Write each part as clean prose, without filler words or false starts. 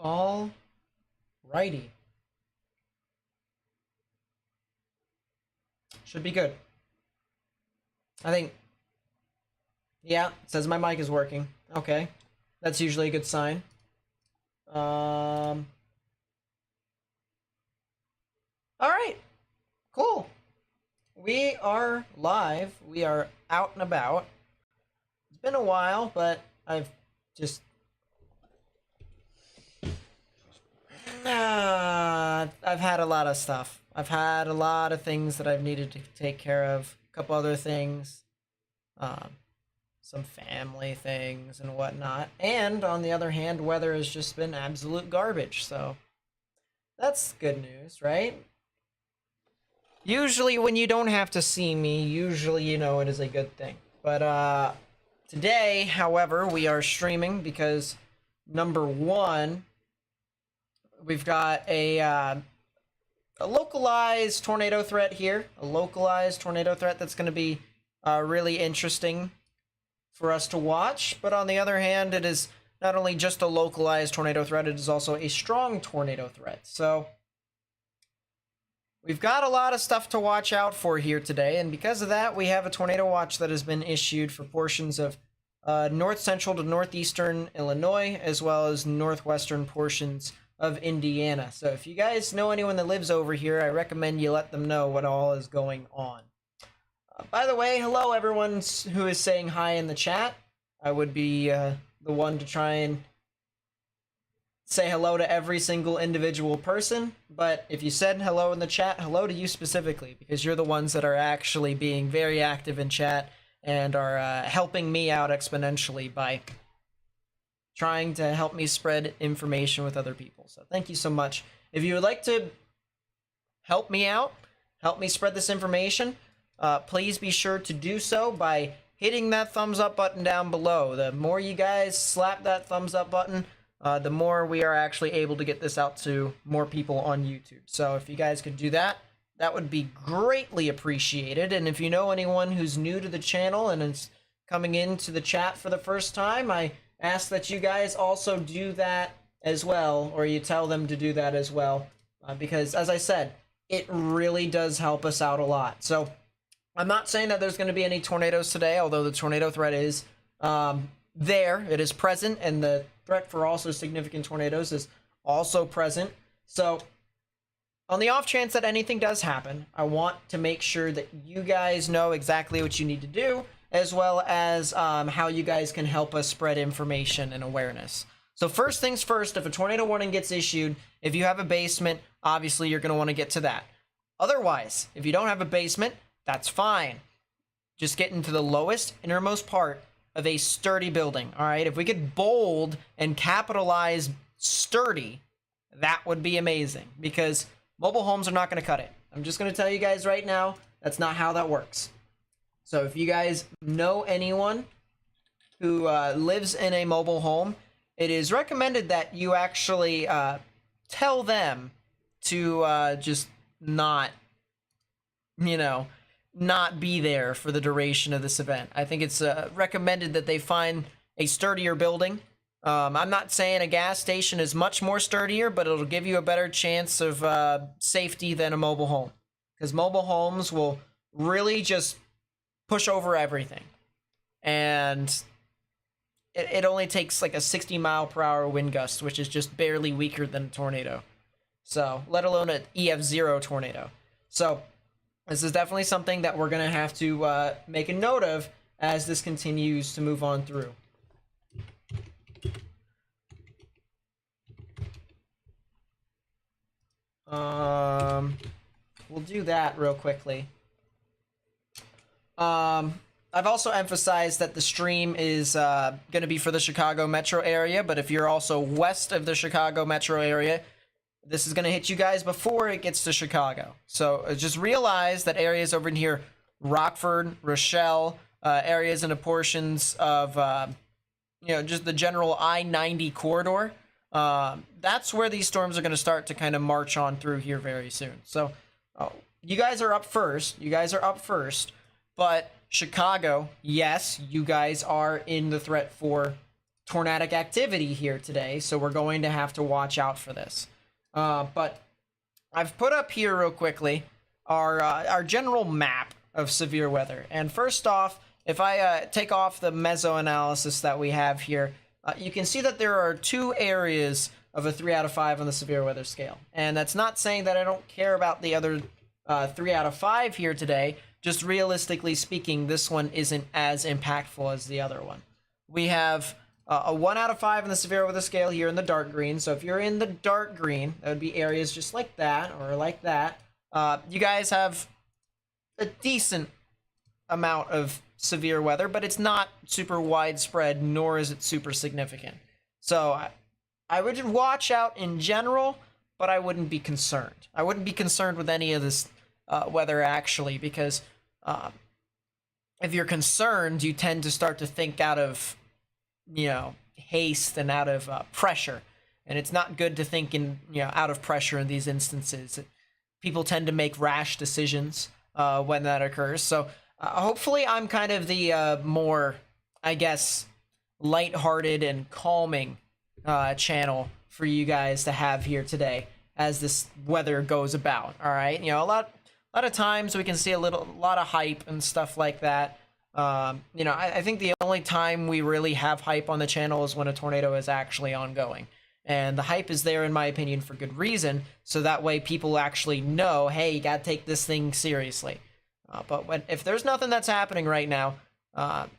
All righty. Should be good. I think. Yeah, it says my mic is working. Okay. That's usually a good sign. All right. Cool. We are live. We are out and about. It's been a while, but I've just I've had a lot of stuff. I've had a lot of things that I've needed to take care of. A couple other things. Some family things and whatnot. And on the other hand, weather has just been absolute garbage. So that's good news, right? Usually when you don't have to see me, usually you know it is a good thing. But today, however, we are streaming because number one, we've got a localized tornado threat here. A localized tornado threat that's going to be really interesting for us to watch. But on the other hand, it is not only just a localized tornado threat, it is also a strong tornado threat. So we've got a lot of stuff to watch out for here today, and because of that, we have a tornado watch that has been issued for portions of north central to northeastern Illinois, as well as northwestern portions of Indiana. So if you guys know anyone that lives over here, I recommend you let them know what all is going on. By the way, hello everyone who is saying hi in the chat. I would be the one to try and say hello to every single individual person, but if you said hello in the chat, hello to you specifically, because you're the ones that are actually being very active in chat and are helping me out exponentially by trying to help me spread information with other people. So thank you so much. If you would like to help me out, help me spread this information, please be sure to do so by hitting that thumbs up button down below. The more you guys slap that thumbs up button, the more we are actually able to get this out to more people on YouTube. So if you guys could do that, that would be greatly appreciated. And if you know anyone who's new to the channel and is coming into the chat for the first time, I ask that you guys also do that as well, or you tell them to do that as well, because as I said, it really does help us out a lot. So I'm not saying that there's going to be any tornadoes today, although the tornado threat is there. It is present, and the threat for also significant tornadoes is also present. So on the off chance that anything does happen, I want to make sure that you guys know exactly what you need to do, as well as how you guys can help us spread information and awareness. So first things first, if a tornado warning gets issued, if you have a basement, obviously you're going to want to get to that. Otherwise, if you don't have a basement, that's fine. Just get into the lowest, innermost part of a sturdy building. All right, if we could bold and capitalize sturdy, that would be amazing, because mobile homes are not going to cut it. I'm just going to tell you guys right now, that's not how that works. So if you guys know anyone who lives in a mobile home, it is recommended that you actually tell them to just not, not be there for the duration of this event. I think it's recommended that they find a sturdier building. I'm not saying a gas station is much more sturdier, but it'll give you a better chance of safety than a mobile home, because mobile homes will really just push over everything, and it only takes like a 60-mile-per-hour wind gust, which is just barely weaker than a tornado, so let alone an EF0 tornado. So this is definitely something that we're going to have to make a note of as this continues to move on through. We'll do that real quickly. I've also emphasized that the stream is going to be for the Chicago metro area, but if you're also west of the Chicago metro area, this is going to hit you guys before it gets to Chicago. So just realize that areas over in here, Rockford, Rochelle, areas and portions of, just the general I-90 corridor, that's where these storms are going to start to kind of march on through here very soon. So you guys are up first. But Chicago, yes, you guys are in the threat for tornadic activity here today, so we're going to have to watch out for this. But I've put up here real quickly our general map of severe weather. And first off, if I take off the meso analysis that we have here, you can see that there are 2 areas of a 3 out of 5 on the severe weather scale. And that's not saying that I don't care about the other 3 out of 5 here today. Just realistically speaking, this one isn't as impactful as the other one. We have a 1 out of 5 on the severe weather scale here in the dark green. So if you're in the dark green, that would be areas just like that or like that. You guys have a decent amount of severe weather, but it's not super widespread, nor is it super significant. So I would watch out in general, but I wouldn't be concerned. I wouldn't be concerned with any of this weather actually, because if you're concerned, you tend to start to think out of, haste and out of pressure. And it's not good to think in, out of pressure in these instances. People tend to make rash decisions when that occurs. So hopefully I'm kind of the more, I guess, lighthearted and calming channel for you guys to have here today as this weather goes about. All right. A lot of times we can see a lot of hype and stuff like that. I think the only time we really have hype on the channel is when a tornado is actually ongoing. And the hype is there, in my opinion, for good reason. So that way people actually know, hey, you got to take this thing seriously. But if there's nothing that's happening right now,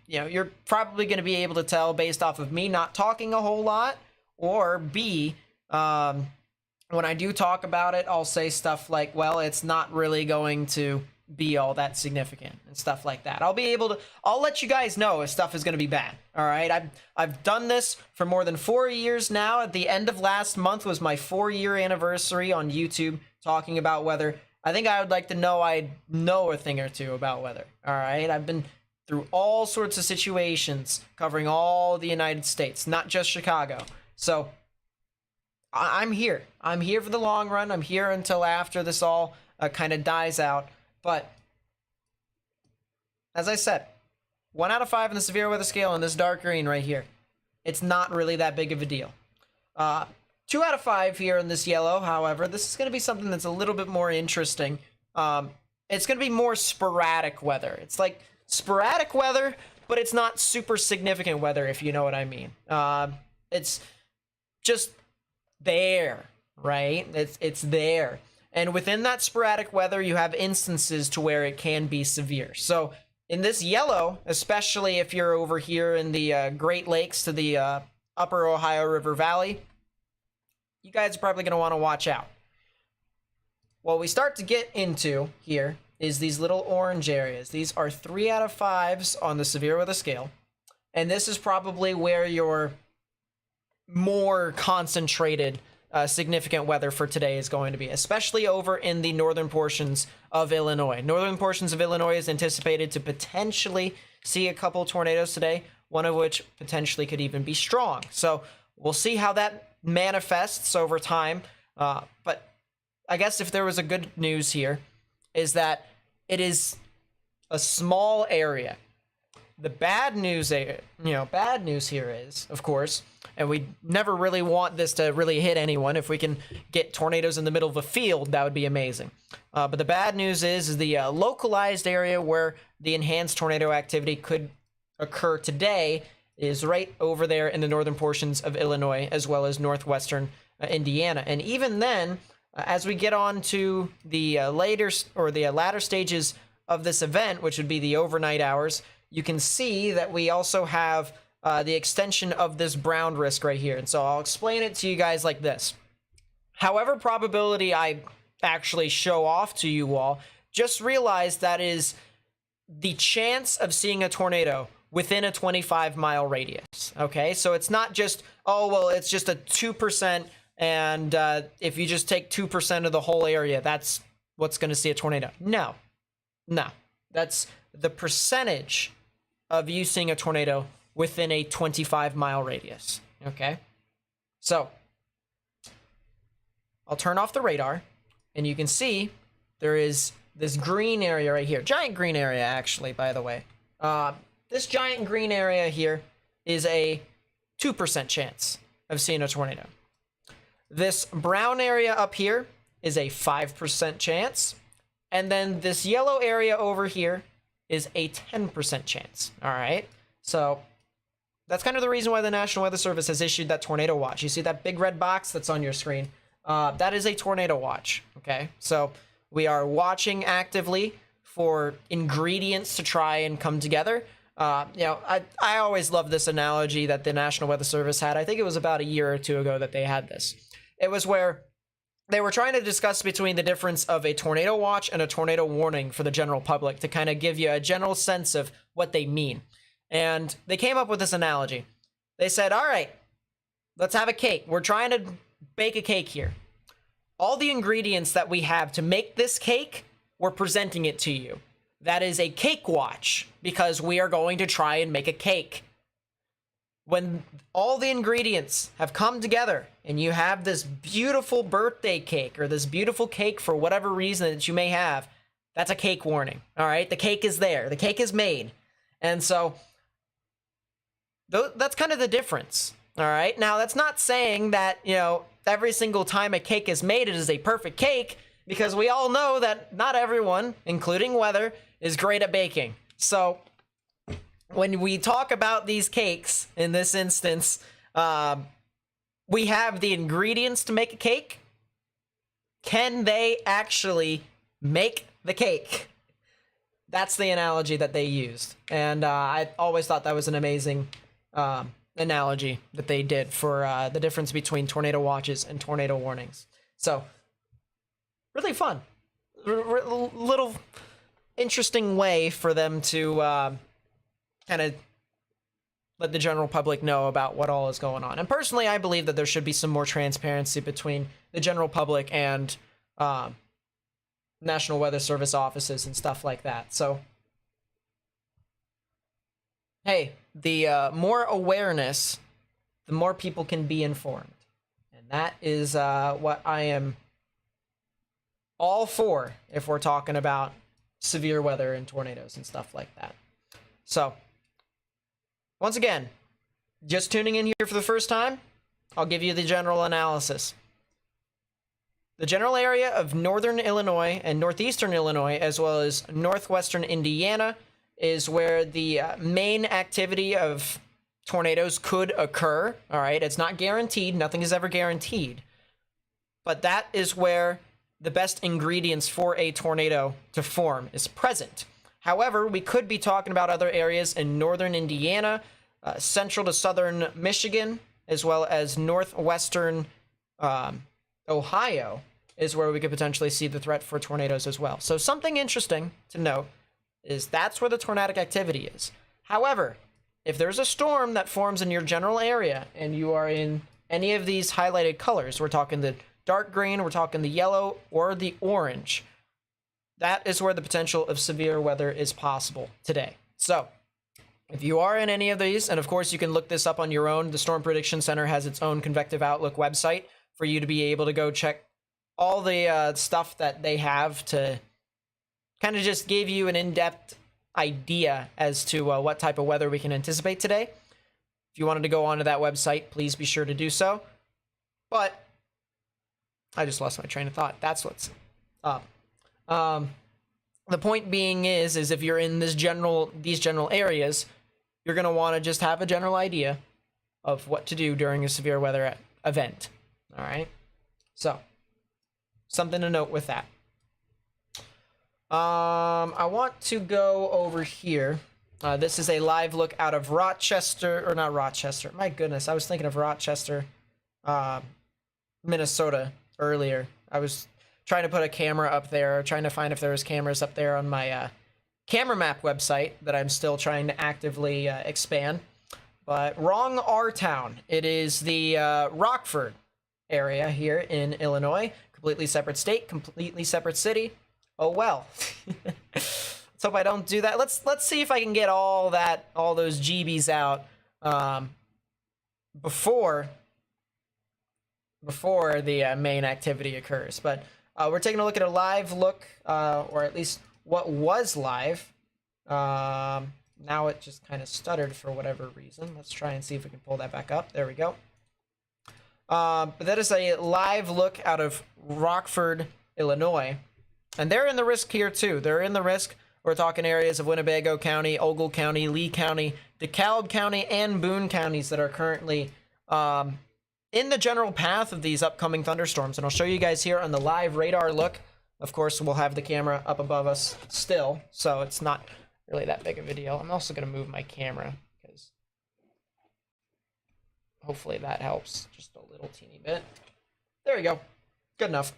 you're probably going to be able to tell based off of me not talking a whole lot, or B, when I do talk about it, I'll say stuff like, well, it's not really going to be all that significant and stuff like that. I'll let you guys know if stuff is going to be bad. All right. I've done this for more than 4 years now. At the end of last month was my 4-year anniversary on YouTube talking about weather. I think I would like to know I know a thing or two about weather. All right. I've been through all sorts of situations covering all the United States, not just Chicago. So I'm here. I'm here for the long run. I'm here until after this all kind of dies out. But as I said, 1 out of 5 in the severe weather scale in this dark green right here. It's not really that big of a deal. 2 out of 5 here in this yellow, however, this is going to be something that's a little bit more interesting. It's going to be more sporadic weather. It's like sporadic weather, but it's not super significant weather, if you know what I mean. It's just there, right? It's there. And within that sporadic weather, you have instances to where it can be severe. So in this yellow, especially if you're over here in the Great Lakes to the upper Ohio River Valley, you guys are probably going to want to watch out. What we start to get into here is these little orange areas. These are 3 out of 5s on the severe weather scale. And this is probably where your more concentrated significant weather for today is going to be, especially over in the northern portions of Illinois. Northern portions of Illinois is anticipated to potentially see a couple tornadoes today, one of which potentially could even be strong. So we'll see how that manifests over time. But I guess if there was a good news here is that it is a small area. The bad news, bad news here is, of course, and we never really want this to really hit anyone. If we can get tornadoes in the middle of a field, that would be amazing. But the bad news is the localized area where the enhanced tornado activity could occur today is right over there in the northern portions of Illinois, as well as northwestern Indiana. And even then, as we get on to the latter stages of this event, which would be the overnight hours, you can see that we also have the extension of this brown risk right here. And so I'll explain it to you guys like this. However probability I actually show off to you all, just realize that is the chance of seeing a tornado within a 25-mile radius. Okay, so it's not just, oh, well, it's just a 2%, and if you just take 2% of the whole area, that's what's going to see a tornado. No, that's the percentage of you seeing a tornado within a 25-mile radius. Okay, so I'll turn off the radar, and you can see there is this green area right here. Giant green area, actually, by the way. This giant green area here is a 2% chance of seeing a tornado. This brown area up here is a 5% chance. And then this yellow area over here is a 10% chance. All right. So that's kind of the reason why the National Weather Service has issued that tornado watch. You see that big red box that's on your screen? That is a tornado watch. Okay. So we are watching actively for ingredients to try and come together. I always love this analogy that the National Weather Service had. I think it was about a year or two ago that they had this. It was where they were trying to discuss between the difference of a tornado watch and a tornado warning for the general public to kind of give you a general sense of what they mean. And they came up with this analogy. They said, all right, let's have a cake. We're trying to bake a cake here. All the ingredients that we have to make this cake, we're presenting it to you. That is a cake watch because we are going to try and make a cake. When all the ingredients have come together and you have this beautiful birthday cake or this beautiful cake for whatever reason that you may have, that's a cake warning. All right. The cake is there. The cake is made. And so that's kind of the difference. All right. Now, that's not saying that, every single time a cake is made, it is a perfect cake, because we all know that not everyone, including weather, is great at baking. So when we talk about these cakes, in this instance, we have the ingredients to make a cake. Can they actually make the cake? That's the analogy that they used. And I always thought that was an amazing analogy that they did for the difference between tornado watches and tornado warnings. So, really fun. Little interesting way for them to kind of let the general public know about what all is going on. And personally, I believe that there should be some more transparency between the general public and National Weather Service offices and stuff like that. So, hey, the more awareness, the more people can be informed. And that is what I am all for if we're talking about severe weather and tornadoes and stuff like that. So, once again, just tuning in here for the first time, I'll give you the general analysis. The general area of northern Illinois and northeastern Illinois, as well as northwestern Indiana, is where the main activity of tornadoes could occur. All right, it's not guaranteed. Nothing is ever guaranteed. But that is where the best ingredients for a tornado to form is present. However, we could be talking about other areas in northern Indiana, central to southern Michigan, as well as northwestern Ohio is where we could potentially see the threat for tornadoes as well. So something interesting to note is that's where the tornadic activity is. However, if there's a storm that forms in your general area and you are in any of these highlighted colors, we're talking the dark green, we're talking the yellow, or the orange, that is where the potential of severe weather is possible today. So if you are in any of these, and of course you can look this up on your own, the Storm Prediction Center has its own Convective Outlook website for you to be able to go check all the stuff that they have to kind of just give you an in-depth idea as to what type of weather we can anticipate today. If you wanted to go onto that website, please be sure to do so. But I just lost my train of thought. That's what's up. The point being is if you're in these general areas, you're going to want to just have a general idea of what to do during a severe weather event. All right. So something to note with that. I want to go over here. This is a live look out of Rochester, or not Rochester. My goodness, I was thinking of Rochester, Minnesota earlier. I was trying to put a camera up there, trying to find if there was cameras up there on my camera map website that I'm still trying to actively expand. But wrong R-Town. It is the Rockford area here in Illinois. Completely separate state, completely separate city. Oh well. Let's hope I don't do that. Let's see if I can get all those GBs out before the main activity occurs. But we're taking a look at a live look, or at least what was live. now it just kind of stuttered for whatever reason. Let's try and see if we can pull that back up. There we go. But that is a live look out of Rockford, Illinois. And they're in the risk here too. They're in the risk. We're talking areas of Winnebago County, Ogle County, Lee County, DeKalb County, and Boone counties that are currently in the general path of these upcoming thunderstorms. And I'll show you guys here on the live radar look. Of course, we'll have the camera up above us still, so it's not really that big of a deal. I'm also going to move my camera because hopefully that helps just a little teeny bit. There we go. Good enough.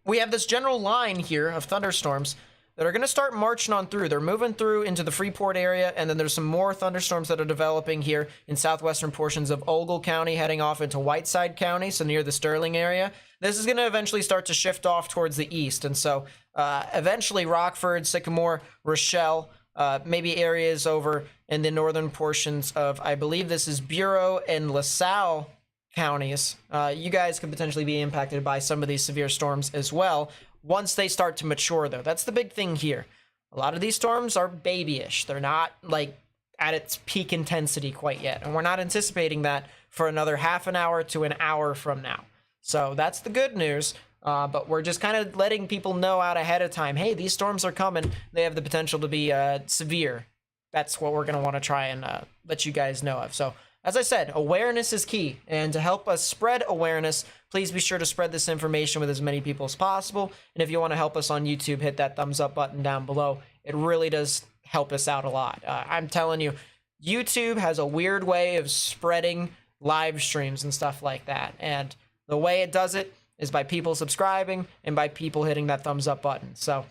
We have this general line here of thunderstorms that are going to start marching on through. They're moving through into the Freeport area, and then there's some more thunderstorms that are developing here in southwestern portions of Ogle County, heading off into Whiteside County, so near the Sterling area. This is going to eventually start to shift off towards the east, and so eventually Rockford, Sycamore, Rochelle, maybe areas over in the northern portions of, I believe this is Bureau and LaSalle counties. You guys could potentially be impacted by some of these severe storms as well once they start to mature, though. That's the big thing here. A lot of these storms are babyish. They're not like at its peak intensity quite yet, and we're not anticipating that for another half an hour to an hour from now. So that's the good news, but we're just kind of letting people know out ahead of time, hey, these storms are coming. They have the potential to be severe. That's what we're going to want to try and let you guys know of. So as I said, awareness is key, and to help us spread awareness, please be sure to spread this information with as many people as possible. And if you want to help us on YouTube, hit that thumbs up button down below. It really does help us out a lot. I'm telling you, YouTube has a weird way of spreading live streams and stuff like that. And the way it does it is by people subscribing and by people hitting that thumbs up button. So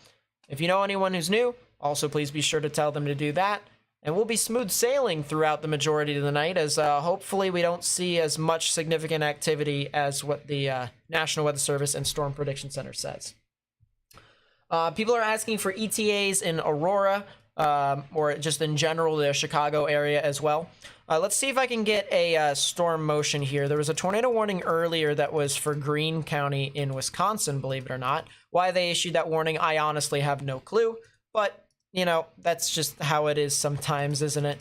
if you know anyone who's new, also please be sure to tell them to do that. And we'll be smooth sailing throughout the majority of the night, as hopefully we don't see as much significant activity as what the National Weather Service and Storm Prediction Center says. People are asking for ETAs in Aurora, or just in general the Chicago area as well. Let's see if I can get a storm motion here. There was a tornado warning earlier that was for Greene County in Wisconsin, believe it or not. Why they issued that warning, I honestly have no clue, but you know, that's just how it is sometimes, isn't it?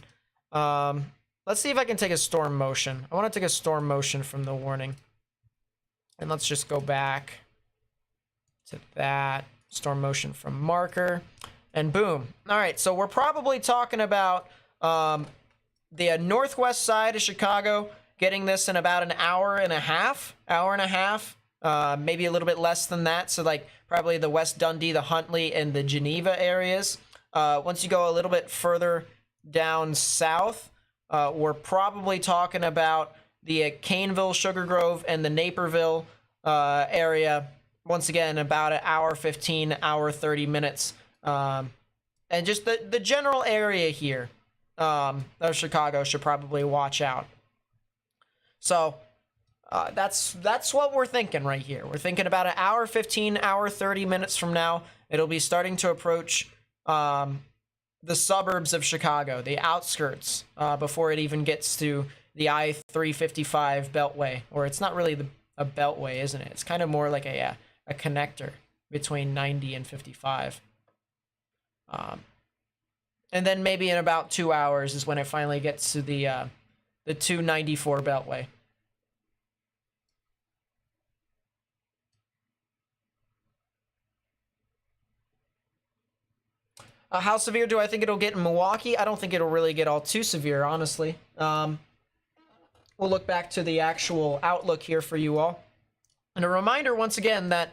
Let's see if I can take a storm motion. I want to take a storm motion from the warning. And let's just go back to that storm motion from marker. And boom. All right, so we're probably talking about the northwest side of Chicago getting this in about an hour and a half, maybe a little bit less than that. So like probably the West Dundee, the Huntley, and the Geneva areas. Once you go a little bit further down south, we're probably talking about the Caneville, Sugar Grove, and the Naperville area. Once again, about an hour 15, hour 30 minutes. And just the general area here of Chicago should probably watch out. So that's what we're thinking right here. We're thinking about an hour 15, hour 30 minutes from now, it'll be starting to approach the suburbs of Chicago, the outskirts, before it even gets to the I-355 beltway. Or it's not really a beltway, isn't it? It's kind of more like a connector between 90 and 55. And then maybe in about 2 hours is when it finally gets to the 294 beltway. How severe do I think it'll get in Milwaukee? I don't think it'll really get all too severe, honestly. We'll look back to the actual outlook here for you all. And a reminder, once again, that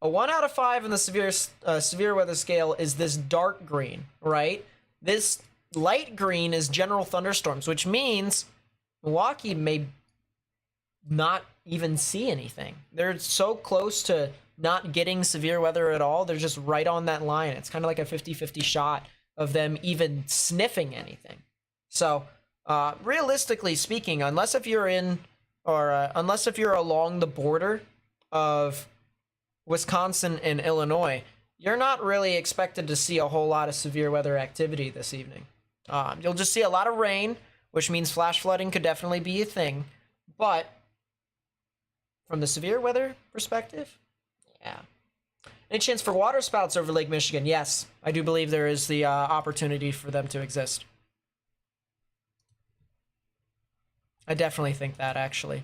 a 1 out of 5 in the severe weather scale is this dark green, right? This light green is general thunderstorms, which means Milwaukee may not even see anything. They're so close to not getting severe weather at all. They're just right on that line. It's kind of like a 50-50 shot of them even sniffing anything. So realistically speaking, unless if you're along the border of Wisconsin and Illinois, you're not really expected to see a whole lot of severe weather activity this evening. You'll just see a lot of rain, which means flash flooding could definitely be a thing. But from the severe weather perspective, yeah. Any chance for water spouts over Lake Michigan? Yes, I do believe there is the opportunity for them to exist. I definitely think that, actually.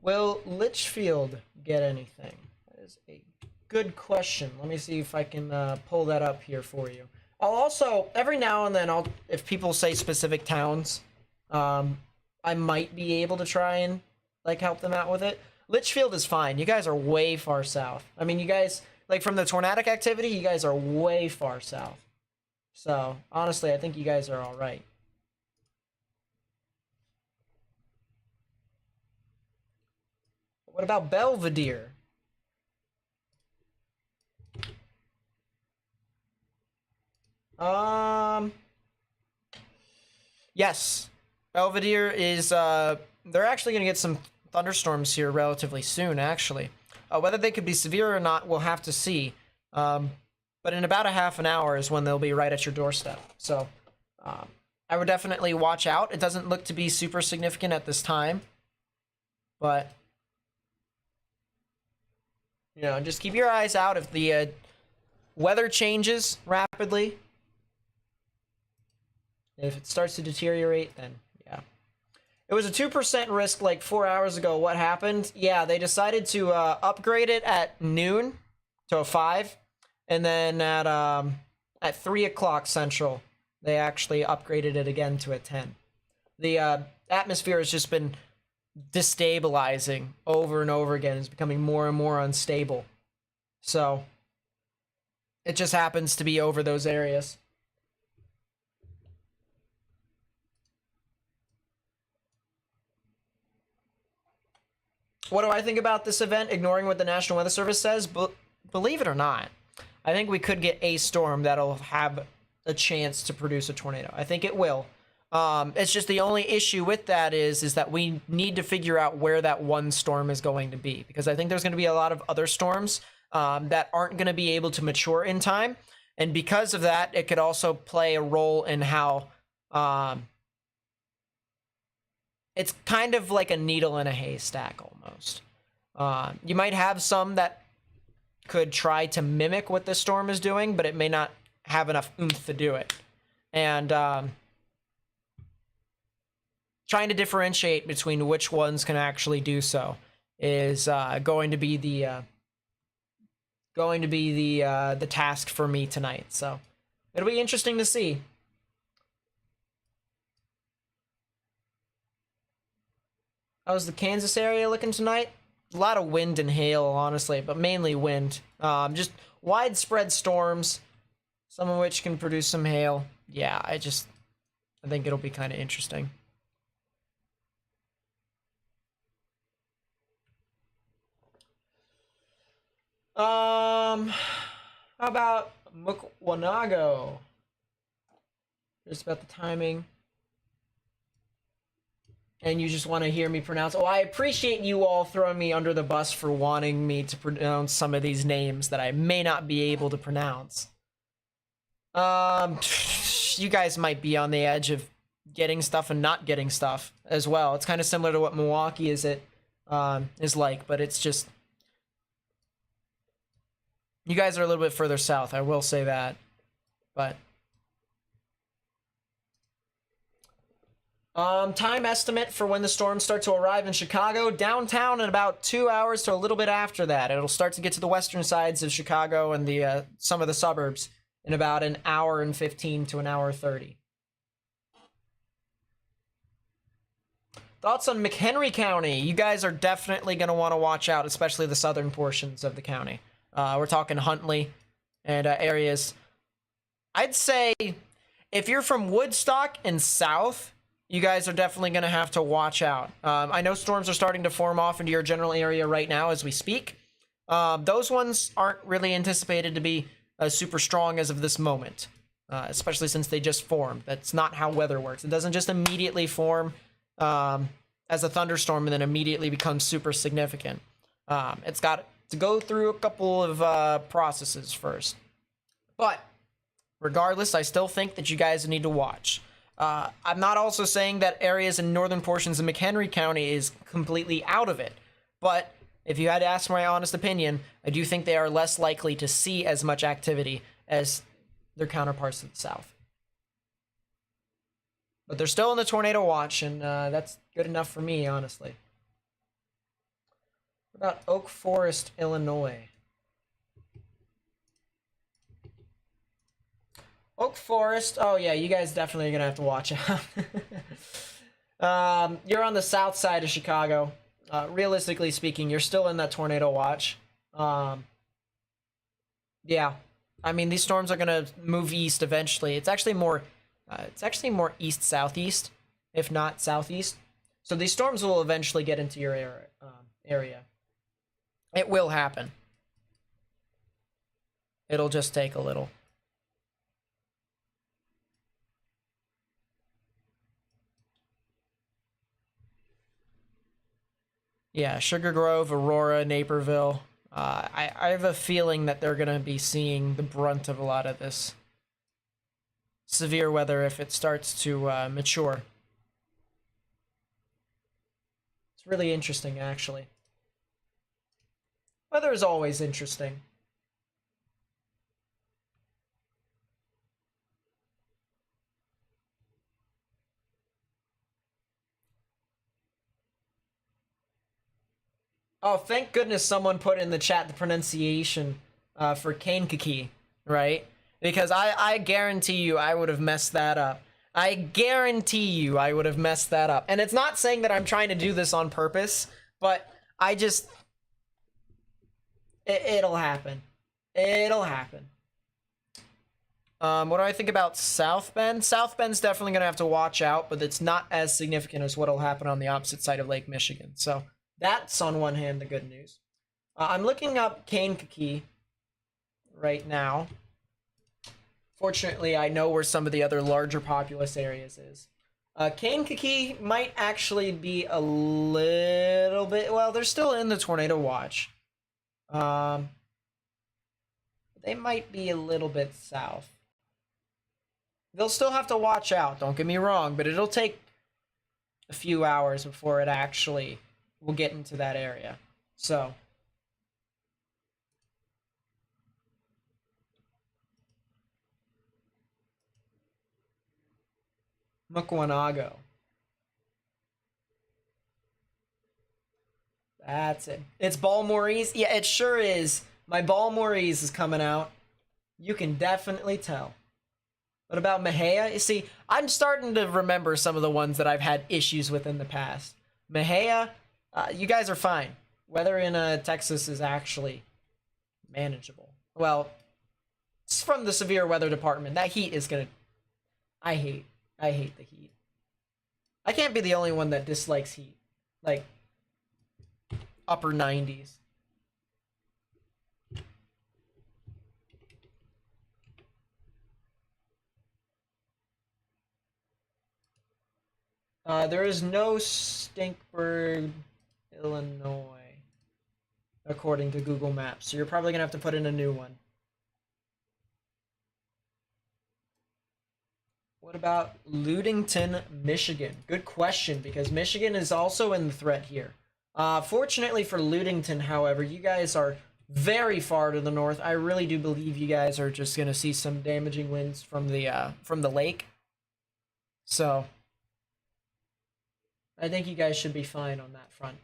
Will Litchfield get anything? That is a good question. Let me see if I can pull that up here for you. I'll also, every now and then, if people say specific towns, I might be able to try and like help them out with it. Litchfield is fine. You guys are way far south. I mean, you guys, like from the tornadic activity, you guys are way far south. So, honestly, I think you guys are all right. What about Belvedere? Yes. Belvedere is, they're actually going to get some thunderstorms here relatively soon, actually. Whether they could be severe or not, we'll have to see. But in about a half an hour is when they'll be right at your doorstep. So, I would definitely watch out. It doesn't look to be super significant at this time. But, you know, just keep your eyes out if the weather changes rapidly. If it starts to deteriorate, then yeah. It was a 2% risk like 4 hours ago. What happened? Yeah, they decided to upgrade it at noon to a 5. And then at 3 o'clock Central, they actually upgraded it again to a 10. The atmosphere has just been destabilizing over and over again. It's becoming more and more unstable. So it just happens to be over those areas. What do I think about this event, ignoring what the National Weather Service says? Believe it or not, I think we could get a storm that'll have a chance to produce a tornado. I think it will. It's just the only issue with that is that we need to figure out where that one storm is going to be, because I think there's going to be a lot of other storms that aren't going to be able to mature in time. And because of that, it could also play a role in how it's kind of like a needle in a haystack almost. You might have some that could try to mimic what this storm is doing, but it may not have enough oomph to do it. And trying to differentiate between which ones can actually do so is going to be the task for me tonight. So it'll be interesting to see. How's the Kansas area looking tonight? A lot of wind and hail, honestly, but mainly wind. Just widespread storms, some of which can produce some hail. Yeah, I think it'll be kind of interesting. How about Mukwonago? Just about the timing. And you just want to hear me pronounce. Oh, I appreciate you all throwing me under the bus for wanting me to pronounce some of these names that I may not be able to pronounce. You guys might be on the edge of getting stuff and not getting stuff as well. It's kind of similar to what Milwaukee is like, but it's just, you guys are a little bit further south, I will say that. But time estimate for when the storms start to arrive in Chicago. Downtown in about 2 hours to a little bit after that. It'll start to get to the western sides of Chicago and the some of the suburbs in about an hour and 15 to an hour 30. Thoughts on McHenry County? You guys are definitely going to want to watch out, especially the southern portions of the county. We're talking Huntley and areas. I'd say if you're from Woodstock and south, you guys are definitely going to have to watch out. I know storms are starting to form off into your general area right now as we speak. Those ones aren't really anticipated to be super strong as of this moment, especially since they just formed. That's not how weather works. It doesn't just immediately form as a thunderstorm and then immediately becomes super significant. It's got to go through a couple of processes first. But regardless, I still think that you guys need to watch. I'm not also saying that areas in northern portions of McHenry County is completely out of it. But if you had to ask my honest opinion, I do think they are less likely to see as much activity as their counterparts to the south. But they're still in the tornado watch, and that's good enough for me, honestly. What about Oak Forest, Illinois? Oak Forest, oh yeah, you guys definitely are going to have to watch out. You're on the south side of Chicago. Realistically speaking, you're still in that tornado watch. Yeah, I mean, these storms are going to move east eventually. It's actually more east-southeast, if not southeast. So these storms will eventually get into your area. It will happen. It'll just take a little. Yeah, Sugar Grove, Aurora, Naperville. I have a feeling that they're going to be seeing the brunt of a lot of this severe weather if it starts to mature. It's really interesting, actually. Weather is always interesting. Oh, thank goodness someone put in the chat the pronunciation for Kankakee, right? Because I guarantee you I would have messed that up. I guarantee you I would have messed that up. And it's not saying that I'm trying to do this on purpose, but I just... It'll happen. It'll happen. What do I think about South Bend? South Bend's definitely going to have to watch out, but it's not as significant as what'll happen on the opposite side of Lake Michigan. So that's, on one hand, the good news. I'm looking up Kankakee right now. Fortunately, I know where some of the other larger populous areas is. Kankakee might actually be a little bit... Well, they're still in the tornado watch. They might be a little bit south. They'll still have to watch out, don't get me wrong, but it'll take a few hours before it actually will get into that area. So... Mukwonago. That's it. It's Balmorese? Yeah, it sure is. My Balmorese is coming out. You can definitely tell. What about Mejia? You see, I'm starting to remember some of the ones that I've had issues with in the past. Mejia, you guys are fine. Weather in Texas is actually manageable. Well, it's from the severe weather department. That heat is gonna... I hate the heat. I can't be the only one that dislikes heat. Like, upper 90s. There is no Stinkburg, Illinois, according to Google Maps. So you're probably gonna have to put in a new one. What about Ludington, Michigan? Good question, because Michigan is also in the threat here. Fortunately for Ludington, however, you guys are very far to the north. I really do believe you guys are just going to see some damaging winds from the lake. So, I think you guys should be fine on that front.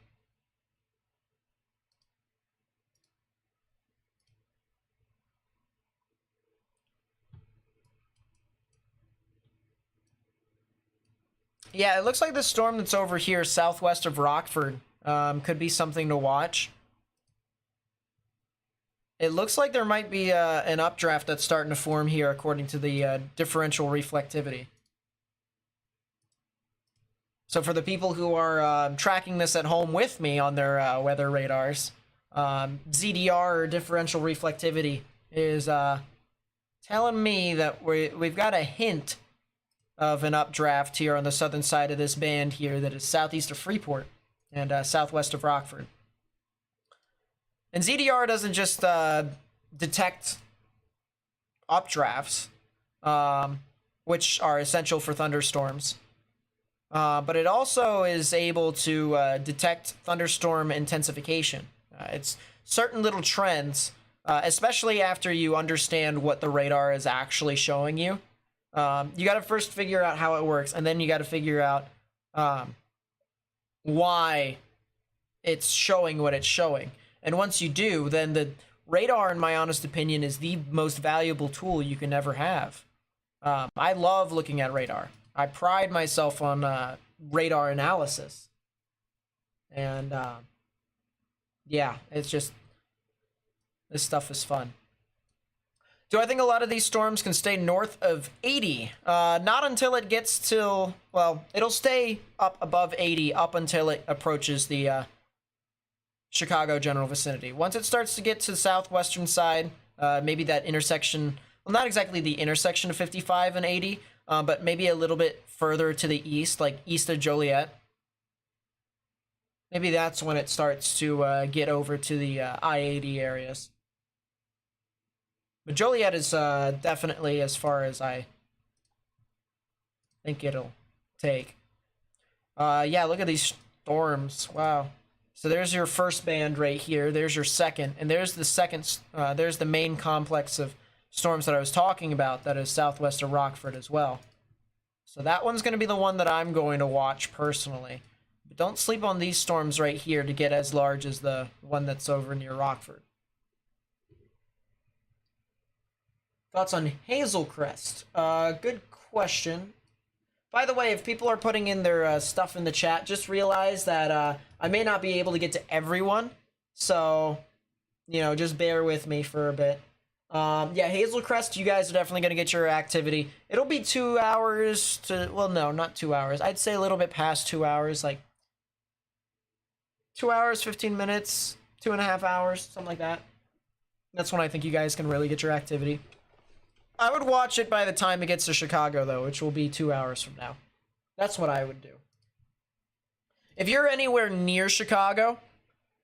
Yeah, it looks like the storm that's over here southwest of Rockford could be something to watch. It looks like there might be an updraft that's starting to form here according to the differential reflectivity. So for the people who are tracking this at home with me on their weather radars, ZDR, or differential reflectivity, is telling me that we've got a hint of an updraft here on the southern side of this band here that is southeast of Freeport and southwest of Rockford. And ZDR doesn't just detect updrafts, which are essential for thunderstorms, but it also is able to detect thunderstorm intensification. It's certain little trends, especially after you understand what the radar is actually showing you. You got to first figure out how it works, and then you got to figure out why it's showing what it's showing. And once you do, then the radar, in my honest opinion, is the most valuable tool you can ever have. I love looking at radar. I pride myself on radar analysis. And yeah, it's just, this stuff is fun. Do I think a lot of these storms can stay north of 80? Not until it gets to, well, it'll stay up above 80 up until it approaches the Chicago general vicinity. Once it starts to get to the southwestern side, maybe that intersection, well, not exactly the intersection of 55 and 80, but maybe a little bit further to the east, like east of Joliet. Maybe that's when it starts to get over to the I-80 areas. But Joliet is definitely as far as I think it'll take. Yeah, look at these storms. Wow. So there's your first band right here. There's your second. And there's the second, there's the main complex of storms that I was talking about that is southwest of Rockford as well. So that one's going to be the one that I'm going to watch personally. But don't sleep on these storms right here to get as large as the one that's over near Rockford. Thoughts on Hazel Crest? Good question. By the way, if people are putting in their stuff in the chat, just realize that I may not be able to get to everyone. So, you know, just bear with me for a bit. Yeah, Hazel Crest, you guys are definitely going to get your activity. It'll be 2 hours to, well, no, not 2 hours. I'd say a little bit past 2 hours, like 2 hours, 15 minutes, 2.5 hours, something like that. That's when I think you guys can really get your activity. I would watch it by the time it gets to Chicago, though, which will be 2 hours from now. That's what I would do. If you're anywhere near Chicago,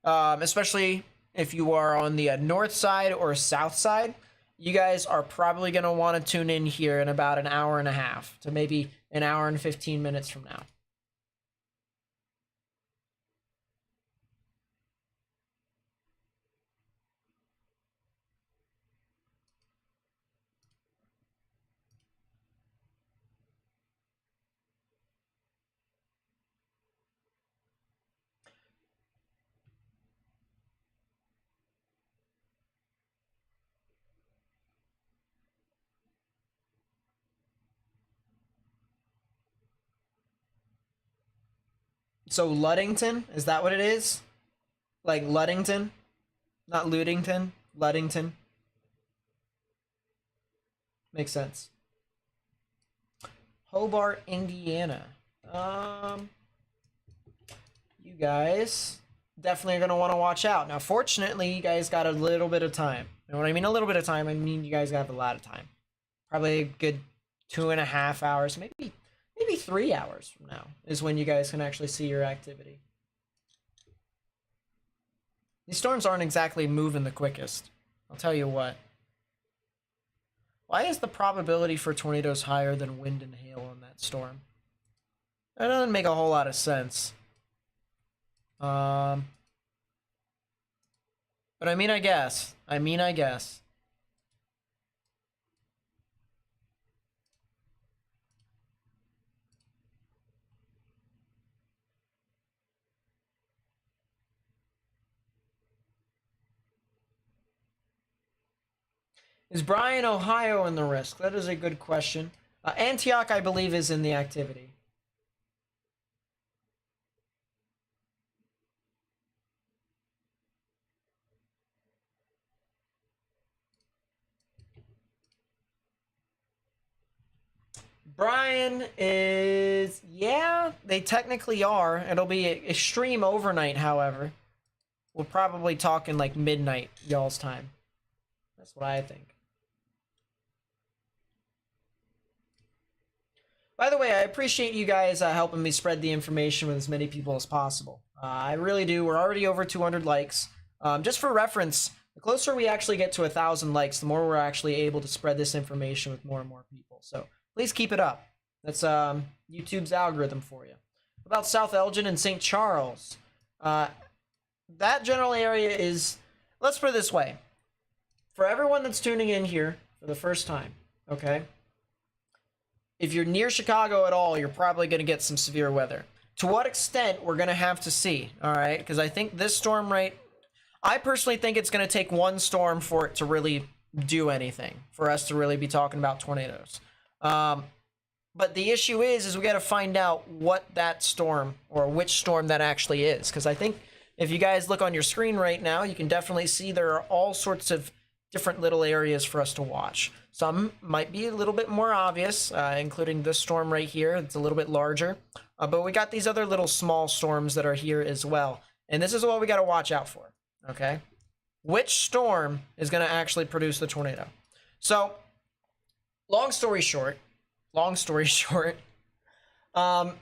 especially if you are on the north side or south side, you guys are probably going to want to tune in here in about an hour and a half to maybe an hour and 15 minutes from now. So Luddington, is that what it is? Like Luddington? Not Ludington? Luddington? Makes sense. Hobart, Indiana. You guys definitely are going to want to watch out. Now, fortunately, you guys got a little bit of time. And when I mean a little bit of time, I mean you guys got a lot of time. Probably a good 2.5 hours, maybe 3 hours from now is when you guys can actually see your activity. These storms aren't exactly moving the quickest. I'll tell you what. Why is the probability for tornadoes higher than wind and hail on that storm? That doesn't make a whole lot of sense. But I mean, I guess. Is Bryan, Ohio in the risk? That is a good question. Antioch, I believe, is in the activity. Bryan is, yeah, they technically are. It'll be extreme overnight, however. We'll probably talk in like midnight y'all's time. That's what I think. By the way, I appreciate you guys helping me spread the information with as many people as possible. I really do. We're already over 200 likes. Just for reference, the closer we actually get to 1,000 likes, the more we're actually able to spread this information with more and more people. So please keep it up. That's YouTube's algorithm for you. What about South Elgin and St. Charles? That general area is, let's put it this way. For everyone that's tuning in here for the first time, okay? If you're near Chicago at all, you're probably going to get some severe weather. To what extent, we're going to have to see, all right? Because I think this storm I personally think it's going to take one storm for it to really do anything, for us to really be talking about tornadoes. But the issue is we got to find out what that storm, or which storm that actually is. Because I think if you guys look on your screen right now, you can definitely see there are all sorts of different little areas for us to watch. Some might be a little bit more obvious, including this storm right here. It's a little bit larger. But we got these other little small storms that are here as well. And this is what we got to watch out for, okay? Which storm is going to actually produce the tornado? So, long story short, when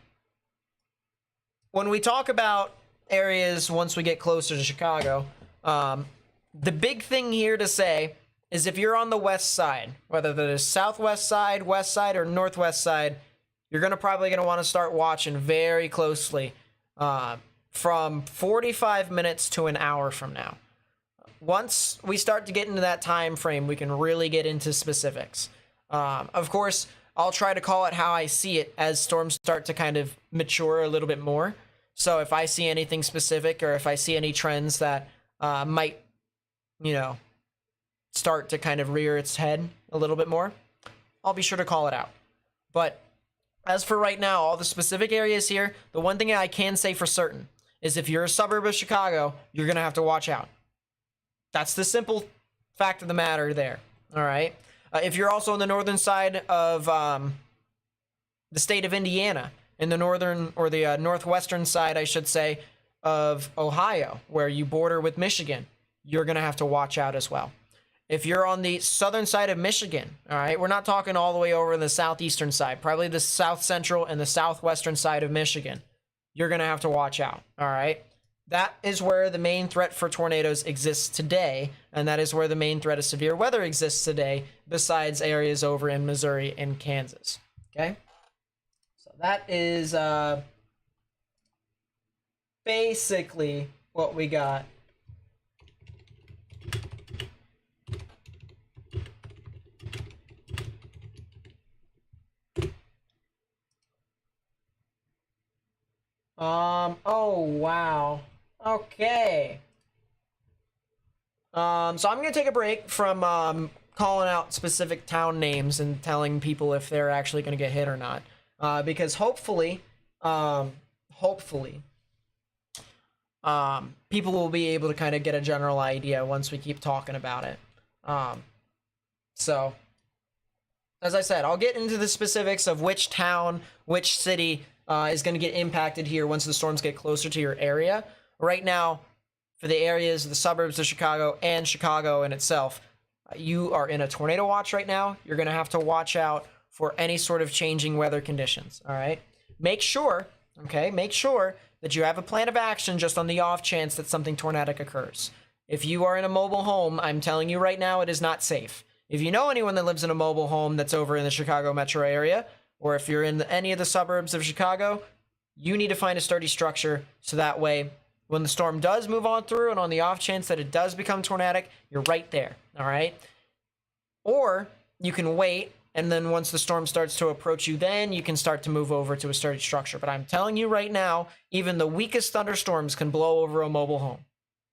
we talk about areas once we get closer to Chicago, the big thing here to say is if you're on the west side, whether that is southwest side, west side, or northwest side, you're probably going to want to start watching very closely from 45 minutes to an hour from now. Once we start to get into that time frame, we can really get into specifics. Of course, I'll try to call it how I see it as storms start to kind of mature a little bit more. So if I see anything specific, or if I see any trends that might, start to kind of rear its head a little bit more, I'll be sure to call it out. But as for right now, all the specific areas here, the one thing I can say for certain is if you're a suburb of Chicago, you're going to have to watch out. That's the simple fact of the matter there, all right? If you're also on the northern side of the state of Indiana, in the northern, or the northwestern side, I should say, of Ohio, where you border with Michigan, you're going to have to watch out as well. If you're on the southern side of Michigan, all right, we're not talking all the way over the southeastern side, probably the south central and the southwestern side of Michigan, you're going to have to watch out, all right? That is where the main threat for tornadoes exists today, and that is where the main threat of severe weather exists today, besides areas over in Missouri and Kansas, okay? So that is basically what we got. Oh, wow. Okay. So I'm going to take a break from calling out specific town names and telling people if they're actually going to get hit or not. Because hopefully, people will be able to kind of get a general idea once we keep talking about it. So, as I said, I'll get into the specifics of which town, which city is going to get impacted here once the storms get closer to your area. Right now, for the areas, the suburbs of Chicago and Chicago in itself, you are in a tornado watch right now. You're going to have to watch out for any sort of changing weather conditions, all right? Make sure that you have a plan of action just on the off chance that something tornadic occurs. If you are in a mobile home, I'm telling you right now, it is not safe. If you know anyone that lives in a mobile home that's over in the Chicago metro area, or if you're in any of the suburbs of Chicago, you need to find a sturdy structure so that way when the storm does move on through and on the off chance that it does become tornadic, you're right there, all right? Or you can wait, and then once the storm starts to approach you, then you can start to move over to a sturdy structure. But I'm telling you right now, even the weakest thunderstorms can blow over a mobile home.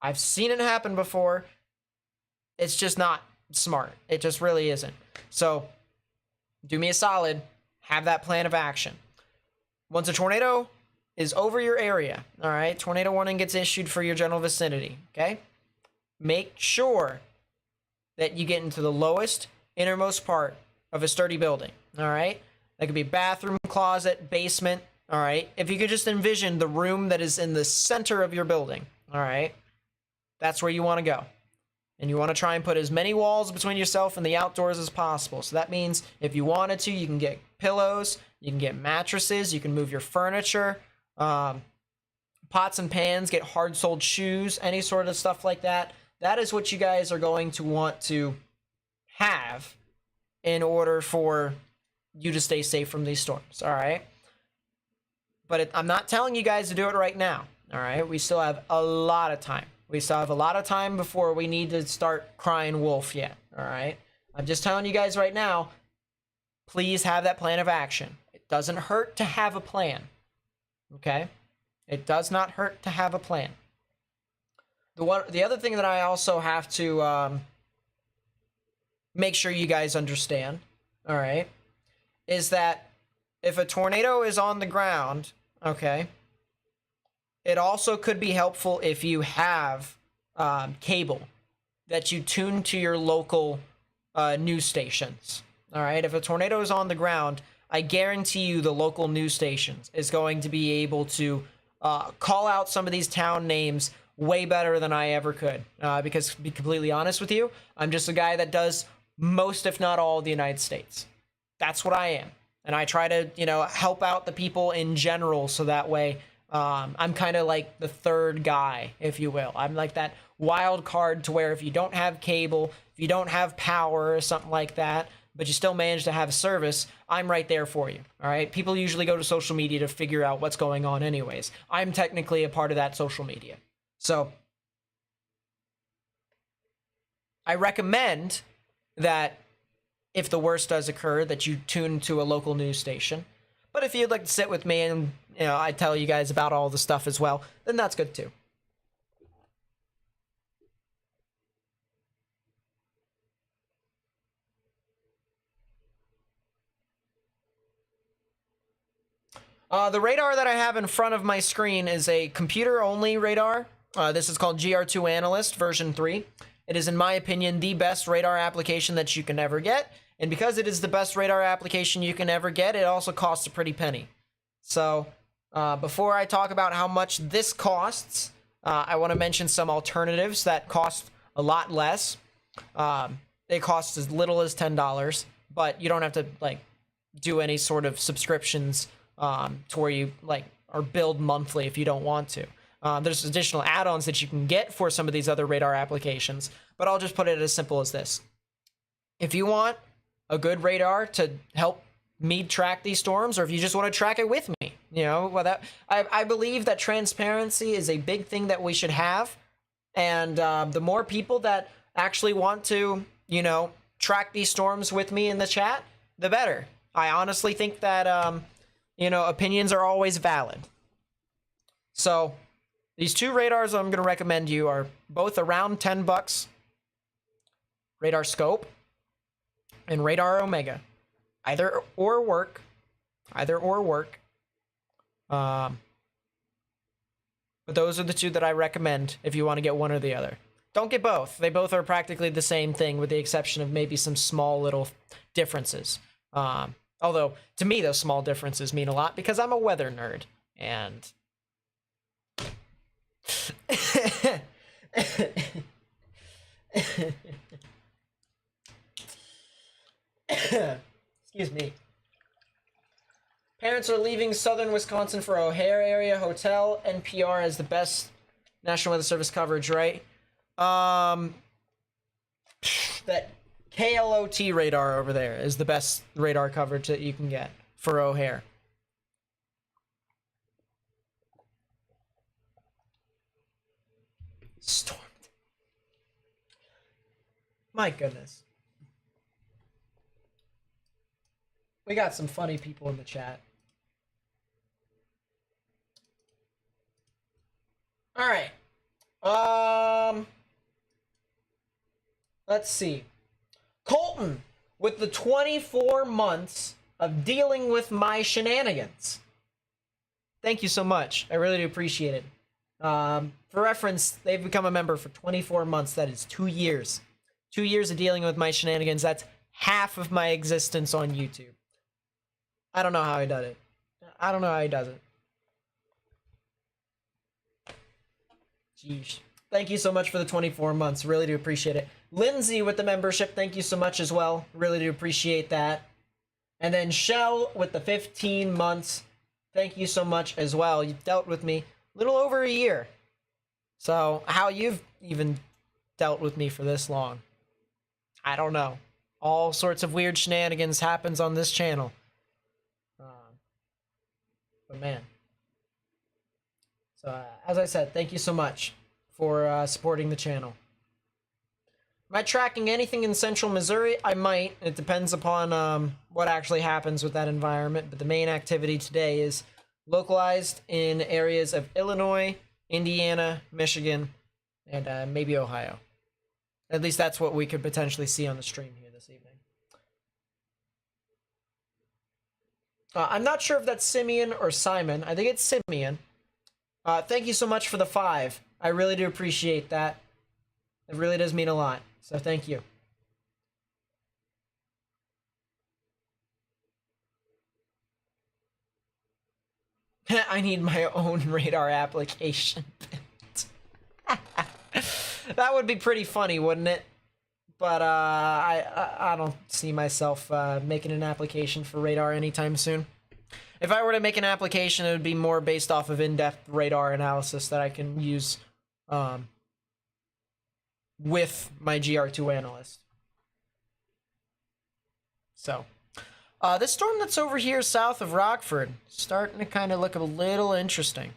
I've seen it happen before. It's just not smart. It just really isn't. So do me a solid. Have that plan of action. Once a tornado is over your area, all right, tornado warning gets issued for your general vicinity, okay? Make sure that you get into the lowest, innermost part of a sturdy building, all right? That could be bathroom, closet, basement, all right? If you could just envision the room that is in the center of your building, all right? That's where you want to go. And you want to try and put as many walls between yourself and the outdoors as possible. So that means if you wanted to, you can get pillows, you can get mattresses, you can move your furniture, pots and pans, get hard-soled shoes, any sort of stuff like that. That is what you guys are going to want to have in order for you to stay safe from these storms, all right? But I'm not telling you guys to do it right now, all right? We still have a lot of time. We still have a lot of time before we need to start crying wolf yet, all right? I'm just telling you guys right now, please have that plan of action. It doesn't hurt to have a plan, okay? It does not hurt to have a plan. The other thing that I also have to make sure you guys understand, all right, is that if a tornado is on the ground, okay, it also could be helpful if you have cable that you tune to your local news stations. All right, if a tornado is on the ground, I guarantee you the local news stations is going to be able to call out some of these town names way better than I ever could. Because to be completely honest with you, I'm just a guy that does most, if not all, of the United States. That's what I am. And I try to, help out the people in general so that way I'm kind of like the third guy, if you will. I'm like that wild card to where if you don't have cable, if you don't have power or something like that, but you still manage to have service, I'm right there for you, all right? People usually go to social media to figure out what's going on anyways. I'm technically a part of that social media. So I recommend that if the worst does occur, that you tune to a local news station. But if you'd like to sit with me and I tell you guys about all the stuff as well, then that's good too. The radar that I have in front of my screen is a computer-only radar. This is called GR2 Analyst version 3. It is, in my opinion, the best radar application that you can ever get. And because it is the best radar application you can ever get, it also costs a pretty penny. So before I talk about how much this costs, I want to mention some alternatives that cost a lot less. They cost as little as $10, but you don't have to do any sort of subscriptions to where you or build monthly if you don't want to. There's additional add-ons that you can get for some of these other radar applications, but I'll just put it as simple as this. If you want a good radar to help me track these storms, or if you just want to track it with me, I believe that transparency is a big thing that we should have, and the more people that actually want to, track these storms with me in the chat, the better. I honestly think that, opinions are always valid. So these two radars I'm going to recommend you are both around $10. Radar Scope and Radar Omega. Either or work. But those are the two that I recommend if you want to get one or the other. Don't get both. They both are practically the same thing with the exception of maybe some small little differences. Although, to me, those small differences mean a lot because I'm a weather nerd. And excuse me. Parents are leaving southern Wisconsin for O'Hare area hotel. NPR has the best National Weather Service coverage, right? That KLOT radar over there is the best radar coverage that you can get for O'Hare. Stormed. My goodness. We got some funny people in the chat. All right. Let's see. Colton, with the 24 months of dealing with my shenanigans. Thank you so much. I really do appreciate it. For reference, they've become a member for 24 months. That is 2 years. 2 years of dealing with my shenanigans. That's half of my existence on YouTube. I don't know how he does it. I don't know how he does it. Jeez. Thank you so much for the 24 months. Really do appreciate it. Lindsay with the membership, thank you so much as well. Really do appreciate that. And then Shell with the 15 months. Thank you so much as well. You've dealt with me a little over a year. So how you've even dealt with me for this long, I don't know. All sorts of weird shenanigans happens on this channel. But man. So as I said, thank you so much for supporting the channel. Am I tracking anything in central Missouri? I might. It depends upon what actually happens with that environment. But the main activity today is localized in areas of Illinois, Indiana, Michigan, and maybe Ohio. At least that's what we could potentially see on the stream here this evening. I'm not sure if that's Simeon or Simon. I think it's Simeon. Thank you so much for the 5. I really do appreciate that. It really does mean a lot. So thank you. I need my own radar application. That would be pretty funny, wouldn't it? But I don't see myself making an application for radar anytime soon. If I were to make an application, it would be more based off of in-depth radar analysis that I can use with my GR2 analyst. So, this storm that's over here south of Rockford, starting to kind of look a little interesting.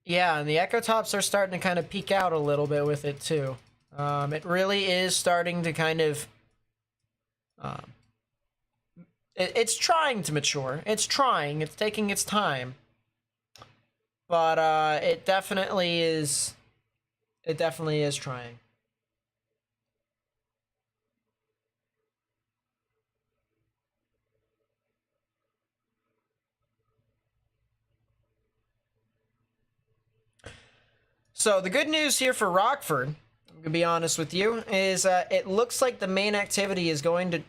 Yeah, and the echo tops are starting to kind of peak out a little bit with it too. It really is starting to kind of... It's trying to mature. It's trying. It's taking its time. But it definitely is... It definitely is trying. So the good news here for Rockford, I'm gonna be honest with you, is it looks like the main activity is going to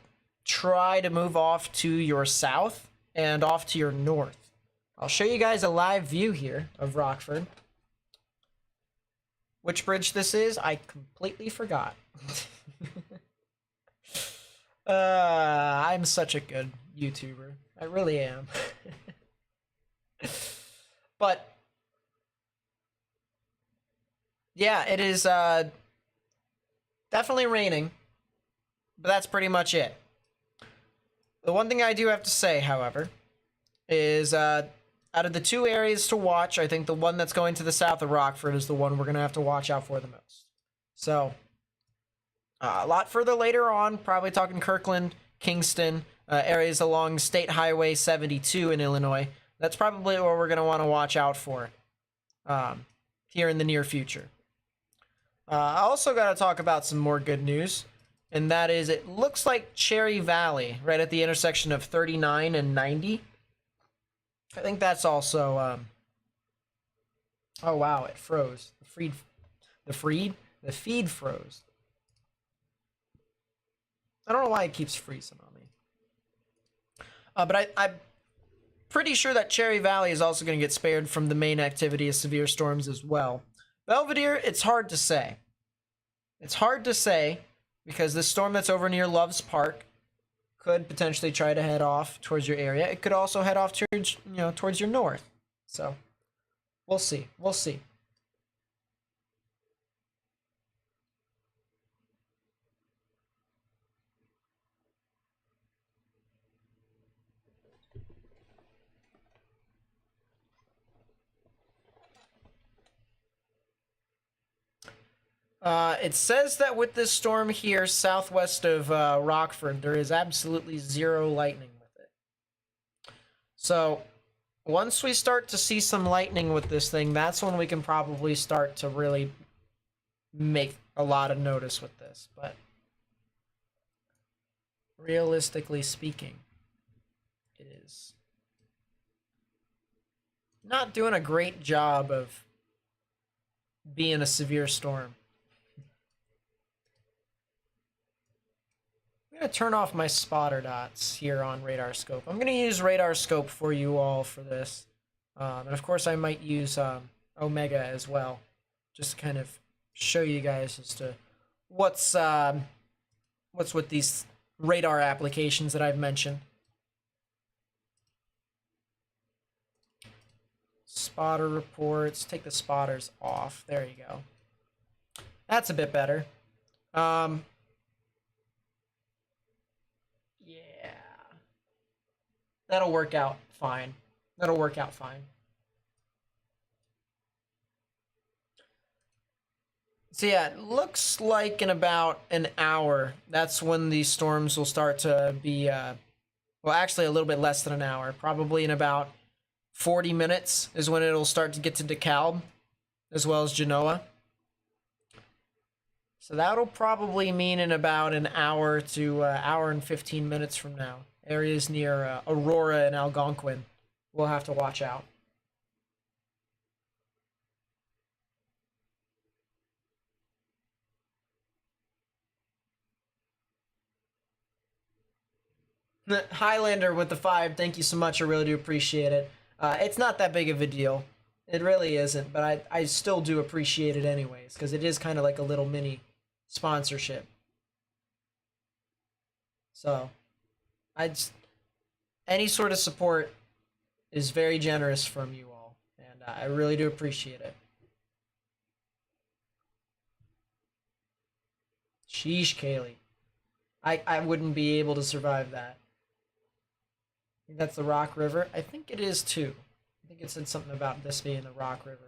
try to move off to your south and off to your north. I'll show you guys a live view here of Rockford. Which bridge this is, I completely forgot. I'm such a good YouTuber. I really am. But yeah, it is definitely raining, but that's pretty much it. The one thing I do have to say, however, is out of the 2 areas to watch, I think the one that's going to the south of Rockford is the one we're going to have to watch out for the most. So, a lot further later on, probably talking Kirkland, Kingston, areas along State Highway 72 in Illinois. That's probably where we're going to want to watch out for here in the near future. I also got to talk about some more good news, and that is it looks like Cherry Valley, right at the intersection of 39 and 90. I think that's also, oh wow, it froze. The feed froze. I don't know why it keeps freezing on me. But I'm pretty sure that Cherry Valley is also going to get spared from the main activity of severe storms as well. Belvedere, it's hard to say. It's hard to say because this storm that's over near Loves Park could potentially try to head off towards your area. It could also head off towards, towards your north. So, we'll see. We'll see. It says that with this storm here southwest of Rockford, there is absolutely 0 lightning with it. So, once we start to see some lightning with this thing, that's when we can probably start to really make a lot of notice with this. But realistically speaking, it is not doing a great job of being a severe storm. I'm going to turn off my spotter dots here on radar scope. I'm going to use radar scope for you all for this. And of course, I might use Omega as well, just to kind of show you guys as to what's with these radar applications that I've mentioned. Spotter reports. Take the spotters off. There you go. That's a bit better. Yeah. That'll work out fine. That'll work out fine. So yeah, it looks like in about an hour, that's when these storms will start to be, well, actually a little bit less than an hour. Probably in about 40 minutes is when it'll start to get to DeKalb, as well as Genoa. So that'll probably mean in about an hour to hour and 15 minutes from now. Areas near Aurora and Algonquin will have to watch out. Highlander with the 5, thank you so much. I really do appreciate it. It's not that big of a deal. It really isn't, but I still do appreciate it anyways, because it is kind of like a little mini sponsorship. So, any sort of support is very generous from you all, and I really do appreciate it. Sheesh, Kaylee. I wouldn't be able to survive that. I think that's the Rock River. I think it is too. I think it said something about this being the Rock River.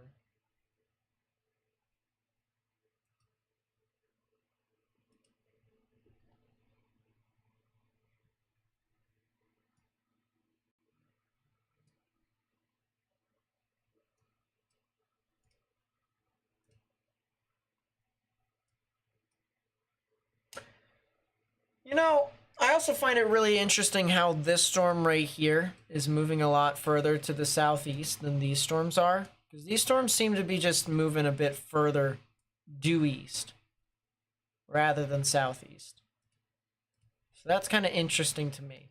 You know, I also find it really interesting how this storm right here is moving a lot further to the southeast than these storms are. Because these storms seem to be just moving a bit further due east rather than southeast. So that's kind of interesting to me.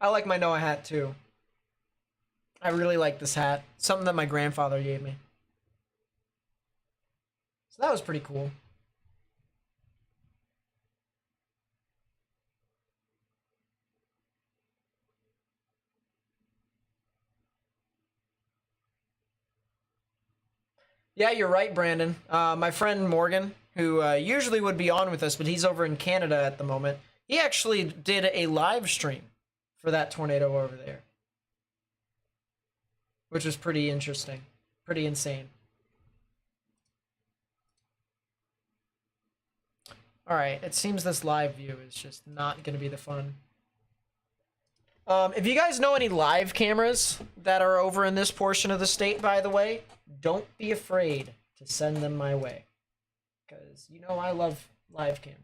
I like my NOAA hat too. I really like this hat. Something that my grandfather gave me. So that was pretty cool. Yeah, you're right, Brandon. My friend Morgan, who usually would be on with us, but he's over in Canada at the moment, he actually did a live stream for that tornado over there, which was pretty interesting, pretty insane. Alright, it seems this live view is just not going to be the fun. If you guys know any live cameras that are over in this portion of the state, by the way, don't be afraid to send them my way. Because, you know, I love live cameras.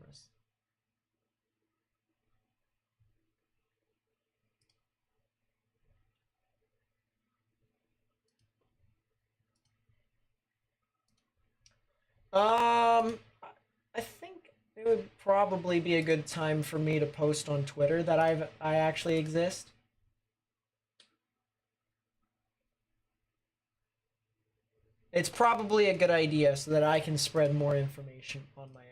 I think it would probably be a good time for me to post on Twitter that I actually exist. It's probably a good idea so that I can spread more information on my own.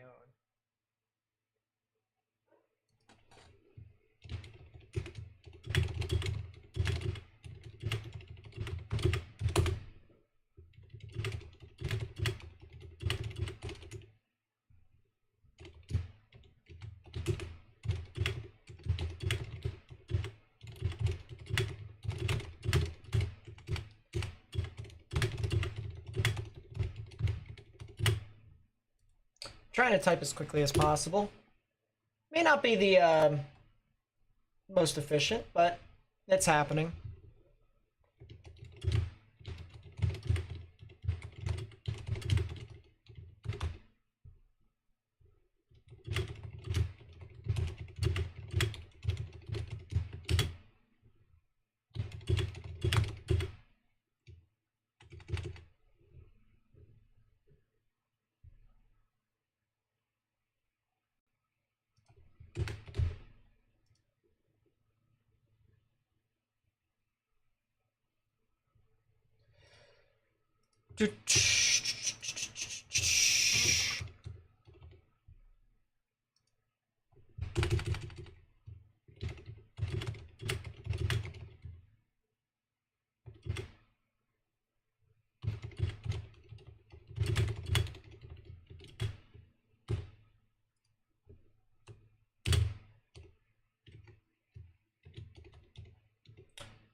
Trying to type as quickly as possible. May not be the most efficient, but it's happening.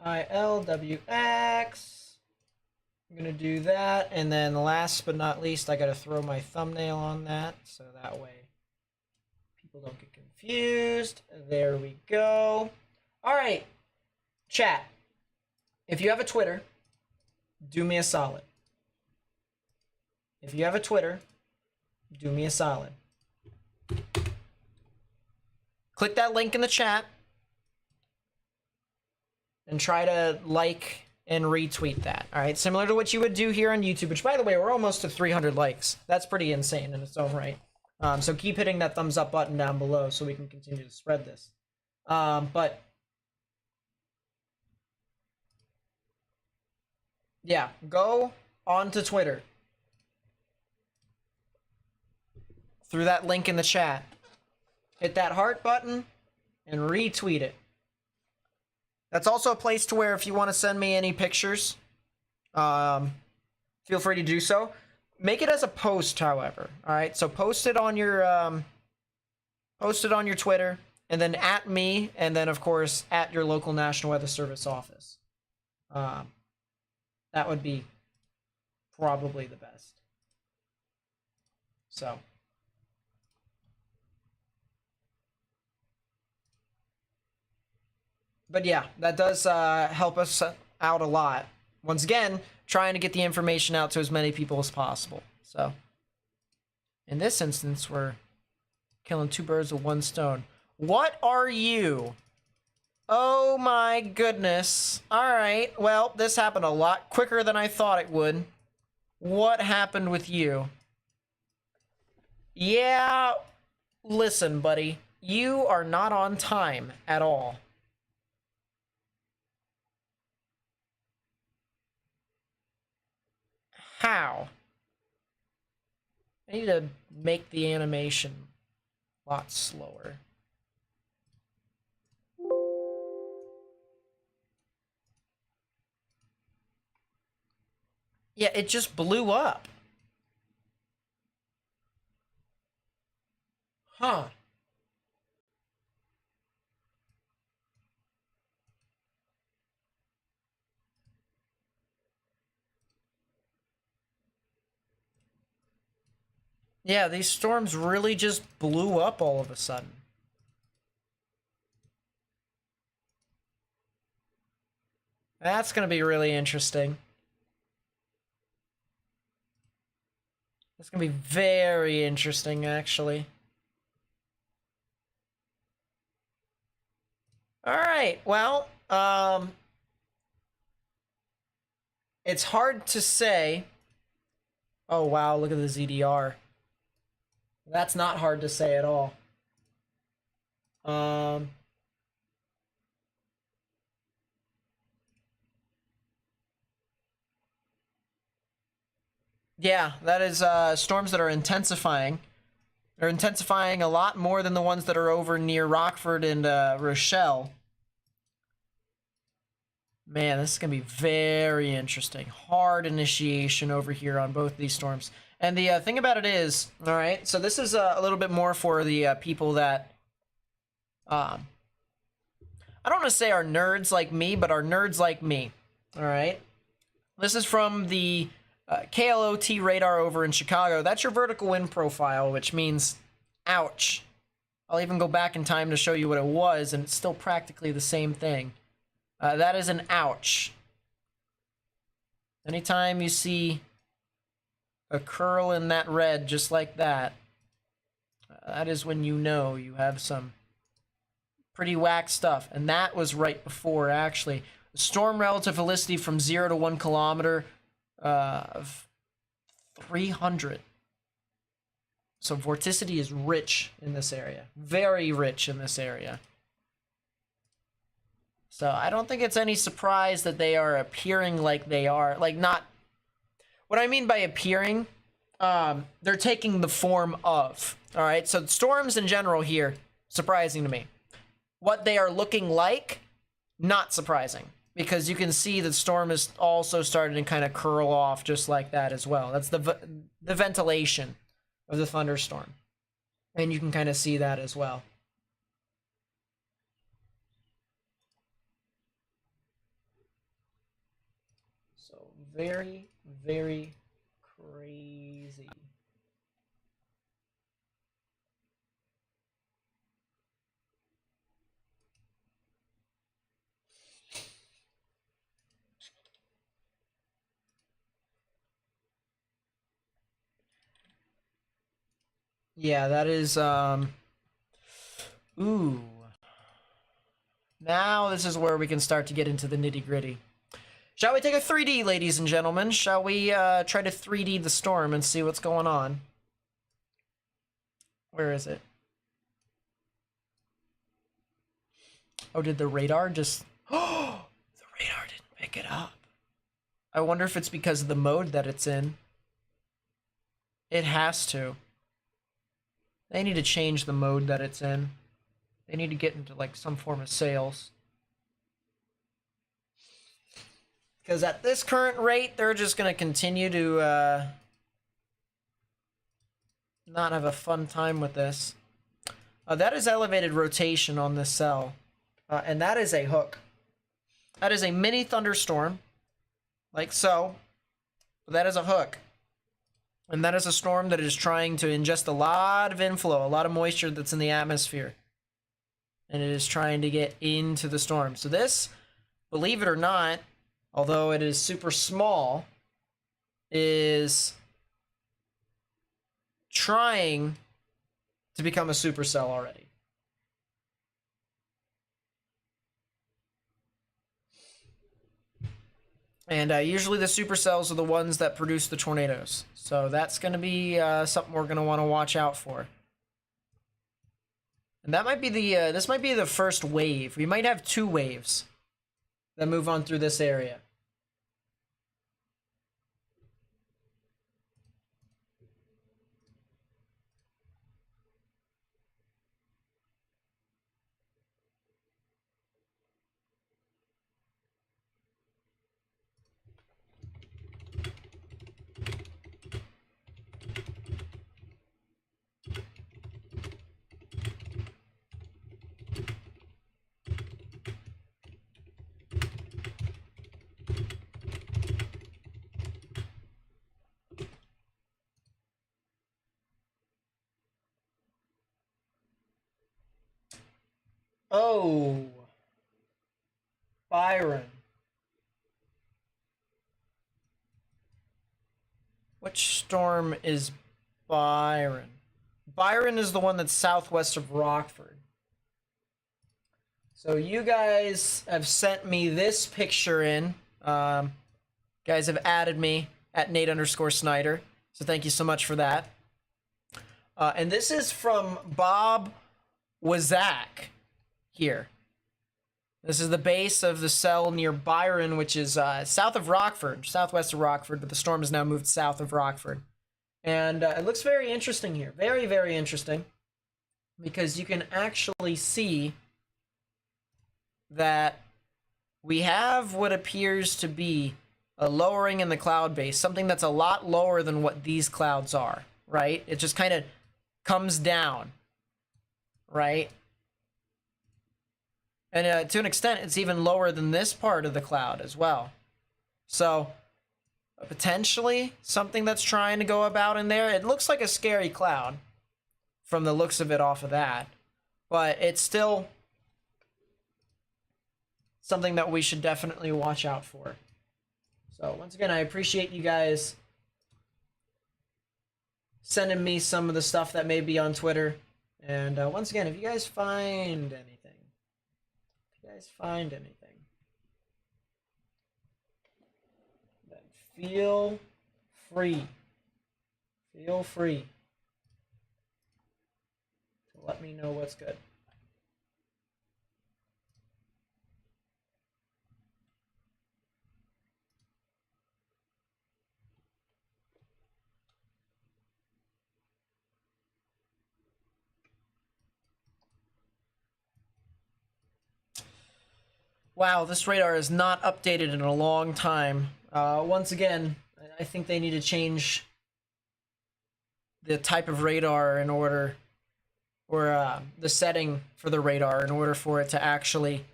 ILWX. I'm gonna do that, and then last but not least, I gotta throw my thumbnail on that, so that way people don't get confused. There we go. All right, chat. If you have a Twitter, do me a solid. If you have a Twitter, do me a solid. Click that link in the chat and try to like and retweet that. All right, similar to what you would do here on YouTube, which, by the way, we're almost to 300 likes. That's pretty insane in its own right. So keep hitting that thumbs up button down below so we can continue to spread this. But yeah, go onto Twitter through that link in the chat. Hit that heart button and retweet it. That's also a place to where if you want to send me any pictures, feel free to do so. Make it as a post, however. All right, so post it on your Twitter, and then at me, and then of course at your local National Weather Service office. That would be probably the best. So. But yeah, that does help us out a lot. Once again, trying to get the information out to as many people as possible. So, in this instance, we're killing two birds with one stone. What are you? Oh my goodness. Alright, well, this happened a lot quicker than I thought it would. What happened with you? Yeah, listen, buddy. You are not on time at all. How? I need to make the animation a lot slower. Yeah, it just blew up. Huh. Yeah, these storms really just blew up all of a sudden. That's going to be really interesting. That's going to be very interesting, actually. All right, well, it's hard to say. Oh, wow, look at the ZDR. That's not hard to say at all. Yeah, that is storms that are intensifying. They're intensifying a lot more than the ones that are over near Rockford and Rochelle. Man, this is going to be very interesting. Hard initiation over here on both these storms. And the thing about it is, all right, so this is a little bit more for the people that, I don't want to say are nerds like me, but are nerds like me, all right? This is from the KLOT radar over in Chicago. That's your vertical wind profile, which means, ouch. I'll even go back in time to show you what it was, and it's still practically the same thing. That is an ouch. Anytime you see a curl in that red just like that, that is when you know you have some pretty whack stuff. And that was right before, actually. The storm relative velocity from 0 to 1 kilometer of 300. So vorticity is rich in this area. Very rich in this area. So I don't think it's any surprise that they are appearing like they are. Like, not... what I mean by appearing, they're taking the form of. All right, so storms in general here, surprising to me. What they are looking like, not surprising, because you can see the storm is also starting to kind of curl off just like that as well. That's the ventilation of the thunderstorm, and you can kind of see that as well. So very, very crazy. Yeah, that is, ooh. Now this is where we can start to get into the nitty-gritty. Shall we take a 3D, ladies and gentlemen? Shall we, try to 3D the storm and see what's going on? Where is it? Oh, did the radar just... Oh, the radar didn't pick it up. I wonder if it's because of the mode that it's in. It has to. They need to change the mode that it's in. They need to get into, like, some form of sales. Because at this current rate, they're just going to continue to, not have a fun time with this. That is elevated rotation on this cell. And that is a hook. That is a mini thunderstorm. Like so. That is a hook. And that is a storm that is trying to ingest a lot of inflow, a lot of moisture that's in the atmosphere. And it is trying to get into the storm. So this, believe it or not, although it is super small, is trying to become a supercell already. And usually the supercells are the ones that produce the tornadoes. So that's going to be something we're going to want to watch out for. And that might be the, this might be the first wave. We might have 2 waves that move on through this area. Oh, Byron. Which storm is Byron? Byron is the one that's southwest of Rockford. So you guys have sent me this picture in. Guys have added me at Nate_Snyder. So thank you so much for that. And this is from Bob Wazak here. This is the base of the cell near Byron, which is south of Rockford, southwest of Rockford, but the storm has now moved south of Rockford. And it looks very interesting here. Very, very interesting. Because you can actually see that we have what appears to be a lowering in the cloud base, something that's a lot lower than what these clouds are, right? It just kind of comes down, right? And to an extent, it's even lower than this part of the cloud as well. So, potentially, something that's trying to go about in there. It looks like a scary cloud from the looks of it off of that. But it's still something that we should definitely watch out for. So, once again, I appreciate you guys sending me some of the stuff that may be on Twitter. And once again, if you guys find anything, then feel free to let me know what's good. Wow, this radar is not updated in a long time. Once again, I think they need to change the type of radar in order, or the setting for the radar in order for it to actually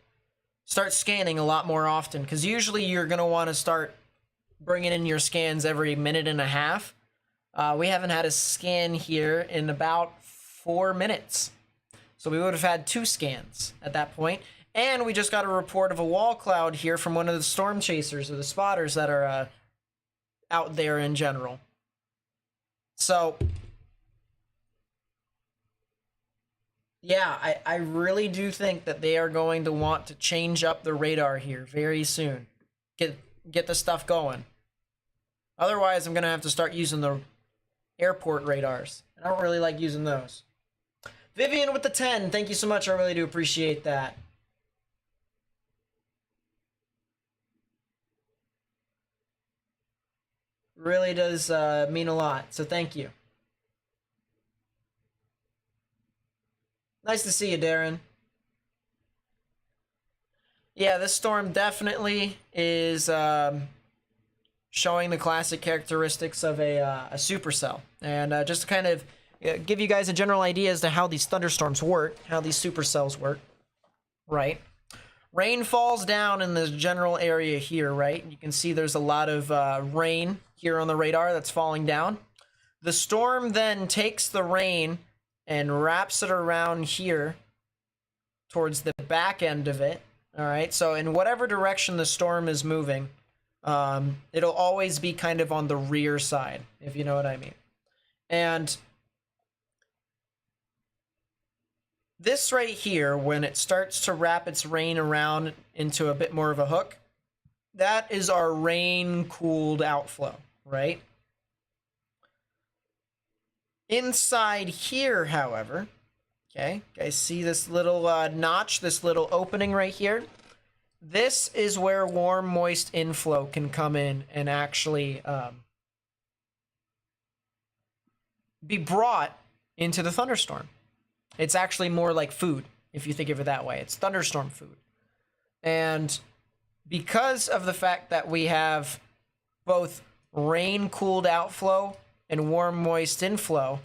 start scanning a lot more often. Because usually you're going to want to start bringing in your scans every minute and a half. We haven't had a scan here in about 4 minutes. So we would have had 2 scans at that point. And we just got a report of a wall cloud here from one of the storm chasers or the spotters that are out there in general. So, yeah, I really do think that they are going to want to change up the radar here very soon. Get the stuff going. Otherwise, I'm going to have to start using the airport radars. I don't really like using those. Vivian with the 10, thank you so much. I really do appreciate that. Really does mean a lot, so thank you. Nice to see you, Darren. Yeah, this storm definitely is showing the classic characteristics of a supercell. And just to kind of give you guys a general idea as to how these thunderstorms work, how these supercells work, right? Rain falls down in this general area here, right? You can see there's a lot of rain here on the radar that's falling down. The storm then takes the rain and wraps it around here towards the back end of it. All right, so in whatever direction the storm is moving, it'll always be kind of on the rear side, if you know what I mean. And this right here, when it starts to wrap its rain around into a bit more of a hook, that is our rain-cooled outflow, right? Inside here, however, okay, guys see this little notch, this little opening right here? This is where warm, moist inflow can come in and actually be brought into the thunderstorm. It's actually more like food, if you think of it that way. It's thunderstorm food. And because of the fact that we have both rain-cooled outflow and warm, moist inflow,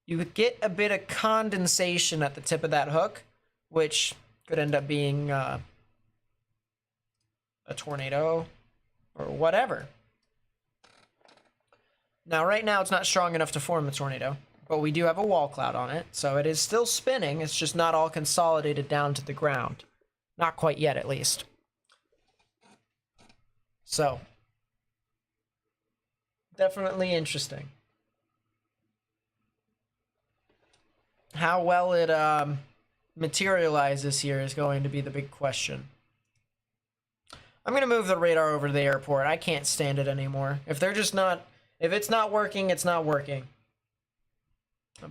you get a bit of condensation at the tip of that hook, which could end up being a tornado or whatever. Now, right now, it's not strong enough to form a tornado, but we do have a wall cloud on it, so it is still spinning. It's just not all consolidated down to the ground. Not quite yet, at least. So, definitely interesting. How well it materializes here is going to be the big question. I'm going to move the radar over to the airport. I can't stand it anymore. If it's not working, it's not working.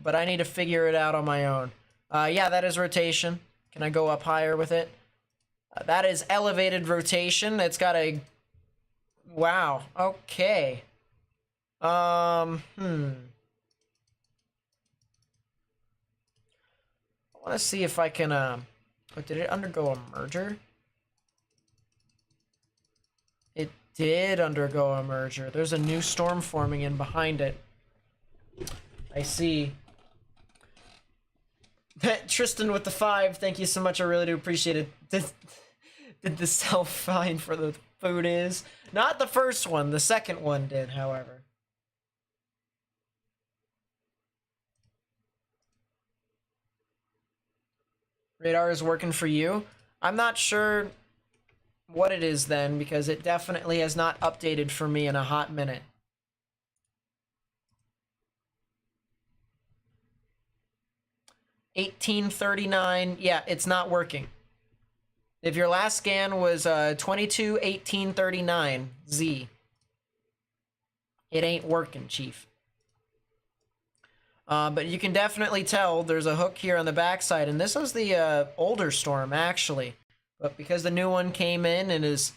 But I need to figure it out on my own. Yeah, that is rotation. Can I go up higher with it? That is elevated rotation. It's got a... Wow. Okay. I want to see if I can... Oh, did it undergo a merger? It did undergo a merger. There's a new storm forming in behind it. I see. Tristan with the 5, thank you so much. I really do appreciate it. Did the cell fine for the food is? Not the first one. The second one did, however. Radar is working for you. I'm not sure what it is then, because it definitely has not updated for me in a hot minute. $18.39. Yeah, it's not working. If your last scan was 22/18/39 Z, it ain't working, Chief. But you can definitely tell there's a hook here on the backside, and this is the older storm actually. But because the new one came in and is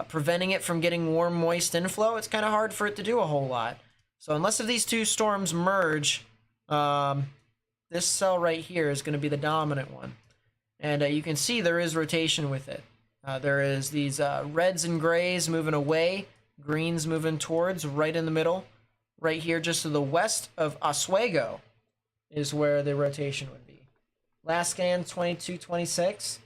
preventing it from getting warm, moist inflow, it's kind of hard for it to do a whole lot. So unless if these two storms merge, this cell right here is going to be the dominant one. And you can see there is rotation with it. There is these reds and grays moving away, greens moving towards, right in the middle. Right here, just to the west of Oswego, is where the rotation would be. Last scan, 2226.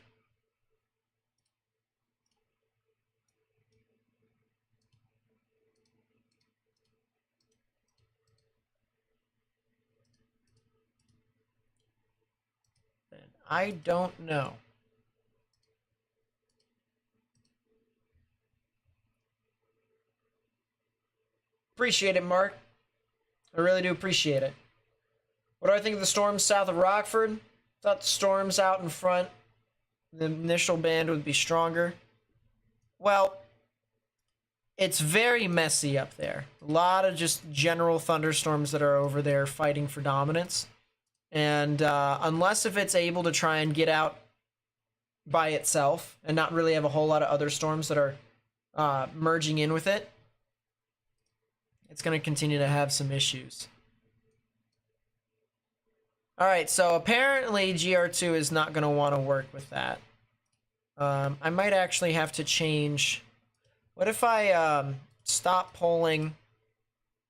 I don't know. Appreciate it, Mark. I really do appreciate it. What do I think of the storms south of Rockford? Thought the storms out in front, the initial band would be stronger. Well, it's very messy up there. A lot of just general thunderstorms that are over there fighting for dominance. And unless if it's able to try and get out by itself and not really have a whole lot of other storms that are merging in with it, it's going to continue to have some issues. All right, so apparently GR2 is not going to want to work with that. I might actually have to change. What if I stop polling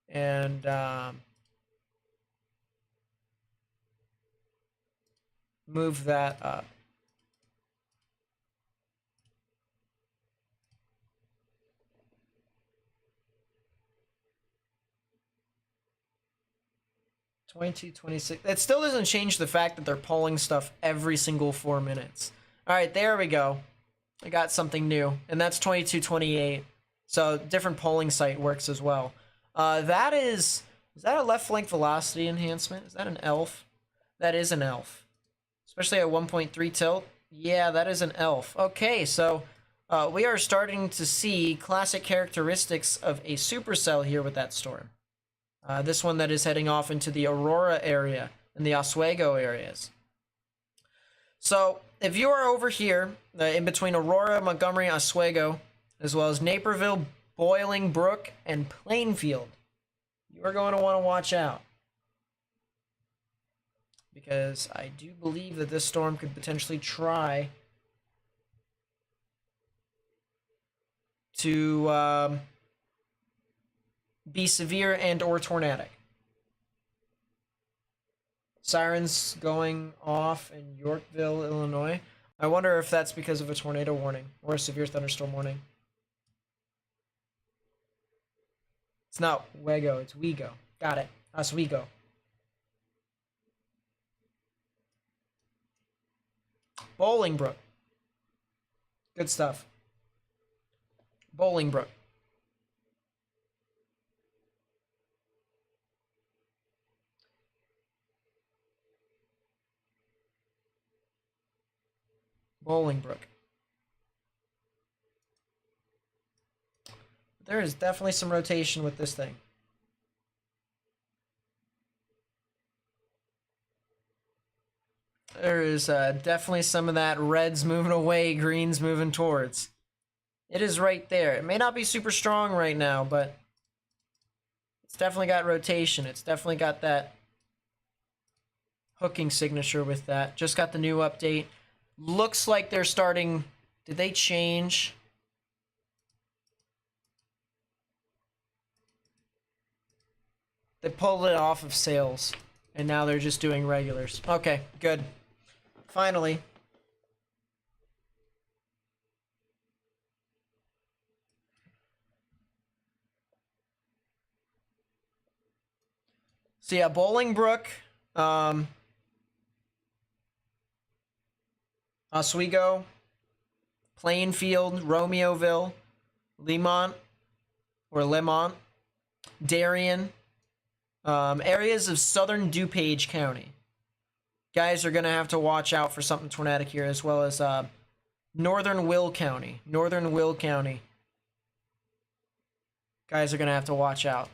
and move that up? $22.26. That still doesn't change the fact that they're polling stuff every single 4 minutes. All right, there we go. I got something new, and that's 22.28. So different polling site works as well. That is that a left flank velocity enhancement? Is that an ELF? That is an ELF. Especially at 1.3 tilt. Yeah, that is an ELF. Okay, so we are starting to see classic characteristics of a supercell here with that storm. This one that is heading off into the Aurora area and the Oswego areas. So if you are over here in between Aurora, Montgomery, Oswego, as well as Naperville, Bolingbrook, and Plainfield, you are going to want to watch out. Because I do believe that this storm could potentially try to be severe and or tornadic. Sirens going off in Yorkville, Illinois. I wonder if that's because of a tornado warning or a severe thunderstorm warning. It's not Wego, it's Wego. Got it. Oswego. Bolingbrook. Good stuff. Bolingbrook. Bolingbrook. There is definitely some rotation with this thing. There is definitely some of that reds moving away, greens moving towards. It is right there. It may not be super strong right now, but it's definitely got rotation. It's definitely got that hooking signature with that. Just got the new update. Looks like they're starting. Did they change? They pulled it off of sales, and now they're just doing regulars. Okay, good. Finally. So yeah, Bolingbrook, Oswego, Plainfield, Romeoville, Lemont, Darien, areas of southern DuPage County. Guys are going to have to watch out for something tornadic here, as well as northern Will County. Guys are going to have to watch out.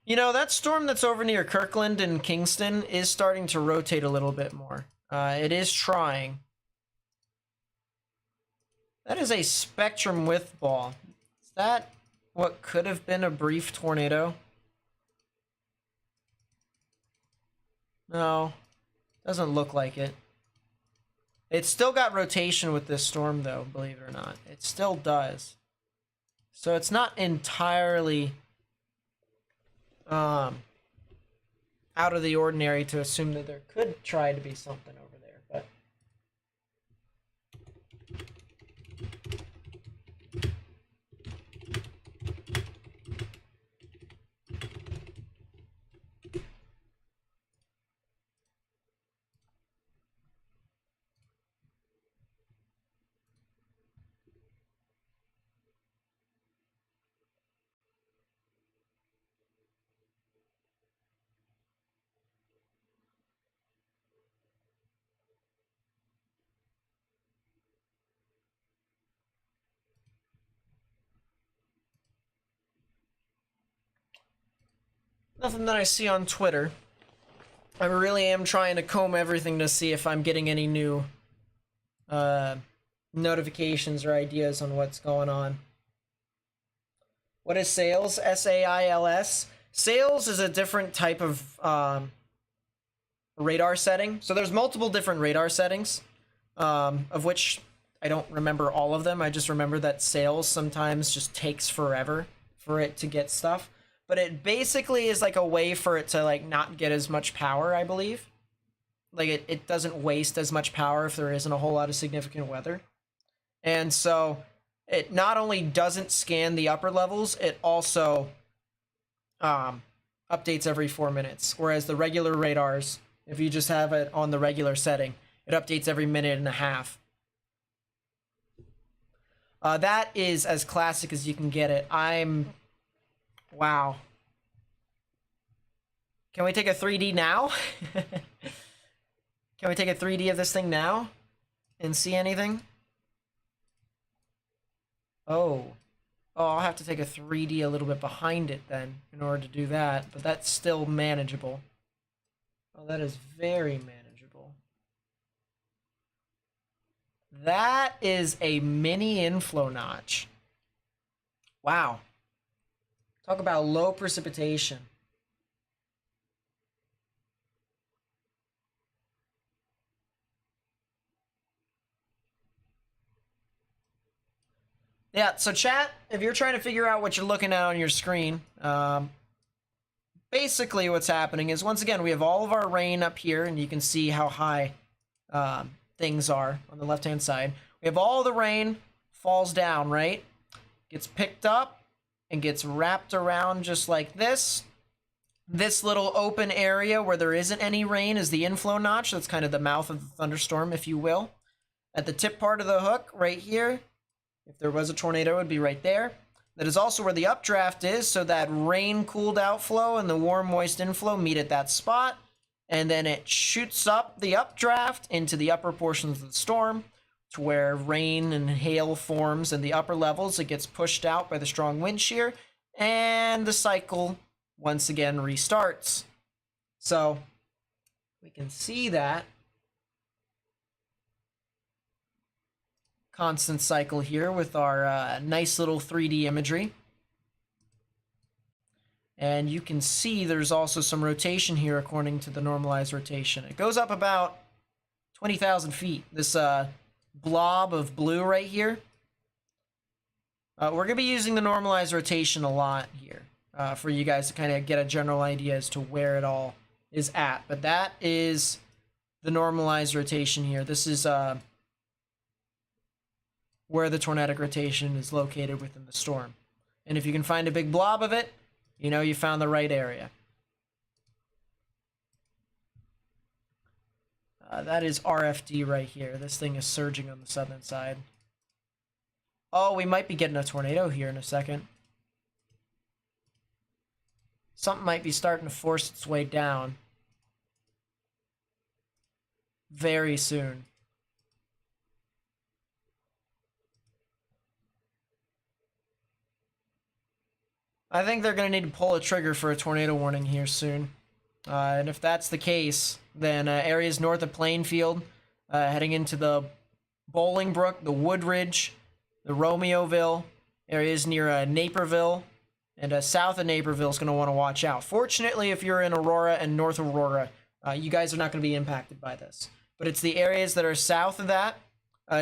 You know, that storm that's over near Kirkland and Kingston is starting to rotate a little bit more. It is trying. That is a spectrum width ball. Is that what could have been a brief tornado. No, doesn't look like it. It's still got rotation with this storm, though, believe it or not. It still does. So it's not entirely out of the ordinary to assume that there could try to be something over there, but nothing that I see on Twitter. I really am trying to comb everything to see if I'm getting any new notifications or ideas on what's going on. What is SAILS? SAILS? SAILS is a different type of radar setting. So there's multiple different radar settings, of which I don't remember all of them. I just remember that SAILS sometimes just takes forever for it to get stuff. But it basically is like a way for it to like not get as much power, I believe. Like it doesn't waste as much power if there isn't a whole lot of significant weather. And so it not only doesn't scan the upper levels, it also updates every 4 minutes. Whereas the regular radars, if you just have it on the regular setting, it updates every minute and a half. That is as classic as you can get it. Wow. Can we take a 3D now? Can we take a 3D of this thing now and see anything? Oh. Oh, I'll have to take a 3D a little bit behind it then in order to do that, but that's still manageable. Oh, that is very manageable. That is a mini inflow notch. Wow. Talk about low precipitation. Yeah, so chat, if you're trying to figure out what you're looking at on your screen, basically what's happening is, once again, we have all of our rain up here, and you can see how high things are on the left-hand side. We have all the rain falls down, right? Gets picked up and gets wrapped around just like this. This little open area where there isn't any rain is the inflow notch. That's kind of the mouth of the thunderstorm, if you will. At the tip part of the hook, right here, if there was a tornado, it would be right there. That is also where the updraft is, so that rain-cooled outflow and the warm, moist inflow meet at that spot. And then it shoots up the updraft into the upper portions of the storm, to where rain and hail forms in the upper levels. It gets pushed out by the strong wind shear, and the cycle once again restarts. So we can see that constant cycle here with our nice little 3D imagery. And you can see there's also some rotation here according to the normalized rotation. It goes up about 20,000 feet. This blob of blue right here. We're going to be using the normalized rotation a lot here for you guys to kind of get a general idea as to where it all is at. But that is the normalized rotation here. This is where the tornadic rotation is located within the storm. And if you can find a big blob of it, you know you found the right area. That is RFD right here. This thing is surging on the southern side. Oh, we might be getting a tornado here in a second. Something might be starting to force its way down very soon. I think they're going to need to pull a trigger for a tornado warning here soon. And if that's the case, then areas north of Plainfield, heading into the Bolingbrook, the Woodridge, the Romeoville areas near Naperville and south of Naperville is going to want to watch out. Fortunately, if you're in Aurora and North Aurora, you guys are not going to be impacted by this. But it's the areas that are south of that,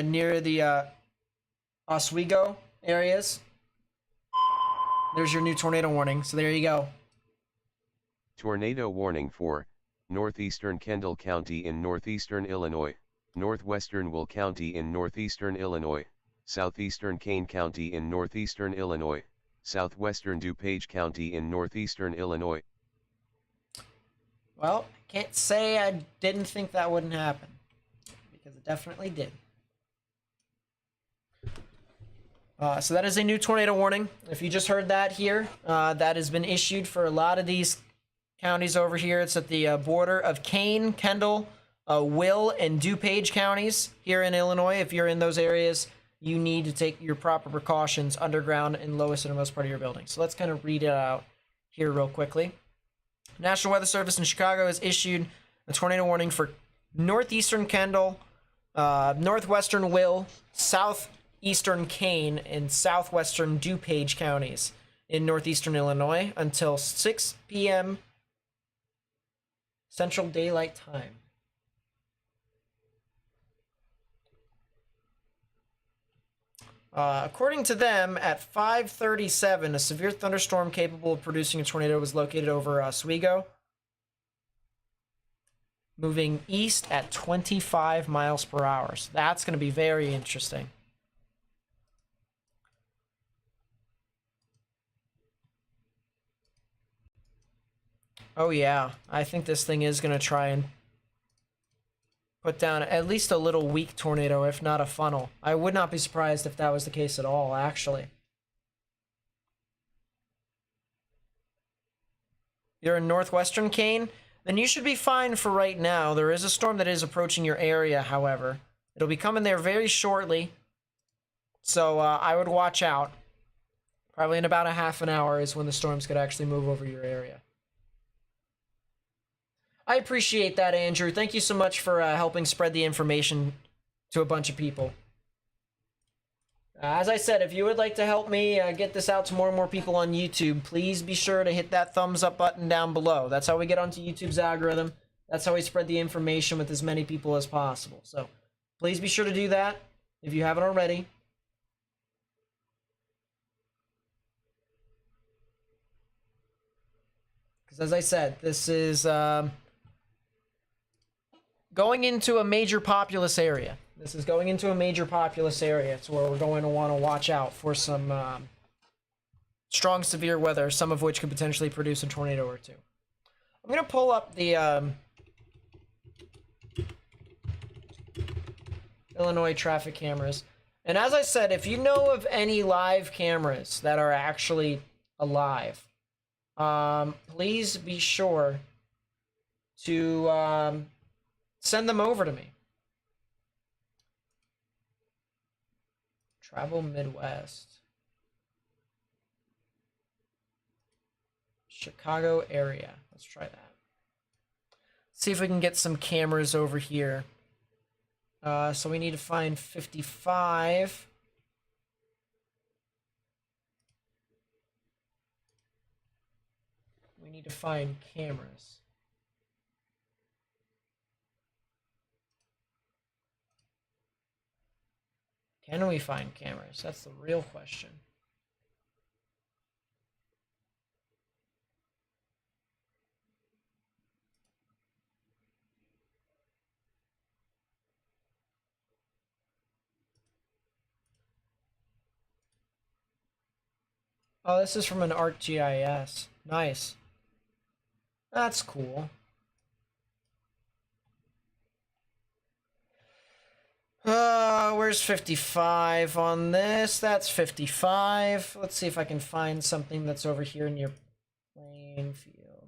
near the Oswego areas. There's your new tornado warning. So there you go. Tornado warning for northeastern Kendall County in northeastern Illinois, northwestern Will County in northeastern Illinois, southeastern Kane County in northeastern Illinois, southwestern DuPage County in northeastern Illinois. Well, can't say I didn't think that wouldn't happen, because it definitely did. So that is a new tornado warning. If you just heard that here, that has been issued for a lot of these counties over here. It's at the border of Kane, Kendall, Will, and DuPage counties here in Illinois. If you're in those areas, you need to take your proper precautions underground in lowest and most part of your building. So let's kind of read it out here real quickly. National Weather Service in Chicago has issued a tornado warning for northeastern Kendall, northwestern Will, southeastern Kane, and southwestern DuPage counties in northeastern Illinois until 6 p.m. Central Daylight Time. According to them, at 5:37, a severe thunderstorm capable of producing a tornado was located over Oswego, moving east at 25 miles per hour. So that's going to be very interesting. Oh yeah, I think this thing is going to try and put down at least a little weak tornado, if not a funnel. I would not be surprised if that was the case at all, actually. You're in northwestern Kane? Then you should be fine for right now. There is a storm that is approaching your area, however. It'll be coming there very shortly, so I would watch out. Probably in about a half an hour is when the storm's going to actually move over your area. I appreciate that, Andrew. Thank you so much for helping spread the information to a bunch of people. As I said, if you would like to help me get this out to more and more people on YouTube, please be sure to hit that thumbs up button down below. That's how we get onto YouTube's algorithm. That's how we spread the information with as many people as possible. So please be sure to do that if you haven't already. Because as I said, this is going into a major populous area. This is going into a major populous area. It's where we're going to want to watch out for some strong, severe weather, some of which could potentially produce a tornado or two. I'm going to pull up the Illinois traffic cameras. And as I said, if you know of any live cameras that are actually alive, please be sure to send them over to me. Travel Midwest. Chicago area. Let's try that. See if we can get some cameras over here. So we need to find 55. We need to find cameras. Can we find cameras? That's the real question. Oh, this is from an ArcGIS. Nice. That's cool. Where's 55 on this? That's 55. Let's see if I can find something that's over here near Plainfield.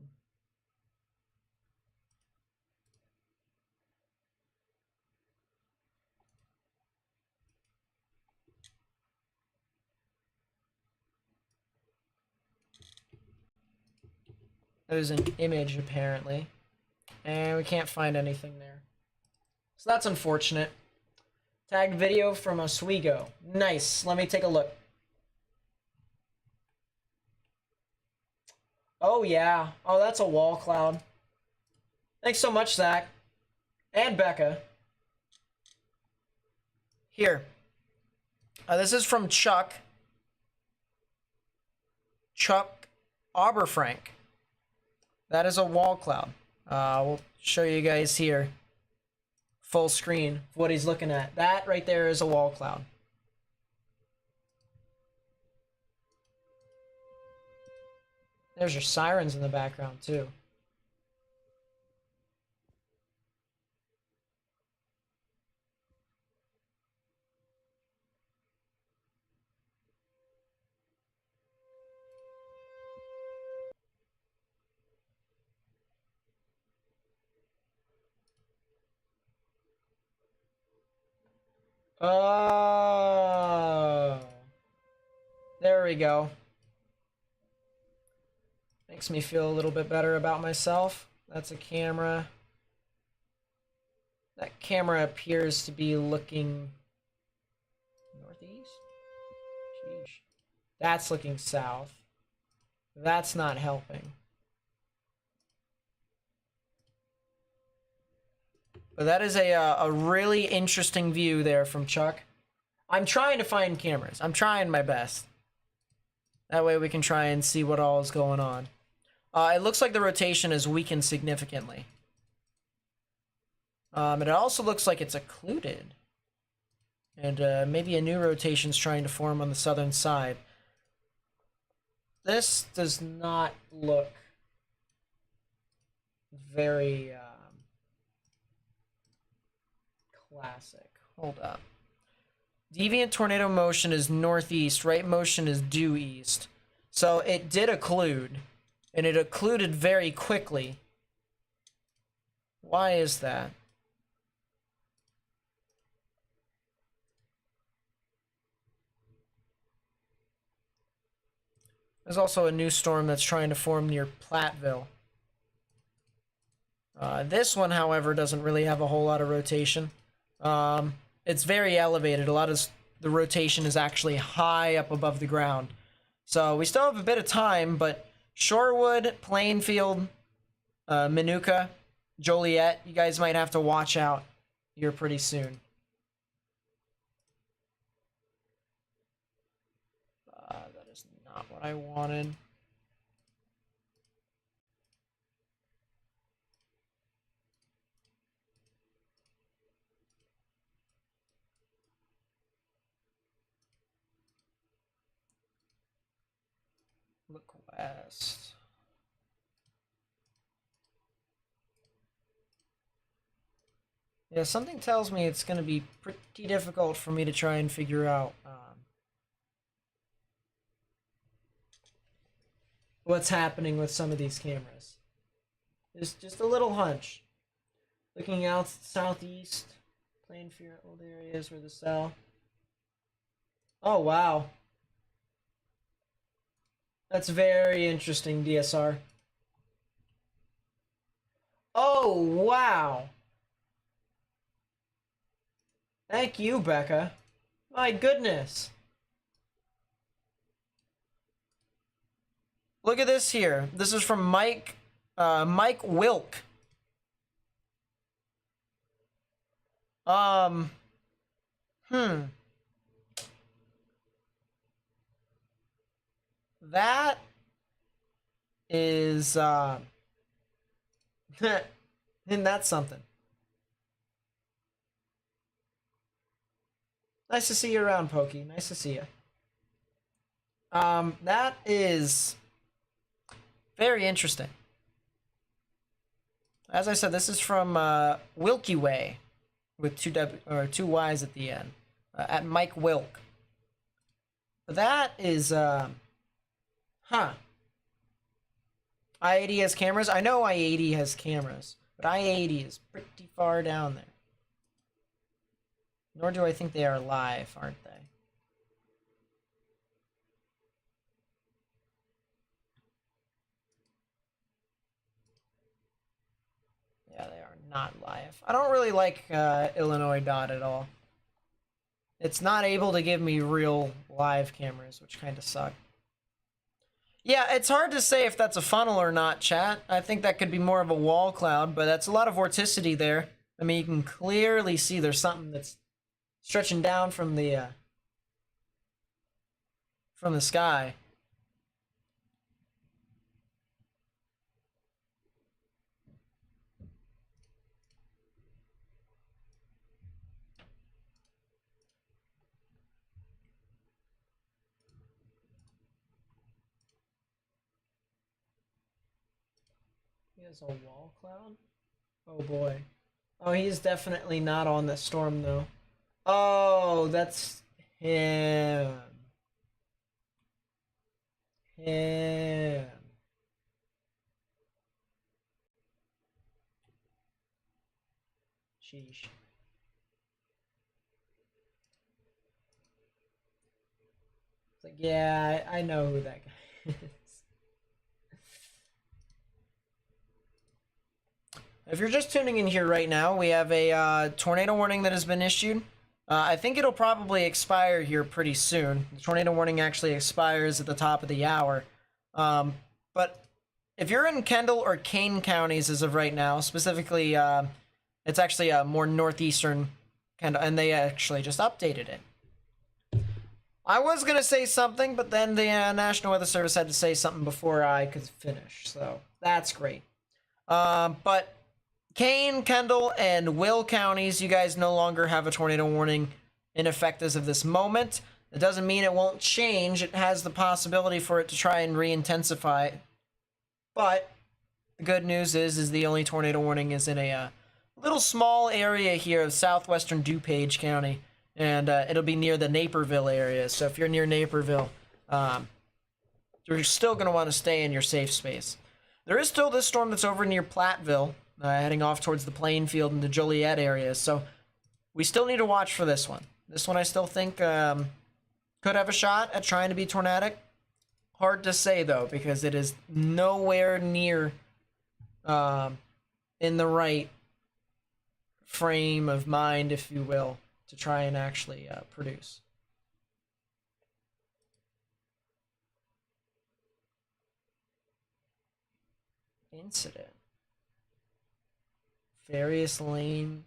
There's an image, apparently. And we can't find anything there. So that's unfortunate. Tagged video from Oswego. Nice. Let me take a look. Oh, yeah. Oh, that's a wall cloud. Thanks so much, Zach. And Becca. Here. This is from Chuck. Chuck Aberfrank. That is a wall cloud. We'll show you guys here. Full screen of what he's looking at. That right there is a wall cloud. There's your sirens in the background, too. Oh. There we go. Makes me feel a little bit better about myself. That's a camera. That camera appears to be looking northeast. Sheesh. That's looking south. That's not helping. But that is a really interesting view there from Chuck. I'm trying to find cameras. I'm trying my best. That way we can try and see what all is going on. It looks like the rotation is weakened significantly. And it also looks like it's occluded. And maybe a new rotation's trying to form on the southern side. This does not look very classic. Hold up. Deviant tornado motion is northeast. Right motion is due east. So it did occlude. And it occluded very quickly. Why is that? There's also a new storm that's trying to form near Platteville. This one, however, doesn't really have a whole lot of rotation. It's very elevated. A lot of the rotation is actually high up above the ground. So we still have a bit of time, but Shorewood, Plainfield, Manuka, Joliet, you guys might have to watch out here pretty soon. That is not what I wanted. Look west. Yeah, something tells me it's going to be pretty difficult for me to try and figure out what's happening with some of these cameras. There's just a little hunch. Looking out southeast, Plainfield areas where the cell. Oh, wow. That's very interesting, DSR. Oh, wow. Thank you, Becca. My goodness. Look at this here. This is from Mike Wilk. That is, and that's something. Nice to see you around, Pokey. Nice to see you. That is very interesting. As I said, this is from Wilkie Way with two Y's at the end. At Mike Wilk. But that is I-80 has cameras. I know I-80 has cameras, but I-80 is pretty far down there. Nor do I think they are live, aren't they? Yeah, they are not live. I don't really like Illinois Dot at all. It's not able to give me real live cameras, which kind of suck. Yeah, it's hard to say if that's a funnel or not, chat. I think that could be more of a wall cloud, but that's a lot of vorticity there. I mean, you can clearly see there's something that's stretching down from the sky. He has a wall cloud? Oh boy. Oh, he's definitely not on the storm though. Oh, that's him. Him. Sheesh. It's like, yeah, I know who that guy is. If you're just tuning in here right now, we have a tornado warning that has been issued. I think it'll probably expire here pretty soon. The tornado warning actually expires at the top of the hour. But if you're in Kendall or Kane counties as of right now, specifically, it's actually more northeastern Kendall, and they actually just updated it. I was going to say something, but then the National Weather Service had to say something before I could finish, so that's great. But Kane, Kendall, and Will counties, you guys no longer have a tornado warning in effect as of this moment. It doesn't mean it won't change. It has the possibility for it to try and re-intensify. But the good news is the only tornado warning is in a little small area here of southwestern DuPage County. And it'll be near the Naperville area. So if you're near Naperville, you're still going to want to stay in your safe space. There is still this storm that's over near Platteville, heading off towards the Plainfield and the Joliet area. So we still need to watch for this one. This one I still think could have a shot at trying to be tornadic. Hard to say, though, because it is nowhere near in the right frame of mind, if you will, to try and actually produce. Incident. Various lane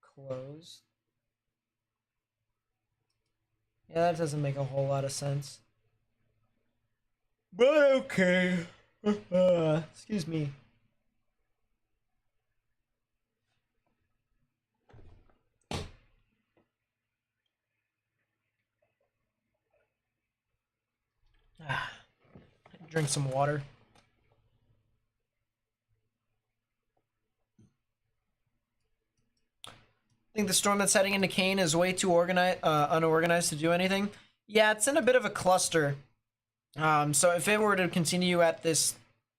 closed. Yeah, that doesn't make a whole lot of sense. But okay. Excuse me. Drink some water. I think the storm that's heading into Kane is way too unorganized to do anything. Yeah, it's in a bit of a cluster. So if it were to continue at this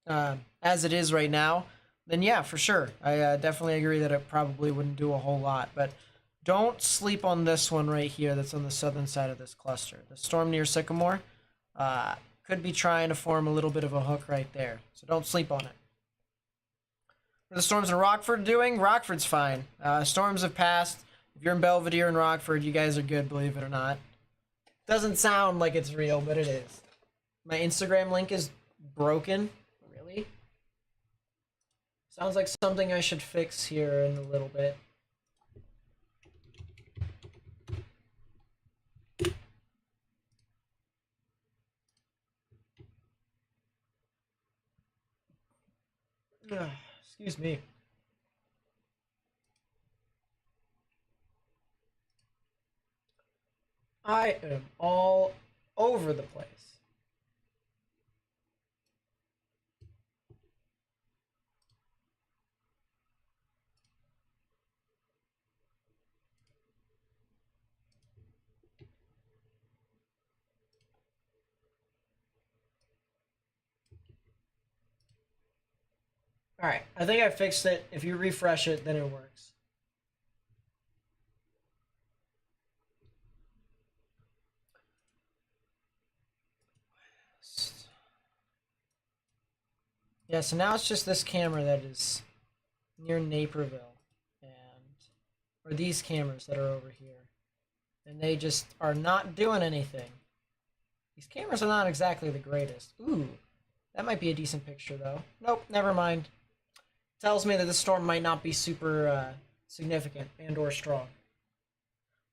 as it is right now, then yeah, for sure. I definitely agree that it probably wouldn't do a whole lot. But don't sleep on this one right here that's on the southern side of this cluster. The storm near Sycamore could be trying to form a little bit of a hook right there. So don't sleep on it. What are the storms in Rockford doing? Rockford's fine. Storms have passed. If you're in Belvedere and Rockford, you guys are good, believe it or not. Doesn't sound like it's real, but it is. My Instagram link is broken. Really? Sounds like something I should fix here in a little bit. Excuse me. I am all over the place. Alright, I think I fixed it. If you refresh it, then it works. Yeah, so now it's just this camera that is near Naperville, or these cameras that are over here. And they just are not doing anything. These cameras are not exactly the greatest. Ooh, that might be a decent picture, though. Nope, never mind. Tells me that the storm might not be super significant and or strong.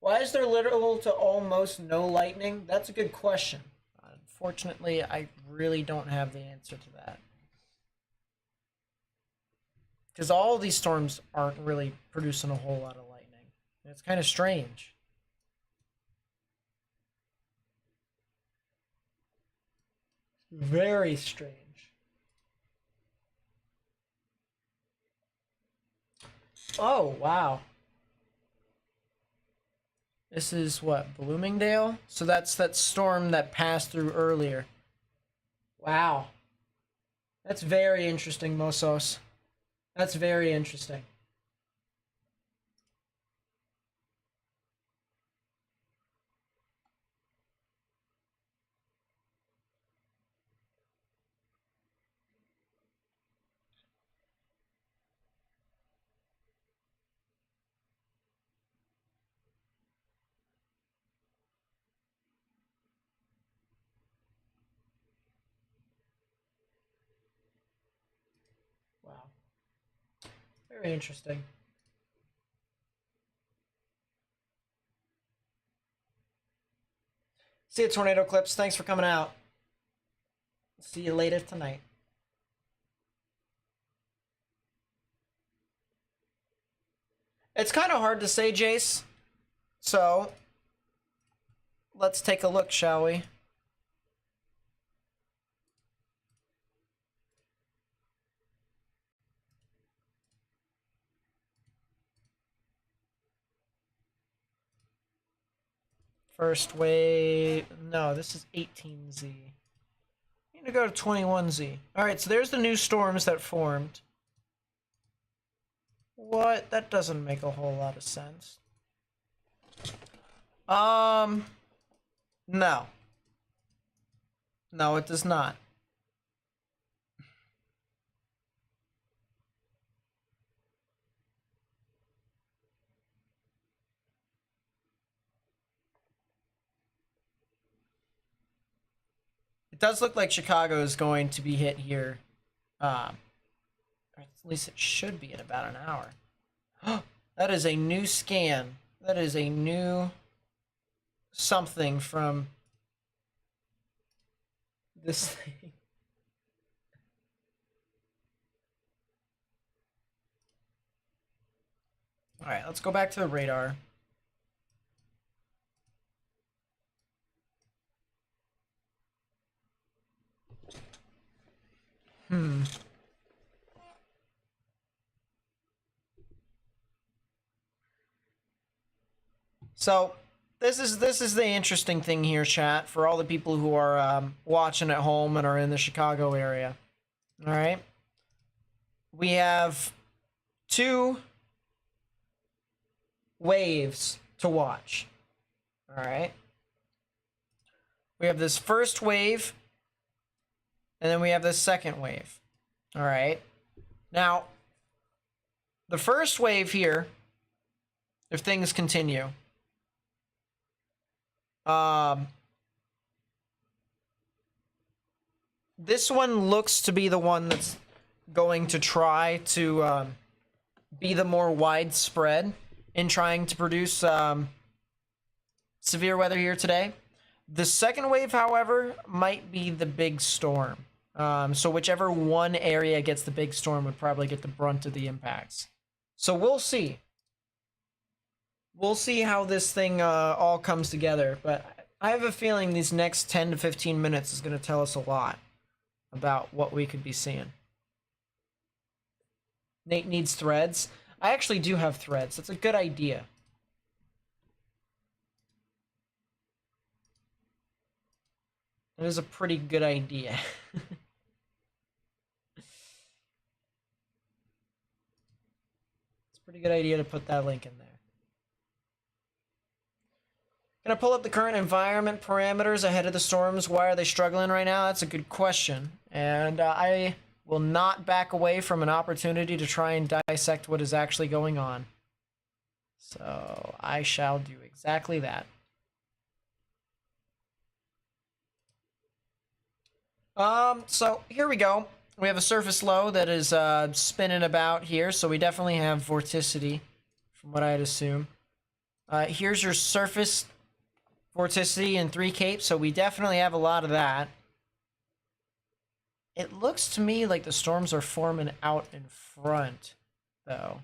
Why is there little to almost no lightning? That's a good question. Unfortunately, I really don't have the answer to that. Because all of these storms aren't really producing a whole lot of lightning. It's kind of strange. Very strange. Oh, wow. This is what, Bloomingdale? So that's that storm that passed through earlier. Wow. That's very interesting, Mosos. That's very interesting. Wow. Very interesting. See you, Tornado Clips. Thanks for coming out. See you later tonight. It's kind of hard to say, Jace. So, let's take a look, shall we? First wave. No, this is 18Z. Need to go to 21Z. Alright, so there's the new storms that formed. What? That doesn't make a whole lot of sense. No. No, it does not. It does look like Chicago is going to be hit here. At least it should be in about an hour. That is a new scan. That is a new something from this thing. All right, let's go back to the radar. So this is the interesting thing here, chat, for all the people who are watching at home and are in the Chicago area. All right, we have two waves to watch. All right, we have this first wave, and then we have this second wave. All right, now the first wave here, if things continue, this one looks to be the one that's going to try to be the more widespread in trying to produce severe weather here today. The second wave, however, might be the big storm. So whichever one area gets the big storm would probably get the brunt of the impacts. So we'll see. We'll see how this thing all comes together. But I have a feeling these next 10 to 15 minutes is going to tell us a lot about what we could be seeing. Nate needs threads. I actually do have threads. That's a good idea. It is a pretty good idea. It's a pretty good idea to put that link in there. Gonna pull up the current environment parameters ahead of the storms. Why are they struggling right now? That's a good question. And I will not back away from an opportunity to try and dissect what is actually going on. So I shall do exactly that. So here we go. We have a surface low that is spinning about here, so we definitely have vorticity, from what I'd assume. Here's your surface vorticity in 3 capes, so we definitely have a lot of that. It looks to me like the storms are forming out in front, though.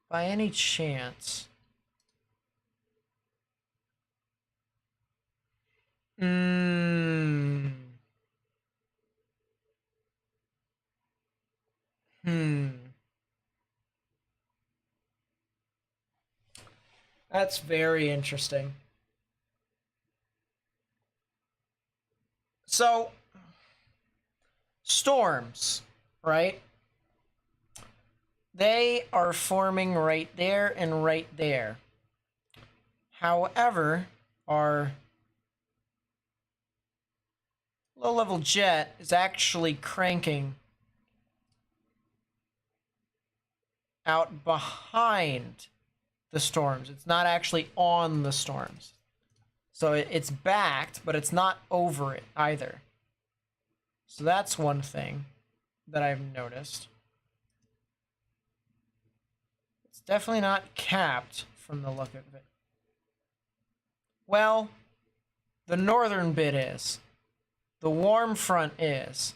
By any chance? Hmm. That's very interesting. So, storms, right? They are forming right there and right there. However, our low-level jet is actually cranking out behind the storms. It's not actually on the storms. So it's backed, but it's not over it either. So that's one thing that I've noticed. It's definitely not capped from the look of it. Well, the northern bit is. The warm front is.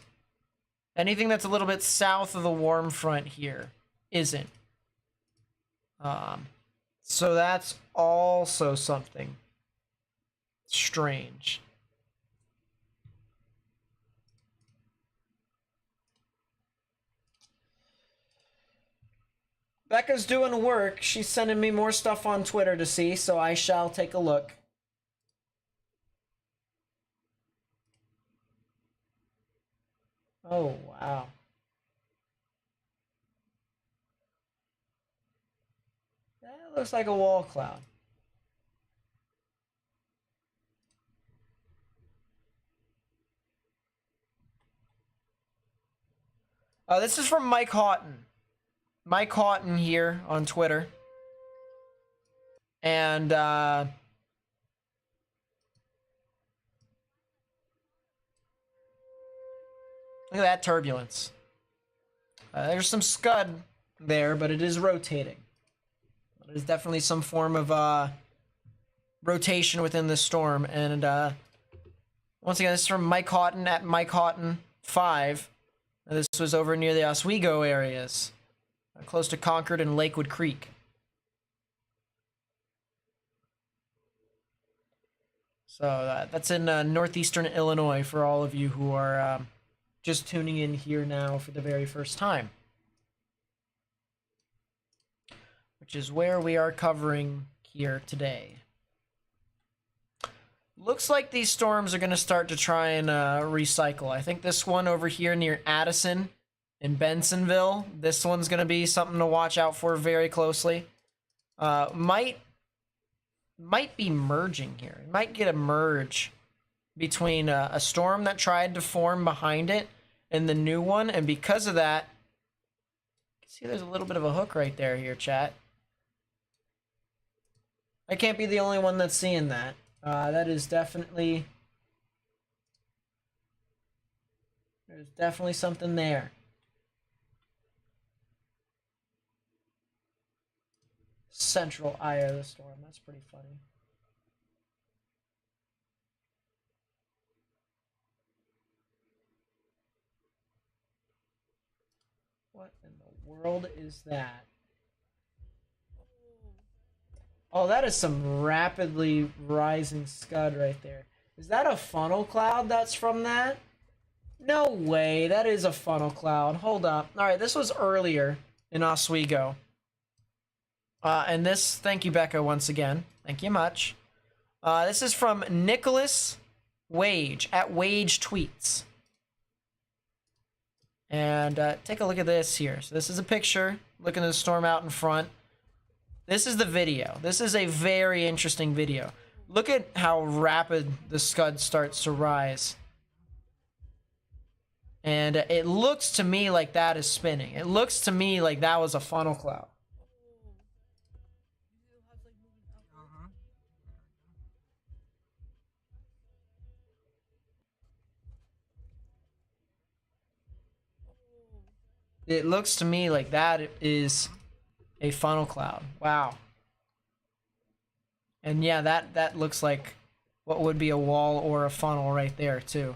Anything that's a little bit south of the warm front here isn't. So that's also something strange. Becca's doing work. She's sending me more stuff on Twitter to see, so I shall take a look. Oh, wow. That looks like a wall cloud. This is from Mike Houghton. Mike Houghton here on Twitter. And, look at that turbulence. There's some scud there, but it is rotating. There's definitely some form of rotation within the storm. And once again, this is from Mike Houghton at Mike Houghton 5. This was over near the Oswego areas, close to Concord and Lakewood Creek. So that's in northeastern Illinois for all of you who are just tuning in here now for the very first time. Which is where we are covering here today. Looks like these storms are going to start to try and recycle. I think this one over here near Addison in Bensonville, this one's going to be something to watch out for very closely. Might be merging here. It might get a merge between a storm that tried to form behind it and the new one, and because of that, you can see there's a little bit of a hook right there here, chat. I can't be the only one that's seeing that. That is definitely... There's definitely something there. Central eye of the storm. That's pretty funny. What in the world is that? Oh, that is some rapidly rising scud right there. Is that a funnel cloud that's from that? No way. That is a funnel cloud. Hold up. All right, this was earlier in Oswego. And this, thank you, Becca, once again. Thank you much. This is from Nicholas Wage at Wage Tweets. And take a look at this here. So this is a picture looking at the storm out in front. This is the video. This is a very interesting video. Look at how rapid the scud starts to rise. And it looks to me like that is spinning. It looks to me like that was a funnel cloud. It looks to me like that is a funnel cloud. Wow. And yeah, that looks like what would be a wall or a funnel right there too.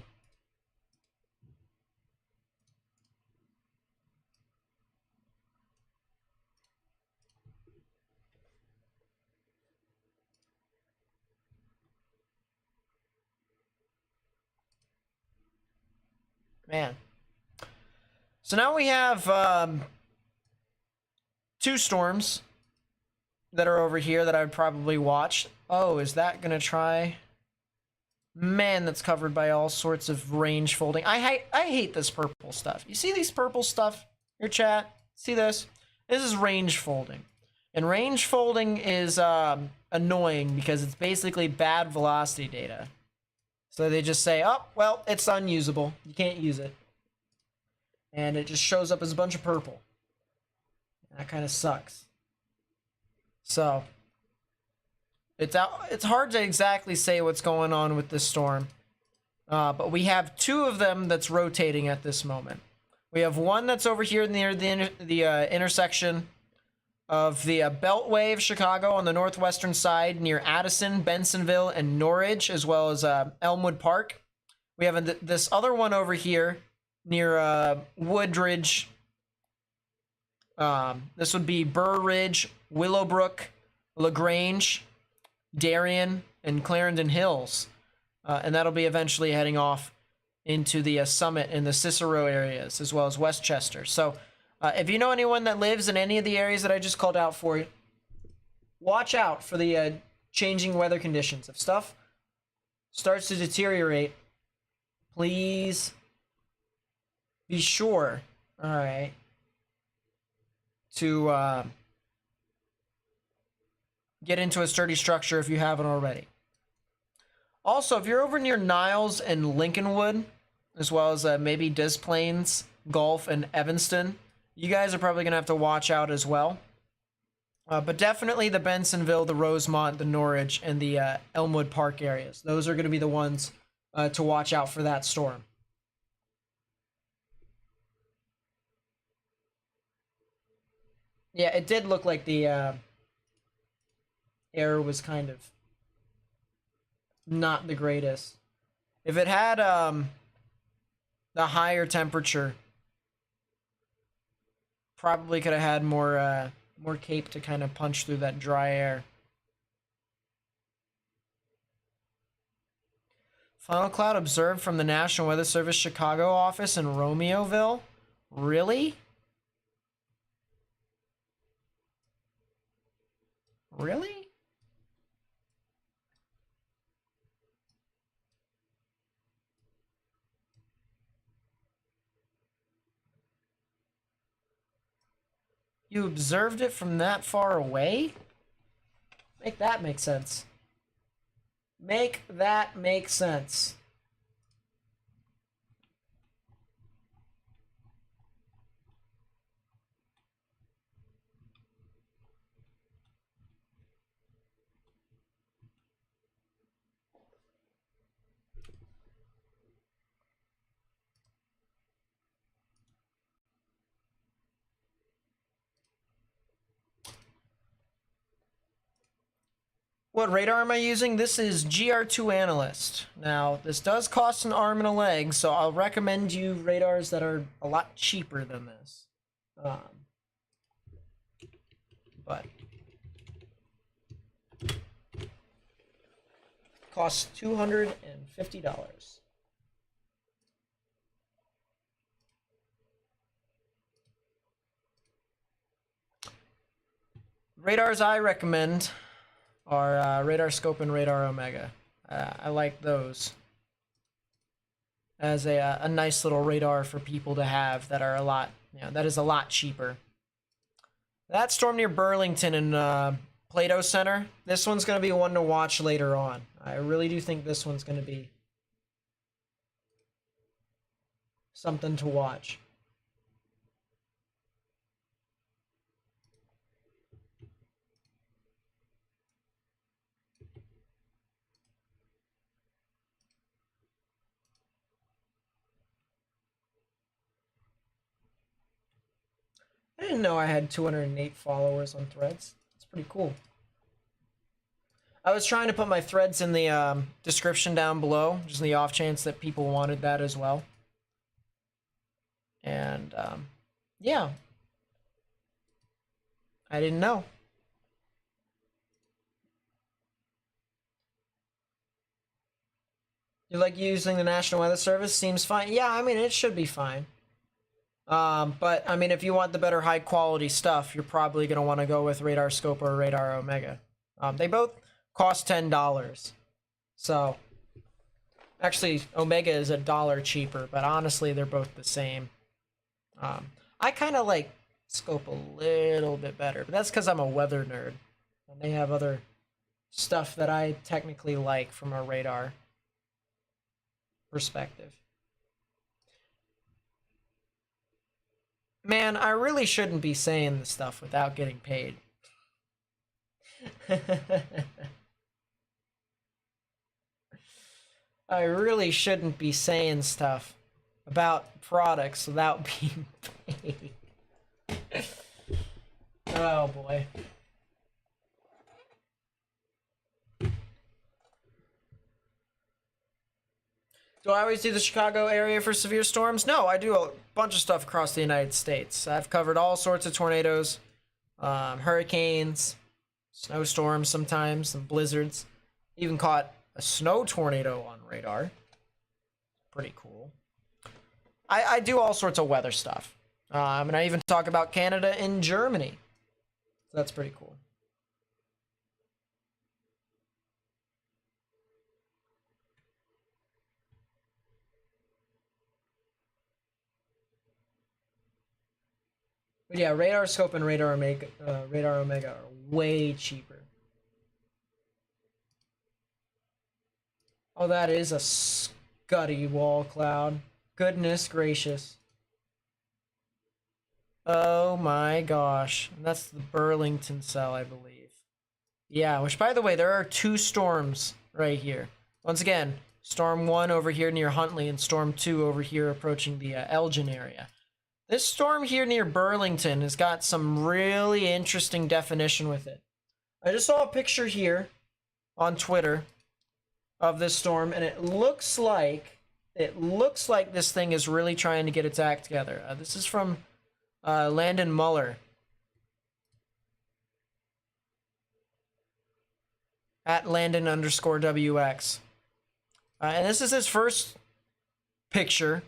Man. So now we have two storms that are over here that I would probably watch. Oh, is that gonna try? Man, that's covered by all sorts of range folding. I hate this purple stuff. You see these purple stuff? Your chat? See this? This is range folding. And range folding is annoying because it's basically bad velocity data. So they just say, oh, well, it's unusable. You can't use it. And it just shows up as a bunch of purple. That kind of sucks. So it's hard to exactly say what's going on with this storm. But we have two of them that's rotating at this moment. We have one that's over here near the intersection of the Beltway of Chicago on the northwestern side near Addison, Bensonville, and Norridge, as well as Elmwood Park. We have this other one over here near Woodridge. This would be Burr Ridge, Willowbrook, LaGrange, Darien, and Clarendon Hills. And that'll be eventually heading off into the Summit and the Cicero areas, as well as Westchester. So if you know anyone that lives in any of the areas that I just called out for you, watch out for the changing weather conditions. If stuff starts to deteriorate, please be sure, all right, to get into a sturdy structure if you haven't already. Also, if you're over near Niles and Lincolnwood, as well as maybe Des Plaines, Gulf, and Evanston, you guys are probably going to have to watch out as well. But definitely the Bensonville, the Rosemont, the Norridge, and the Elmwood Park areas. Those are going to be the ones to watch out for that storm. Yeah, it did look like the air was kind of not the greatest. If it had the higher temperature, probably could have had more cape to kind of punch through that dry air. Funnel cloud observed from the National Weather Service Chicago office in Romeoville? Really? Really? You observed it from that far away? Make that make sense. Make that make sense. What radar am I using? This is GR2 Analyst. Now, this does cost an arm and a leg, so I'll recommend you radars that are a lot cheaper than this. But costs $250. Radars I recommend are Radar Scope and Radar Omega. I like those as a nice little radar for people to have that are a lot, that is a lot cheaper. That storm near Burlington and Plato Center, this one's going to be one to watch later on. I really do think this one's going to be something to watch. I didn't know I had 208 followers on Threads. It's pretty cool. I was trying to put my threads in the description down below, just in the off chance that people wanted that as well. And yeah, I didn't know. You like using the National Weather Service? Seems fine. Yeah, I mean, it should be fine. But I mean, if you want the better high quality stuff, you're probably going to want to go with Radar Scope or Radar Omega. They both cost $10. So actually, Omega is $1 cheaper, but honestly, they're both the same. I kind of like Scope a little bit better, but that's because I'm a weather nerd, and they have other stuff that I technically like from a radar perspective. Man, I really shouldn't be saying this stuff without getting paid. I really shouldn't be saying stuff about products without being paid. Oh boy. Do I always do the Chicago area for severe storms? No, I do a bunch of stuff across the United States. I've covered all sorts of tornadoes, hurricanes, snowstorms sometimes, and blizzards. Even caught a snow tornado on radar. Pretty cool. I do all sorts of weather stuff. And I even talk about Canada and Germany. So that's pretty cool. But yeah, Radar Scope and Radar Omega are way cheaper. Oh, that is a scuddy wall cloud. Goodness gracious. Oh my gosh. That's the Burlington cell, I believe. Yeah, which by the way, there are 2 storms right here. Once again, Storm 1 over here near Huntley and Storm 2 over here approaching the Elgin area. This storm here near Burlington has got some really interesting definition with it. I just saw a picture here on Twitter of this storm, and it looks like this thing is really trying to get its act together. This is from Landon Muller at Landon_WX. And this is his first picture.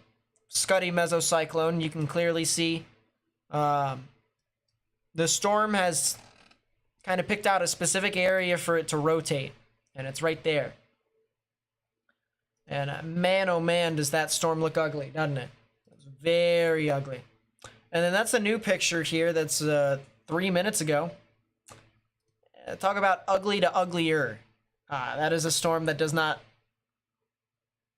Scuddy mesocyclone. You can clearly see the storm has kind of picked out a specific area for it to rotate, and it's right there. And man, oh man, does that storm look ugly, doesn't it? It's very ugly. And then that's a new picture here that's 3 minutes ago. Talk about ugly to uglier. That is a storm that does not...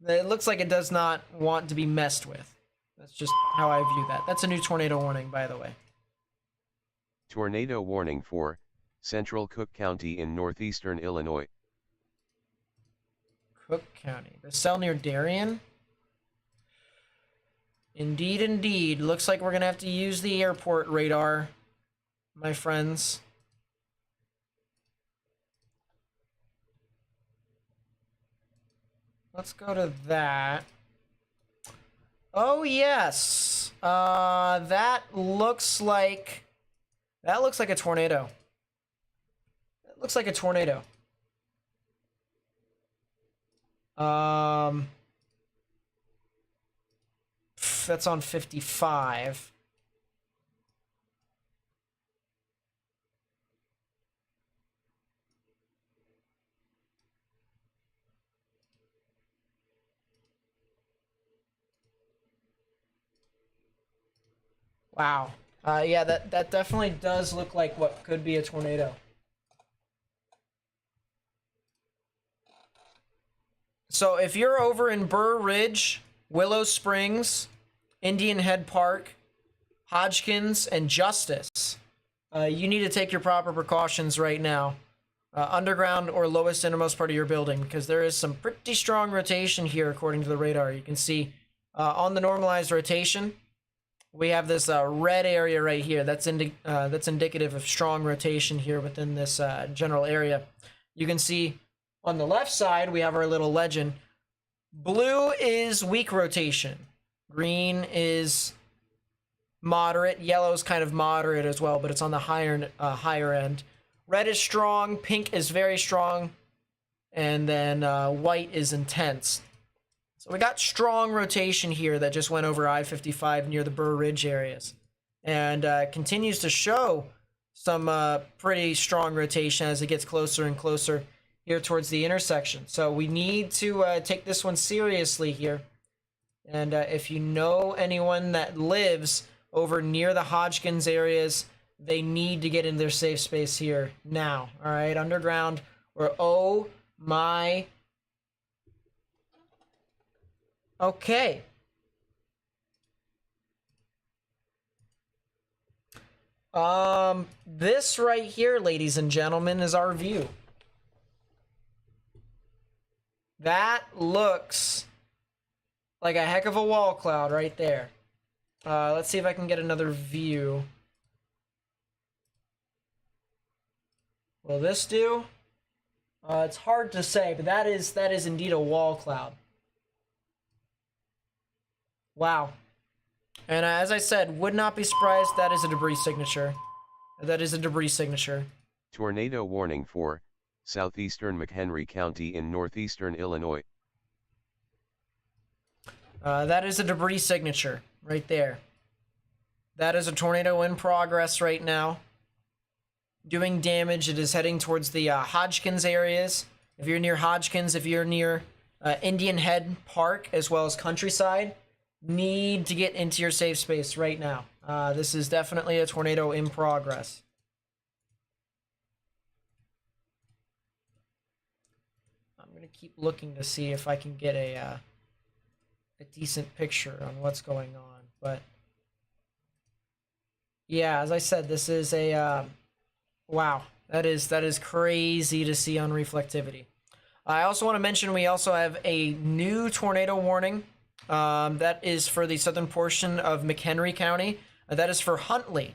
It looks like it does not want to be messed with. That's just how I view that. That's a new tornado warning, by the way. Tornado warning for Central Cook County in northeastern Illinois. Cook County. The cell near Darien? Indeed, indeed. Looks like we're going to have to use the airport radar, my friends. Let's go to that. Oh, yes. That looks like a tornado. It looks like a tornado. That's on 55. Wow. Yeah, that definitely does look like what could be a tornado. So if you're over in Burr Ridge, Willow Springs, Indian Head Park, Hodgkins, and Justice, you need to take your proper precautions right now. Underground or lowest innermost part of your building, because there is some pretty strong rotation here according to the radar. You can see on the normalized rotation, we have this red area right here. That's indicative of strong rotation here within this general area. You can see on the left side, we have our little legend. Blue is weak rotation. Green is moderate. Yellow is kind of moderate as well, but it's on the higher end. Red is strong. Pink is very strong. And then white is intense. So we got strong rotation here that just went over I-55 near the Burr Ridge areas. And continues to show some pretty strong rotation as it gets closer and closer here towards the intersection. So we need to take this one seriously here. And if you know anyone that lives over near the Hodgkins areas, they need to get in their safe space here now. All right, underground, or oh my. Okay. This right here, ladies and gentlemen, is our view. That looks like a heck of a wall cloud right there. Let's see if I can get another view. Will this do? It's hard to say, but that is indeed a wall cloud. Wow. And as I said, would not be surprised. That is a debris signature. That is a debris signature. Tornado warning for southeastern McHenry County in northeastern Illinois. That is a debris signature right there. That is a tornado in progress right now. Doing damage. It is heading towards the Hodgkins areas. If you're near Hodgkins, if you're near Indian Head Park, as well as Countryside, need to get into your safe space right now. This is definitely a tornado in progress. I'm going to keep looking to see if I can get a decent picture on what's going on. But yeah, as I said, this is a wow. That is crazy to see on reflectivity. I also want to mention we also have a new tornado warning. That is for the southern portion of McHenry County. That is for Huntley,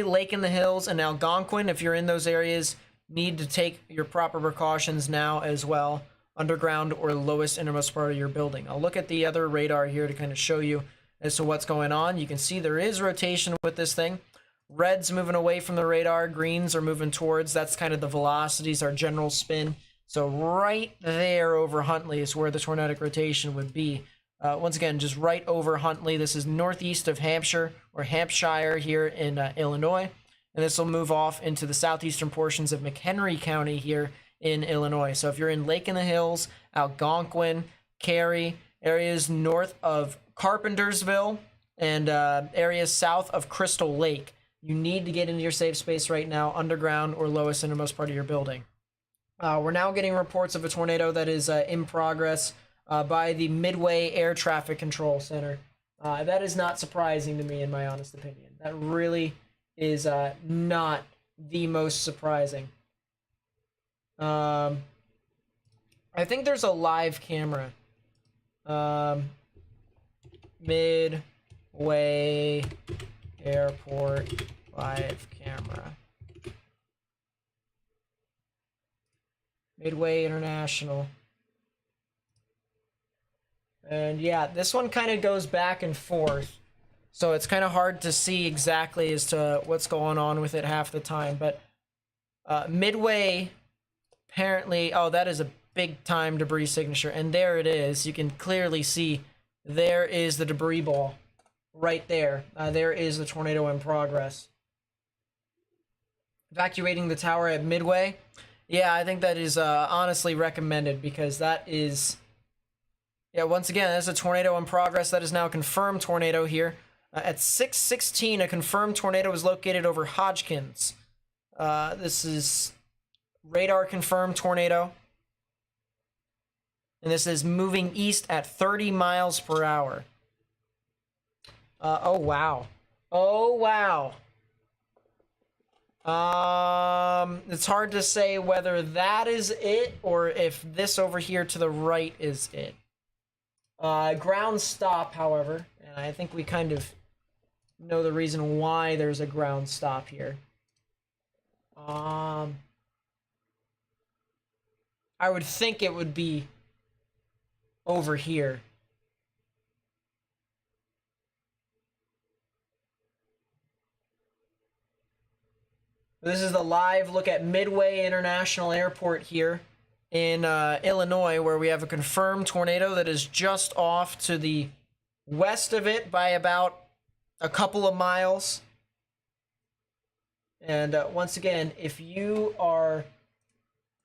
Lake in the Hills, and Algonquin. If you're in those areas, need to take your proper precautions now as well. Underground or lowest innermost part of your building. I'll look at the other radar here to kind of show you as to what's going on. You can see there is rotation with this thing. Red's moving away from the radar. Greens are moving towards. That's kind of the velocities, our general spin. So right there over Huntley is where the tornadic rotation would be. Once again, just right over Huntley. This is northeast of Hampshire or Hampshire here in Illinois. And this will move off into the southeastern portions of McHenry County here in Illinois. So if you're in Lake in the Hills, Algonquin, Cary, areas north of Carpentersville, and areas south of Crystal Lake, you need to get into your safe space right now, underground or lowest innermost part of your building. We're now getting reports of a tornado that is in progress by the Midway Air Traffic Control Center. That is not surprising to me, in my honest opinion. That really is not the most surprising. I think there's a live camera. Midway Airport live camera. Midway International. And yeah, this one kind of goes back and forth. So it's kind of hard to see exactly as to what's going on with it half the time. But Midway, apparently, oh, that is a big time debris signature. And there it is. You can clearly see there is the debris ball right there. There is the tornado in progress. Evacuating the tower at Midway. Yeah, I think that is honestly recommended because that is... Yeah, once again, that's a tornado in progress. That is now a confirmed tornado here. At 6:16, a confirmed tornado was located over Hodgkins. This is radar confirmed tornado. And this is moving east at 30 miles per hour. Oh, wow. Oh, wow. It's hard to say whether that is it or if this over here to the right is it. Ground stop, however, and I think we kind of know the reason why there's a ground stop here. I would think it would be over here. This is the live look at Midway International Airport here in Illinois, where we have a confirmed tornado that is just off to the west of it by about a couple of miles. And once again, if you are,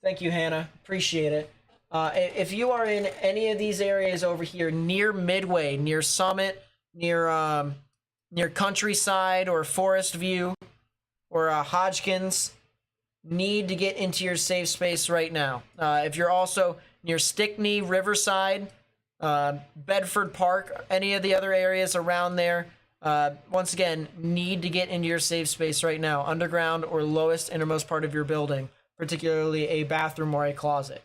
thank you, Hannah, appreciate it. If you are in any of these areas over here near Midway, near Summit, near Countryside or Forest View or Hodgkins, need to get into your safe space right now. If you're also near Stickney, Riverside, Bedford Park, any of the other areas around there, once again, need to get into your safe space right now, underground or lowest innermost part of your building, particularly a bathroom or a closet.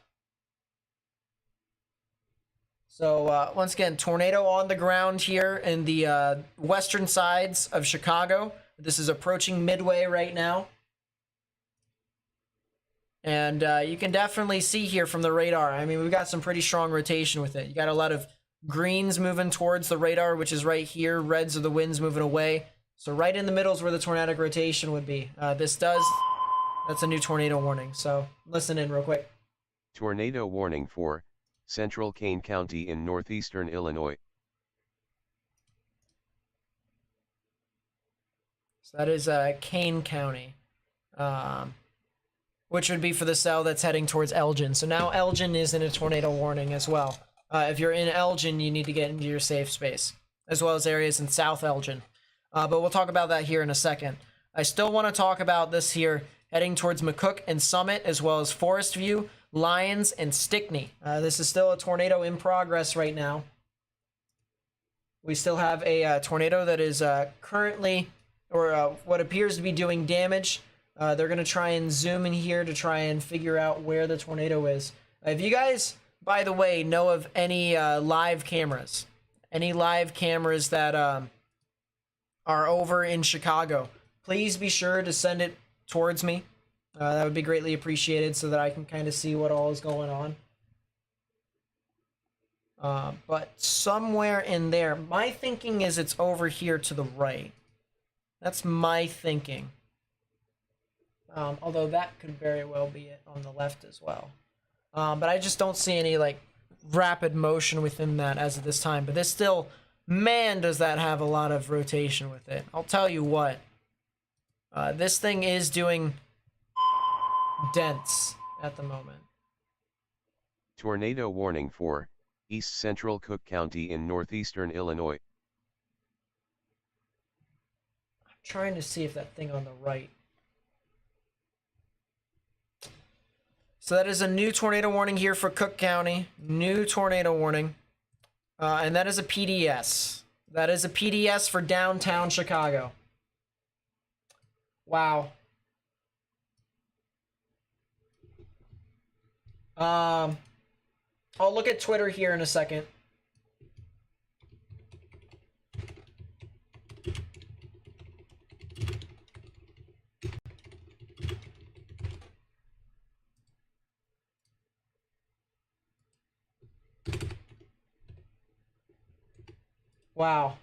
So once again, tornado on the ground here in the western sides of Chicago. This is approaching Midway right now. And you can definitely see here from the radar, I mean, we've got some pretty strong rotation with it. You got a lot of greens moving towards the radar, which is right here. Reds are the winds moving away. So right in the middle is where the tornadic rotation would be. That's a new tornado warning. So listen in real quick. Tornado warning for Central Kane County in northeastern Illinois. So that is Kane County, which would be for the cell that's heading towards Elgin. So now Elgin is in a tornado warning as well. If you're in Elgin, you need to get into your safe space, as well as areas in South Elgin. But we'll talk about that here in a second. I still want to talk about this here, heading towards McCook and Summit, as well as Forest View, Lyons, and Stickney. This is still a tornado in progress right now. We still have a tornado that is currently, or what appears to be doing damage. They're going to try and zoom in here to try and figure out where the tornado is. If you guys, by the way, know of any live cameras that are over in Chicago, please be sure to send it towards me. That would be greatly appreciated so that I can kind of see what all is going on. But somewhere in there, my thinking is it's over here to the right. That's my thinking. Although that could very well be it on the left as well. But I just don't see any like rapid motion within that as of this time. But this still, man, does that have a lot of rotation with it. I'll tell you what. This thing is doing dense at the moment. Tornado warning for East Central Cook County in northeastern Illinois. I'm trying to see if that thing on the right. So that is a new tornado warning here for Cook County. New tornado warning. And that is a PDS. That is a PDS for downtown Chicago. Wow. I'll look at Twitter here in a second. Wow.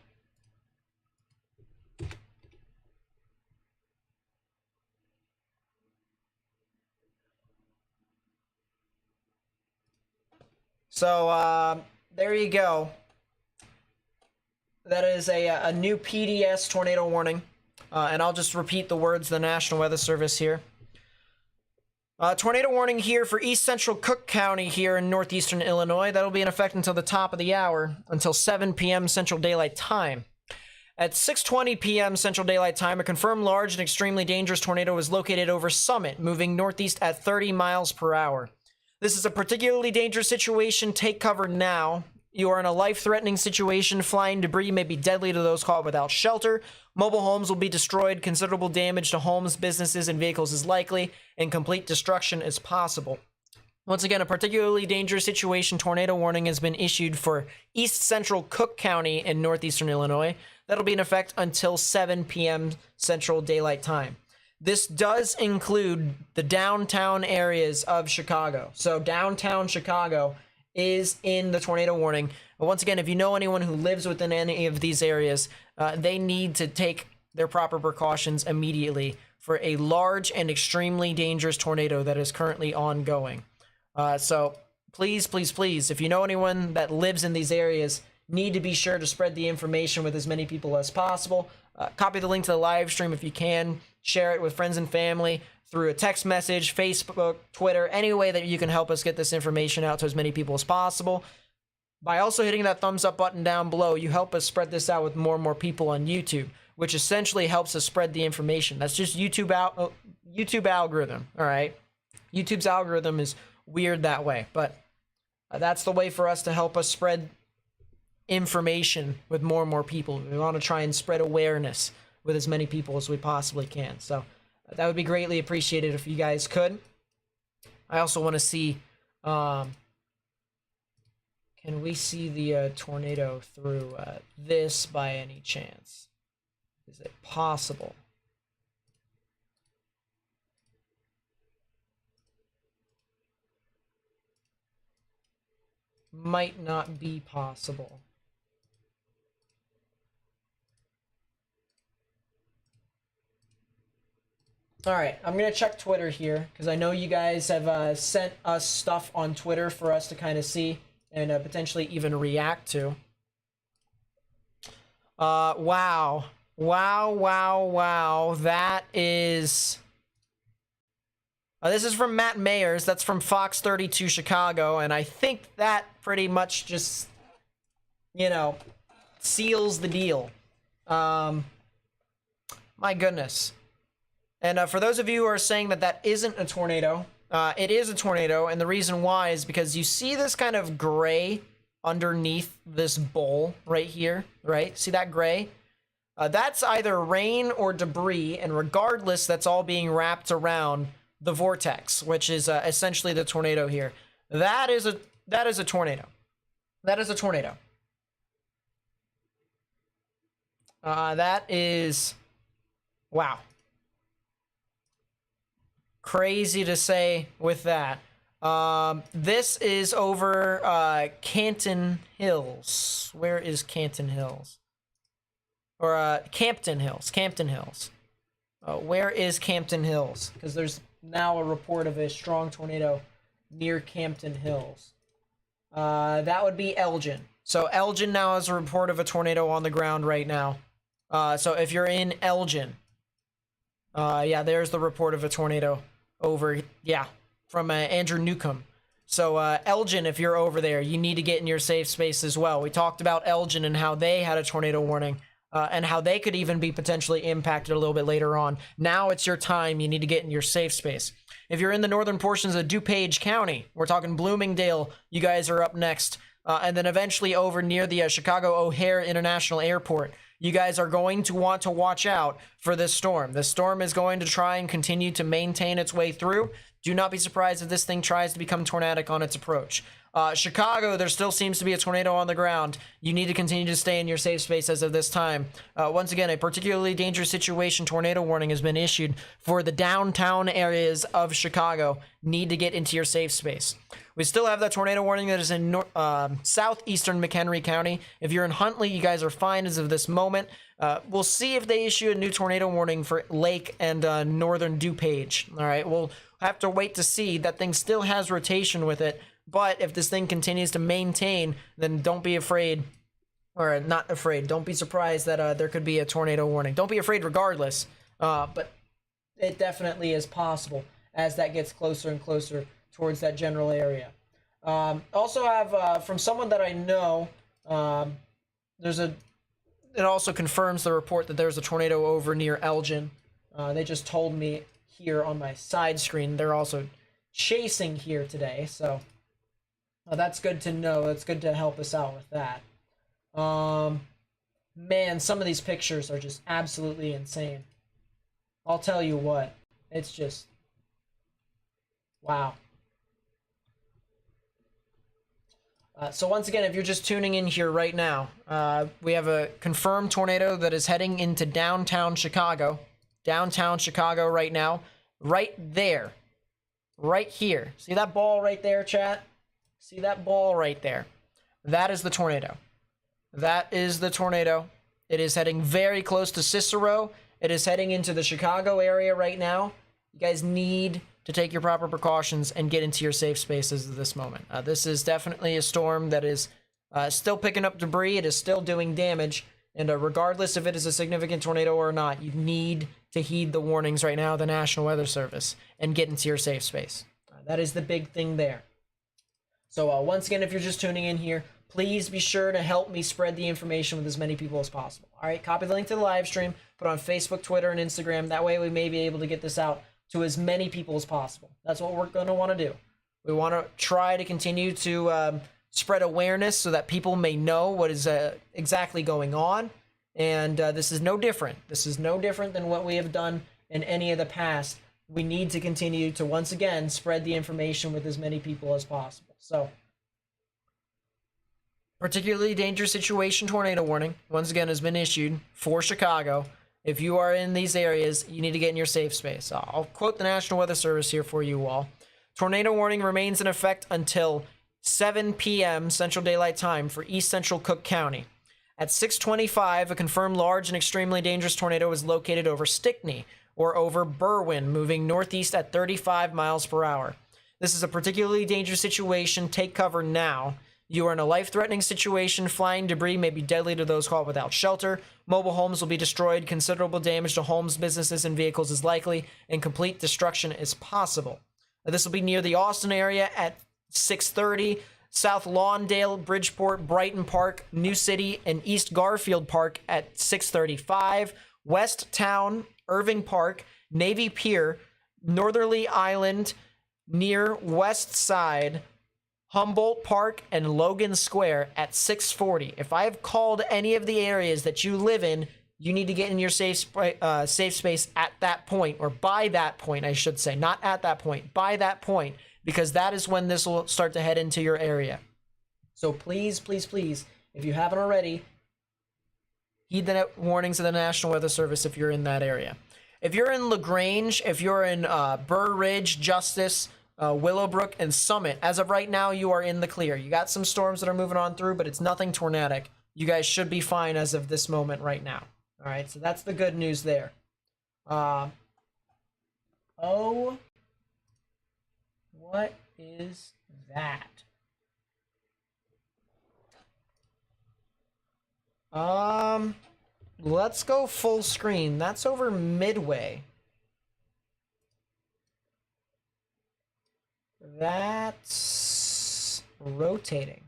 So, there you go. That is a new PDS tornado warning. And I'll just repeat the words of the National Weather Service here. Tornado warning here for East Central Cook County here in northeastern Illinois. That'll be in effect until the top of the hour, until 7 p.m. Central Daylight Time. At 6:20 p.m. Central Daylight Time, a confirmed large and extremely dangerous tornado is located over Summit, moving northeast at 30 miles per hour. This is a particularly dangerous situation. Take cover now. You are in a life-threatening situation. Flying debris may be deadly to those caught without shelter. Mobile homes will be destroyed. Considerable damage to homes, businesses, and vehicles is likely, and complete destruction is possible. Once again, a particularly dangerous situation tornado warning has been issued for east central Cook County in northeastern Illinois. That'll be in effect until 7 p.m. Central Daylight Time. This does include the downtown areas of Chicago. So downtown Chicago is in the tornado warning. But once again, if you know anyone who lives within any of these areas, they need to take their proper precautions immediately for a large and extremely dangerous tornado that is currently ongoing. So please, please, please, if you know anyone that lives in these areas, need to be sure to spread the information with as many people as possible. Copy the link to the live stream if you can. Share it with friends and family through a text message, Facebook, Twitter, any way that you can help us get this information out to as many people as possible. By also hitting that thumbs up button down below, you help us spread this out with more and more people on YouTube, which essentially helps us spread the information. That's just YouTube algorithm, all right? YouTube's algorithm is weird that way, but that's the way for us to help us spread information with more and more people. We want to try and spread awareness with as many people as we possibly can. So that would be greatly appreciated if you guys could. I also want to see, can we see the tornado through this by any chance? Is it possible? Might not be possible. All right, I'm gonna check Twitter here because I know you guys have sent us stuff on Twitter for us to kind of see and potentially even react to. Wow. That is... this is from Matt Mayers. That's from Fox 32 Chicago, and I think that pretty much just, you know, seals the deal. My goodness. And for those of you who are saying that that isn't a tornado, it is a tornado, and the reason why is because you see this kind of gray underneath this bowl right here, right? See that gray? That's either rain or debris, and regardless, that's all being wrapped around the vortex, which is essentially the tornado here. That is a tornado. That is a tornado. That is, wow. Crazy to say with that. This is over Canton Hills. Where is Canton Hills? Or Campton Hills. Campton Hills. Where is Campton Hills? Because there's now a report of a strong tornado near Campton Hills. That would be Elgin. So Elgin now has a report of a tornado on the ground right now. So if you're in Elgin, yeah, there's the report of a tornado over, yeah, from Andrew Newcomb. So Elgin, if you're over there, you need to get in your safe space as well. We talked about Elgin and how they had a tornado warning. And how they could even be potentially impacted a little bit later on. Now it's your time. You need to get in your safe space. If you're in the northern portions of DuPage County, we're talking Bloomingdale, you guys are up next. And then eventually over near the Chicago O'Hare International Airport, you guys are going to want to watch out for this storm. This storm is going to try and continue to maintain its way through. Do not be surprised if this thing tries to become tornadic on its approach. Chicago, there still seems to be a tornado on the ground. You need to continue to stay in your safe space as of this time. Once again, a particularly dangerous situation tornado warning has been issued for the downtown areas of Chicago. Need to get into your safe space. We still have that tornado warning that is in southeastern McHenry County. If you're in Huntley, you guys are fine as of this moment. We'll see if they issue a new tornado warning for Lake and northern DuPage. All right, we'll have to wait to see. That thing still has rotation with it. But if this thing continues to maintain, then don't be afraid, or not afraid. Don't be surprised that there could be a tornado warning. Don't be afraid regardless, but it definitely is possible as that gets closer and closer towards that general area. Also have, from someone that I know, it also confirms the report that there's a tornado over near Elgin. They just told me here on my side screen they're also chasing here today, so... that's good to know. That's good to help us out with that. Man, some of these pictures are just absolutely insane. I'll tell you what. It's just... wow. So once again, if you're just tuning in here right now, we have a confirmed tornado that is heading into downtown Chicago. Downtown Chicago right now. Right there. Right here. See that ball right there, chat? See that ball right there? That is the tornado. That is the tornado. It is heading very close to Cicero. It is heading into the Chicago area right now. You guys need to take your proper precautions and get into your safe spaces at this moment. This is definitely a storm that is still picking up debris. It is still doing damage. And regardless if it is a significant tornado or not, you need to heed the warnings right now of the National Weather Service and get into your safe space. That is the big thing there. So once again, if you're just tuning in here, please be sure to help me spread the information with as many people as possible. All right, copy the link to the live stream, put it on Facebook, Twitter, and Instagram. That way we may be able to get this out to as many people as possible. That's what we're going to want to do. We want to try to continue to spread awareness so that people may know what is exactly going on. And this is no different. This is no different than what we have done in any of the past. We need to continue to, once again, spread the information with as many people as possible. So, particularly dangerous situation tornado warning, once again, has been issued for Chicago. If you are in these areas, you need to get in your safe space. I'll quote the National Weather Service here for you all. Tornado warning remains in effect until 7 p.m. Central Daylight Time for East Central Cook County. At 6:25, a confirmed large and extremely dangerous tornado is located over Stickney or over Berwyn, moving northeast at 35 miles per hour. This is a particularly dangerous situation. Take cover now. You are in a life-threatening situation. Flying debris may be deadly to those caught without shelter. Mobile homes will be destroyed. Considerable damage to homes, businesses, and vehicles is likely, and complete destruction is possible. This will be near the Austin area at 6:30. South Lawndale, Bridgeport, Brighton Park, New City, and East Garfield Park at 6:35. West Town, Irving Park, Navy Pier, Northerly Island, near West Side, Humboldt Park, and Logan Square at 6:40. If I have called any of the areas that you live in, you need to get in your safe space at that point, or by that point, I should say. Not at that point, by that point, because that is when this will start to head into your area. So please, please, please, if you haven't already, heed the warnings of the National Weather Service if you're in that area. If you're in LaGrange, if you're in Burr Ridge, Justice, Willowbrook, and Summit, as of right now, you are in the clear. You got some storms that are moving on through, but it's nothing tornadic. You guys should be fine as of this moment right now. All right, so that's the good news there. Oh, what is that? Let's go full screen. That's over Midway. That's rotating.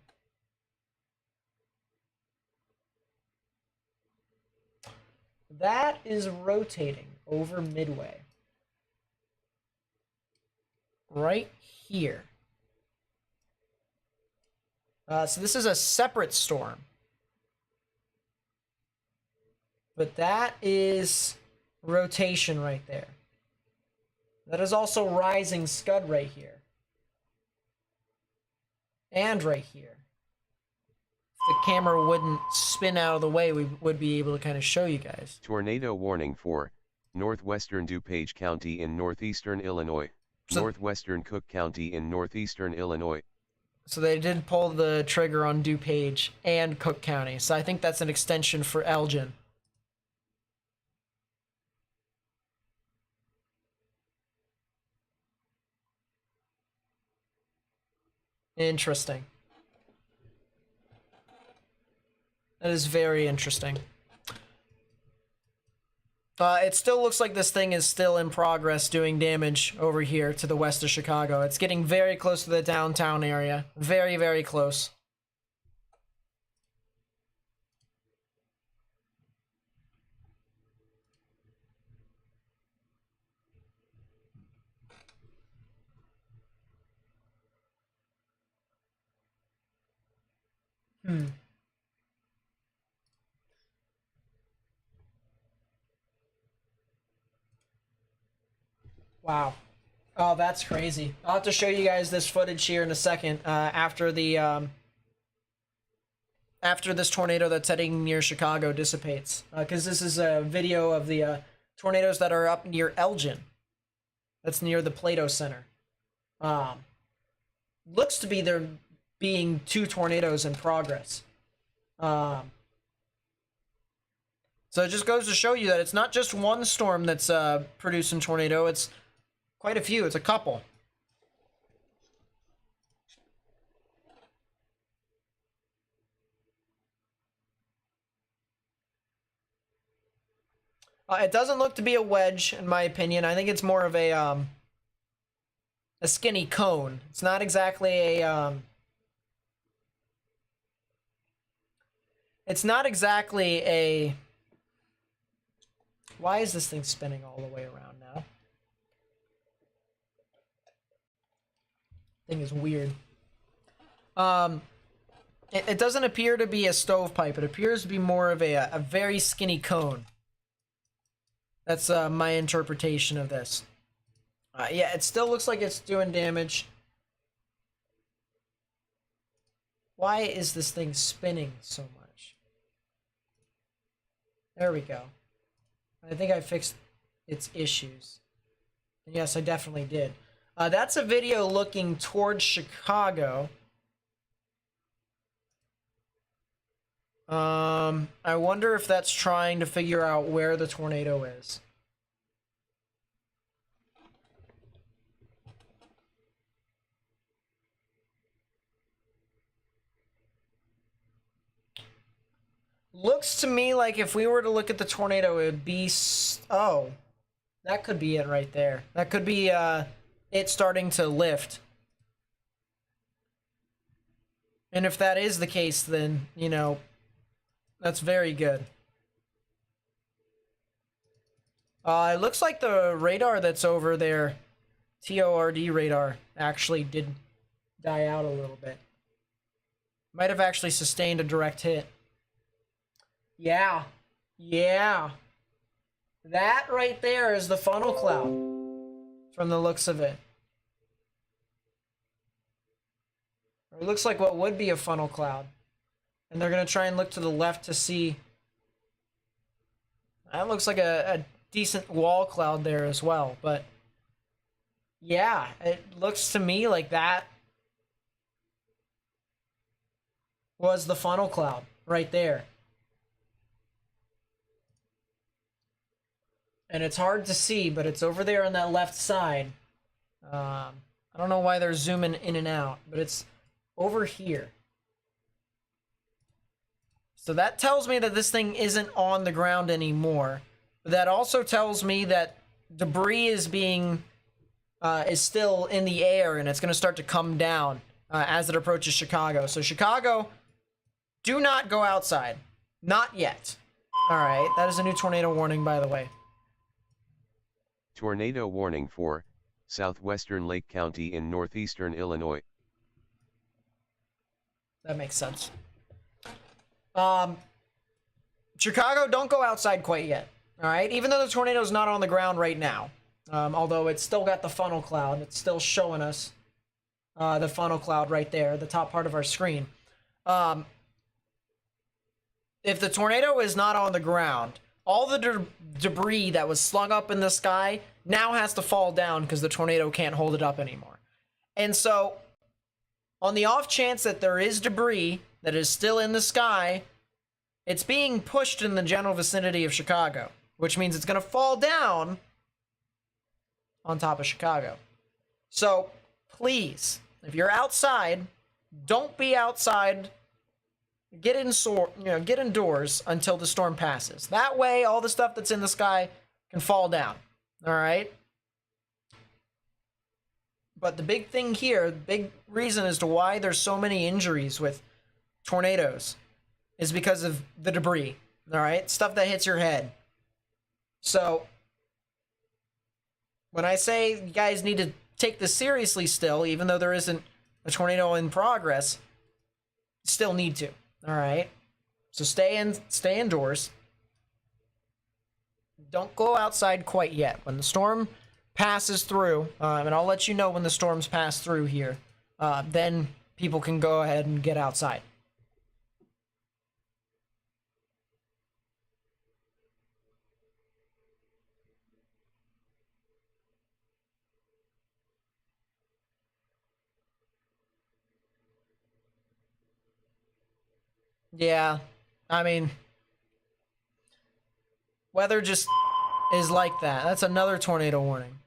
That is rotating over Midway. Right here. So this is a separate storm. But that is rotation right there. That is also rising scud right here. And right here. If the camera wouldn't spin out of the way, we would be able to kind of show you guys. Tornado warning for northwestern DuPage County in northeastern Illinois, northwestern Cook County in northeastern Illinois. So they did pull the trigger on DuPage and Cook County. So I think that's an extension for Elgin. Interesting. That is very interesting. It still looks like this thing is still in progress doing damage over here to the west of Chicago. It's getting very close to the downtown area. Very, very close. Wow. Oh, that's crazy. I'll have to show you guys this footage here in a second after the after this tornado that's heading near Chicago dissipates. Because this is a video of the tornadoes that are up near Elgin. That's near the Plato Center. Looks to be there being 2 tornadoes in progress. So it just goes to show you that it's not just one storm that's producing tornado. It's quite a few. It's a couple. It doesn't look to be a wedge, in my opinion. I think it's more of a skinny cone. It's not exactly a it's not exactly a. Why is this thing spinning all the way around now? Thing is weird. It doesn't appear to be a stovepipe. It appears to be more of a very skinny cone. That's my interpretation of this. Yeah, it still looks like it's doing damage. Why is this thing spinning so much? There we go. I think I fixed its issues. And yes, I definitely did. That's a video looking towards Chicago. I wonder if that's trying to figure out where the tornado is. Looks to me like if we were to look at the tornado, it would be... Oh, that could be it right there. That could be it starting to lift. And if that is the case, then, you know, that's very good. It looks like the radar that's over there, TORD radar, actually did die out a little bit. Might have actually sustained a direct hit. Yeah. Yeah. That right there is the funnel cloud, from the looks of it. Or it looks like what would be a funnel cloud. And they're going to try and look to the left to see. That looks like a decent wall cloud there as well. But yeah, it looks to me like that was the funnel cloud right there. And it's hard to see, but it's over there on that left side. I don't know why they're zooming in and out, but it's over here. So that tells me that this thing isn't on the ground anymore. But that also tells me that debris is still in the air, and it's going to start to come down as it approaches Chicago. So Chicago, do not go outside. Not yet. All right, that is a new tornado warning, by the way. Tornado warning for southwestern Lake County in northeastern Illinois. That makes sense. Chicago, don't go outside quite yet. All right, even though the tornado's not on the ground right now, although it's still got the funnel cloud, it's still showing us the funnel cloud right there, the top part of our screen. If the tornado is not on the ground, all the debris that was slung up in the sky now has to fall down because the tornado can't hold it up anymore. And so, on the off chance that there is debris that is still in the sky, it's being pushed in the general vicinity of Chicago, which means it's going to fall down on top of Chicago. So, please, if you're outside, don't be outside. Get indoors until the storm passes. That way, all the stuff that's in the sky can fall down. All right? But the big thing here, the big reason as to why there's so many injuries with tornadoes is because of the debris. All right? Stuff that hits your head. So, when I say you guys need to take this seriously still, even though there isn't a tornado in progress, you still need to. All right, so stay indoors. Don't go outside quite yet. When the storm passes through, and I'll let you know when the storms pass through here, then people can go ahead and get outside. Yeah, I mean, weather just is like that. That's another tornado warning.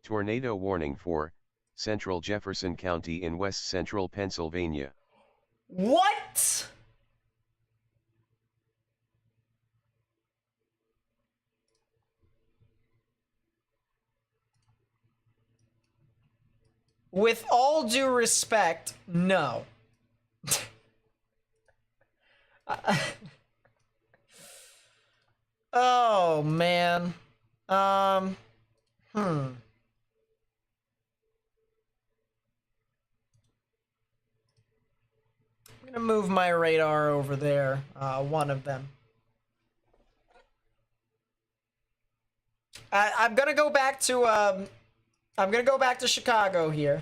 Tornado warning for central Jefferson County in west central Pennsylvania. What? With all due respect, no. Oh man. Um. Hmm. I'm gonna move my radar over there. One of them. I'm gonna go back to I'm gonna go back to Chicago here.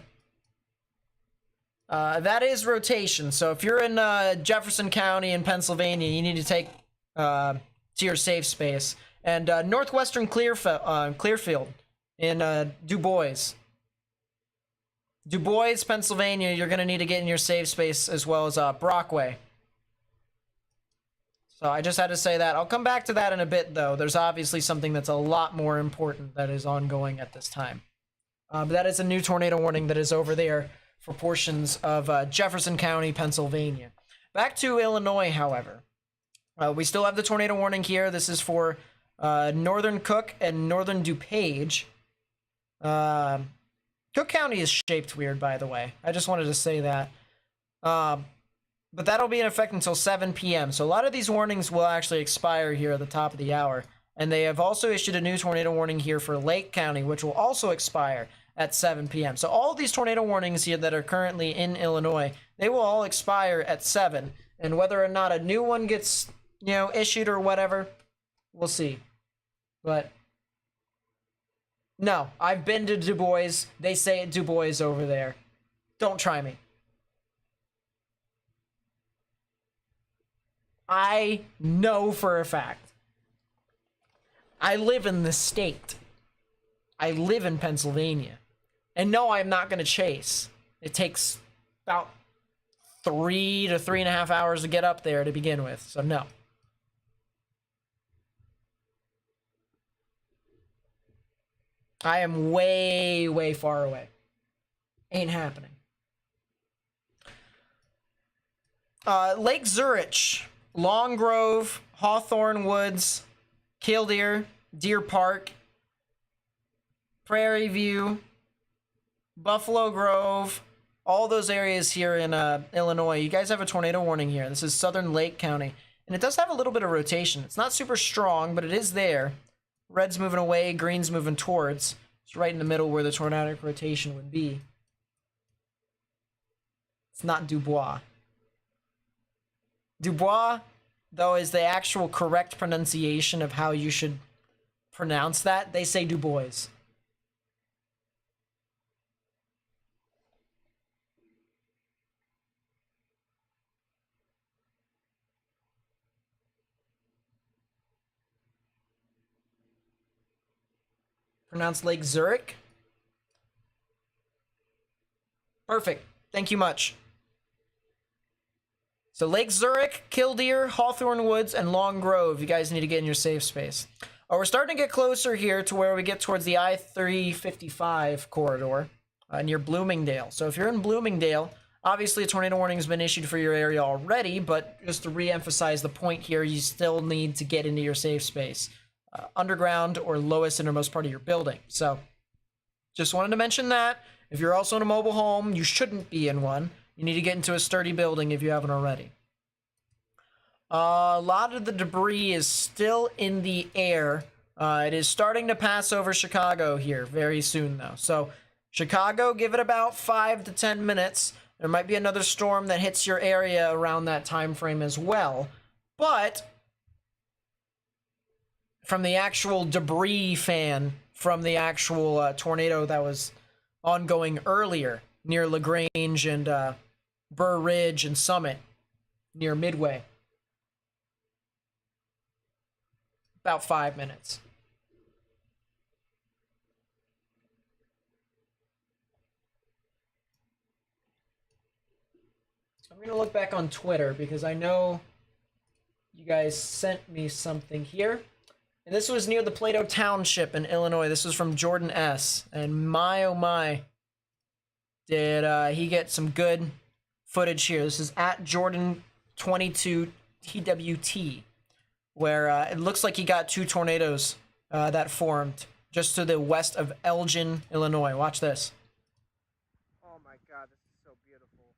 That is rotation. So if you're in Jefferson County in Pennsylvania, you need to take to your safe space. And northwestern Clearfield in Du Bois. Du Bois, Pennsylvania, you're going to need to get in your safe space, as well as Brockway. So I just had to say that. I'll come back to that in a bit, though. There's obviously something that's a lot more important that is ongoing at this time. But that is a new tornado warning that is over there for portions of Jefferson County, Pennsylvania. Back to Illinois, however. We still have the tornado warning here. This is for northern Cook and northern DuPage. Cook County is shaped weird, by the way. I just wanted to say that. But that'll be in effect until 7 p.m. So a lot of these warnings will actually expire here at the top of the hour. And they have also issued a new tornado warning here for Lake County, which will also expire at 7 p.m. So all of these tornado warnings here that are currently in Illinois, they will all expire at 7. And whether or not a new one gets, issued or whatever, we'll see. But no, I've been to Du Bois. They say it Du Bois over there. Don't try me. I know for a fact. I live in the state. I live in Pennsylvania. And no, I'm not going to chase. It takes about 3 to 3.5 hours to get up there to begin with. So no. I am way, way far away. Ain't happening. Lake Zurich, Long Grove, Hawthorne Woods, Killdeer, Deer Park, Prairie View, Buffalo Grove, all those areas here in Illinois. You guys have a tornado warning here. This is southern Lake County. And it does have a little bit of rotation. It's not super strong, but it is there. Red's moving away, green's moving towards. It's right in the middle where the tornadic rotation would be. It's not Dubois. Dubois, though, is the actual correct pronunciation of how you should pronounce that. They say Du Bois. Pronounced Lake Zurich. Perfect. Thank you much. So Lake Zurich, Killdeer, Hawthorne Woods, and Long Grove. You guys need to get in your safe space. We're starting to get closer here to where we get towards the I-355 corridor near Bloomingdale. So if you're in Bloomingdale, obviously a tornado warning has been issued for your area already, but just to re-emphasize the point here, you still need to get into your safe space. Underground or lowest innermost part of your building. So just wanted to mention that. If you're also in a mobile home, you shouldn't be in one. You need to get into a sturdy building if you haven't already. A lot of the debris is still in the air. It is starting to pass over Chicago here very soon, though. So Chicago, give it about 5 to 10 minutes. There might be another storm that hits your area around that time frame as well. But from the actual debris fan from the actual tornado that was ongoing earlier near LaGrange and Burr Ridge and Summit near Midway. About 5 minutes. I'm gonna look back on Twitter because I know you guys sent me something here. And this was near the Plato Township in Illinois. This was from Jordan S. And my oh my, did he get some good footage here. This is at Jordan22 TWT, where it looks like he got two tornadoes that formed just to the west of Elgin, Illinois. Watch this. Oh my god, this is so beautiful.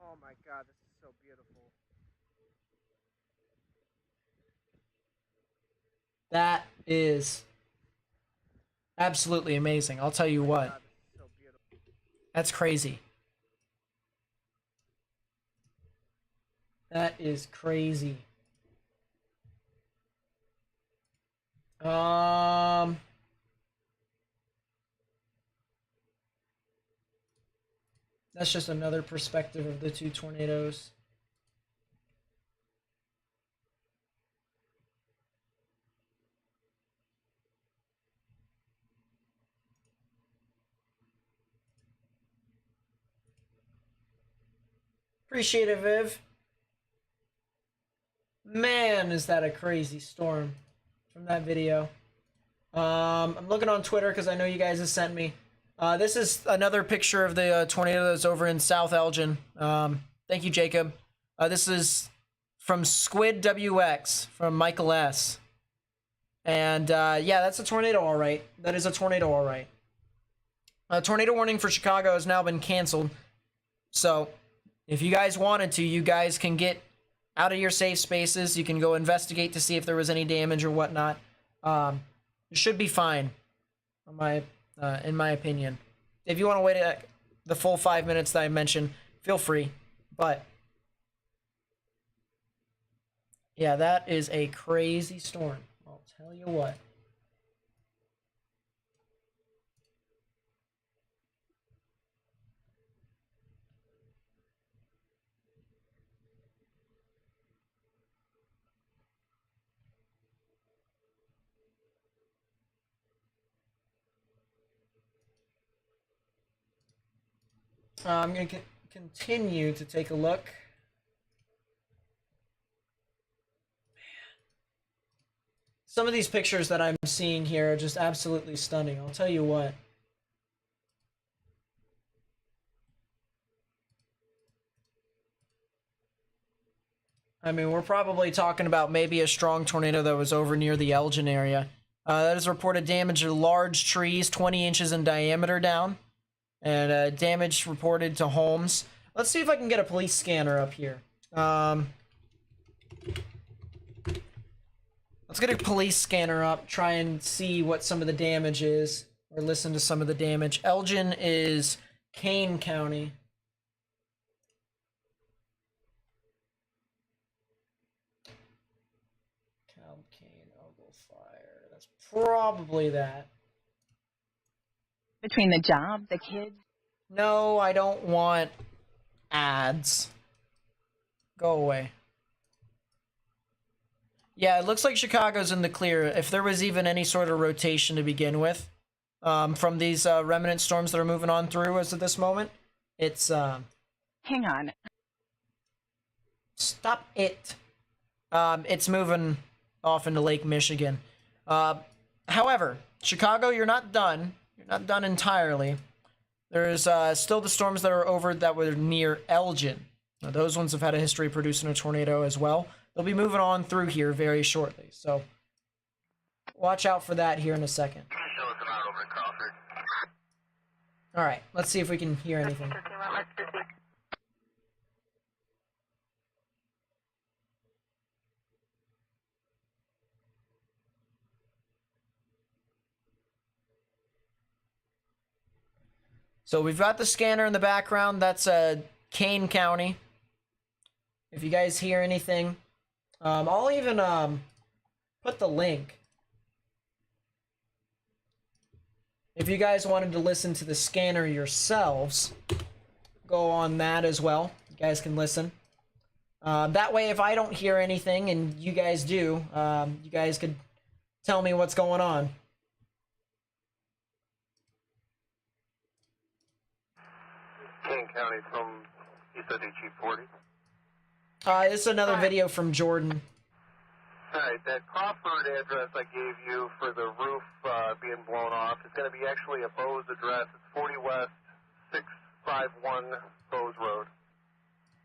Oh my god, this is so beautiful. That is absolutely amazing. I'll tell you what. God, this is so beautiful. That's crazy. That is crazy. That's just another perspective of the two tornadoes. Appreciate it, Viv. Man, is that a crazy storm from that video. I'm looking on Twitter because I know you guys have sent me. This is another picture of the tornado that's over in South Elgin. Thank you, Jacob. This is from Squid WX from Michael S. And yeah, that's a tornado, all right. That is a tornado, all right. Tornado warning for Chicago has now been canceled. So if you guys wanted to, you guys can get out of your safe spaces. You can go investigate to see if there was any damage or whatnot. It should be fine, in my opinion. If you want to wait the full 5 minutes that I mentioned, feel free. But yeah, that is a crazy storm. I'll tell you what. I'm going to continue to take a look. Some of these pictures that I'm seeing here are just absolutely stunning. I'll tell you what. I mean, we're probably talking about maybe a strong tornado that was over near the Elgin area. That has reported damage to large trees, 20 inches in diameter down. And damage reported to homes. Let's see if I can get a police scanner up here. Let's get a police scanner up, try and see what some of the damage is, or listen to some of the damage. Elgin is Kane County. Cal Kane, Ogle Fire. That's probably that. Between the job, the kids. No, I don't want ads. Go away. Yeah, it looks like Chicago's in the clear. If there was even any sort of rotation to begin with, from these remnant storms that are moving on through as of this moment, it's Hang on. stop it. It's moving off into Lake Michigan. However, Chicago, you're not done. You're not done entirely. There's still the storms that are over that were near Elgin. Now, those ones have had a history of producing a tornado as well. They'll be moving on through here very shortly. So watch out for that here in a second. All right, let's see if we can hear anything. So we've got the scanner in the background. That's Kane County. If you guys hear anything, I'll even put the link. If you guys wanted to listen to the scanner yourselves, go on that as well. You guys can listen. That way, if I don't hear anything and you guys do, you guys could tell me what's going on. Kane County from ECG 40. This is another video from Jordan. Alright, that Crawford address I gave you for the roof being blown off is going to be actually a Bose address. It's 40 West 651 Bose Road.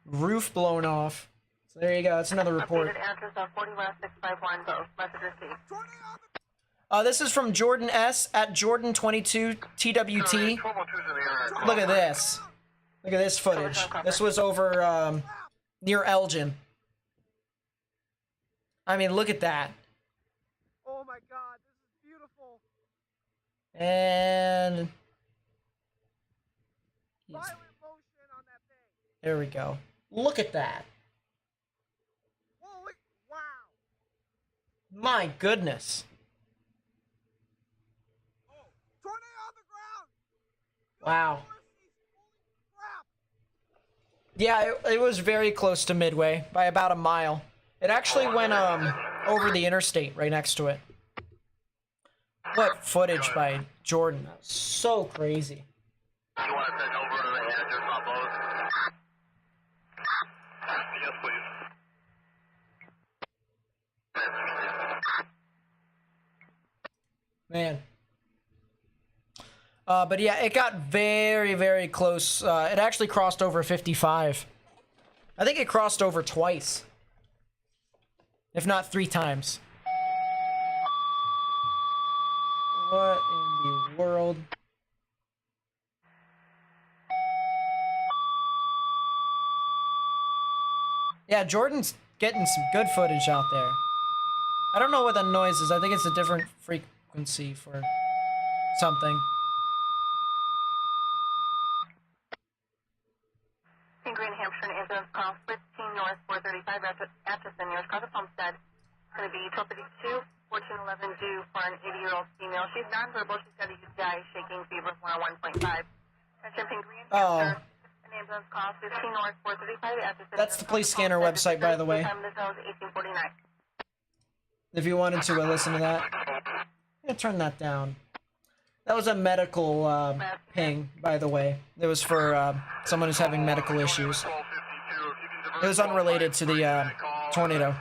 Roof blown off. So there you go. That's another report. Updated address of 40 West 651 Bose. Message received. This is from Jordan S. at Jordan22 TWT. Look at this. Look at this footage. This was over near Elgin. I mean, look at that. Oh my god, this is beautiful. And Violent motion on that thing. there we go. Look at that. Holy, wow. My goodness. Oh, tornado on the ground. Wow. Holy crap. Yeah, it was very close to Midway by about a mile. It actually went over the interstate right next to it. What footage by Jordan. That was so crazy. You want to send over the address on Bose? Yes, please. Man. But yeah, it got very, very close. It actually crossed over 55. I think it crossed over twice. If not 3 times. What in the world? Yeah, Jordan's getting some good footage out there. I don't know what the noise is. I think it's a different frequency for something. In Green Hampshire, an ambulance call 15 North 435 Atchison, near Chicago Homestead. It's going to be 1252, 1411 due for an 80-year-old female. She's nonverbal. She's got a UTI, shaking, fever, 101.5. Attention, Green Hampshire. An ambulance call 15 North 435 Atchison. That's the police scanner website, by the way. Time of the zone is 1849. If you wanted to listen to that. I'm gonna turn that down. That was a medical ping, by the way. It was for someone who's having medical issues. It was unrelated to the tornado.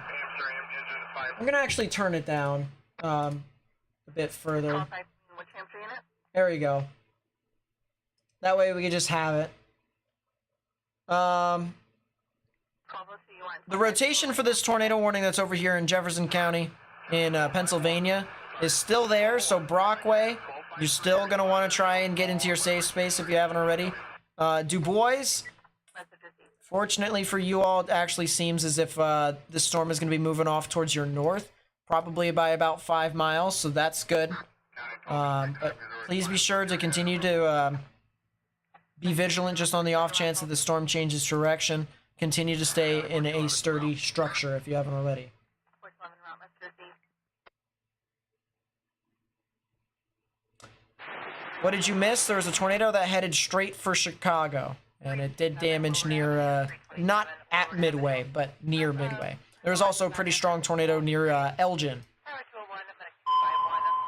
I'm gonna actually turn it down a bit further. Call 15, which Hampshire unit? There we go. That way we can just have it. Call The rotation for this tornado warning that's over here in Jefferson County in Pennsylvania is still there, so Brockway, you're still going to want to try and get into your safe space if you haven't already. Du Bois, fortunately for you all, it actually seems as if the storm is going to be moving off towards your north, probably by about 5 miles, so that's good. But please be sure to continue to be vigilant just on the off chance that the storm changes direction. Continue to stay in a sturdy structure if you haven't already. What did you miss? There was a tornado that headed straight for Chicago, and it did damage near, not at Midway, but near Midway. There was also a pretty strong tornado near Elgin.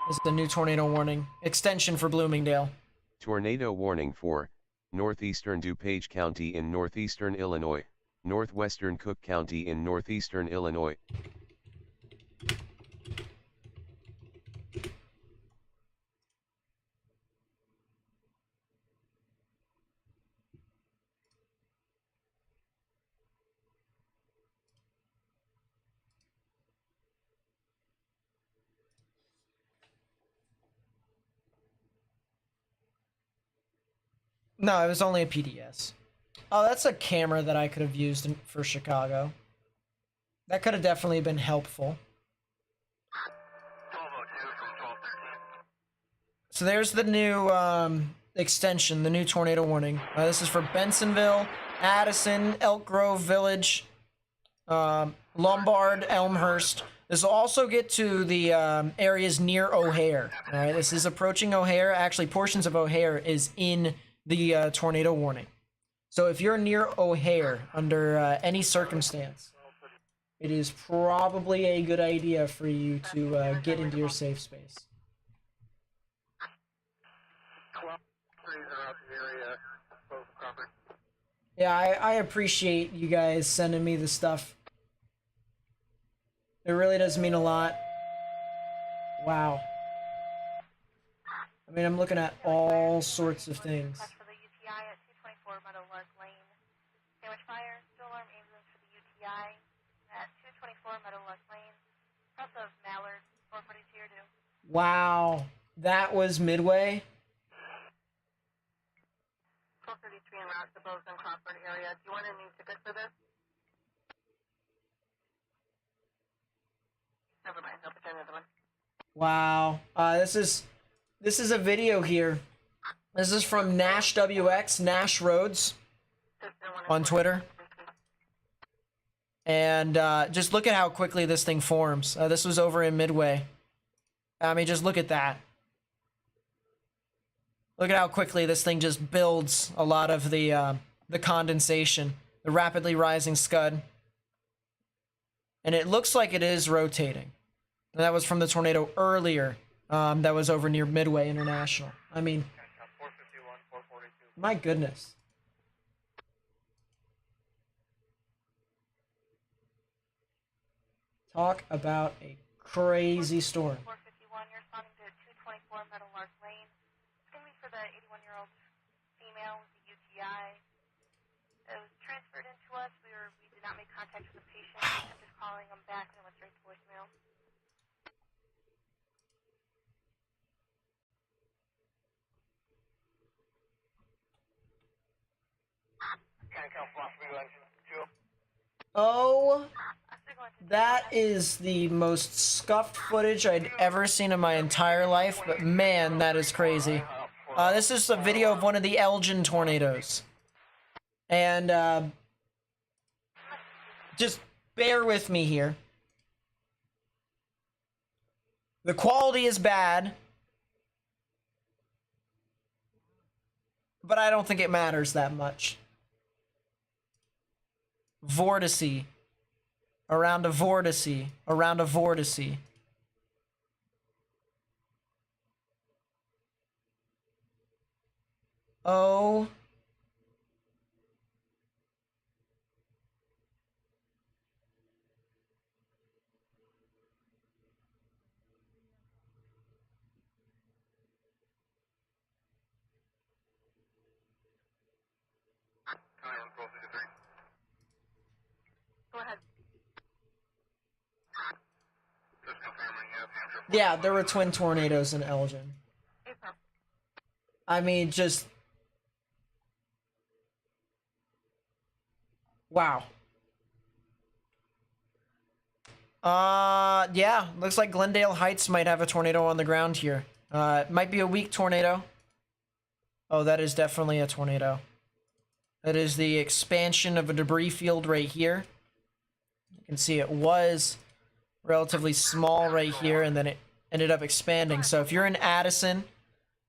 This is the new tornado warning. Extension for Bloomingdale. Tornado warning for northeastern DuPage County in northeastern Illinois, northwestern Cook County in northeastern Illinois. No, it was only a PDS. Oh, that's a camera that I could have used for Chicago. That could have definitely been helpful. So there's the new extension, the new tornado warning. This is for Bensonville, Addison, Elk Grove Village, Lombard, Elmhurst. This will also get to the areas near O'Hare. All right, this is approaching O'Hare. Actually, portions of O'Hare is in the tornado warning. So if you're near O'Hare under any circumstance, it is probably a good idea for you to get into your safe space. Yeah, I appreciate you guys sending me the stuff. It really does mean a lot. Wow. I mean, I'm looking at all sorts of things. For the UTI at 224 Meadowlark Lane. Sandwich fire, still alarm ambulance for the UTI at 224 Meadowlark Lane. Press of Mallard, 442 tier 2. Wow. That was Midway? 1233 en route to Bozeman Crawford area. Do you want a new ticket for this? Never mind, I'll put another one. Wow. This is a video here. This is from Nash WX, Nash Roads on Twitter. And just look at how quickly this thing forms. This was over in Midway. I mean, just look at that. Look at how quickly this thing just builds a lot of the condensation, the rapidly rising scud. And it looks like it is rotating. And that was from the tornado earlier that was over near Midway International. I mean, my goodness. Talk about a crazy storm. 451, you're responding to 224 Meadowlark Lane. It's going to be for the 81-year-old female with the UTI. It was transferred into us. We did not make contact with the patient. I'm just calling them back and it went straight to voicemail. Oh, that is the most scuffed footage I'd ever seen in my entire life, but man, that is crazy. This is a video of one of the Elgin tornadoes. And just bear with me here. The quality is bad, but I don't think it matters that much. Vortice. Around a vortice. Around a vortice. Oh. Go ahead. Yeah, there were twin tornadoes in Elgin. I mean, just... Wow. Yeah, looks like Glendale Heights might have a tornado on the ground here. It might be a weak tornado. Oh, that is definitely a tornado. That is the expansion of a debris field right here. You can see it was relatively small right here, and then it ended up expanding. So if you're in Addison,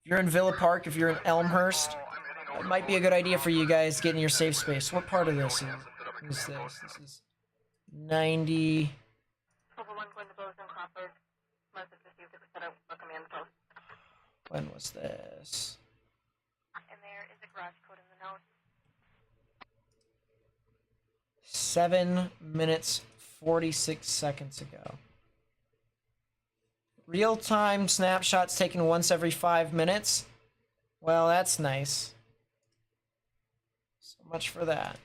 if you're in Villa Park, if you're in Elmhurst, it might be a good idea for you guys to get in your safe space. What part of this is this? This is 90... Over one going to Bozeman Crawford. Message received if we set up a command post. When was this? And there is a garage code in the notes. 7 minutes 46 seconds ago. Real-time snapshots taken once every 5 minutes. Well, that's nice. So much for that.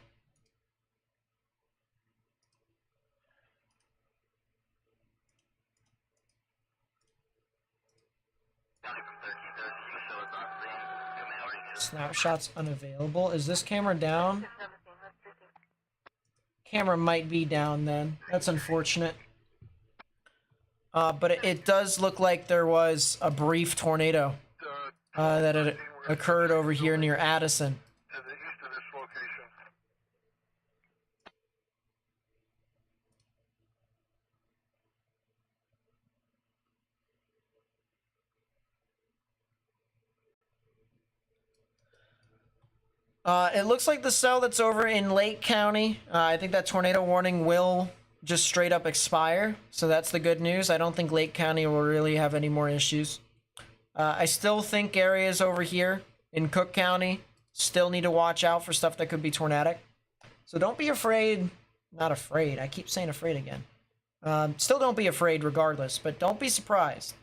Snapshots unavailable. Is this camera down? Camera might be down then. That's unfortunate. But it does look like there was a brief tornado that had occurred over here near Addison. To the east of this location. It looks like the cell that's over in Lake County, I think that tornado warning will just straight up expire. So that's the good news. I don't think Lake County will really have any more issues. I still think areas over here in Cook County, still need to watch out for stuff that could be tornadic. So don't be afraid. Not afraid. I keep saying afraid again. Still don't be afraid regardless, but don't be surprised.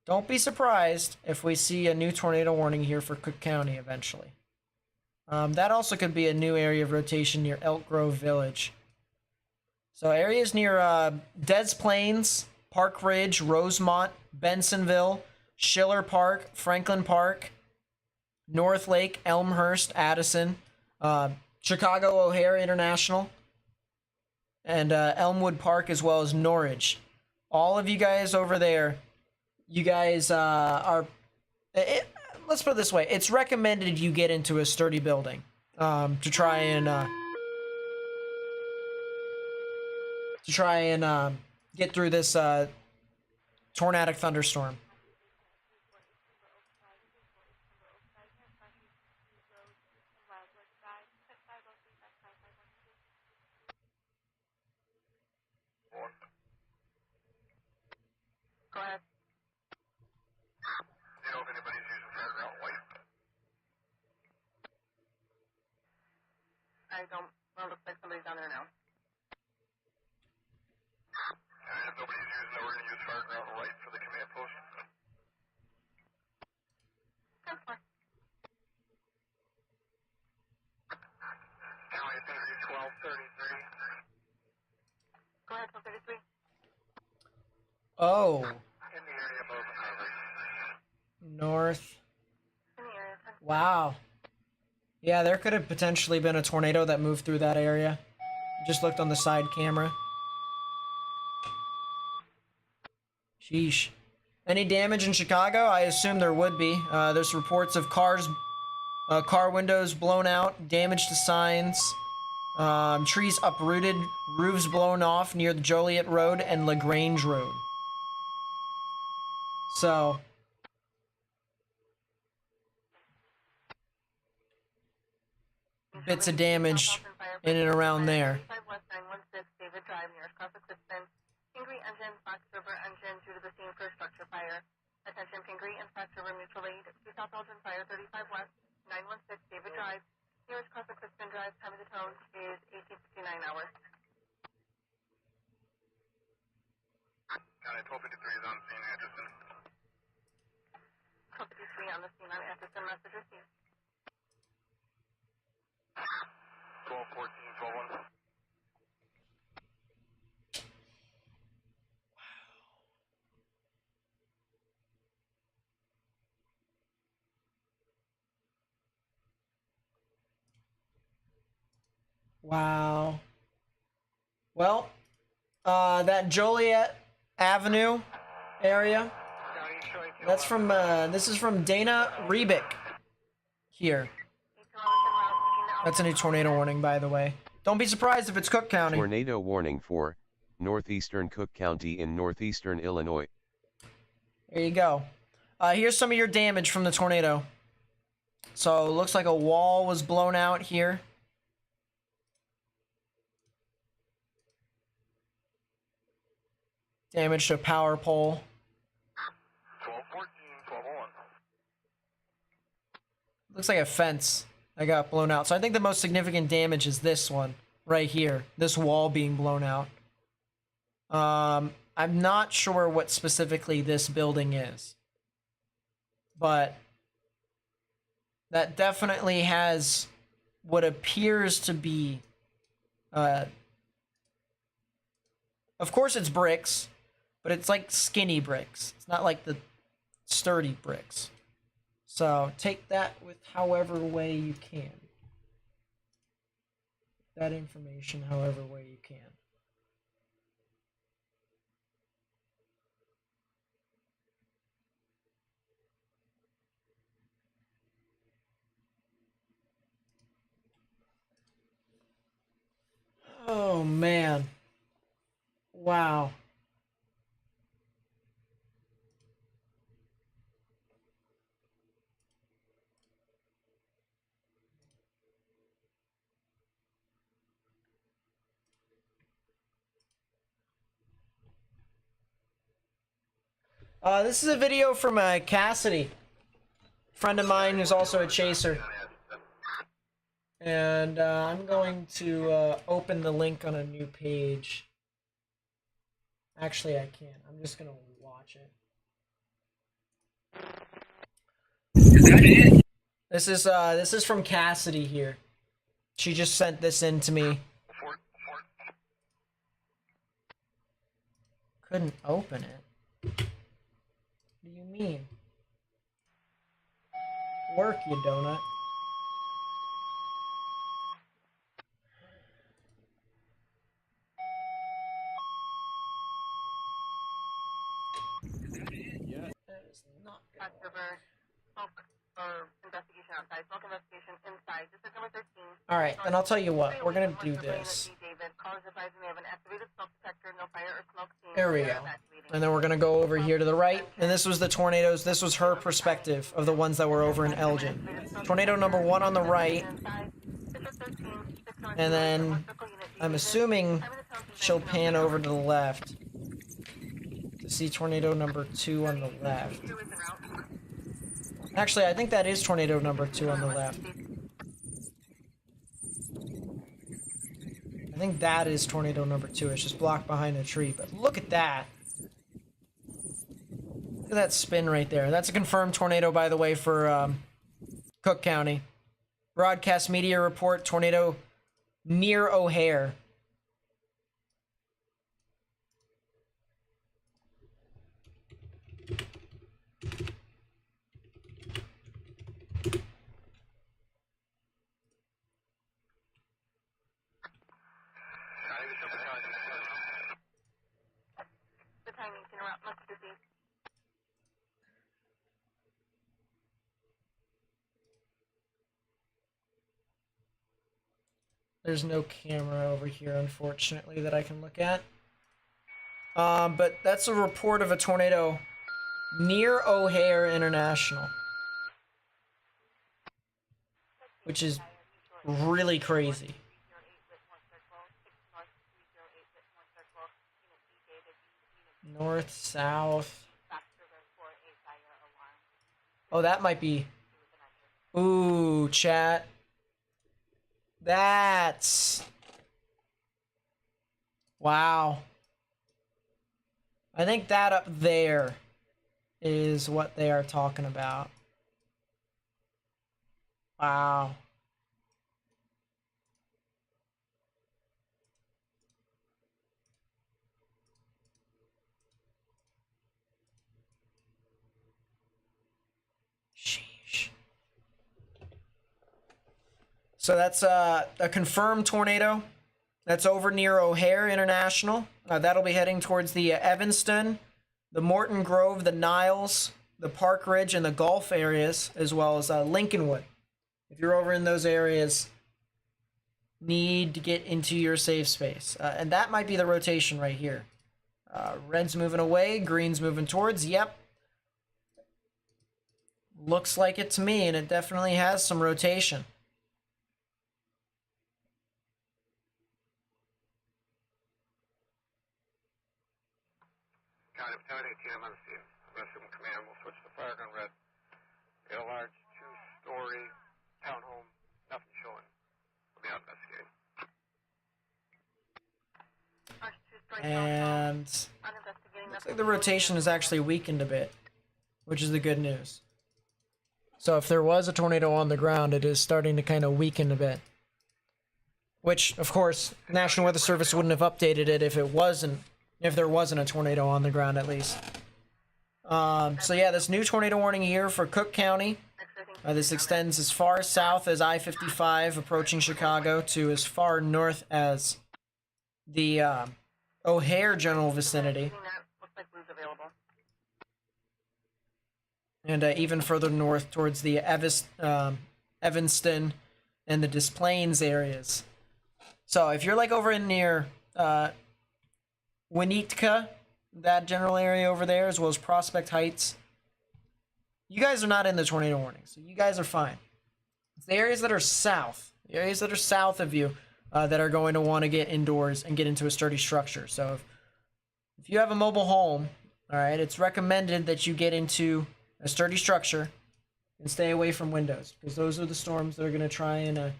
Don't be surprised if we see a new tornado warning here for Cook County eventually. That also could be a new area of rotation near Elk Grove Village. So areas near Des Plaines, Park Ridge, Rosemont, Bensonville, Schiller Park, Franklin Park, North Lake, Elmhurst, Addison, Chicago O'Hare International, and Elmwood Park, as well as Norridge. All of you guys over there, you guys let's put it this way. It's recommended you get into a sturdy building to try and get through this tornadic thunderstorm. Go ahead. Do you know if anybody's using Fire Ground White? I don't. Well, it looks like somebody's down there now. If nobody's using it, we're going to use Fire Ground White for the command post. That's fine. County is going to be 1233. Go ahead, 1233. Oh, In the area above the highway. north. In the area, 10. Wow. Yeah, there could have potentially been a tornado that moved through that area. Just looked on the side camera. Sheesh. Any damage in Chicago? I assume there would be. There's reports of car windows blown out, damage to signs, trees uprooted, roofs blown off near the Joliet Road and LaGrange Road. So, bits of damage in and around there. 35 West 916 David Drive, nearest cross of Clifton. Pingree engine, Fox River engine due to the scene for structure fire. Attention Pingree and Fox River mutual aid. 2000 fire 35 West 916 David Drive, nearest cross of Clifton Drive. Time of the tone is 1859 hours. County 1253 is on scene, Anderson. 1253 on the scene on Atchison, message received. 1214, 121. Wow. Well, that Joliet Avenue area. That's from this is from Dana Rebick here. That's a new tornado warning, by the way. Don't be surprised if it's Cook County. Tornado warning for northeastern Cook County in northeastern Illinois. There you go. Here's some of your damage from the tornado. So it looks like a wall was blown out here. Damage to a power pole. 1214, 1201. Looks like a fence that got blown out. So I think the most significant damage is this one right here. This wall being blown out. I'm not sure what specifically this building is. But that definitely has what appears to be... of course it's bricks, but it's like skinny bricks. It's not like the sturdy bricks. So take that with however way you can. That information however way you can. Oh man. Wow. This is a video from Cassidy, friend of mine who's also a chaser. And I'm going to open the link on a new page. Actually, I can't. I'm just going to watch it. This is from Cassidy here. She just sent this in to me. Couldn't open it. What do you mean? Work, you donut. That is not gonna work. Smoke or investigation outside. Smoke investigation inside. District number 13. All right, then I'll tell you what. We're gonna do this. There we go. And then we're gonna go over here to the right. And this was the tornadoes. This was her perspective of the ones that were over in Elgin. Tornado number 1 on the right. And then I'm assuming she'll pan over to the left to see tornado number 2 on the left. Actually, I think that is tornado number 2 on the left. I think that is tornado number 2. It's just blocked behind a tree. But look at that. Look at that spin right there. That's a confirmed tornado, by the way, for Cook County. Broadcast media report, tornado near O'Hare. There's no camera over here, unfortunately, that I can look at. But that's a report of a tornado near O'Hare International, which is really crazy. North, south. Oh, that might be. Ooh, chat. That's. Wow. I think that up there is what they are talking about. Wow. Sheesh. So that's a confirmed tornado. That's over near O'Hare International. That'll be heading towards the Evanston, the Morton Grove, the Niles, the Park Ridge, and the Gulf areas, as well as Lincolnwood. If you're over in those areas, need to get into your safe space. And that might be the rotation right here. Red's moving away, green's moving towards. Yep. Looks like it to me, and it definitely has some rotation. Got it. 10:18, I'm on the scene. Rescue command will switch to fire gun red. A large 2-story townhome. Nothing showing. We'll be out investigating. And looks like the rotation is actually weakened a bit, which is the good news. So if there was a tornado on the ground, it is starting to kind of weaken a bit. Which, of course, National Weather Service wouldn't have updated it if there wasn't a tornado on the ground, at least. So yeah, this new tornado warning here for Cook County. This extends as far south as I-55 approaching Chicago to as far north as the O'Hare general vicinity. And even further north towards the Evanston and the Des Plaines areas. So if you're like over in near Winnetka, that general area over there, as well as Prospect Heights, you guys are not in the tornado warning, so you guys are fine. It's the areas that are south, of you, that are going to want to get indoors and get into a sturdy structure. So if you have a mobile home, all right, it's recommended that you get into a sturdy structure and stay away from windows, because those are the storms that are going to try and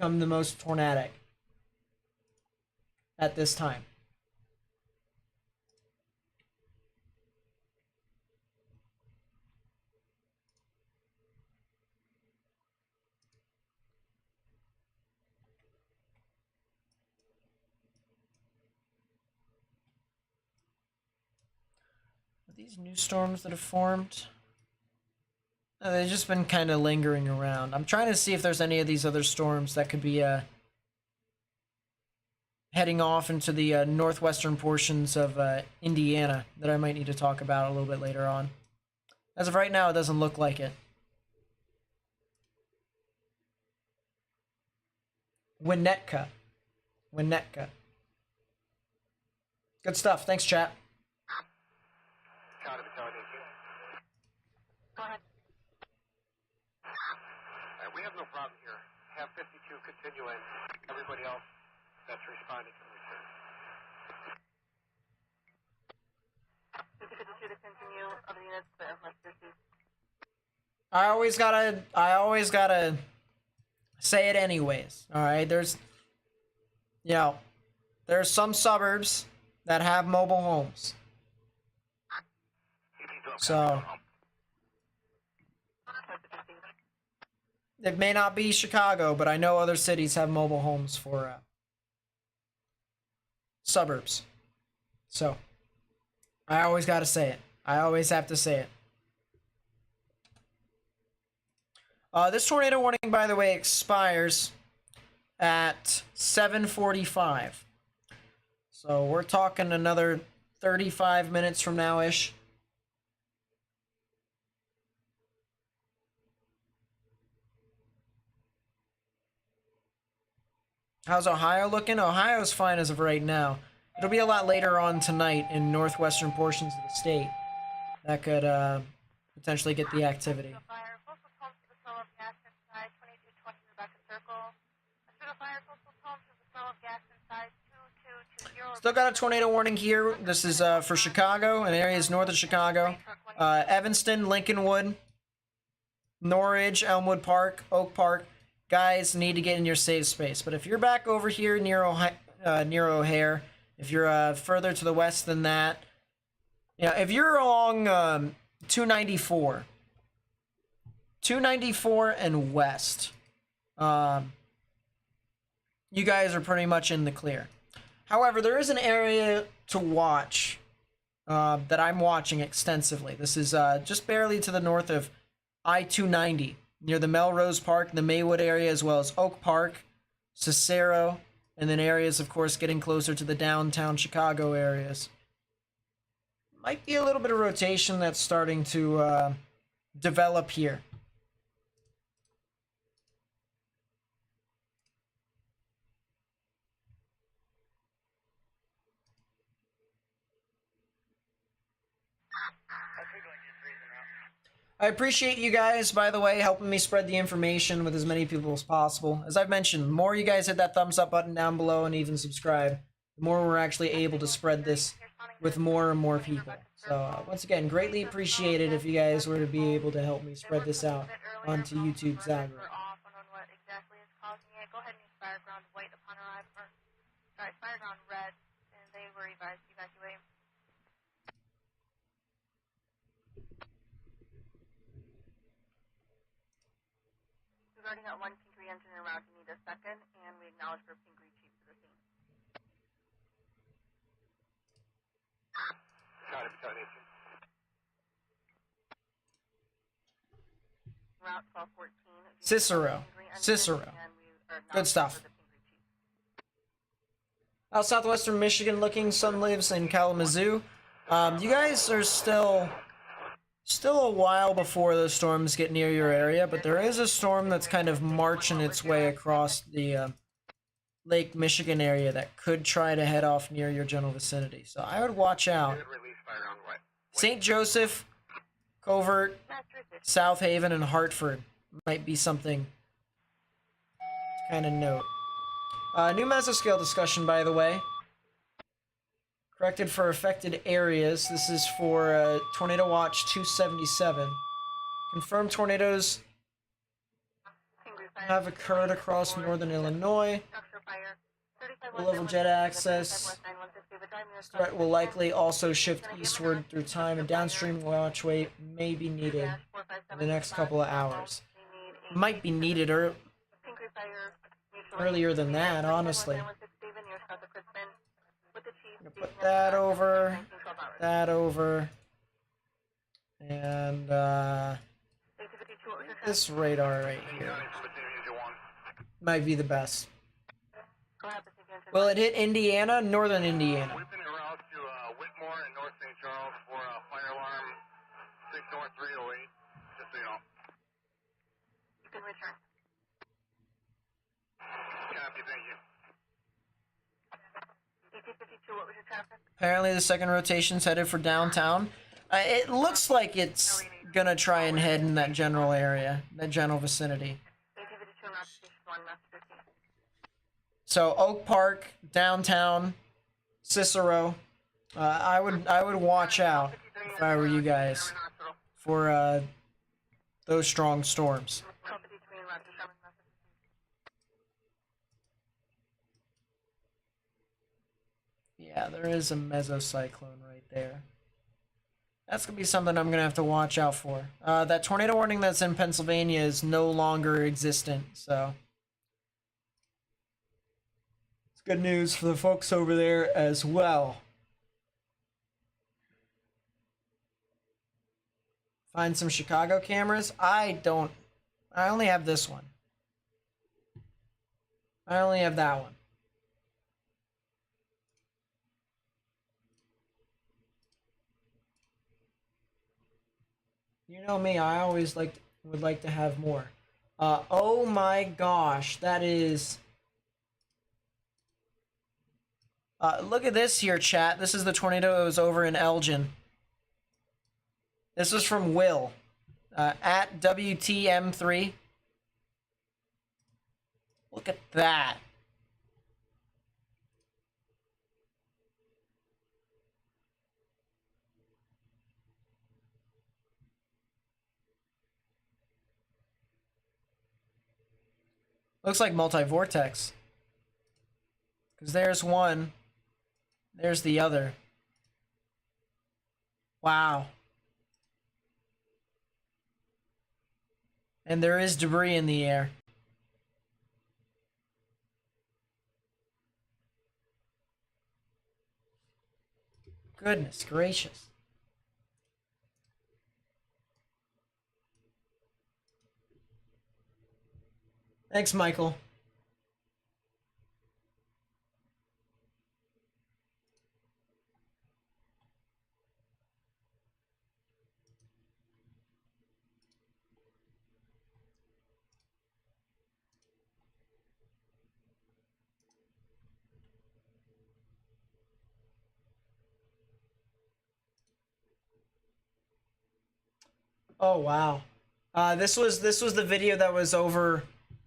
become the most tornadic at this time. Are these new storms that have formed? They've just been kind of lingering around. I'm trying to see if there's any of these other storms that could be heading off into the northwestern portions of Indiana that I might need to talk about a little bit later on. As of right now, it doesn't look like it. Winnetka. Good stuff. Thanks, chat. County Battalion 18. Go ahead. We have no problem here. Have 52 continue in. Everybody else that's responding can return. 5052 to continue. Other units that have left their seats. I always gotta say it anyways. All right, there's some suburbs that have mobile homes. So it may not be Chicago, but I know other cities have mobile homes for suburbs. So I always gotta say it. I always have to say it. This tornado warning, by the way, expires at 7:45. So we're talking another 35 minutes from now-ish. How's Ohio looking? Ohio's fine as of right now. It'll be a lot later on tonight in northwestern portions of the state that could potentially get the activity. Fire, postal pumps to the smell of gas inside 2220 Rebecca Circle. Astro fire, postal pumps to the smell of gas inside 2220. Still got a tornado warning here. This is for Chicago and areas north of Chicago. Evanston, Lincolnwood, Norridge, Elmwood Park, Oak Park. Guys need to get in your safe space. But if you're back over here near O'Hare, if you're further to the west than that, if you're along 294 and west, you guys are pretty much in the clear. However, there is an area to watch that I'm watching extensively. This is just barely to the north of I-290, near the Melrose Park, the Maywood area, as well as Oak Park, Cicero, and then areas, of course, getting closer to the downtown Chicago areas. Might be a little bit of rotation that's starting to develop here. I appreciate you guys, by the way, helping me spread the information with as many people as possible. As I've mentioned, the more you guys hit that thumbs up button down below and even subscribe, the more we're actually able to spread this with more and more people. So once again, greatly appreciated if you guys were to be able to help me spread this out onto YouTube's algorithm. Fireground red, and they were advised to evacuate. Regarding that one Pingree engine en route, you need a second, and we acknowledge for Pingree chief to the scene. County Battalion 18. Route 1214. Cicero. Good stuff. Out southwestern Michigan looking, Sun lives in Kalamazoo. You guys are still a while before those storms get near your area, but there is a storm that's kind of marching its way across the Lake Michigan area that could try to head off near your general vicinity. So I would watch out. St. Joseph, Covert, South Haven, and Hartford might be something to kind of note. New mesoscale discussion, by the way. Corrected for affected areas. This is for Tornado Watch 277. Confirmed tornadoes have occurred across northern Illinois. Low-level jet access threat will likely also shift eastward through time, and downstream watch weight may be needed in the next couple of hours. Might be needed earlier than that, honestly. Put that over, and this radar right here might be the best. Will it hit Indiana? Northern Indiana. We've been en route to Whitmore and North St. Charles for fire alarm 6 North 308, just so you know. You can return. Copy, thank you. ET52, what was your traffic? Apparently the second rotation's headed for downtown. It looks like it's gonna try and head in that general area, that general vicinity. ET52, not station 1, not 15. So Oak Park, downtown, Cicero. I would watch out if I were you guys for those strong storms. Yeah, there is a mesocyclone right there. That's going to be something I'm going to have to watch out for. That tornado warning that's in Pennsylvania is no longer existent, so it's good news for the folks over there as well. Find some Chicago cameras. I only have this one. I only have that one. You know me, I always would like to have more. Oh my gosh, that is... look at this here, chat. This is the tornado that was over in Elgin. This was from Will. At WTM3. Look at that. Looks like multi-vortex. Because there's one. There's the other. Wow. And there is debris in the air. Goodness gracious. Thanks, Michael. Oh wow. This was the video that was over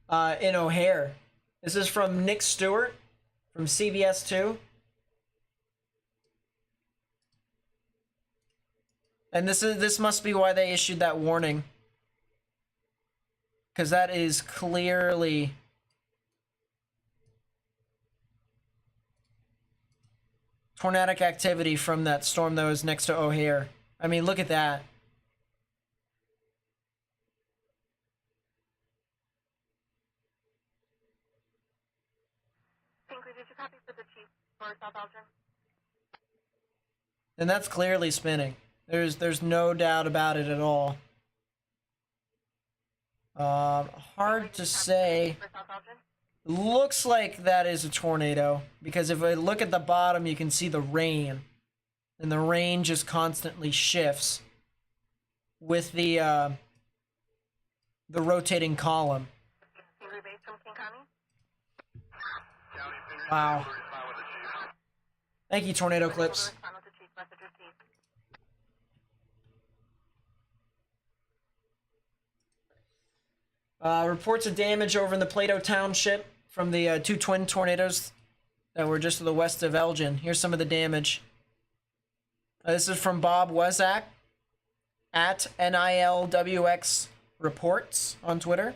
in O'Hare. This is from Nick Stewart from CBS 2. And this must be why they issued that warning. Cuz that is clearly tornadic activity from that storm that was next to O'Hare. I mean, look at that. Did you copy for the chief for South Elgin? And that's clearly spinning. There's no doubt about it at all. Hard to say. Looks like that is a tornado, because if I look at the bottom, you can see the rain, and the rain just constantly shifts with the rotating column. Wow. Thank you, Tornado Clips. Reports of damage over in the Plato Township from the two twin tornadoes that were just to the west of Elgin. Here's some of the damage. This is from Bob Wezak at NILWX Reports on Twitter.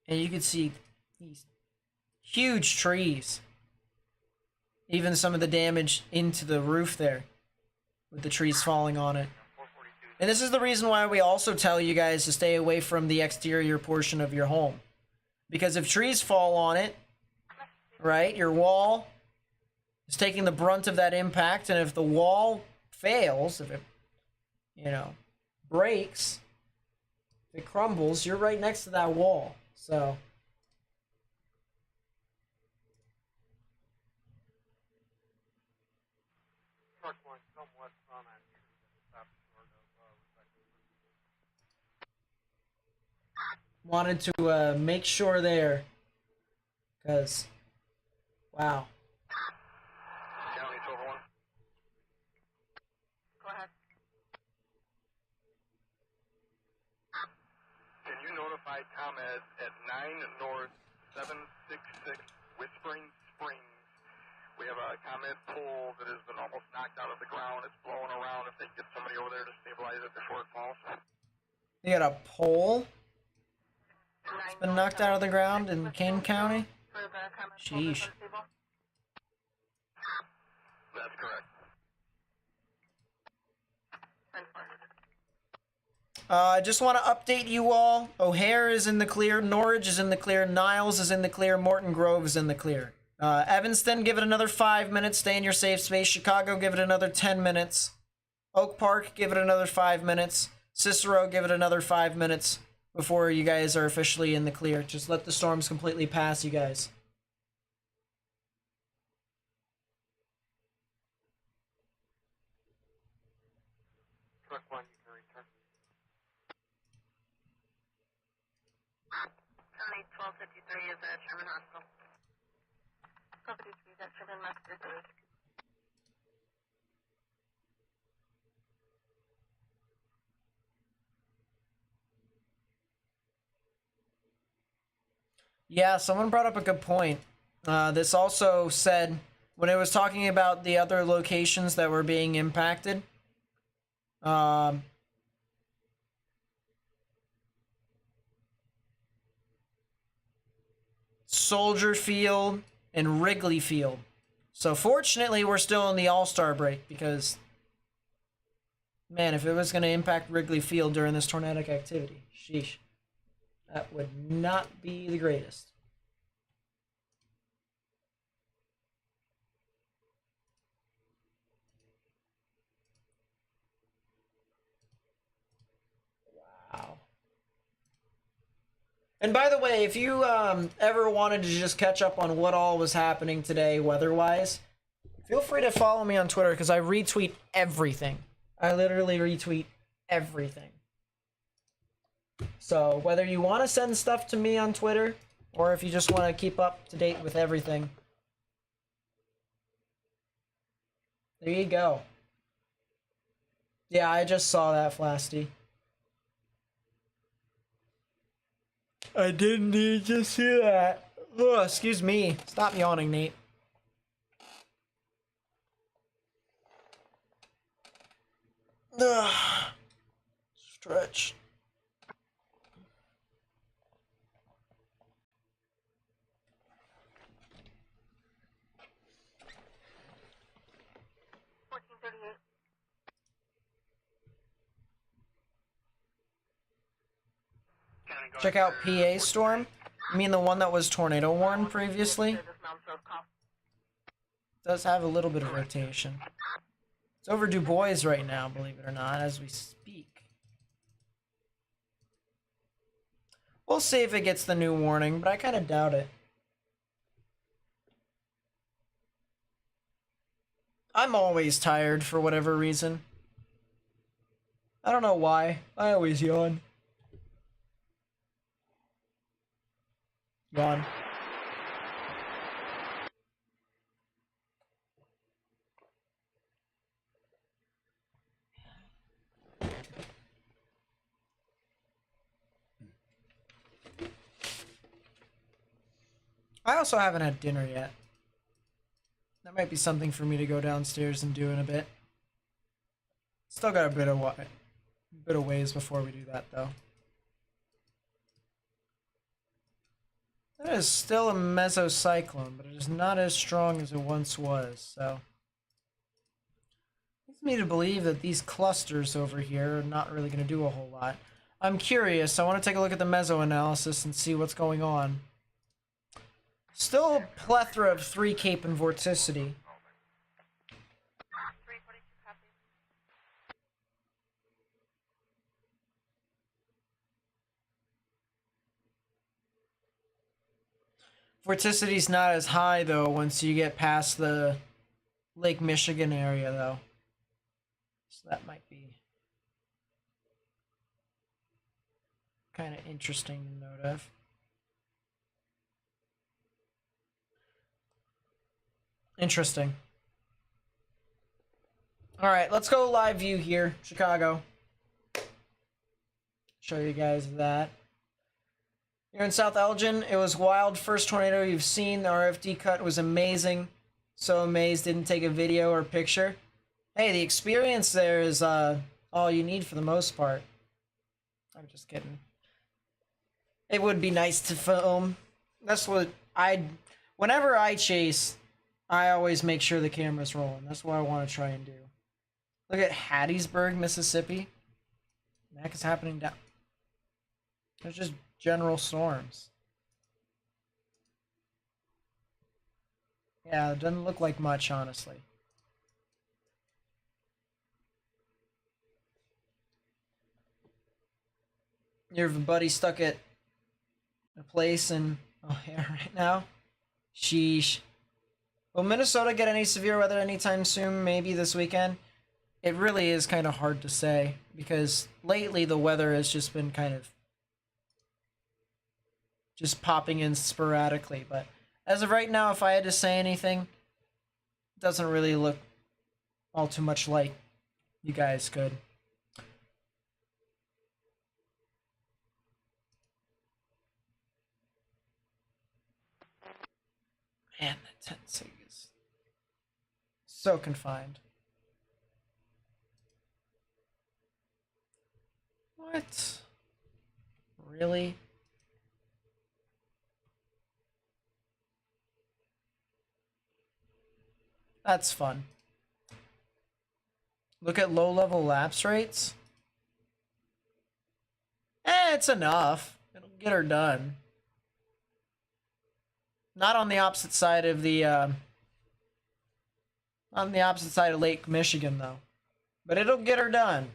And you can see these huge trees. Even some of the damage into the roof there, with the trees falling on it. And this is the reason why we also tell you guys to stay away from the exterior portion of your home. Because if trees fall on it, right, your wall is taking the brunt of that impact, and if the wall fails, if it, breaks, if it crumbles, you're right next to that wall. So wanted to make sure there, because wow. County 1201. Go ahead. Can you notify ComEd at 9 North 766 Whispering Springs? We have a ComEd pole that has been almost knocked out of the ground. It's blowing around. If they can get somebody over there to stabilize it before it falls. You got a pole? It's been knocked out of the ground in Kane County? Sheesh. That's correct. I just want to update you all. O'Hare is in the clear. Norwich is in the clear. Niles is in the clear. Morton Grove is in the clear. Evanston, give it another 5 minutes. Stay in your safe space. Chicago, give it another 10 minutes. Oak Park, give it another 5 minutes. Cicero, give it another 5 minutes before you guys are officially in the clear. Just let the storms completely pass, you guys. Truck 1, you can return. County 1253 is at Sherman Hospital. 1253 is at Sherman Hospital. Yeah, someone brought up a good point. This also said, when it was talking about the other locations that were being impacted, Soldier Field and Wrigley Field. So fortunately, we're still in the All-Star break, because, man, if it was going to impact Wrigley Field during this tornadic activity, sheesh. That would not be the greatest. Wow. And by the way, if you ever wanted to just catch up on what all was happening today weather-wise, feel free to follow me on Twitter, because I retweet everything. I literally retweet everything. So whether you want to send stuff to me on Twitter, or if you just want to keep up to date with everything, there you go. Yeah, I just saw that, Flasty. I didn't need to see that. Ugh, excuse me. Stop yawning, Nate. Ugh. Stretch. Check out PA Storm. You mean the one that was tornado warned previously? It does have a little bit of rotation. It's over Du Bois right now, believe it or not, as we speak. We'll see if it gets the new warning, but I kind of doubt it. I'm always tired for whatever reason. I don't know why. I always yawn. Yawn. I also haven't had dinner yet. That might be something for me to go downstairs and do in a bit. Still got a bit of ways before we do that, though. That is still a mesocyclone, but it is not as strong as it once was, so... Leads me to believe that these clusters over here are not really going to do a whole lot. I'm curious. I want to take a look at the meso-analysis and see what's going on. Still a plethora of 3 Cape and vorticity. Vorticity's not as high, though, once you get past the Lake Michigan area, though. So that might be kind of interesting to note of. Interesting. Alright, let's go live view here, Chicago. Show you guys that. Here in South Elgin, it was wild. First tornado you've seen. The RFD cut was amazing. So amazed, didn't take a video or picture. Hey, the experience there is all you need for the most part. I'm just kidding. It would be nice to film. That's what whenever I chase, I always make sure the camera's rolling. That's what I want to try and do. Look at Hattiesburg, Mississippi. What the heck is happening down? There's just general storms. Yeah, it doesn't look like much, honestly. You have a buddy stuck at a place in O'Hare right now? Sheesh. Will Minnesota get any severe weather anytime soon? Maybe this weekend? It really is kind of hard to say, because lately the weather has just been kind of just popping in sporadically. But as of right now, if I had to say anything, it doesn't really look all too much like you guys could. Man, that tent sig is so confined. What? Really? That's fun. Look at low-level lapse rates. It's enough. It'll get her done. Not on the opposite side of the, on the opposite side of Lake Michigan, though. But it'll get her done.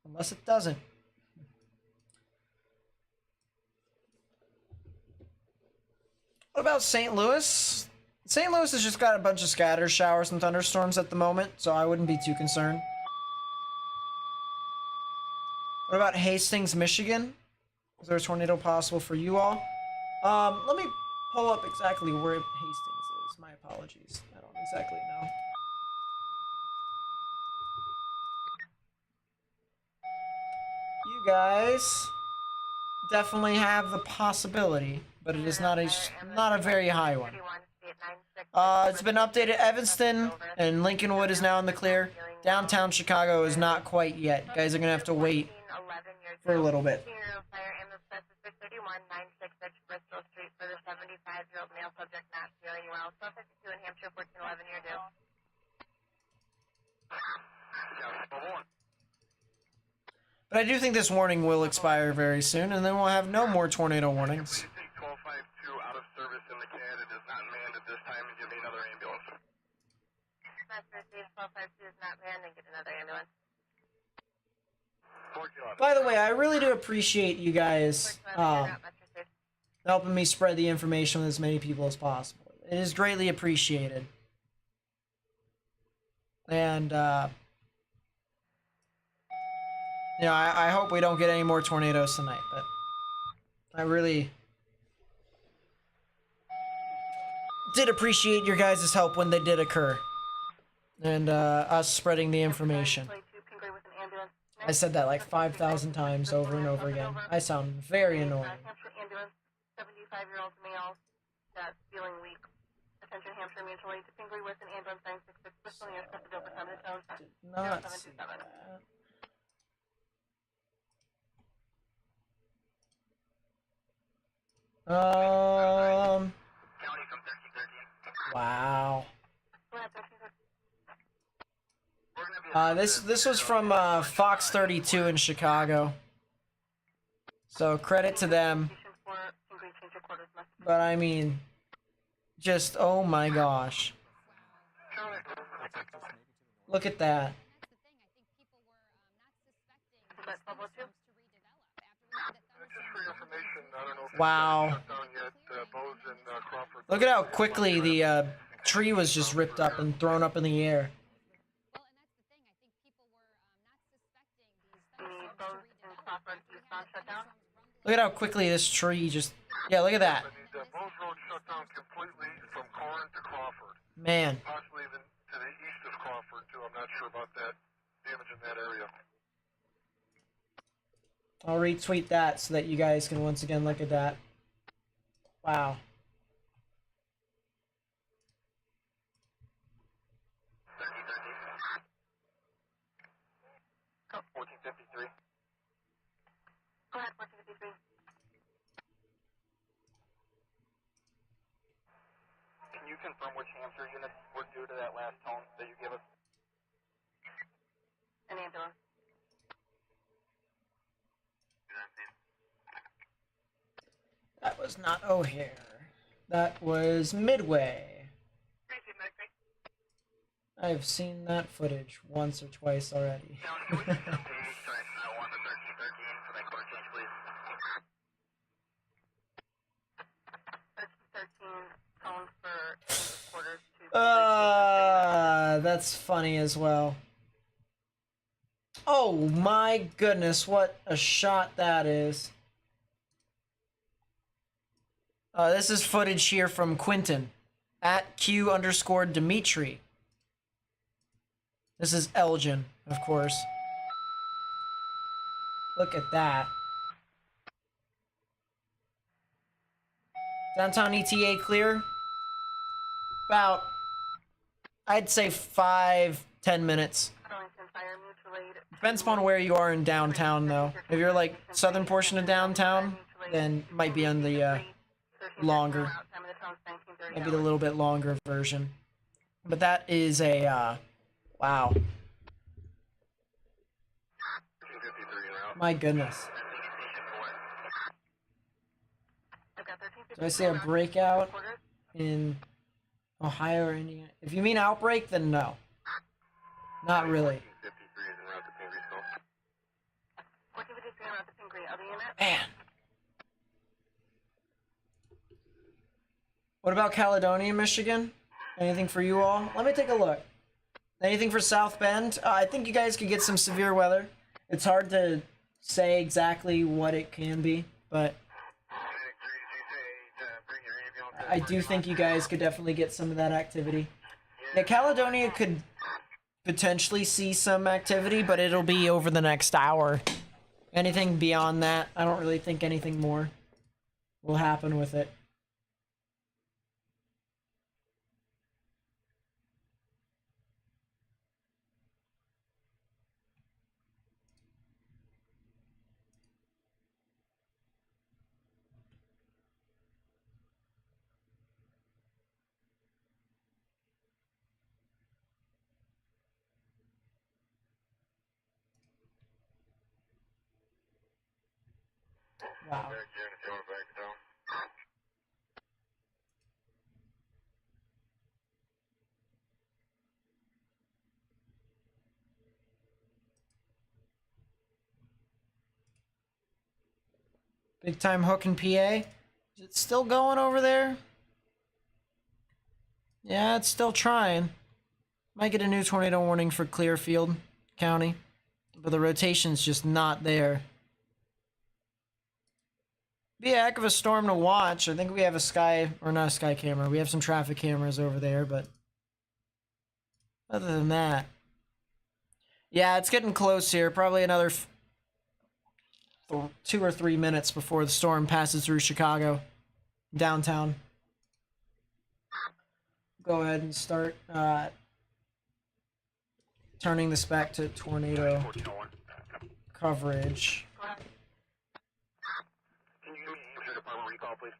Unless it doesn't. What about St. Louis? St. Louis has just got a bunch of scatter showers and thunderstorms at the moment, so I wouldn't be too concerned. What about Hastings, Michigan? Is there a tornado possible for you all? Let me pull up exactly where Hastings is. My apologies. I don't exactly know. You guys definitely have the possibility, but it is not a very high one. It's been updated. Evanston and Lincolnwood is now in the clear. Downtown Chicago is not quite yet. You guys are gonna have to wait for a little bit. But I do think this warning will expire very soon, and then we'll have no more tornado warnings. 1252 out of service in the CAD. It is not manned at this time, and give me another ambulance. 1252 is not manned, and get another ambulance. By the way, I really do appreciate you guys helping me spread the information with as many people as possible. It is greatly appreciated. And, you know, I hope we don't get any more tornadoes tonight, but I really did appreciate your guys' help when they did occur. And, us spreading the information. I said that like 5,000 times over and over again. I sound very annoying. 75-year-old male, got feeling weak. Attention Hampshire Mutual Aid to Pingree with an ambulance 966 Bristol near Stephens over time of the tone. Did not see 0727. that. County from 1313. Wow. Go ahead, 1313. We're gonna be This was from Fox 32 in Chicago. So credit to them. Station 4, Pingree, change your quarters, must be. But I mean, just oh my gosh. Look at that. Is that 1202? Just for your information, I don't know if Wow. it's shut down yet. Bose and Crawford. Look at how quickly the tree was just ripped up and thrown up in the air. The Bose and Crawford eastbound shut down. Look at how quickly this tree just... Yeah, look at that. The Bose Road shut down completely from Corin to Crawford. Man. Possibly even to the east of Crawford, too. I'm not sure about that damage in that area. I'll retweet that so that you guys can once again look at that. Wow. 1453. Go ahead, 1453. Can you confirm which Hampshire units were due to that last tone that you gave us? An ambulance. That was not O'Hare. That was Midway. I've seen that footage once or twice already. County, can we just page 1 to 1313 for that quarter change, please? 1313, tone for change of quarters to... That's funny as well. Oh my goodness, what a shot that is. This is footage here from Quinton at Q_Dimitri. This is Elgin, of course. Look at that. Downtown ETA clear. About, I'd say 5-10 minutes. Arlington Fire Mutual Aid. Depends upon where you are in downtown, though. If you're like southern portion of downtown, then might be on the longer, maybe the little bit longer version. But that is a wow. 253 and out. My goodness. Do I see a breakout in Ohio or Indiana? If you mean outbreak, then no. Not really. 53 is en route to Pingree School. 1453 around the Pingree. Other unit? Man. What about Caledonia, Michigan? Anything for you all? Let me take a look. Anything for South Bend? I think you guys could get some severe weather. It's hard to say exactly what it can be, but I do think you guys could definitely get some of that activity. Yeah, Caledonia could potentially see some activity, but it'll be over the next hour. Anything beyond that, I don't really think anything more will happen with it. Wow. Big time hook in PA. Is it still going over there? Yeah, it's still trying. Might get a new tornado warning for Clearfield County, but the rotation's just not there. Be a heck of a storm to watch. I think we have a sky, or not a sky camera. We have some traffic cameras over there, but other than that, yeah, it's getting close here. Probably another 2 or 3 minutes before the storm passes through Chicago, downtown. go ahead and start turning this back to tornado 1401. coverage. Can you give me Hampshire Department recall, please?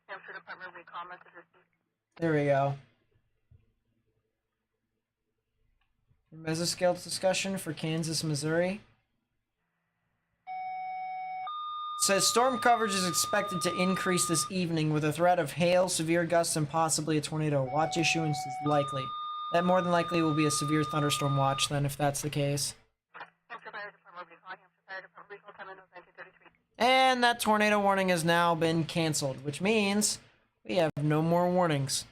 Hampshire Department recall message received. There we go. Mesoscale discussion for Kansas, Missouri. It says storm coverage is expected to increase this evening with a threat of hail, severe gusts, and possibly a tornado. Watch issuance is likely. That more than likely will be a severe thunderstorm watch then, if that's the case. Hampshire Fire Department recall. Hampshire Fire Department recall. Time in 1933. And that tornado warning has now been canceled, which means we have no more warnings.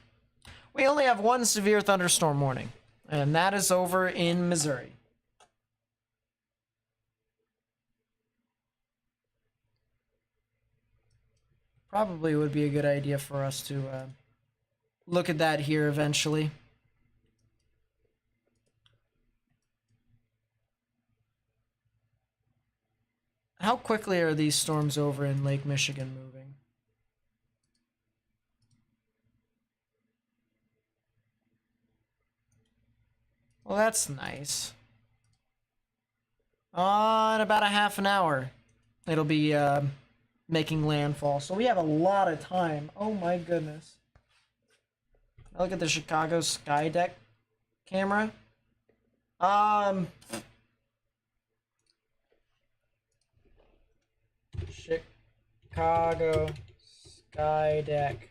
We only have one severe thunderstorm warning, and that is over in Missouri. Probably would be a good idea for us to look at that here eventually. How quickly are these storms over in Lake Michigan moving? Well, that's nice. In about a half an hour, it'll be making landfall. So we have a lot of time. Oh my goodness. Look at the Chicago sky deck camera. Chicago sky deck.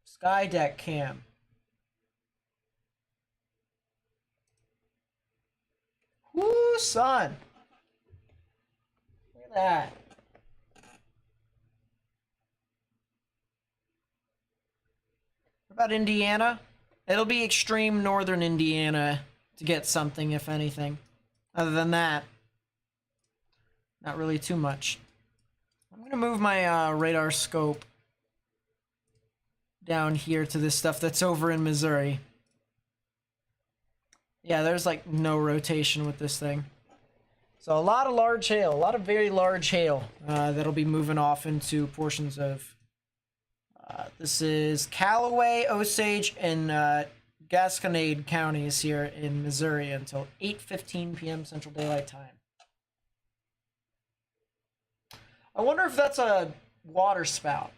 Sky deck cam. Woo, son. Look at that. What about Indiana? It'll be extreme northern Indiana to get something, if anything. Other than that, not really too much. I'm going to move my radar scope down here to this stuff that's over in Missouri. Yeah, there's like no rotation with this thing. So a lot of large hail, a lot of very large hail that'll be moving off into portions of... this is Callaway, Osage, and Gasconade counties here in Missouri until 8:15 p.m. Central Daylight Time. I wonder if that's a water spout.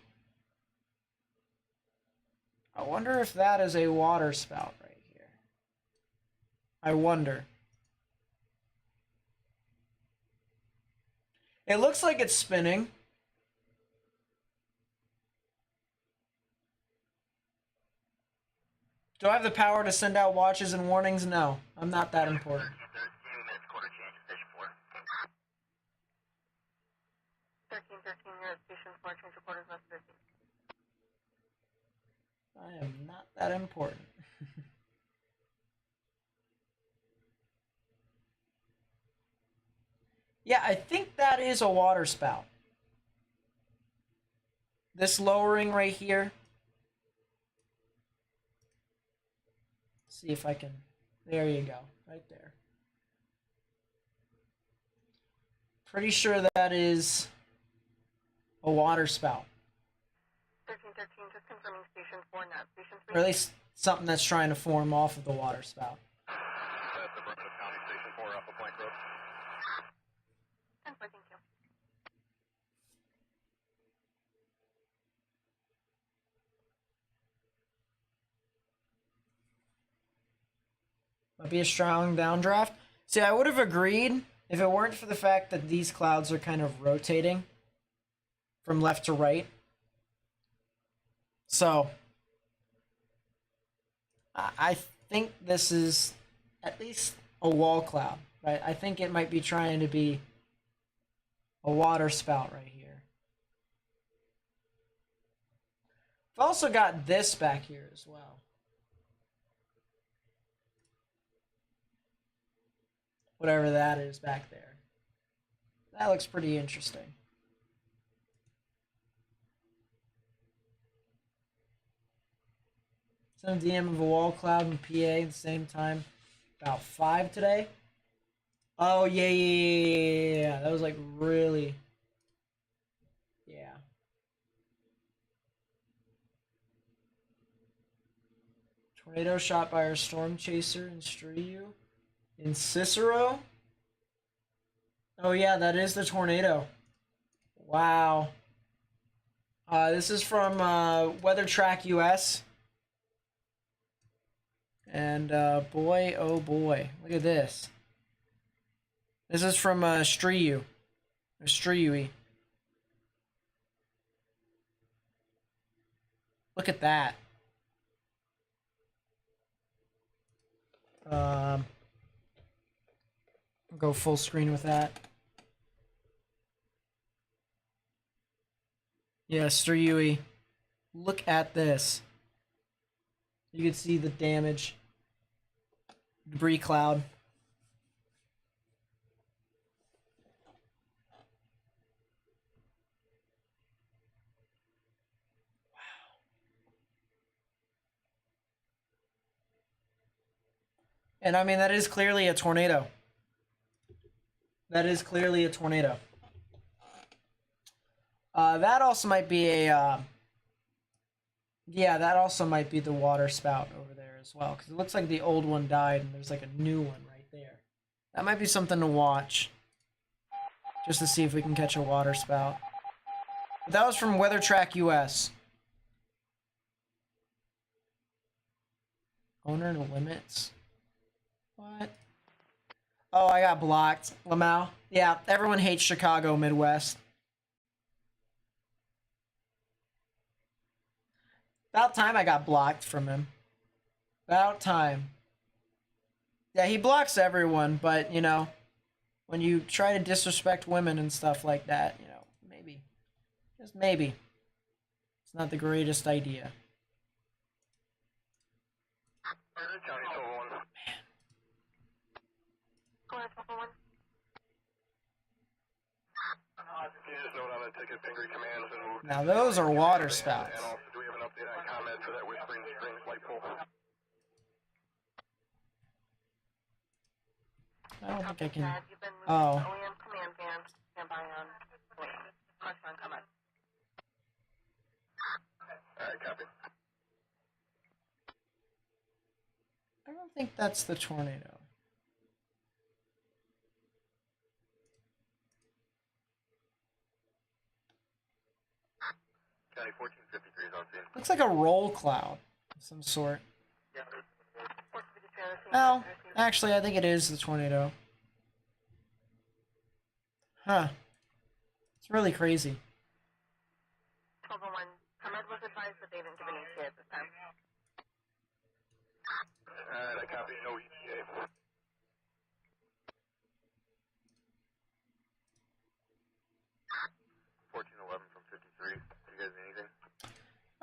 I wonder if that is a water spout right here. I wonder. It looks like it's spinning. Do I have the power to send out watches and warnings? No, I'm not that important. 1313, you're at station 4, change reporters left 13. I am not that important. Yeah, I think that is a water spout. This lowering right here. See if I can. There you go, right there. Pretty sure that is a water spout. 1313, just confirming station 4 now. Station 3. Or at least something that's trying to form off of the water spout. That's the Vernon County Station 4 off of Plank Road. 10-4, thank you. Might be a strong downdraft. See, I would have agreed if it weren't for the fact that these clouds are kind of rotating from left to right. So, I think this is at least a wall cloud, right? I think it might be trying to be a water spout right here. I've also got this back here as well. Whatever that is back there. That looks pretty interesting. Some DM of a wall cloud in PA at the same time. About 5 today. Oh, yeah. That was like really... Yeah. Tornado shot by our storm chaser in Striu. In Cicero? Oh, yeah, that is the tornado. Wow. This is from Weather Track US. And boy, oh boy. Look at this. This is from Striu. Striui. Look at that. I'll go full screen with that. Yeah, Striui. Look at this. You can see the damage. Debris cloud. And I mean, that is clearly a tornado. That is clearly a tornado. That also might be a, yeah, that also might be the water spout over there as well. Because it looks like the old one died and there's like a new one right there. That might be something to watch. Just to see if we can catch a water spout. But that was from Weather Track US. Owner no limits. What? Oh, I got blocked. Lamau. Yeah, everyone hates Chicago Midwest. About time I got blocked from him. About time. Yeah, he blocks everyone, but, you know, when you try to disrespect women and stuff like that, you know, maybe, just maybe, it's not the greatest idea. Now those are water spouts. And also, do we have an update on comment for that Whispering Springs light pole? I don't think I can. Oh. OEM command band, stand by on question on comment. Alright, copy. I don't think that's the tornado. County 1453 is on scene. Looks like a roll cloud of some sort. Well, actually, I think it is the tornado. Huh. It's really crazy. 1201, ComEd was advised that they didn't give an ETA at this time. Alright, I copy, no ETA. 1411 from 53. You guys need anything?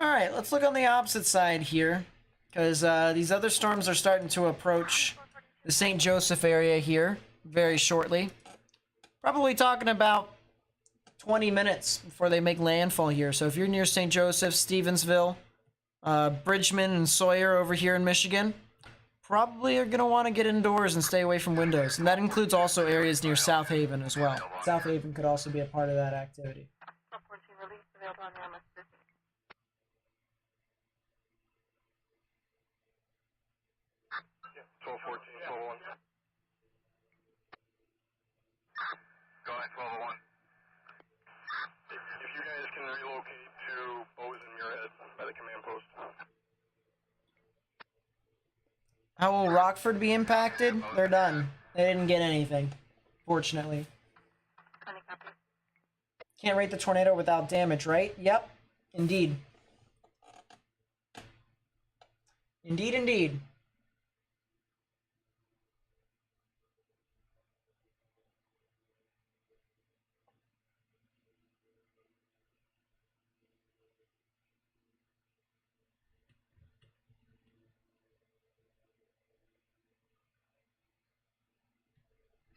Alright, let's look on the opposite side here. Because these other storms are starting to approach the St. Joseph area here very shortly. Probably talking about 20 minutes before they make landfall here. So if you're near St. Joseph, Stevensville, Bridgman, and Sawyer over here in Michigan, probably are going to want to get indoors and stay away from windows. And that includes also areas near South Haven as well. South Haven could also be a part of that activity. 1214, 1201. Go ahead, 1201. If you guys can relocate to Bozeman, Muirhead by the command post. How will Rockford be impacted? They're done. They didn't get anything, fortunately. Can't rate the tornado without damage, right? Yep. Indeed. Indeed, indeed.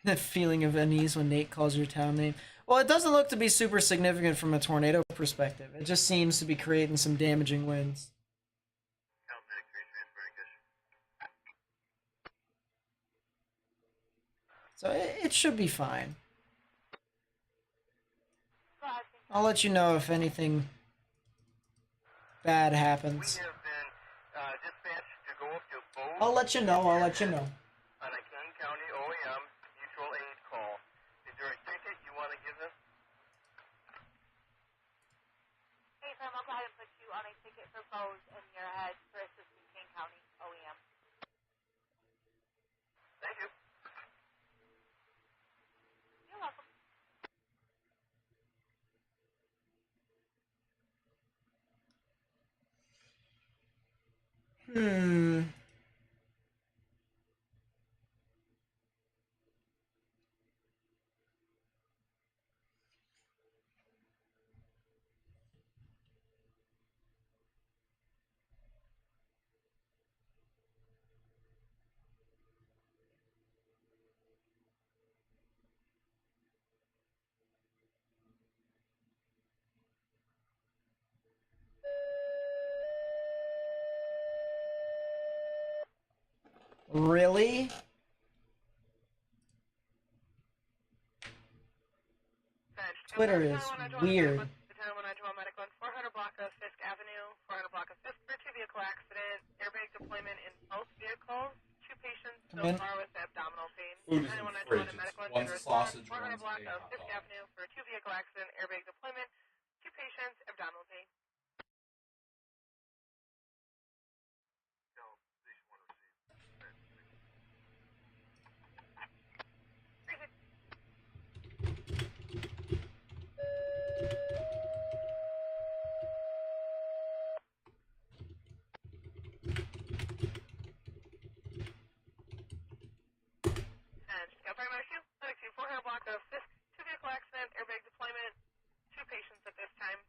That feeling of unease when Nate calls your town name. Well, it doesn't look to be super significant from a tornado perspective. It just seems to be creating some damaging winds. So it should be fine. I'll let you know if anything bad We happens. have been dispatched to go up to Bose I'll let you know. I'll let you know. on a Kane County OEM mutual aid call. Is there a ticket you want to give us? Hey, Sam, I'll go ahead and put you on a ticket for Bose in your head for assisting Kane County OEM. Thank you. You're welcome. Hmm. Really? Twitter is weird. Lieutenant 191 Medical and 400 block of Fisk Avenue, 400 block of Fisk for two vehicle accident, airbag deployment in both vehicles, two patients so Come in. far with abdominal pain. Food is in Lieutenant the 191 fridge. Medical and One's response, sausage, 400 one's block a of hot Fisk dog. Avenue for two vehicle accident, airbag deployment, two patients, abdominal pain. And Scout Primary 2, Medic 2, 400 block of Fisk, two vehicle accident, airbag deployment, two patients at this time.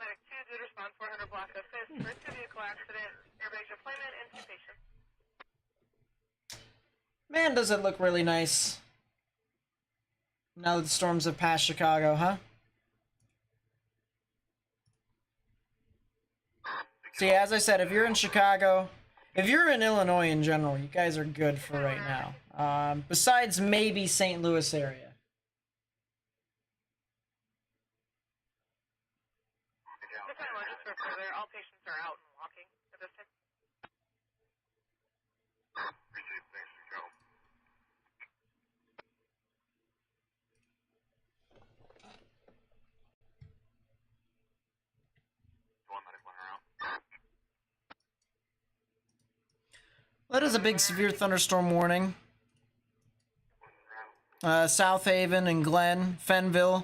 Medic 2 did respond 400 block of Fisk for two vehicle accident, airbag deployment, and two patients. Man, does it look really nice. Now that the storms have passed Chicago, huh? See, as I said, if you're in Chicago, if you're in Illinois in general, you guys are good for right now. Besides maybe St. Louis area. Lieutenant 1, just for further, all patients are out and walking at this time. Received. Thanks, Joe. One medic, one around. That is a big severe thunderstorm warning. South Haven and Glen, Fenville,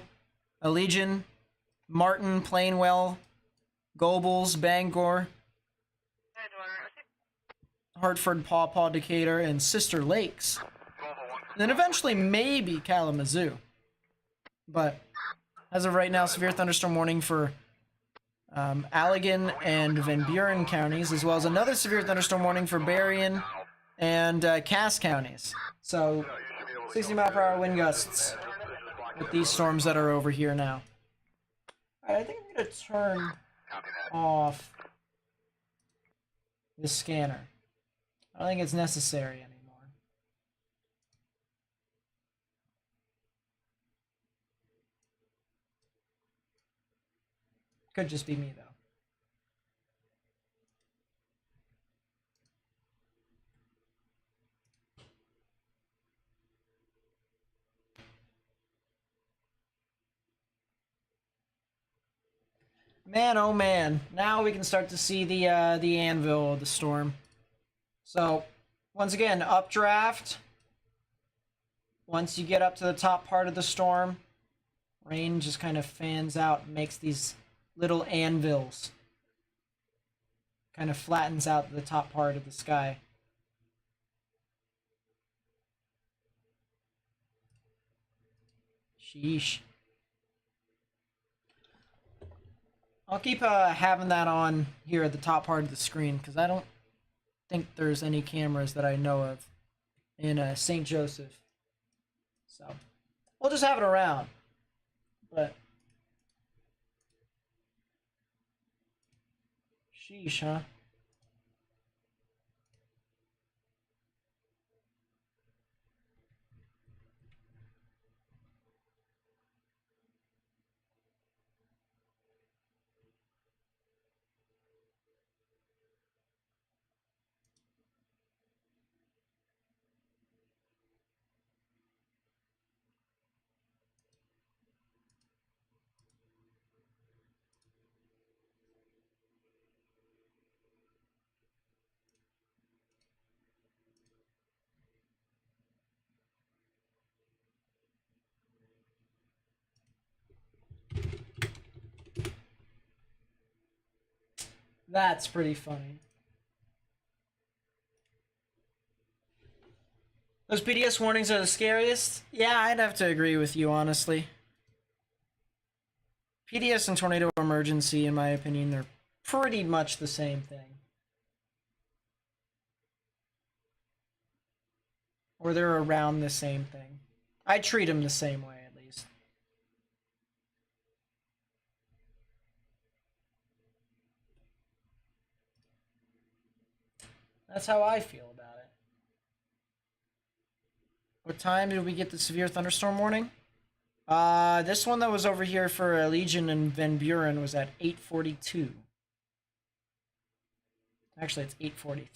Allegiant, Martin, Plainwell, Gobles, Bangor, And 1 received. Hartford, Paw Paw, Decatur, and Sister Lakes. And then eventually maybe Kalamazoo. But as of right now, severe thunderstorm warning for Allegan and Van Buren counties, as well as another severe thunderstorm warning for Berrien and Cass counties. So 60-mile-per-hour wind gusts with these storms that are over here now. Alright, I think I'm going to turn off this scanner. I don't think it's necessary anymore. Could just be me, though. Man, oh man. Now we can start to see the anvil of the storm. So, once again, updraft. Once you get up to the top part of the storm, rain just kind of fans out and makes these little anvils. Kind of flattens out the top part of the sky. Sheesh. I'll keep having that on here at the top part of the screen because I don't think there's any cameras that I know of in St. Joseph. So we'll just have it around. But sheesh, huh? That's pretty funny. Those PDS warnings are the scariest? Yeah, I'd have to agree with you, honestly. PDS and tornado emergency, in my opinion, they're pretty much the same thing. Or they're around the same thing. I treat them the same way, at least. That's how I feel about it. What time did we get the severe thunderstorm warning? This one that was over here for Legion and Van Buren was at 8:42. Actually, it's 8:43.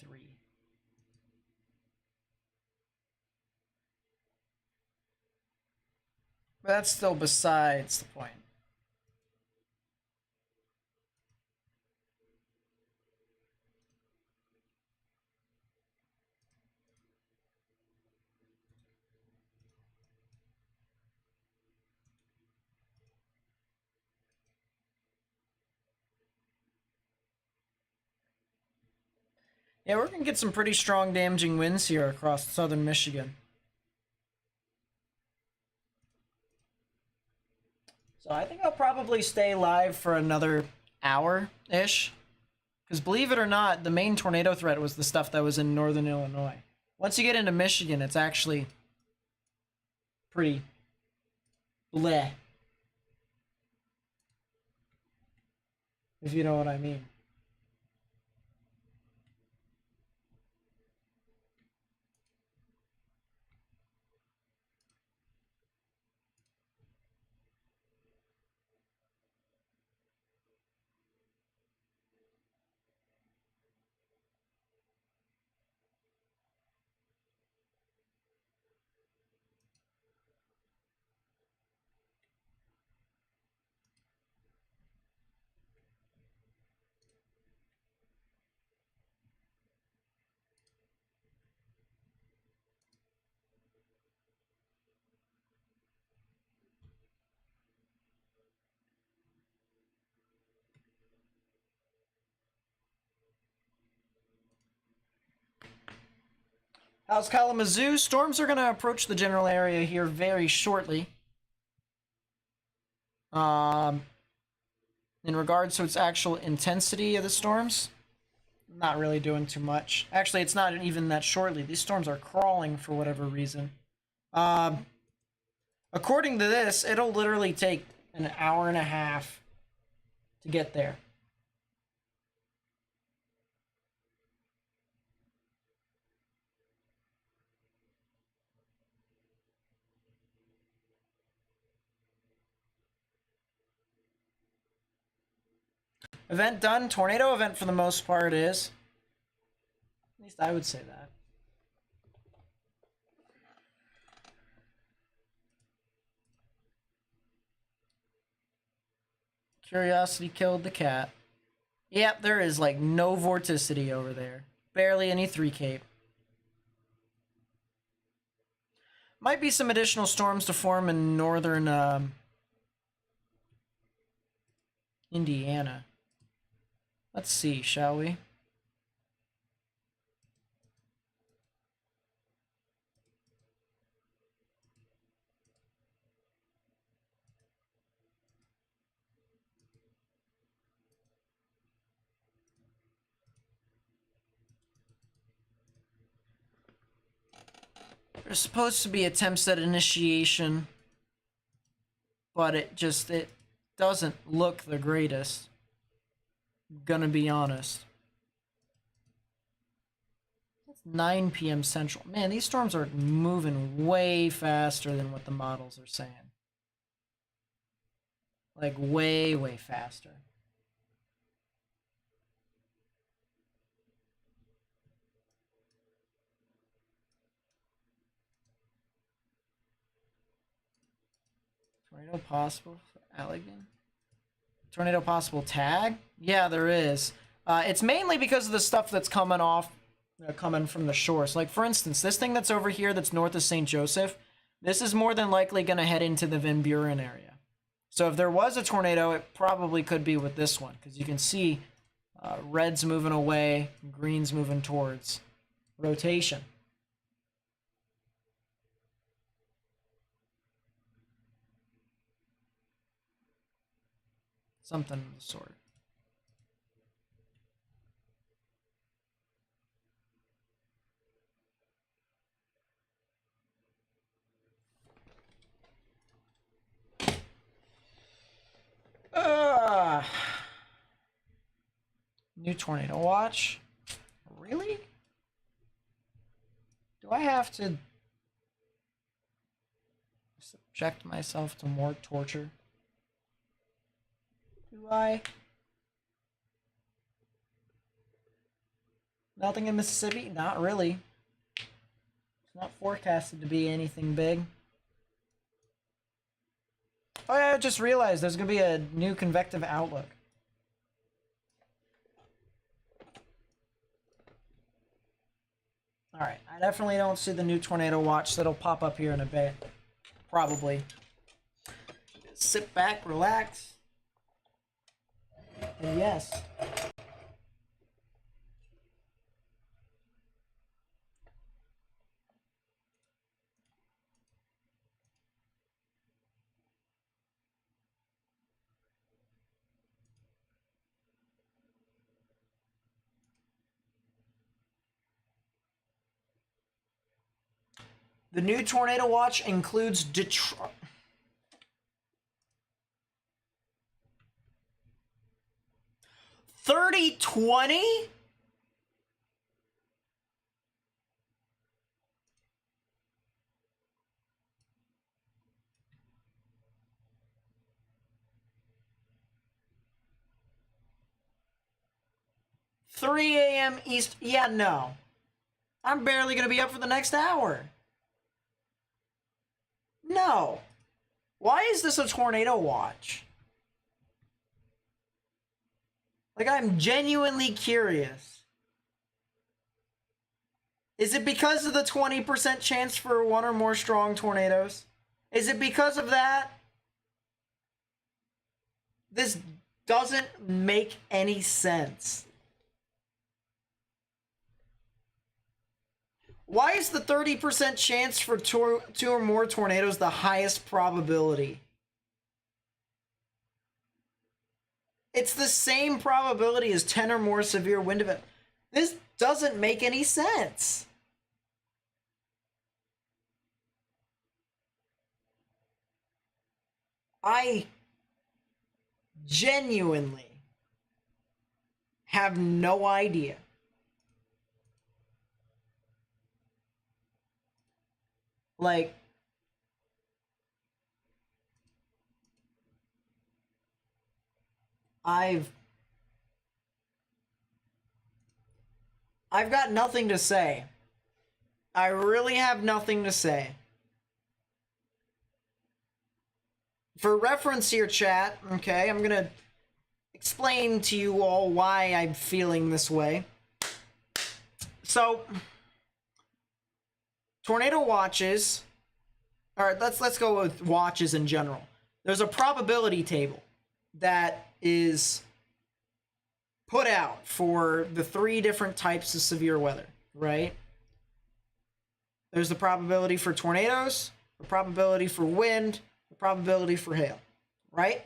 But that's still besides the point. Yeah, we're gonna get some pretty strong damaging winds here across southern Michigan. So I think I'll probably stay live for another hour-ish. Because believe it or not, the main tornado threat was the stuff that was in northern Illinois. Once you get into Michigan, it's actually pretty bleh. If you know what I mean. How's Kalamazoo? Storms are going to approach the general area here very shortly. In regards to its actual intensity of the storms, not really doing too much. Actually, it's not even that shortly. These storms are crawling for whatever reason. According to this, it'll literally take an hour and a half to get there. Event done. Tornado event for the most part is. At least I would say that. Curiosity killed the cat. Yep, there is like no vorticity over there. Barely any 3 cape. Might be some additional storms to form in northern Indiana. Let's see, shall we? There's supposed to be attempts at initiation, but it doesn't look the greatest. Gonna be honest. It's 9 p.m. Central. Man, these storms are moving way faster than what the models are saying. Like way, way faster. Tornado possible for Allegan? Tornado possible tag? Yeah, there is. It's mainly because of the stuff that's coming from the shores. Like, for instance, this thing that's over here that's north of St. Joseph, this is more than likely going to head into the Van Buren area. So if there was a tornado, it probably could be with this one, because you can see Red's moving away, green's moving towards rotation. Something of the sort. New tornado watch? Really? Do I have to subject myself to more torture? Do I? Nothing in Mississippi? Not really. It's not forecasted to be anything big. Oh yeah, I just realized there's gonna be a new convective outlook. Alright, I definitely don't see the new tornado watch that'll pop up here in a bit. Probably. Sit back, relax. And yes. The new tornado watch includes Detroit. $30.20? $3 a.m. East. Yeah, no. I'm barely going to be up for the next hour. No. Why is this a tornado watch? Like, I'm genuinely curious. Is it because of the 20% chance for one or more strong tornadoes? Is it because of that? This doesn't make any sense. Why is the 30% chance for two or more tornadoes the highest probability? It's the same probability as 10 or more severe wind events. This doesn't make any sense. I genuinely have no idea. Like, I've got nothing to say. I really have nothing to say. For reference here, chat, okay, I'm going to explain to you all why I'm feeling this way. So, tornado watches, all right, let's go with watches in general. There's a probability table that is put out for the 3 different types of severe weather, right? There's the probability for tornadoes, the probability for wind, the probability for hail, right?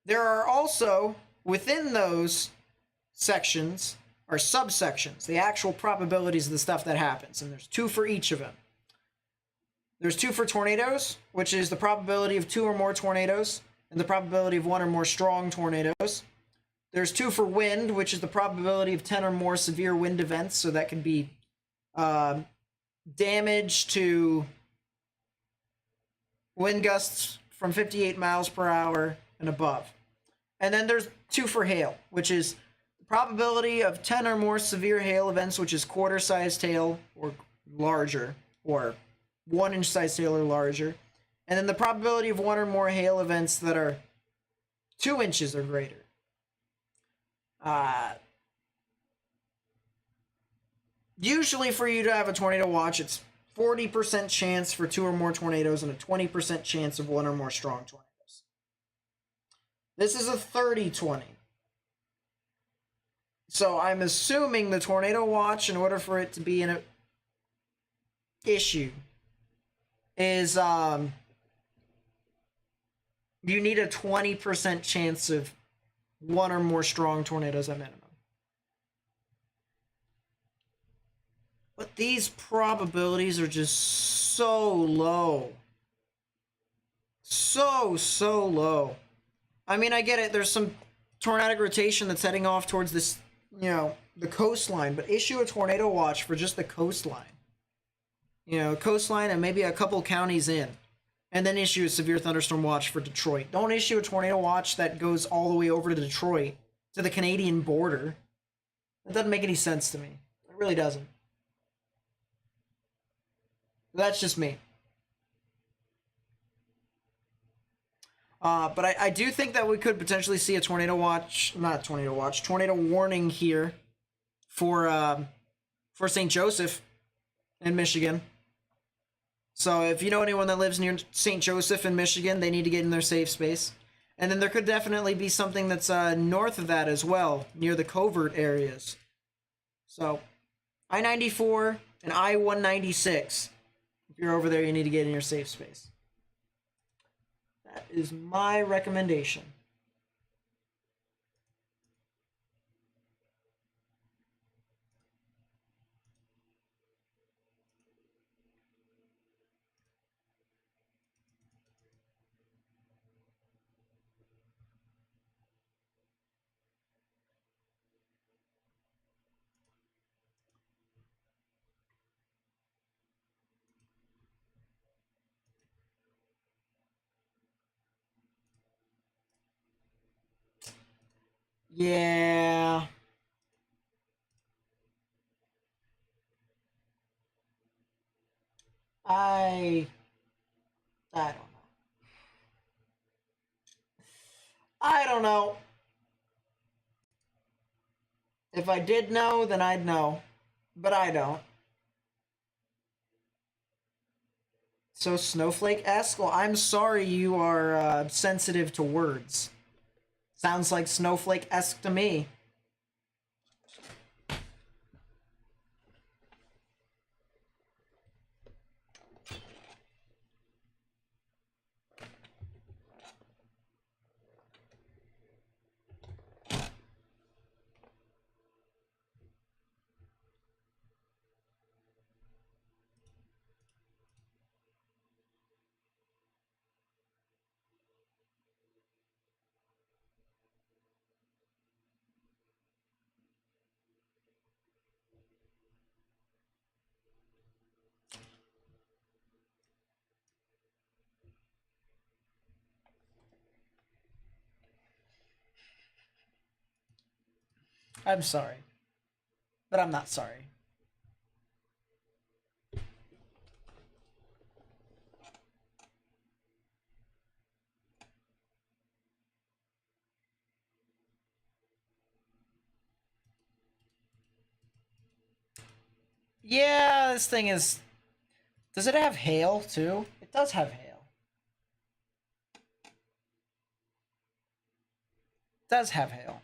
There are also, within those sections, are subsections, the actual probabilities of the stuff that happens, and there's 2 for each of them. There's 2 for tornadoes, which is the probability of 2 or more tornadoes, and the probability of 1 or more strong tornadoes. There's 2 for wind, which is the probability of 10 or more severe wind events, so that can be damage to wind gusts from 58 miles per hour and above. And then there's 2 for hail, which is the probability of 10 or more severe hail events, which is quarter-sized hail or larger, or 1-inch sized hail or larger. And then the probability of 1 or more hail events that are 2 inches or greater. Usually for you to have a tornado watch, it's 40% chance for 2 or more tornadoes and a 20% chance of 1 or more strong tornadoes. This is a 30-20. So I'm assuming the tornado watch, in order for it to be an issue, is you need a 20% chance of one or more strong tornadoes at minimum. But these probabilities are just so low. So low. I mean, I get it. There's some tornadic rotation that's heading off towards this, you know, the coastline, but issue a tornado watch for just the coastline. You know, coastline and maybe a couple counties in. And then issue a severe thunderstorm watch for Detroit. Don't issue a tornado watch that goes all the way over to Detroit, to the Canadian border. That doesn't make any sense to me. It really doesn't. That's just me. But I do think that we could potentially see a tornado watch, not tornado watch, tornado warning here for St. Joseph in Michigan. So if you know anyone that lives near St. Joseph in Michigan, they need to get in their safe space. And then there could definitely be something that's north of that as well, near the covert areas. So I-94 and I-196. If you're over there, you need to get in your safe space. That is my recommendation. Yeah. I don't know. I don't know. If I did know, then I'd know. But I don't. So snowflake-esque? Well, I'm sorry you are sensitive to words. Sounds like snowflake-esque to me. I'm sorry. But I'm not sorry. Yeah, this thing is... Does it have hail, too? It does have hail. It does have hail.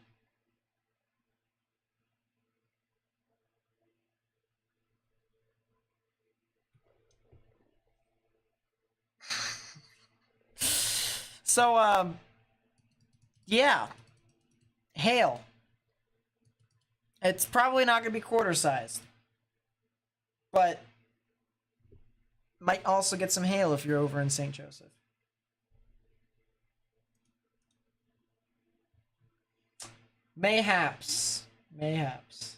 So, yeah. Hail. It's probably not going to be quarter-sized. But might also get some hail if you're over in St. Joseph. Mayhaps. Mayhaps.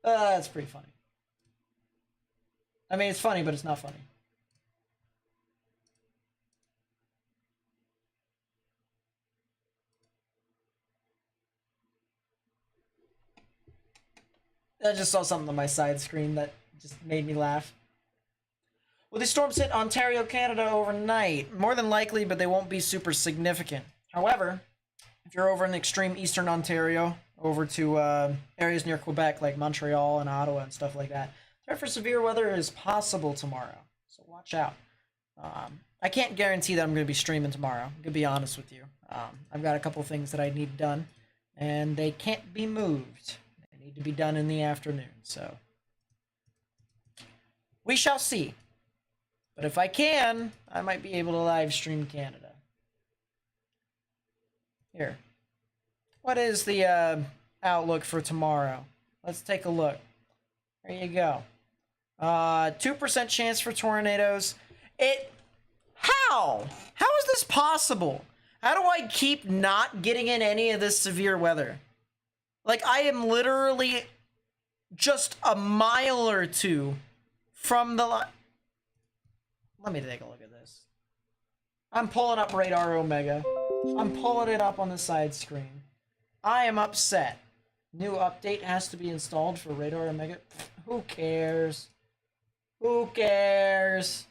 That's pretty funny. I mean, it's funny, but it's not funny. I just saw something on my side screen that just made me laugh. Will these storms hit Ontario, Canada overnight? More than likely, but they won't be super significant. However, if you're over in extreme eastern Ontario, over to areas near Quebec like Montreal and Ottawa and stuff like that. Threat for severe weather is possible tomorrow, so watch out. I can't guarantee that I'm going to be streaming tomorrow. I'm going to be honest with you. I've got a couple things that I need done, and they can't be moved. They need to be done in the afternoon, so we shall see. But if I can, I might be able to live stream Canada. Here. What is the outlook for tomorrow? Let's take a look. There you go. 2% chance for tornadoes. How? How is this possible? How do I keep not getting in any of this severe weather? Like, I am literally just a mile or two from the line. Let me take a look at this. I'm pulling up Radar Omega. I'm pulling it up on the side screen. I am upset. New update has to be installed for Radar Omega. Who cares? Who cares?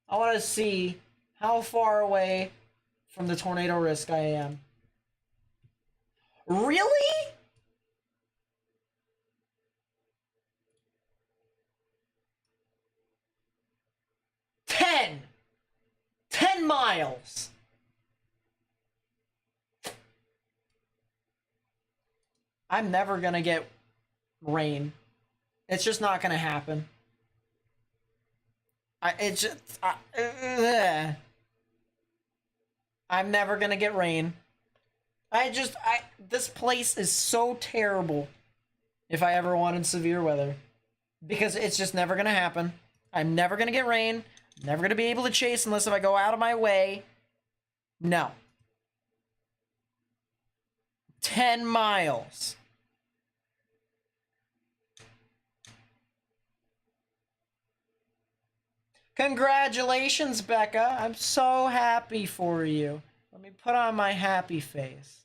I want to see how far away from the tornado risk I am. Really? Ten miles. I'm never gonna get rain. It's just not gonna happen. I'm never gonna get rain. This place is so terrible if I ever wanted severe weather. Because it's just never gonna happen. I'm never gonna get rain. I'm never gonna be able to chase unless if I go out of my way. No. 10 miles. Congratulations, Becca. I'm so happy for you. Let me put on my happy face.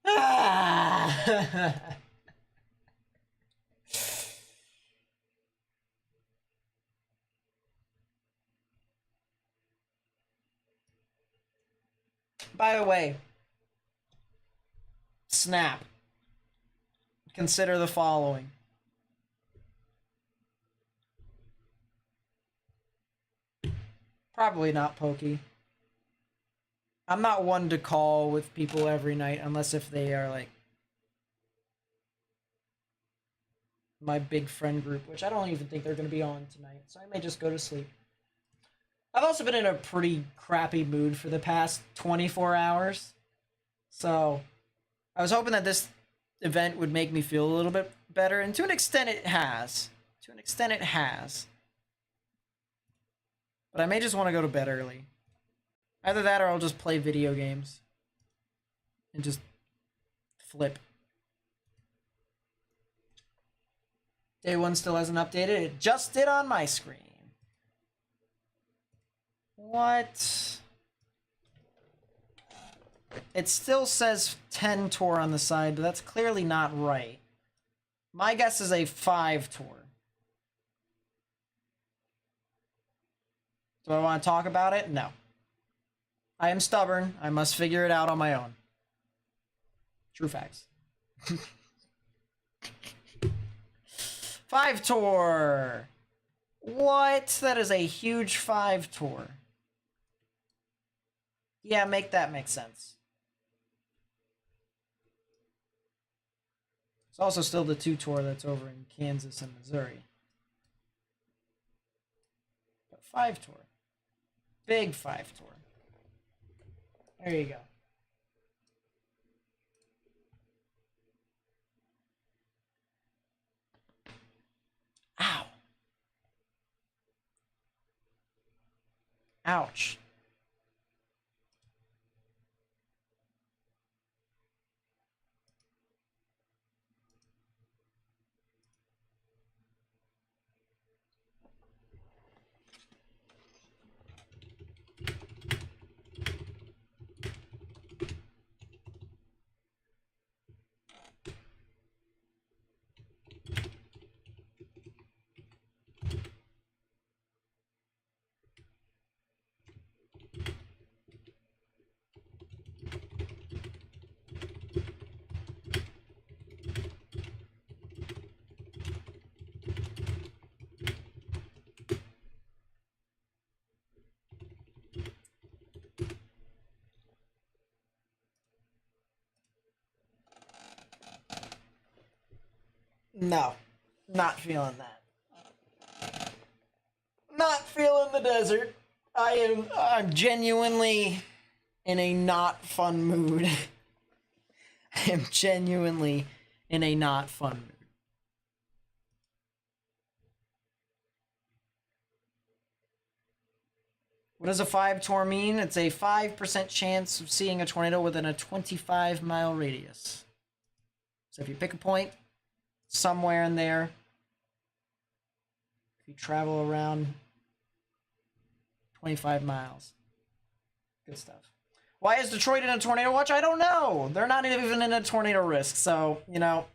Ah! By the way, snap. Consider the following. Probably not Pokey. I'm not one to call with people every night unless if they are like my big friend group, which I don't even think they're going to be on tonight, so I may just go to sleep. I've also been in a pretty crappy mood for the past 24 hours, so I was hoping that this event would make me feel a little bit better, and to an extent it has. But I may just want to go to bed early. Either that or I'll just play video games. And just flip. Day 1 still hasn't updated. It just did on my screen. What? It still says 10 tour on the side, but that's clearly not right. My guess is a 5 tour. Do I want to talk about it? No. I am stubborn. I must figure it out on my own. True facts. 5 tour. What? That is a huge 5 tour. Yeah, make that make sense. It's also still the 2 tour that's over in Kansas and Missouri. But 5 tour. Big 5 tour. There you go. Ow. Ouch. No, not feeling that. Not feeling the desert. I'm genuinely in a not fun mood. I am genuinely in a not fun mood. What does a 5 tor mean? It's a 5% chance of seeing a tornado within a 25-mile radius. So if you pick a point somewhere in there, if you travel around 25 miles. Good stuff. Why is Detroit in a tornado watch? I don't know. They're not even in a tornado risk, so, you know,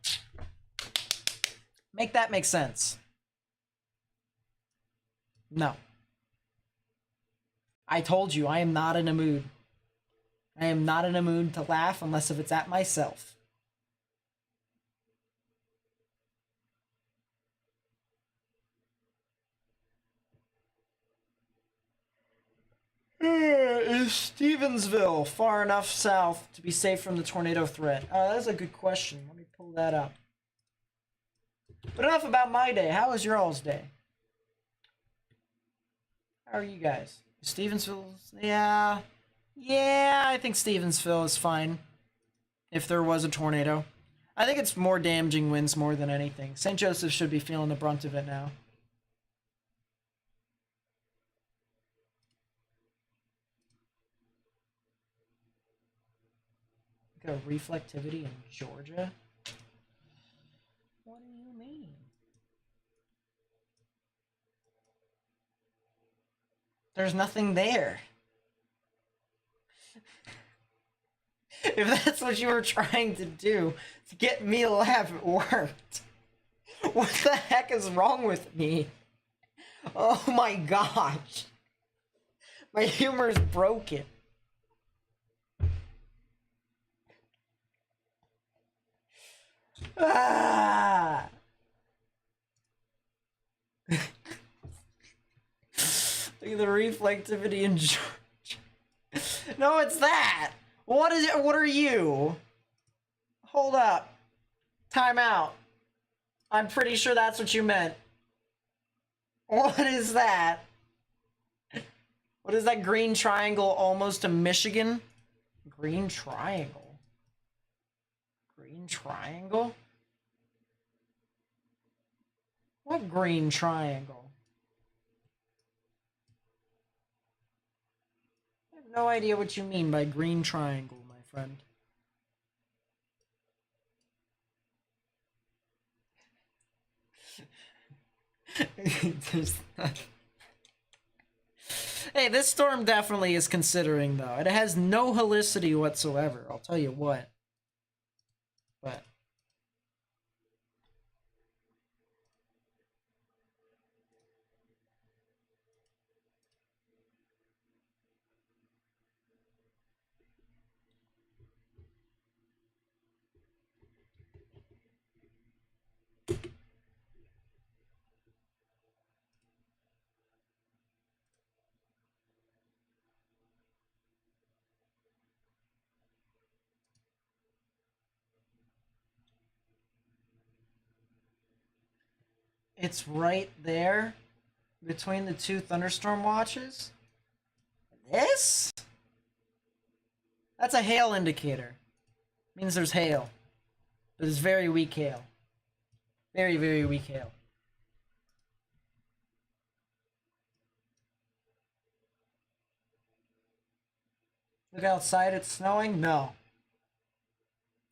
make that make sense. No. I told you, I am not in a mood. I am not in a mood to laugh unless if it's at myself. Is Stevensville far enough south to be safe from the tornado threat? That's a good question. Let me pull that up. But enough about my day. How was your all's day? How are you guys? Stevensville? Yeah, I think Stevensville is fine. If there was a tornado. I think it's more damaging winds more than anything. St. Joseph should be feeling the brunt of it now. Got a reflectivity in Georgia? What do you mean? There's nothing there. If that's what you were trying to do to get me to laugh, it worked. What the heck is wrong with me? Oh my gosh. My humor is broken. Ah! Look at the reflectivity in Georgia. No, it's that. What is it? What are you? Hold up. Time out. I'm pretty sure that's what you meant. What is that? What is that green triangle almost to Michigan? Green triangle? Green triangle? What green triangle? I have no idea what you mean by green triangle, my friend. Hey, this storm definitely is considering, though. It has no helicity whatsoever, I'll tell you what. But it's right there between the two thunderstorm watches. This? That's a hail indicator. Means there's hail. But it's very weak hail. Very, very weak hail. Look outside, it's snowing? No.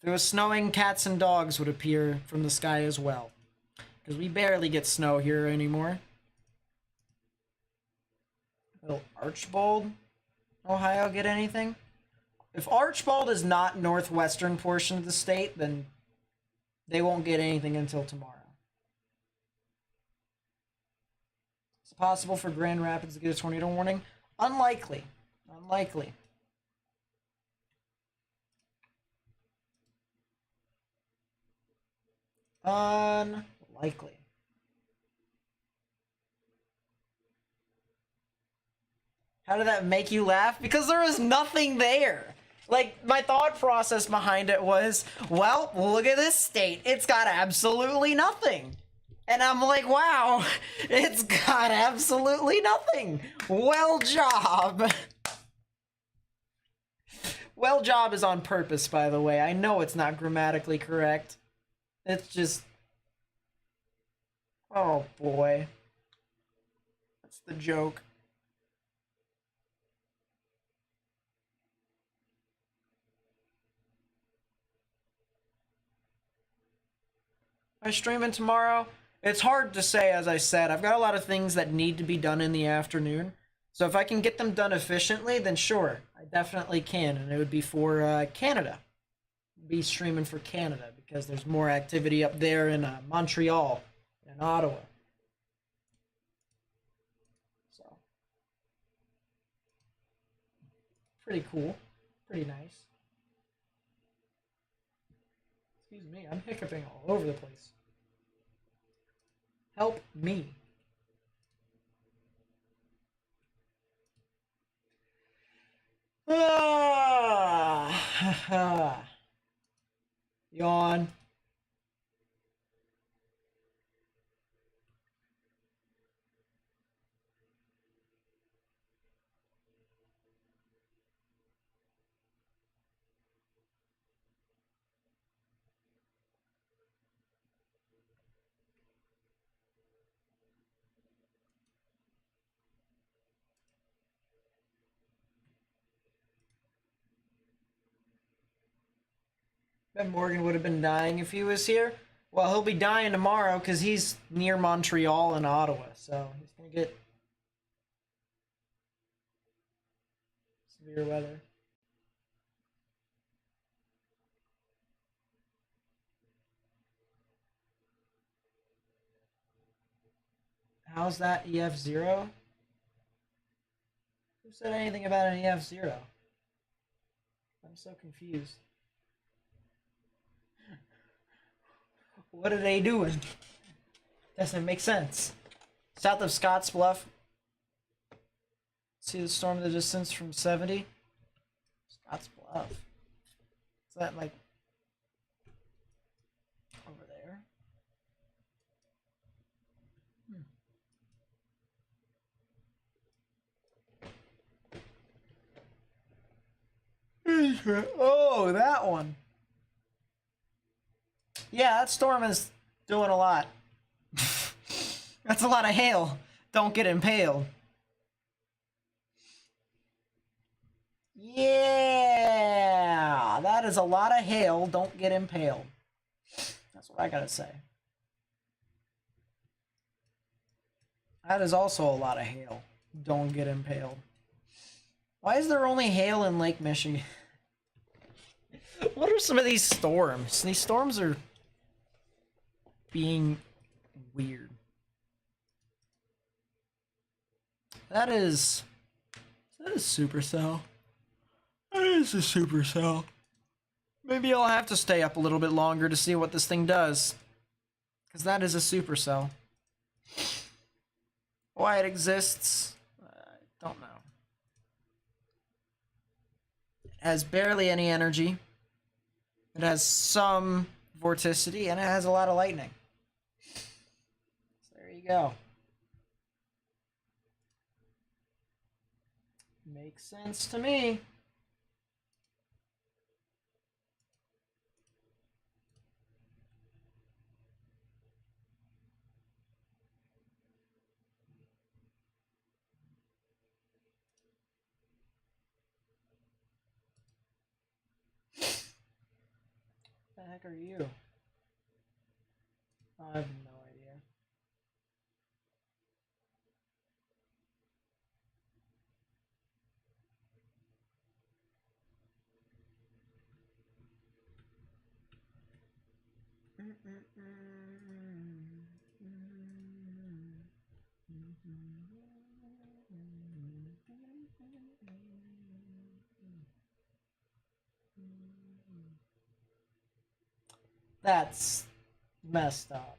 If it was snowing, cats and dogs would appear from the sky as well. Because we barely get snow here anymore. Will Archbold, Ohio, get anything? If Archbold is not northwestern portion of the state, then they won't get anything until tomorrow. Is it possible for Grand Rapids to get a tornado warning? Unlikely. Unlikely. Unlikely. How did that make you laugh? Because there is nothing there. Like, my thought process behind it was, well, look at this state. It's got absolutely nothing. And I'm like, wow, it's got absolutely nothing. Well job. Well job is on purpose, by the way. I know it's not grammatically correct. It's just... Oh, boy. That's the joke. Am I streaming tomorrow? It's hard to say, as I said. I've got a lot of things that need to be done in the afternoon. So if I can get them done efficiently, then sure, I definitely can. And it would be for Canada. Be streaming for Canada because there's more activity up there in Montreal and Ottawa. So, pretty cool. Pretty nice. Excuse me, I'm hiccuping all over the place. Help me. Ah, yawn. Ben Morgan would have been dying if he was here. Well, he'll be dying tomorrow because he's near Montreal and Ottawa, so he's gonna get severe weather. How's that EF0? Who said anything about an EF0? I'm so confused. What are they doing? Doesn't make sense. South of Scotts Bluff. See the storm in the distance from 70? Scotts Bluff. Is that like over there? Oh, that one. Yeah, that storm is doing a lot. That's a lot of hail. Don't get impaled. Yeah, that is a lot of hail. Don't get impaled. That's what I gotta say. That is also a lot of hail. Don't get impaled. Why is there only hail in Lake Michigan? What are some of these storms? These storms are being weird. That is Supercell. That is a Supercell. Maybe I'll have to stay up a little bit longer to see what this thing does. Because that is a Supercell. Why it exists, I don't know. It has barely any energy. It has some vorticity, and it has a lot of lightning. So there you go. Makes sense to me. What the heck are you? I have no idea. That's messed up.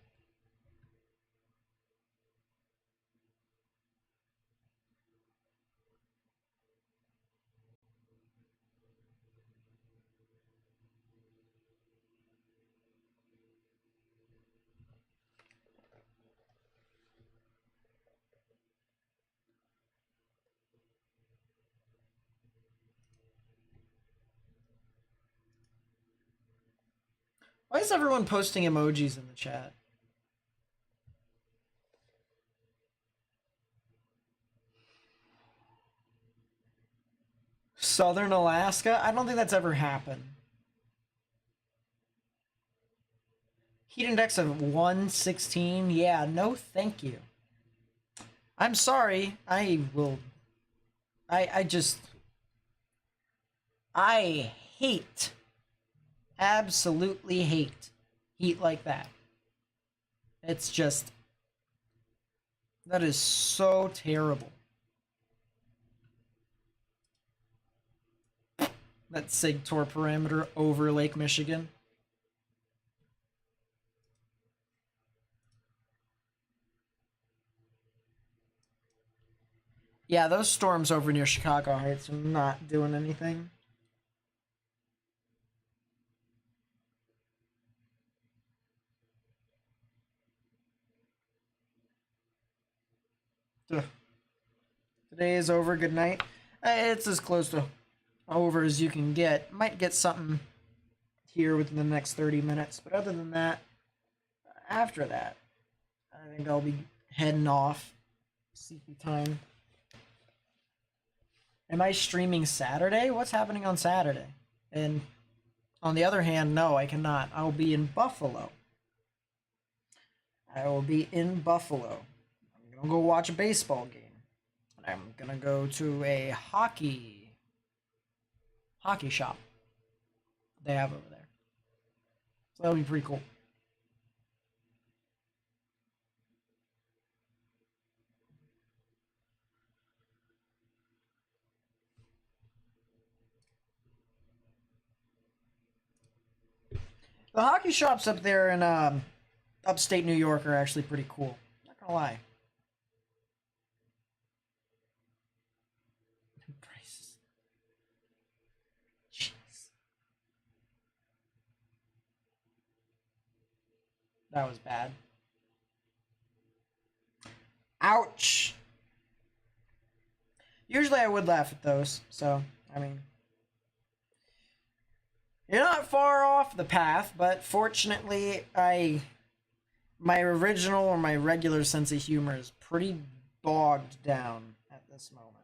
Why is everyone posting emojis in the chat? Southern Alaska? I don't think that's ever happened. Heat index of 116? Yeah, no thank you. I'm sorry. I hate, absolutely hate heat like that. It's just, that is so terrible. That SIG-TOR parameter over Lake Michigan. Yeah, those storms over near Chicago Heights are not doing anything. Ugh. Today is over. Good night. It's as close to over as you can get. Might get something here within the next 30 minutes, but other than that, after that, I think I'll be heading off. Sleepy time. Am I streaming Saturday? What's happening on Saturday? And on the other hand, no, I cannot. I will be in Buffalo. I'm gonna go watch a baseball game. I'm gonna go to a hockey shop they have over there. So that'll be pretty cool. The hockey shops up there in upstate New York are actually pretty cool. Not gonna lie. Prices. Jeez. That was bad. Ouch. Usually I would laugh at those, so, I mean, you're not far off the path, but fortunately, my original or my regular sense of humor is pretty bogged down at this moment.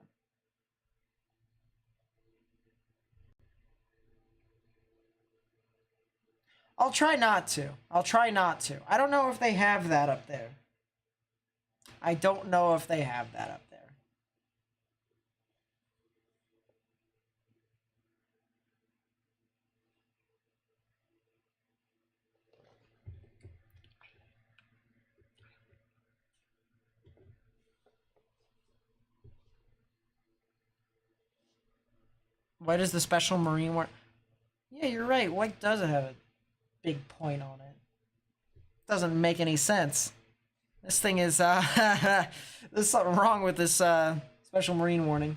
I'll try not to. I don't know if they have that up there. Why does the special marine war? Yeah, you're right. White does have a big point on it. Doesn't make any sense. This thing is there's something wrong with this special marine warning.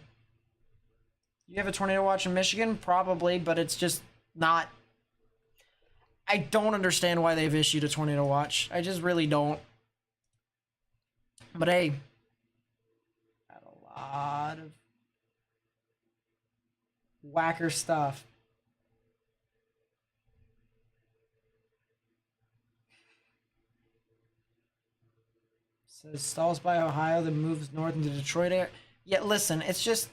You have a tornado watch in Michigan? Probably, but it's just not. I don't understand why they've issued a tornado watch. I just really don't. But hey, got a lot of whacker stuff. Says stalls by Ohio, then moves north into Detroit area. Yeah, listen, it's just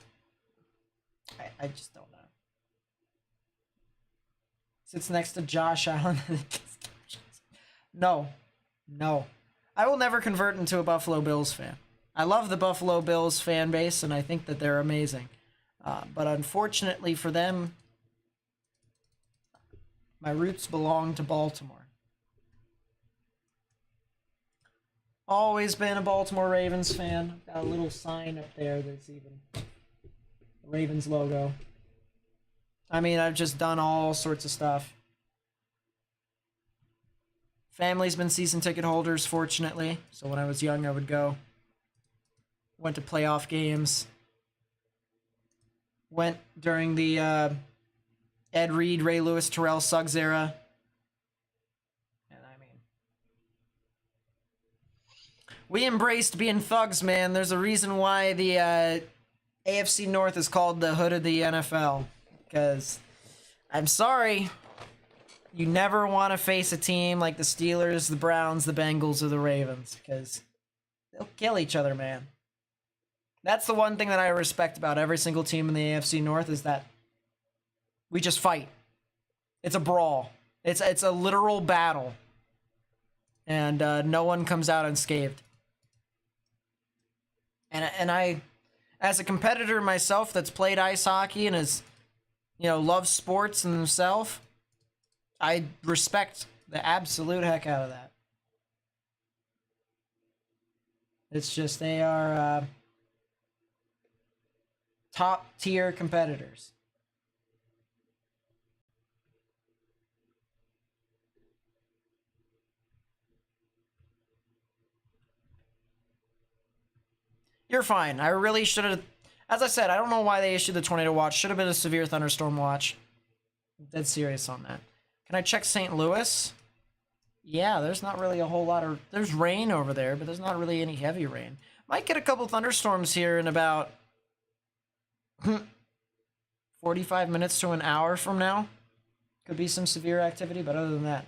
I just don't know. Sits next to Josh Allen. No. I will never convert into a Buffalo Bills fan. I love the Buffalo Bills fan base, and I think that they're amazing. But unfortunately for them, my roots belong to Baltimore. Always been a Baltimore Ravens fan. Got a little sign up there that's even the Ravens logo. I mean, I've just done all sorts of stuff. Family's been season ticket holders, fortunately. So when I was young, I would go. Went to playoff games. Went during the Ed Reed, Ray Lewis, Terrell Suggs era. And I mean, we embraced being thugs, man. There's a reason why the AFC North is called the hood of the NFL. Because, I'm sorry, You never want to face a team like the Steelers, the Browns, the Bengals, or the Ravens, because they'll kill each other, man. That's the one thing that I respect about every single team in the AFC North is that we just fight. It's a brawl. It's a literal battle. And no one comes out unscathed. And I, as a competitor myself that's played ice hockey and has, loves sports and himself, I respect the absolute heck out of that. It's just they are top tier competitors. You're fine. I really should have. As I said, I don't know why they issued the tornado watch. Should have been a severe thunderstorm watch. I'm dead serious on that. Can I check St. Louis? Yeah, there's not really a whole lot of... There's rain over there, but there's not really any heavy rain. Might get a couple thunderstorms here in about 45 minutes to an hour from now. Could be some severe activity, but other than that.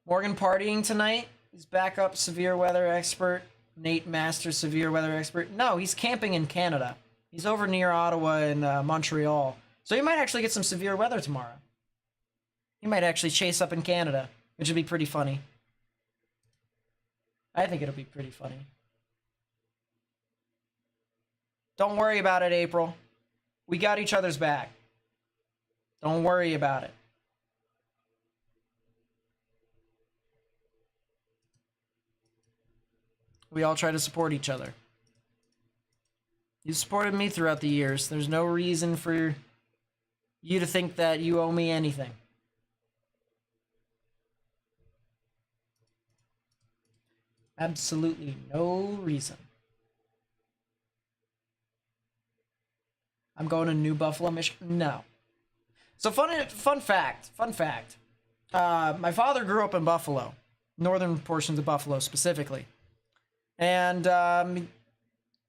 Morgan partying tonight. He's backup severe weather expert. Nate Masters, severe weather expert. No, he's camping in Canada. He's over near Ottawa and Montreal. So he might actually get some severe weather tomorrow. He might actually chase up in Canada, which would be pretty funny. I think it'll be pretty funny. Don't worry about it, April. We got each other's back. Don't worry about it. We all try to support each other. You supported me throughout the years. There's no reason for you to think that you owe me anything. Absolutely no reason. I'm going to New Buffalo, Michigan. No. So fun fact. My father grew up in Buffalo, northern portions of Buffalo specifically. And he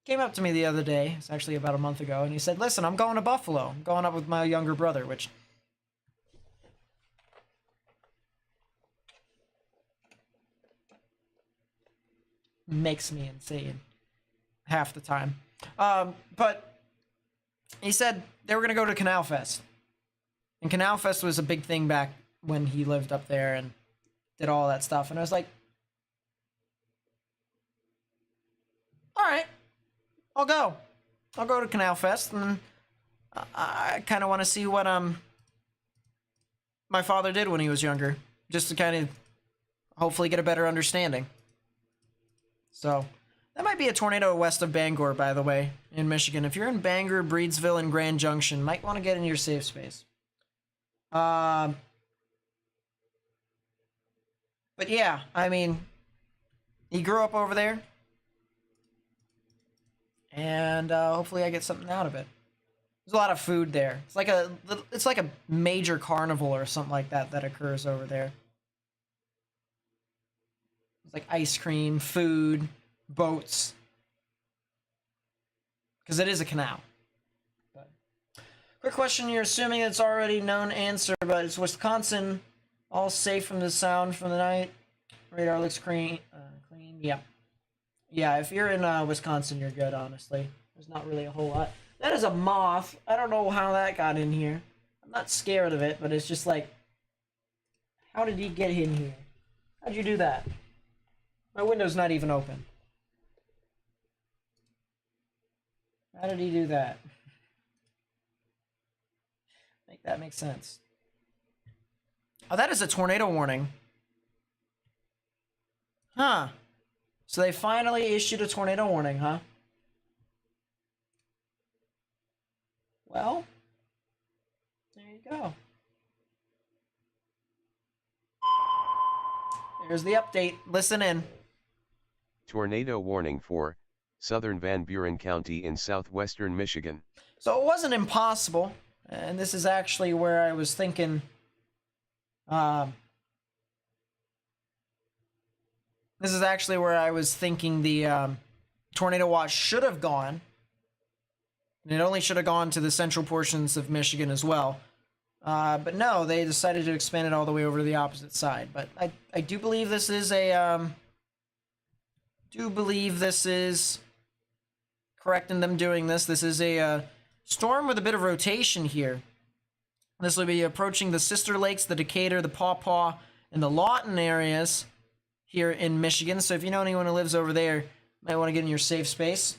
came up to me the other day, it's actually about a month ago, and he said, listen, I'm going to Buffalo. I'm going up with my younger brother, which... makes me insane half the time. But he said they were going to go to Canal Fest. And Canal Fest was a big thing back when he lived up there and did all that stuff. And I was like, all right, I'll go. I'll go to Canal Fest, and I kind of want to see what my father did when he was younger, just to kind of hopefully get a better understanding. So that might be a tornado west of Bangor, by the way, in Michigan. If you're in Bangor, Breedsville, and Grand Junction, might want to get in your safe space. But yeah, I mean, he grew up over there. And hopefully I get something out of it. There's a lot of food there. It's like a major carnival or something like that occurs over there. It's like ice cream, food, boats. Because it is a canal. But, quick question, you're assuming it's already known answer, but is Wisconsin all safe from the sound from the night? Radar looks clean. Yeah. Yeah, if you're in Wisconsin, you're good, honestly. There's not really a whole lot. That is a moth. I don't know how that got in here. I'm not scared of it, but it's just like, how did he get in here? How'd you do that? My window's not even open. How did he do that? Make that make sense. Oh, that is a tornado warning. Huh. So they finally issued a tornado warning, huh? Well, there you go. There's the update. Listen in. Tornado warning for southern Van Buren County in southwestern Michigan. So it wasn't impossible, and this is actually where I was thinking. This is actually where I was thinking the tornado watch should have gone. And it only should have gone to the central portions of Michigan as well. But no, they decided to expand it all the way over to the opposite side. But I do believe this is a correct in them doing this. This is a storm with a bit of rotation here. This will be approaching the Sister Lakes, the Decatur, the Paw Paw, and the Lawton areas here in Michigan. So if you know anyone who lives over there, you might want to get in your safe space.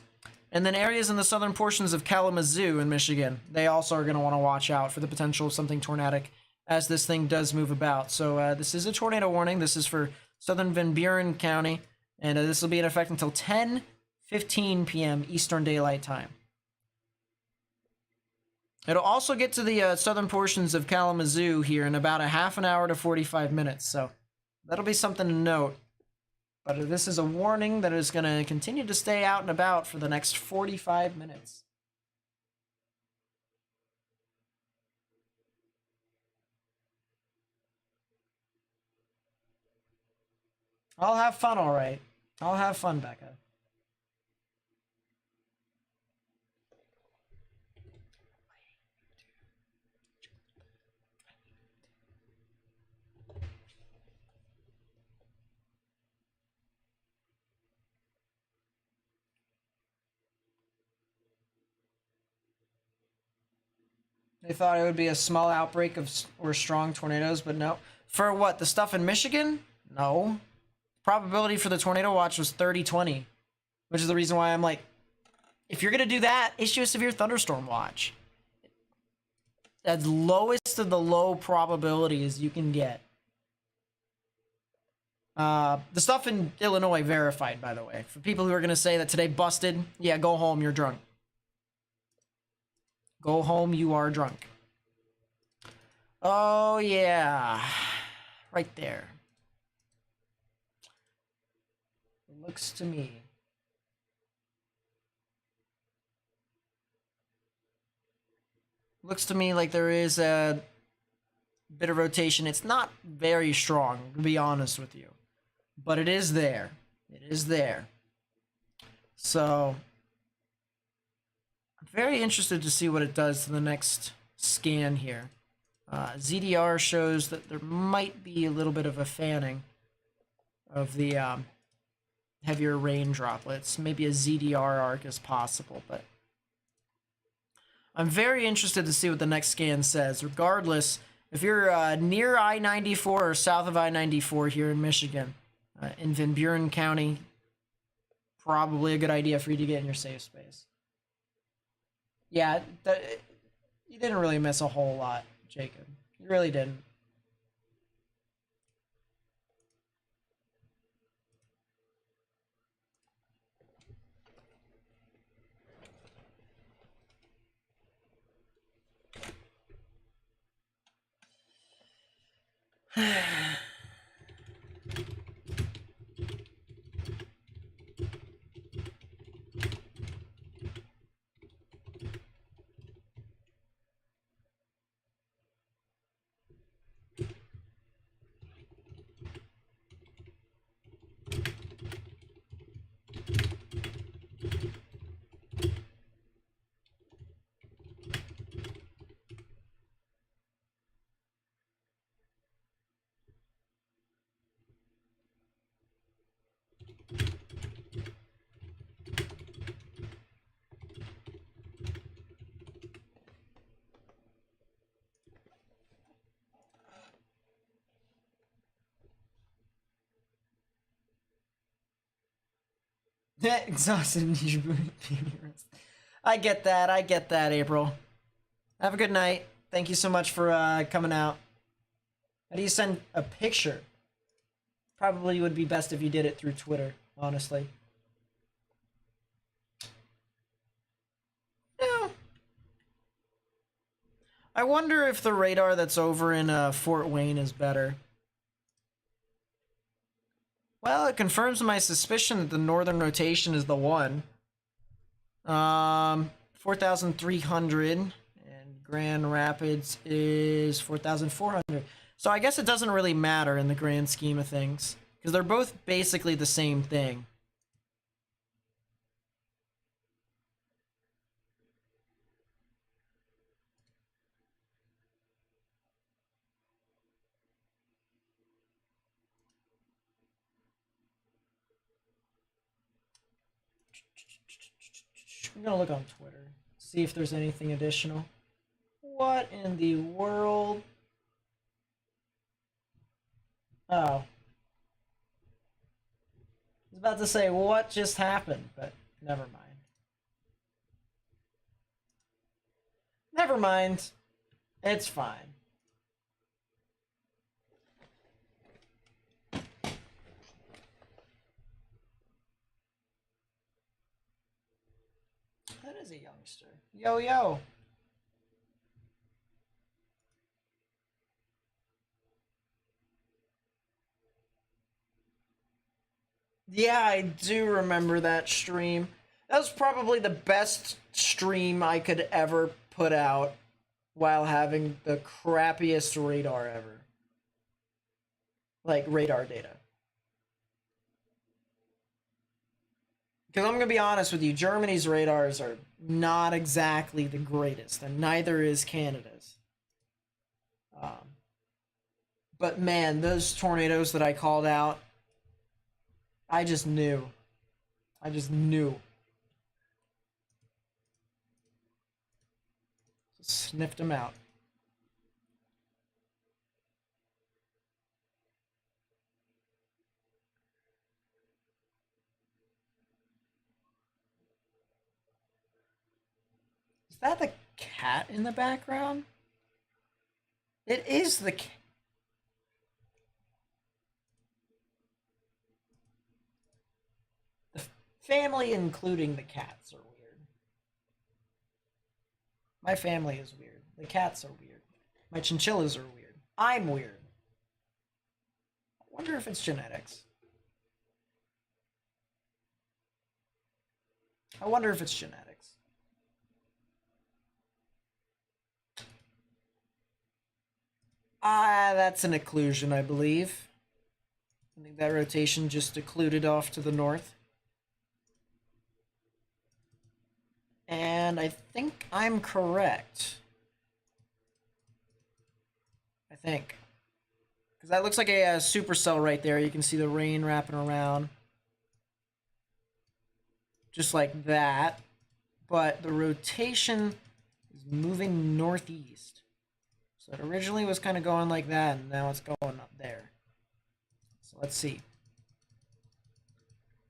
And then areas in the southern portions of Kalamazoo in Michigan, they also are going to want to watch out for the potential of something tornadic as this thing does move about. So this is a tornado warning. This is for southern Van Buren County, and this will be in effect until 10:15 p.m. Eastern Daylight Time. It'll also get to the southern portions of Kalamazoo here in about a half an hour to 45 minutes, so that'll be something to note. But this is a warning that is going to continue to stay out and about for the next 45 minutes. I'll have fun, all right. I'll have fun, Becca. They thought it would be a small outbreak of or strong tornadoes, but no. For what? The stuff in Michigan? No. Probability for the tornado watch was 30-20, which is the reason why I'm like, if you're going to do that, issue a severe thunderstorm watch. As lowest of the low probabilities you can get. The stuff in Illinois verified, by the way. For people who are going to say that today busted, yeah, go home, you're drunk. Go home, you are drunk. Oh, yeah. Right there. It looks to me. Looks to me like there is a bit of rotation. It's not very strong, to be honest with you. But it is there. It is there. So I'm very interested to see what it does to the next scan here. ZDR shows that there might be a little bit of a fanning of the heavier rain droplets. Maybe a ZDR arc is possible, but I'm very interested to see what the next scan says. Regardless, if you're near I-94 or south of I-94 here in Michigan, in Van Buren County, probably a good idea for you to get in your safe space. Yeah, you didn't really miss a whole lot, Jacob. You really didn't. Exhausted. I get that. I get that, April. Have a good night. Thank you so much for coming out. How do you send a picture? Probably would be best if you did it through Twitter, honestly. Yeah. I wonder if the radar that's over in Fort Wayne is better. Well, it confirms my suspicion that the northern rotation is the one. 4,300, and Grand Rapids is 4,400. So I guess it doesn't really matter in the grand scheme of things, because they're both basically the same thing. I'm gonna look on Twitter, see if there's anything additional. What in the world? Oh. I was about to say, what just happened? But never mind. Never mind. It's fine. That is a youngster. Yo, yo. Yeah, I do remember that stream. That was probably the best stream I could ever put out while having the crappiest radar ever. Like, radar data. Because I'm going to be honest with you, Germany's radars are not exactly the greatest, and neither is Canada's. But man, those tornadoes that I called out, I just knew. I just knew. Sniffed them out. Is that the cat in the background? It is the cat. The family, including the cats, are weird. My family is weird. The cats are weird. My chinchillas are weird. I'm weird. I wonder if it's genetics. I wonder if it's genetics. That's an occlusion, I believe. I think that rotation just occluded off to the north. And I think I'm correct. I think. Because that looks like a supercell right there. You can see the rain wrapping around. Just like that. But the rotation is moving northeast. So it originally was kind of going like that, and now it's going up there. So let's see.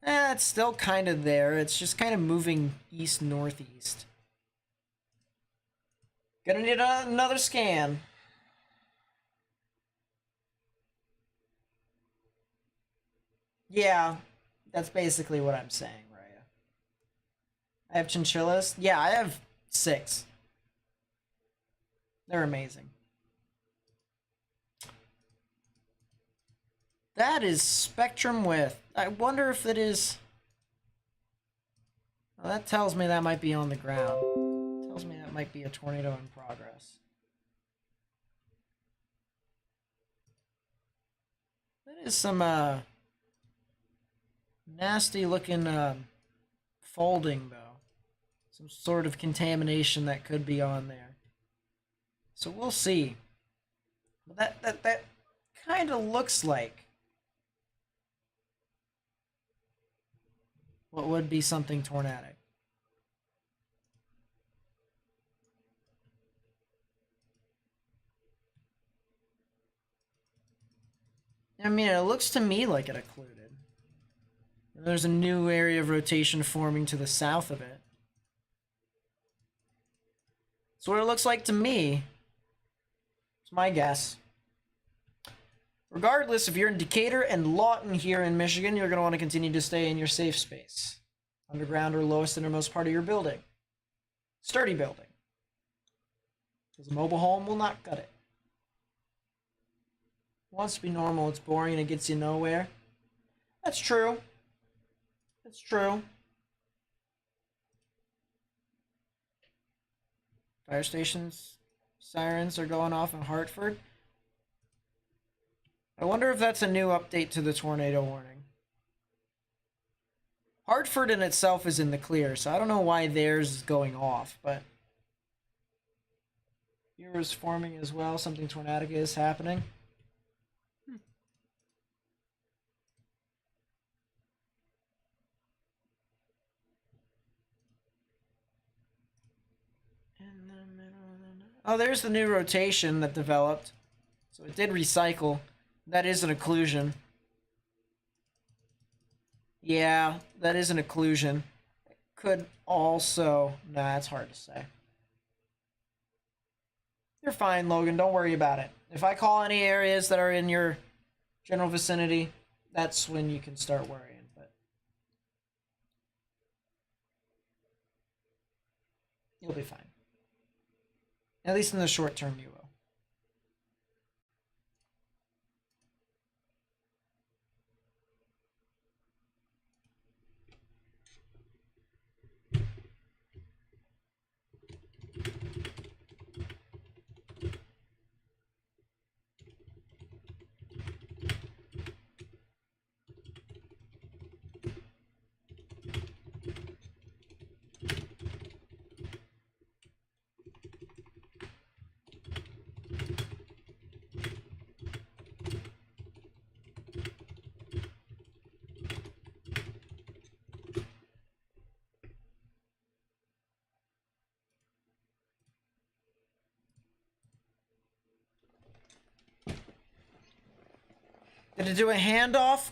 It's still kind of there. It's just kind of moving east-northeast. Gonna need another scan. Yeah, that's basically what I'm saying, Raya. I have chinchillas. Yeah, I have 6. They're amazing. That is spectrum width. I wonder if it is... Well, that tells me that might be on the ground. Tells me that might be a tornado in progress. That is some nasty looking folding though. Some sort of contamination that could be on there. So we'll see. But that kind of looks like what would be something tornadic. I mean, it looks to me like it occluded. And there's a new area of rotation forming to the south of it. That's what it looks like to me. It's my guess. Regardless, if you're in Decatur and Lawton here in Michigan, you're going to want to continue to stay in your safe space. Underground or lowest innermost part of your building. Sturdy building. Because a mobile home will not cut it. It wants to be normal, it's boring, and it gets you nowhere. That's true. That's true. Fire stations, sirens are going off in Hartford. I wonder if that's a new update to the tornado warning. Hartford in itself is in the clear, so I don't know why theirs is going off, but... Here is forming as well, something tornadic is happening. Oh, there's the new rotation that developed. So it did recycle. That is an occlusion. Yeah, that is an occlusion. Could also... Nah, it's hard to say. You're fine, Logan. Don't worry about it. If I call any areas that are in your general vicinity, that's when you can start worrying. But you'll be fine. At least in the short term, you will. Did it do a handoff?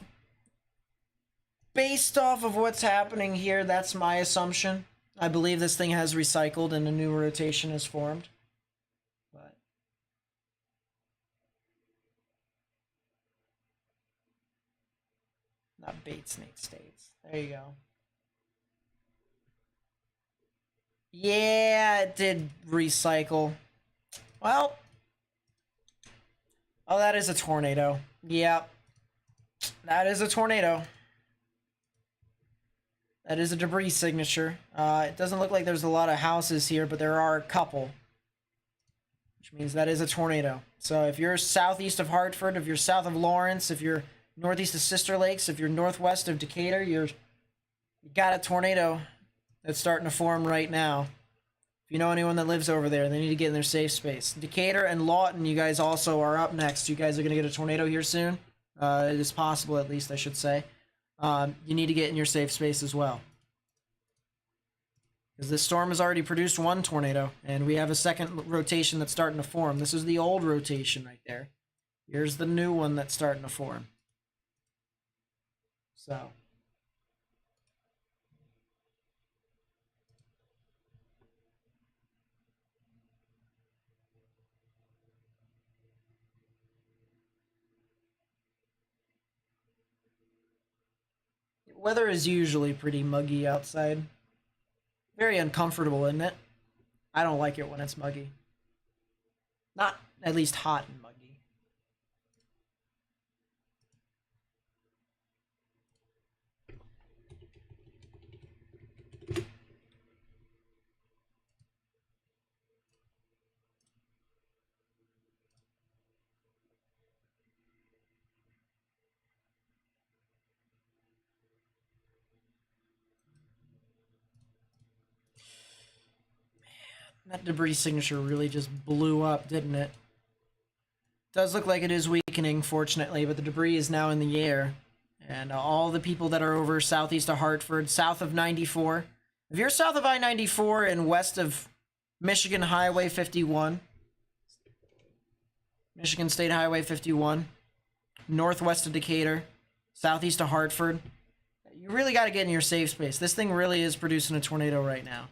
Based off of what's happening here, that's my assumption. I believe this thing has recycled and a new rotation is formed. But not bait snake states. There you go. Yeah, it did recycle. Well. Oh, that is a tornado. Yep. That is a tornado. That is a debris signature. It doesn't look like there's a lot of houses here, but there are a couple. Which means that is a tornado. So if you're southeast of Hartford, if you're south of Lawrence, if you're northeast of Sister Lakes, if you're northwest of Decatur, you got a tornado that's starting to form right now. If you know anyone that lives over there, they need to get in their safe space. Decatur and Lawton, you guys also are up next. You guys are going to get a tornado here soon. It is possible, at least, I should say. You need to get in your safe space as well. Because this storm has already produced one tornado, and we have a second rotation that's starting to form. This is the old rotation right there. Here's the new one that's starting to form. So... weather is usually pretty muggy outside. Very uncomfortable, isn't it? I don't like it when it's muggy. Not at least hot and muggy. That debris signature really just blew up, didn't it? Does look like it is weakening, fortunately, but the debris is now in the air. And all the people that are over southeast of Hartford, south of 94. If you're south of I-94 and west of Michigan Highway 51, Michigan State Highway 51, northwest of Decatur, southeast of Hartford, you really got to get in your safe space. This thing really is producing a tornado right now.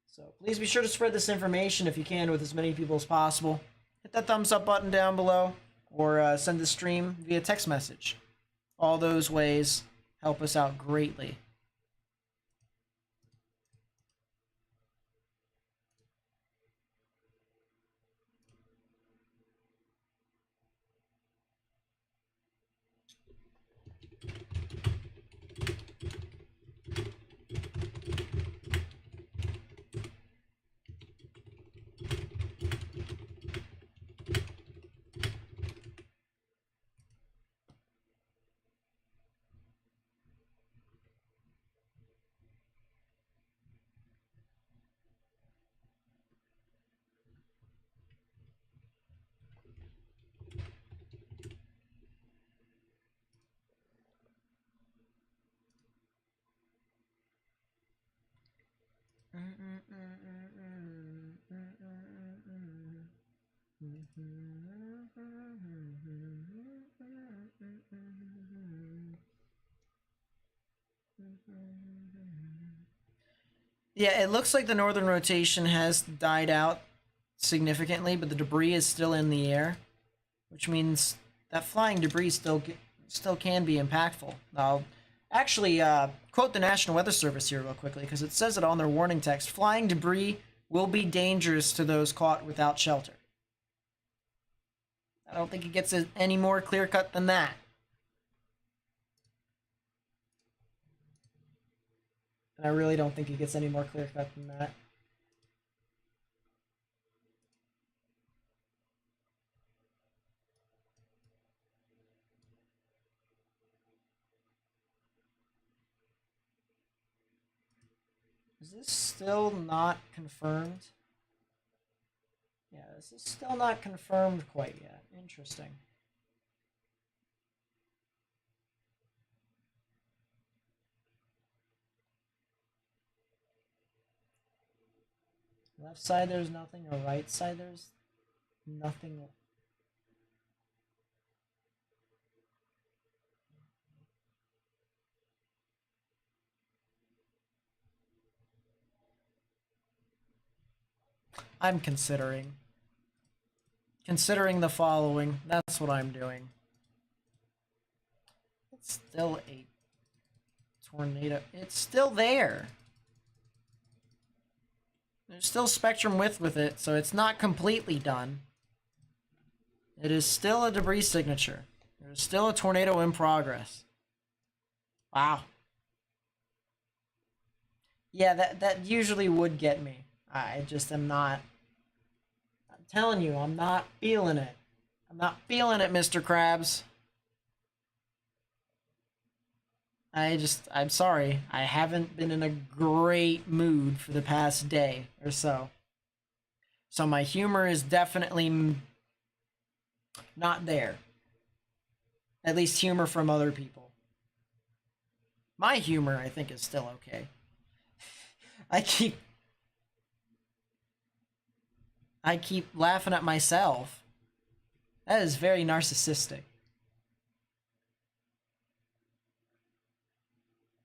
So please be sure to spread this information if you can with as many people as possible. Hit that thumbs up button down below or send the stream via text message. All those ways help us out greatly. Yeah, it looks like the northern rotation has died out significantly, but the debris is still in the air, which means that flying debris still can be impactful. I'll actually quote the National Weather Service here real quickly because it says it on their warning text. Flying debris will be dangerous to those caught without shelter. I don't think it gets any more clear-cut than that. And I really don't think it gets any more clear-cut than that. Is this still not confirmed? Yeah, this is still not confirmed quite yet. Interesting. Left side there's nothing, or right side there's nothing. I'm considering the following. That's what I'm doing. It's still a tornado. It's still there. There's still spectrum width with it, so it's not completely done. It is still a debris signature. There's still a tornado in progress. Wow. Yeah, that usually would get me. I just am not. I'm telling you, I'm not feeling it. I'm not feeling it, Mr. Krabs. I'm sorry. I haven't been in a great mood for the past day or so. So my humor is definitely not there. At least humor from other people. My humor, I think, is still okay. I keep laughing at myself. That is very narcissistic.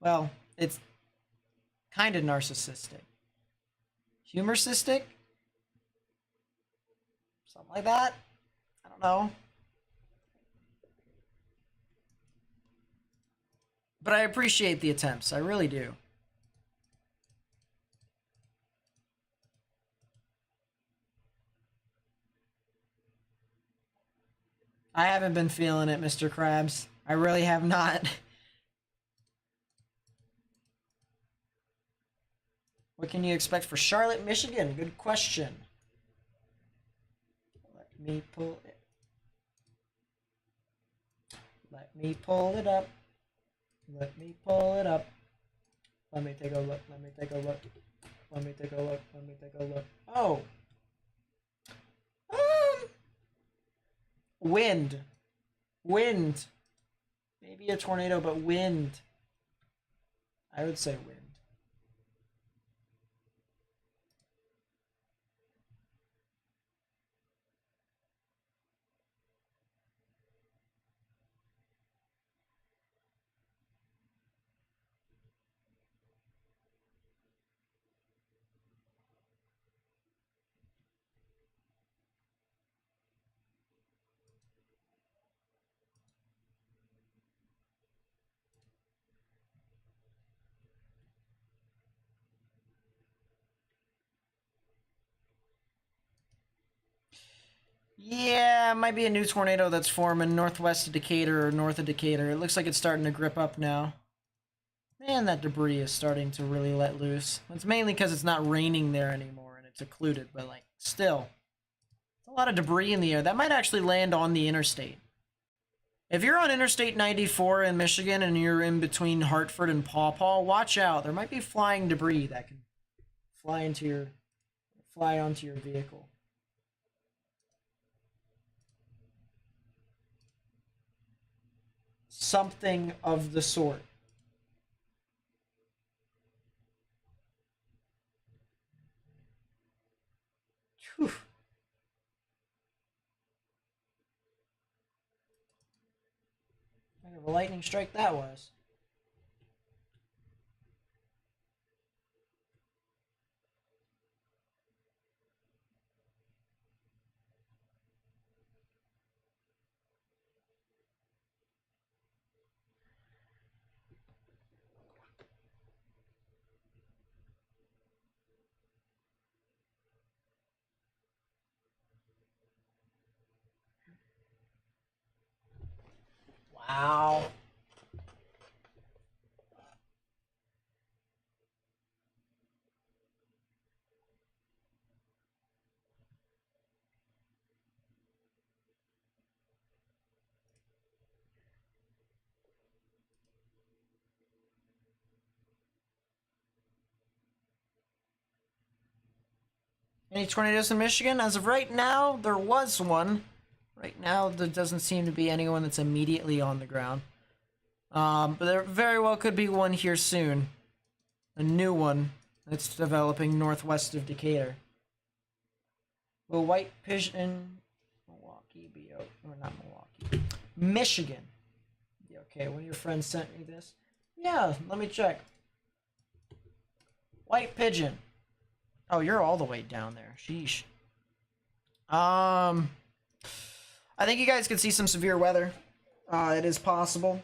Well, it's kind of narcissistic. Humorsistic? Something like that? I don't know. But I appreciate the attempts. I really do. I haven't been feeling it, Mr. Krabs. I really have not. What can you expect for Charlotte, Michigan? Good question. Let me pull it. Let me pull it up. Let me pull it up. Let me take a look. Let me take a look. Let me take a look. Let me take a look. Oh. Wind. Wind. Maybe a tornado, but wind. I would say wind. Yeah, it might be a new tornado that's forming northwest of Decatur or north of Decatur. It looks like it's starting to grip up now. Man, that debris is starting to really let loose. It's mainly because it's not raining there anymore and it's occluded, but like, still. There's a lot of debris in the air. That might actually land on the interstate. If you're on Interstate 94 in Michigan and you're in between Hartford and Paw Paw, watch out. There might be flying debris that can fly onto your vehicle. Something of the sort. Whew. Kind of a lightning strike that was. Ow. Any tornadoes in Michigan? As of right now, there was one. Right now, there doesn't seem to be anyone that's immediately on the ground. But there very well could be one here soon. A new one that's developing northwest of Decatur. Will White Pigeon, Milwaukee be out? Or not Milwaukee. Michigan. Yeah, okay, one of your friends sent me this. Yeah, let me check. White Pigeon. Oh, you're all the way down there. Sheesh. I think you guys could see some severe weather. It is possible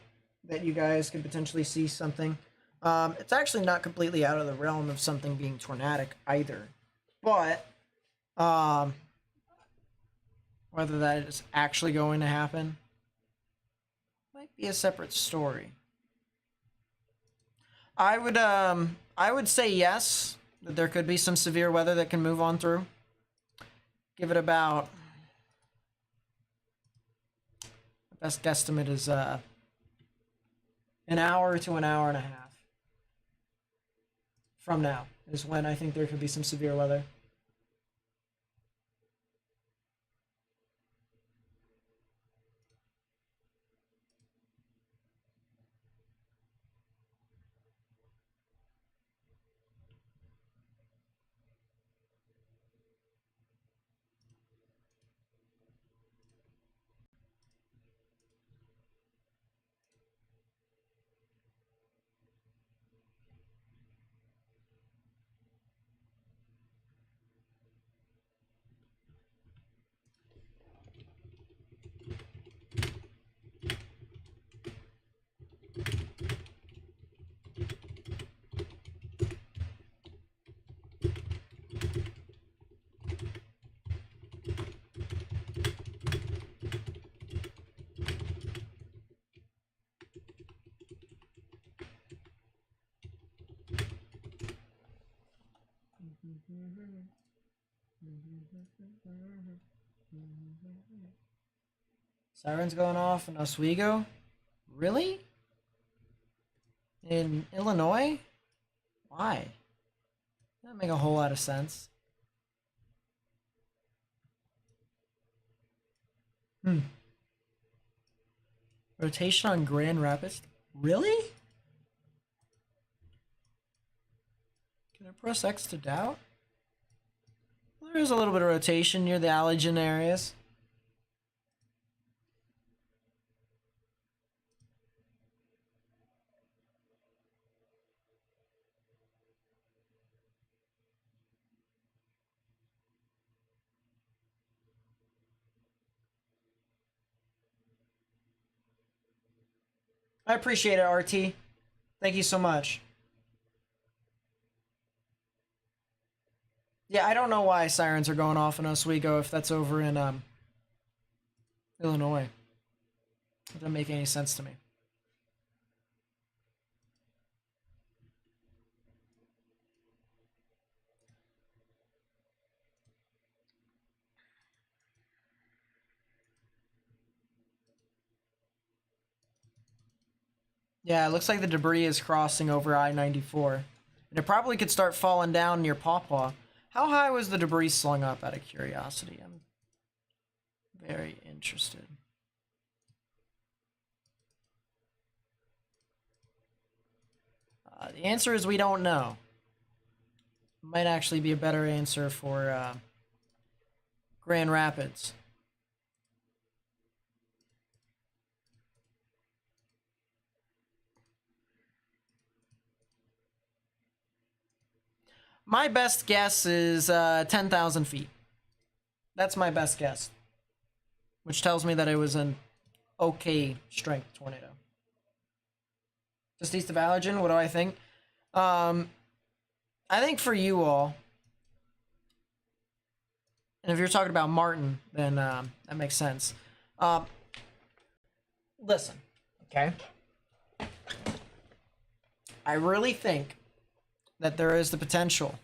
that you guys could potentially see something. It's actually not completely out of the realm of something being tornadic either. But, whether that is actually going to happen might be a separate story. I would say yes, that there could be some severe weather that can move on through. Give it about, the best guesstimate is an hour to an hour and a half from now is when I think there could be some severe weather. Sirens going off in Oswego? Really? In Illinois? Why? That make a whole lot of sense. Rotation on Grand Rapids? Really? Can I press X to doubt? There is a little bit of rotation near the allergen areas. I appreciate it, RT. Thank you so much. Yeah, I don't know why sirens are going off in Oswego if that's over in Illinois. It doesn't make any sense to me. Yeah, it looks like the debris is crossing over I-94. And it probably could start falling down near Pawpaw. How high was the debris slung up, out of curiosity? I'm very interested. The answer is we don't know. Might actually be a better answer for Grand Rapids. My best guess is 10,000 feet. That's my best guess. Which tells me that it was an okay strength tornado. Just east of Allergen, what do I think? I think for you all, and if you're talking about Martin, then that makes sense. Listen, Okay? I really think that there is the potential.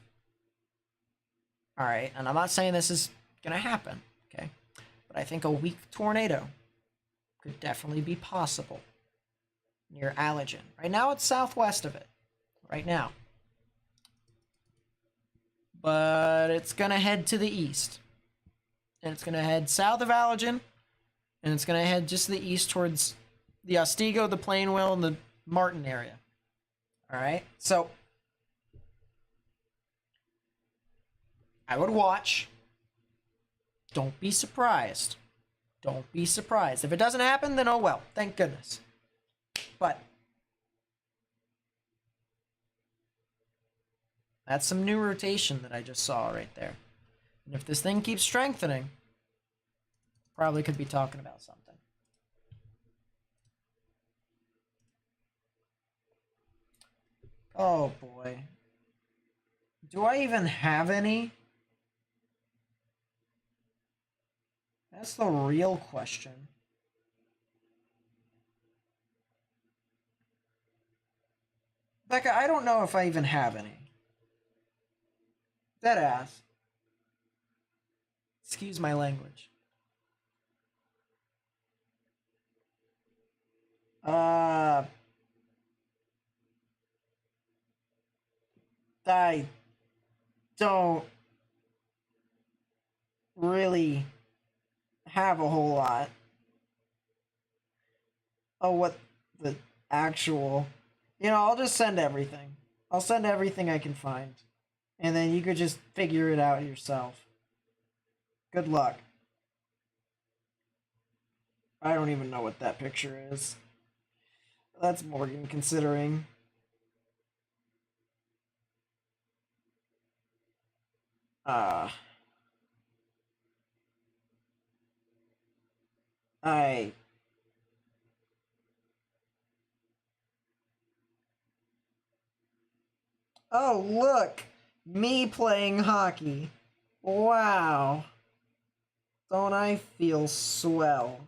All right, and I'm not saying this is going to happen, okay? But I think a weak tornado could definitely be possible near Allegan. Right now, it's southwest of it. Right now. But it's going to head to the east. And it's going to head south of Allegan. And it's going to head just to the east towards the Otsego, the Plainwell, and the Martin area. All right? So, I would watch. Don't be surprised. Don't be surprised. If it doesn't happen, then oh well. Thank goodness. But that's some new rotation that I just saw right there. And if this thing keeps strengthening, probably could be talking about something. Oh boy. Do I even have any? That's the real question. Becca, I don't know if I even have any. Deadass. Excuse my language. I don't really have a whole lot. Oh, what the actual... You know, I'll just send everything. I'll send everything I can find. And then you could just figure it out yourself. Good luck. I don't even know what that picture is. That's Morgan considering. I... Oh, look! Me playing hockey. Wow. Don't I feel swell?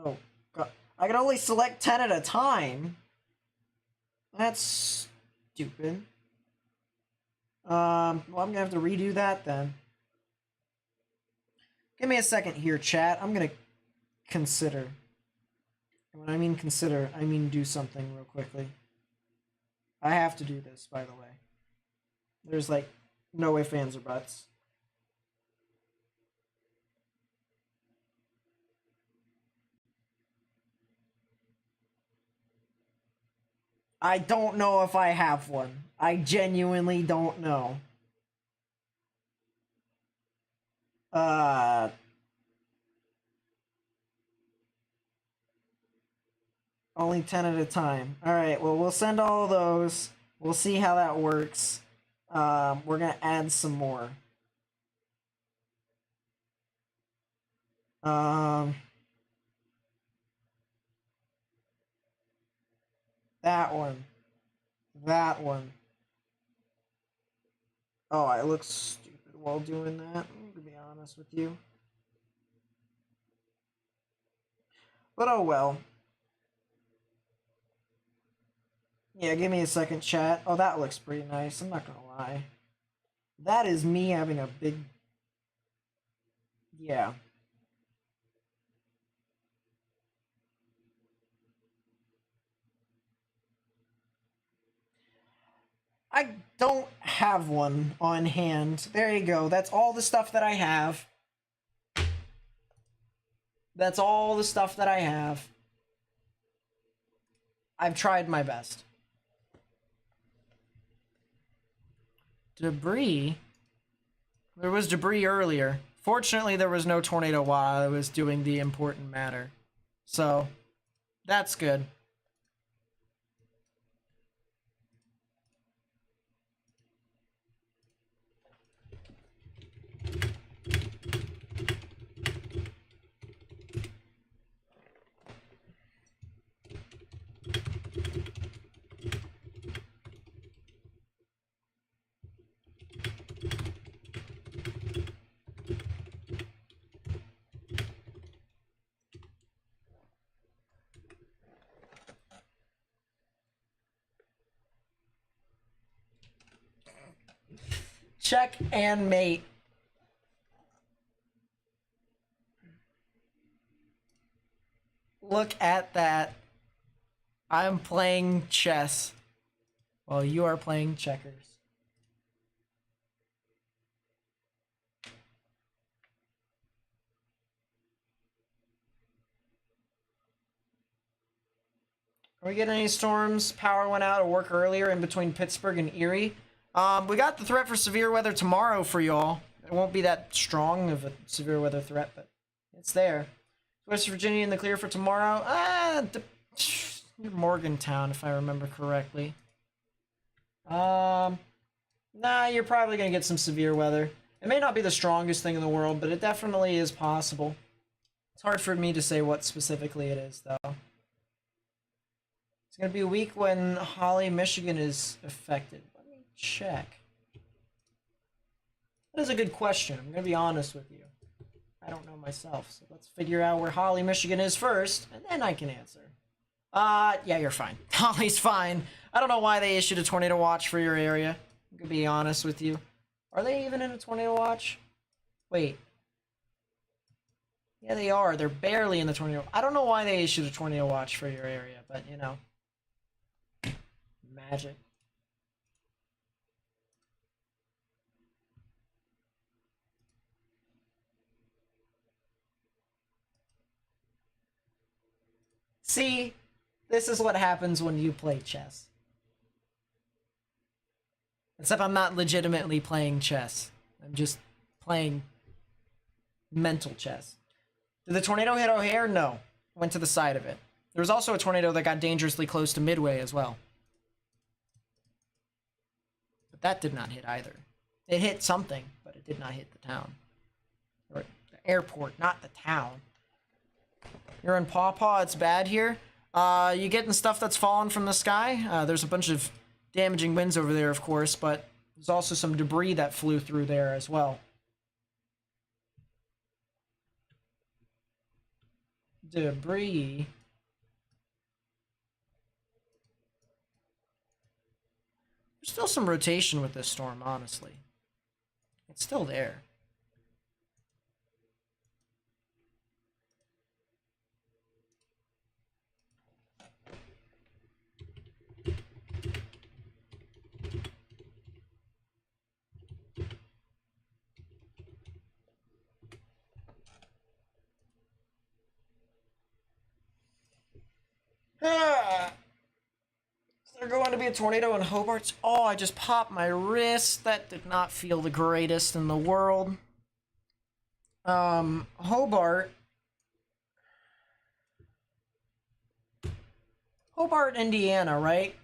Oh, God. I can only select 10 at a time? That's stupid. Well, I'm gonna have to redo that then. Give me a second here, chat. I'm gonna consider. And when I mean consider, I mean do something real quickly. I have to do this, by the way. There's like no ifs, ands, or buts. I don't know if I have one. I genuinely don't know. Only 10 at a time. Alright, well, we'll send all of those. We'll see how that works. We're gonna add some more. That one. That one. Oh, I look stupid while doing that, to be honest with you. But oh well. Yeah, give me a second, chat. Oh, that looks pretty nice, I'm not gonna lie. That is me having a big... Yeah. I don't have one on hand. There you go. That's all the stuff that I have. That's all the stuff that I have. I've tried my best. Debris? There was debris earlier. Fortunately, there was no tornado while I was doing the important matter. So, that's good. Check and mate. Look at that. I'm playing chess while you are playing checkers. Are we getting any storms? Power went out at work earlier in between Pittsburgh and Erie. We got the threat for severe weather tomorrow for y'all. It won't be that strong of a severe weather threat, but it's there. West Virginia in the clear for tomorrow. Morgantown, if I remember correctly. Nah, you're probably gonna get some severe weather. It may not be the strongest thing in the world, but it definitely is possible. It's hard for me to say what specifically it is, though. It's gonna be a week when Holly, Michigan is affected. Let me check. That is a good question. I'm gonna be honest with you. I don't know myself, so let's figure out where Holly, Michigan is first, and then I can answer. Yeah, you're fine. Holly's fine. I don't know why they issued a tornado watch for your area. I'm gonna be honest with you. Are they even in a tornado watch? Wait. Yeah, they are. They're barely in the tornado. I don't know why they issued a tornado watch for your area, but you know. Magic. See, this is what happens when you play chess. Except I'm not legitimately playing chess. I'm just playing mental chess. Did the tornado hit O'Hare? No. Went to the side of it. There was also a tornado that got dangerously close to Midway as well. But that did not hit either. It hit something, but it did not hit the town. Or the airport, not the town. You're in Paw Paw, it's bad here. You getting stuff that's fallen from the sky? There's a bunch of damaging winds over there, of course, but there's also some debris that flew through there as well. Debris. There's still some rotation with this storm, honestly. It's still there. Is there going to be a tornado in Hobart? Oh, I just popped my wrist. That did not feel the greatest in the world. Hobart, Indiana, right?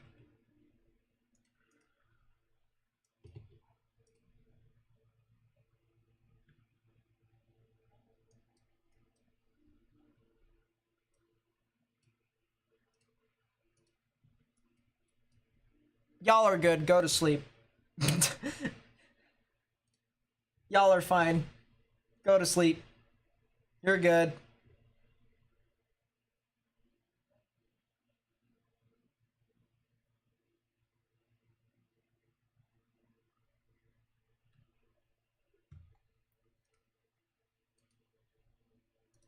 Y'all are good. Go to sleep. Y'all are fine. Go to sleep. You're good.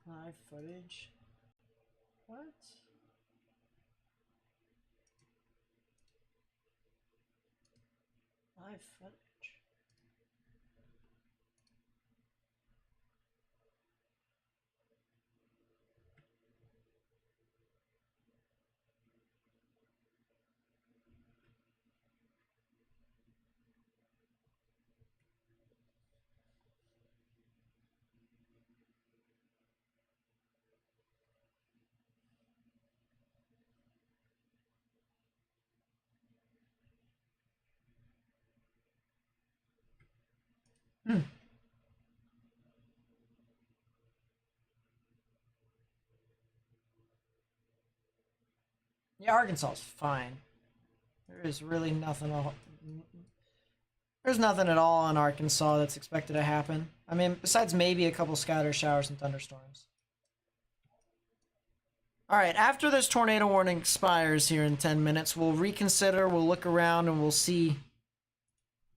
Live footage. What? Live footage. Yeah, Arkansas is fine. There is really nothing. There's nothing at all in Arkansas that's expected to happen. I mean, besides maybe a couple scattered showers and thunderstorms. Alright, after this tornado warning expires here in 10 minutes, we'll reconsider, we'll look around, and we'll see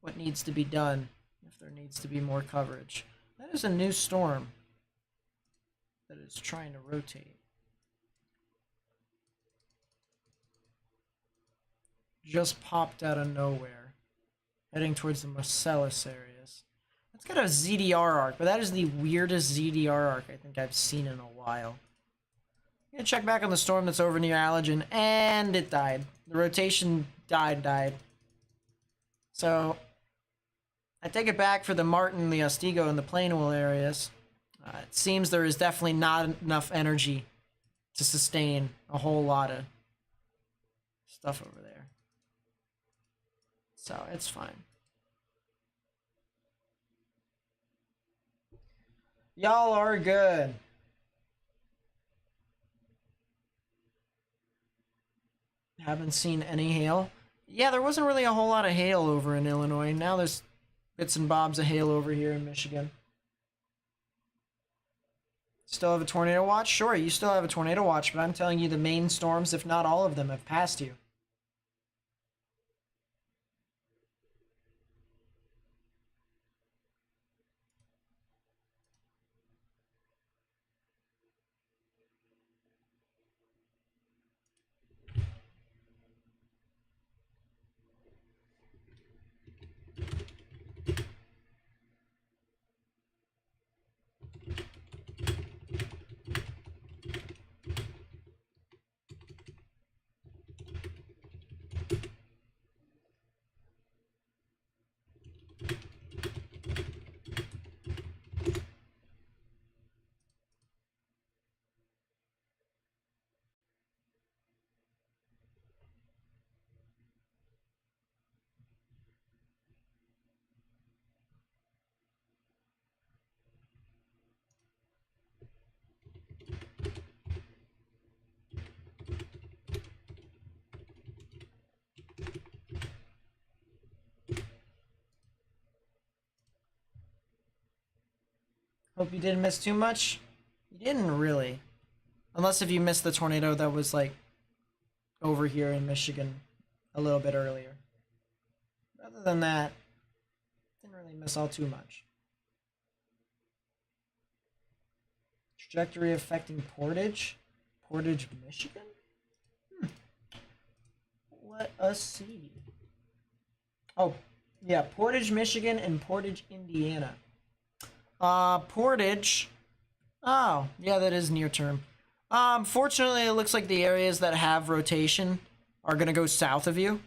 what needs to be done. if there needs to be more coverage. That is a new storm that is trying to rotate. Just popped out of nowhere, heading towards the Marcellus areas. It's got a ZDR arc, but that is the weirdest ZDR arc I think I've seen in a while. I'm gonna check back on the storm that's over near Allergen, and it died. The rotation died. So, I take it back for the Martin, the Ostigo, and the Plainwell areas. It seems there is definitely not enough energy to sustain a whole lot of stuff over there. So, it's fine. Y'all are good. Haven't seen any hail. Yeah, there wasn't really a whole lot of hail over in Illinois. Now there's bits and bobs of hail over here in Michigan. Still have a tornado watch? Sure, you still have a tornado watch, but I'm telling you the main storms, if not all of them, have passed you. Hope you didn't miss too much. You didn't really. Unless if you missed the tornado that was like over here in Michigan a little bit earlier. Other than that, didn't really miss all too much. Trajectory affecting Portage? Portage, Michigan? Let us see. Oh, yeah, Portage, Michigan and Portage, Indiana. Portage. Oh, yeah, that is near term. Fortunately, it looks like the areas that have rotation are going to go south of you.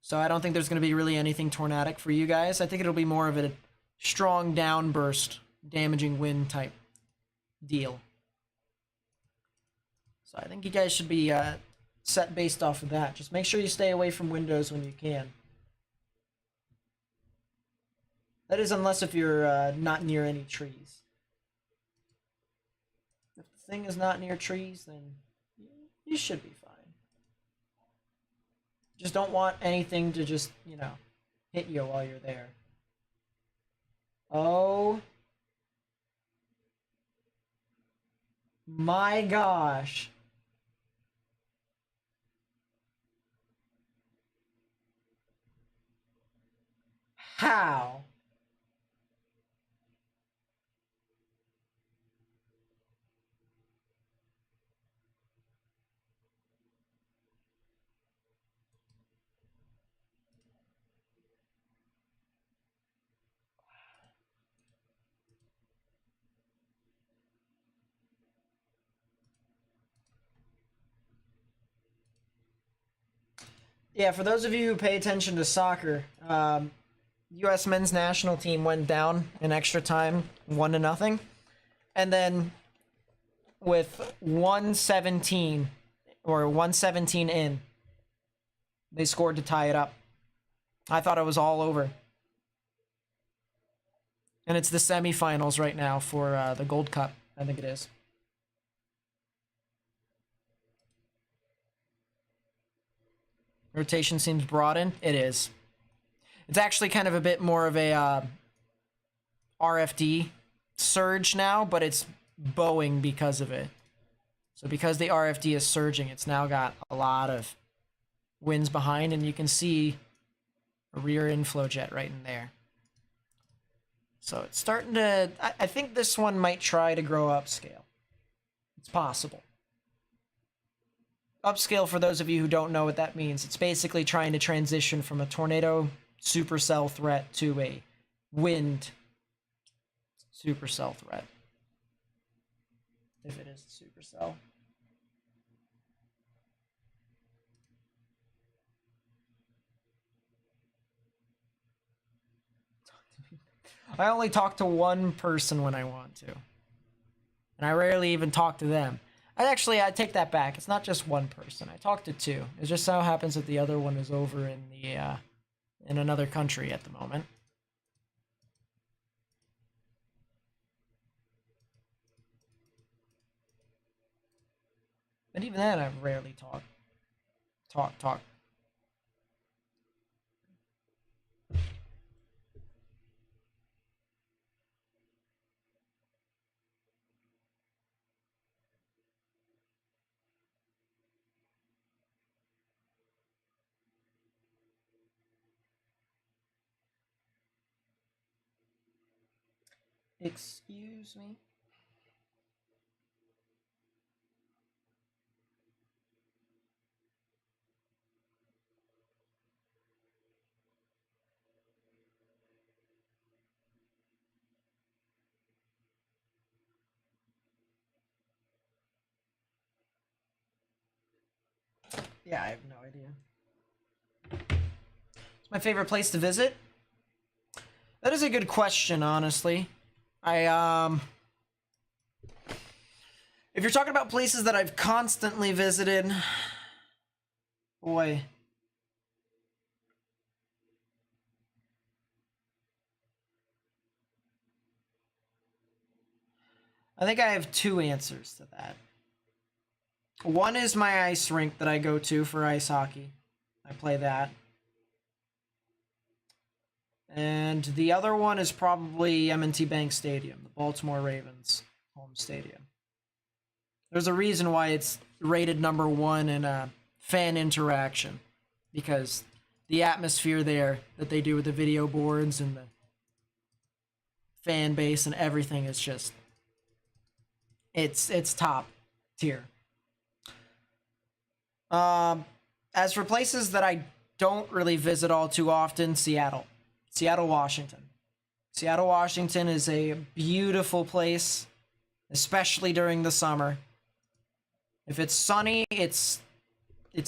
So I don't think there's going to be really anything tornadic for you guys. I think it'll be more of a strong downburst, damaging wind type deal. So I think you guys should be set based off of that. Just make sure you stay away from windows when you can. That is unless if you're not near any trees. If the thing is not near trees, then you should be fine. Just don't want anything to just, you know, hit you while you're there. Oh. My gosh. How? Yeah, for those of you who pay attention to soccer, U.S. men's national team went down in extra time, 1-0, and then with 117 or 117 in, they scored to tie it up. I thought it was all over. And it's the semifinals right now for the Gold Cup, I think it is. Rotation seems broadened. It is. It's actually kind of a bit more of a RFD surge now, but it's bowing because of it. So because the RFD is surging, it's now got a lot of winds behind, and you can see a rear inflow jet right in there. So it's starting to... I think this one might try to grow upscale. It's possible. Upscale, for those of you who don't know what that means, it's basically trying to transition from a tornado supercell threat to a wind supercell threat. If it is a supercell. I only talk to one person when I want to. And I rarely even talk to them. I take that back. It's not just one person. I talk to two. It just so happens that the other one is over in in another country at the moment. But even then, I rarely talk. Talk. Excuse me? Yeah, I have no idea. It's my favorite place to visit? That is a good question, honestly. If you're talking about places that I've constantly visited, boy. I think I have two answers to that. One is my ice rink that I go to for ice hockey. I play that. And the other one is probably M&T Bank Stadium, the Baltimore Ravens home stadium. There's a reason why it's rated #1 in fan interaction, because the atmosphere there that they do with the video boards and the fan base and everything is just, it's top tier. As for places that I don't really visit all too often, Seattle, Washington. Seattle, Washington is a beautiful place, especially during the summer. If it's sunny, it's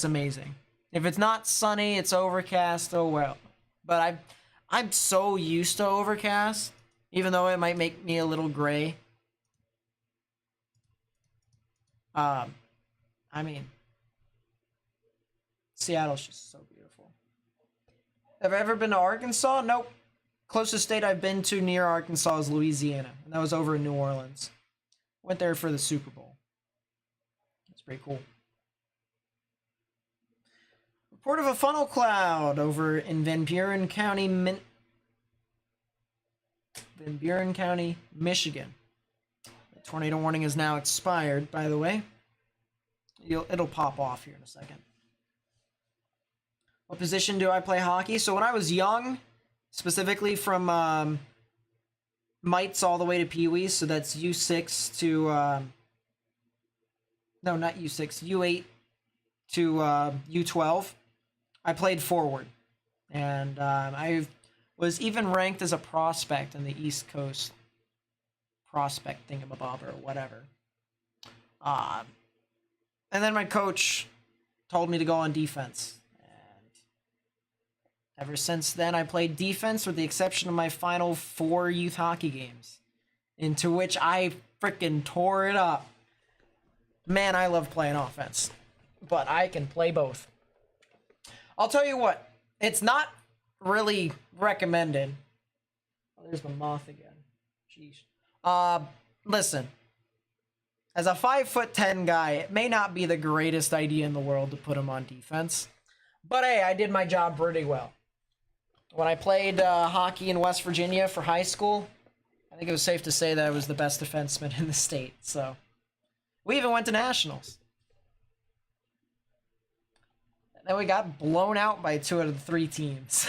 amazing. If it's not sunny, it's overcast, oh well. But I'm so used to overcast, even though it might make me a little gray. I mean, Seattle's just so beautiful. Have I ever been to Arkansas? Nope. Closest state I've been to near Arkansas is Louisiana, and that was over in New Orleans. Went there for the Super Bowl. It's pretty cool. Report of a funnel cloud over in Van Buren County, Michigan. The tornado warning is now expired, by the way. It'll pop off here in a second. What position do I play hockey? So when I was young, specifically from mites all the way to peewees, so that's U6 to no, not U6, U8 to U12, I played forward, and I was even ranked as a prospect in the East Coast prospect thingamabob or whatever. And then my coach told me to go on defense. Ever since then, I played defense with the exception of my final 4 youth hockey games, into which I freaking tore it up. Man, I love playing offense, but I can play both. I'll tell you what, it's not really recommended. Oh, there's the moth again. Jeez. Listen, as a 5'10" guy, it may not be the greatest idea in the world to put him on defense, but hey, I did my job pretty well. When I played hockey in West Virginia for high school, I think it was safe to say that I was the best defenseman in the state. So we even went to nationals. And then we got blown out by 2 out of the 3 teams.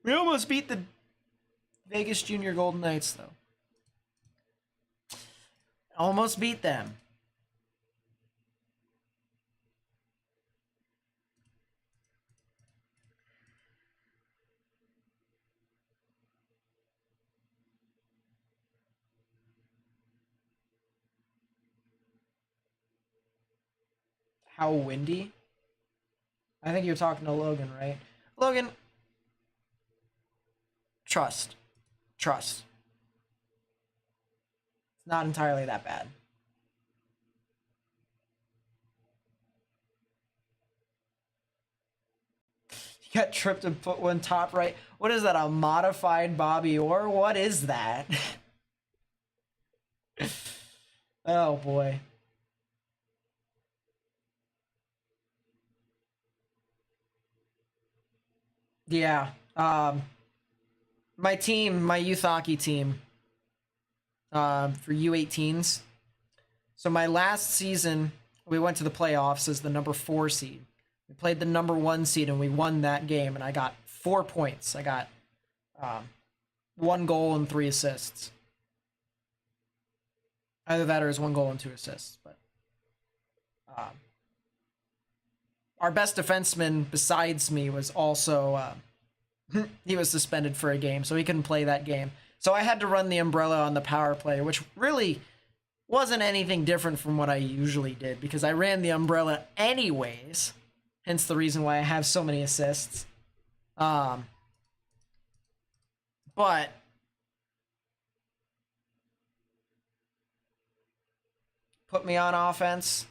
We almost beat the Vegas Junior Golden Knights, though. Almost beat them. How windy? I think you're talking to Logan, right? Logan, trust. Trust. It's not entirely that bad. You got tripped and put one top right. What is that, a modified Bobby Orr? What is that? Oh, boy. Yeah. My team, my youth hockey team, for U18s. So my last season, we went to the playoffs as the number 4 seed. We played the number 1 seed and we won that game, and I got 4 points. I got 1 goal and 3 assists. Either that or it was 1 goal and 2 assists. But our best defenseman besides me was also he was suspended for a game, so he couldn't play that game. So I had to run the umbrella on the power play, which really wasn't anything different from what I usually did because I ran the umbrella anyways. Hence the reason why I have so many assists. But put me on offense.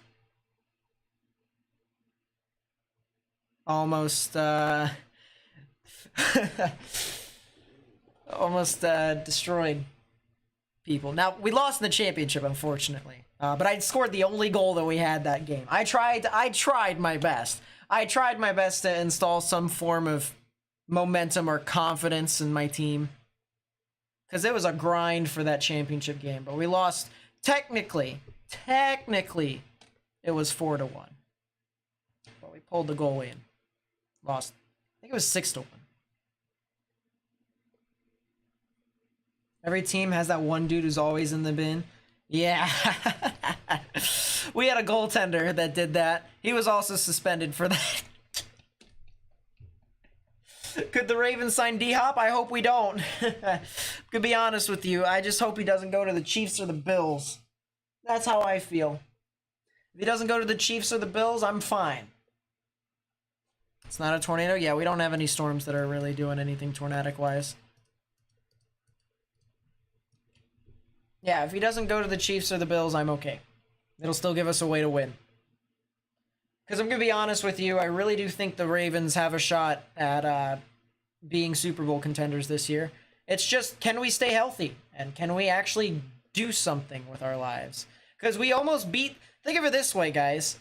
Almost almost destroyed people. Now, we lost in the championship, unfortunately. But I scored the only goal that we had that game. I tried my best. I tried my best to install some form of momentum or confidence in my team. Because it was a grind for that championship game. But we lost, technically, it was 4-1. But we pulled the goal in. Lost, I think it was 6-1. Every team has that one dude who's always in the bin. Yeah. We had a goaltender that did that. He was also suspended for that. Could the Ravens sign D-Hop? I hope we don't. To be honest with you, I just hope he doesn't go to the Chiefs or the Bills. That's how I feel. If he doesn't go to the Chiefs or the Bills, I'm fine. It's not a tornado? Yeah, we don't have any storms that are really doing anything tornadic-wise. Yeah, if he doesn't go to the Chiefs or the Bills, I'm okay. It'll still give us a way to win. Because I'm going to be honest with you, I really do think the Ravens have a shot at being Super Bowl contenders this year. It's just, can we stay healthy? And can we actually do something with our lives? Because we almost beat... Think of it this way, guys.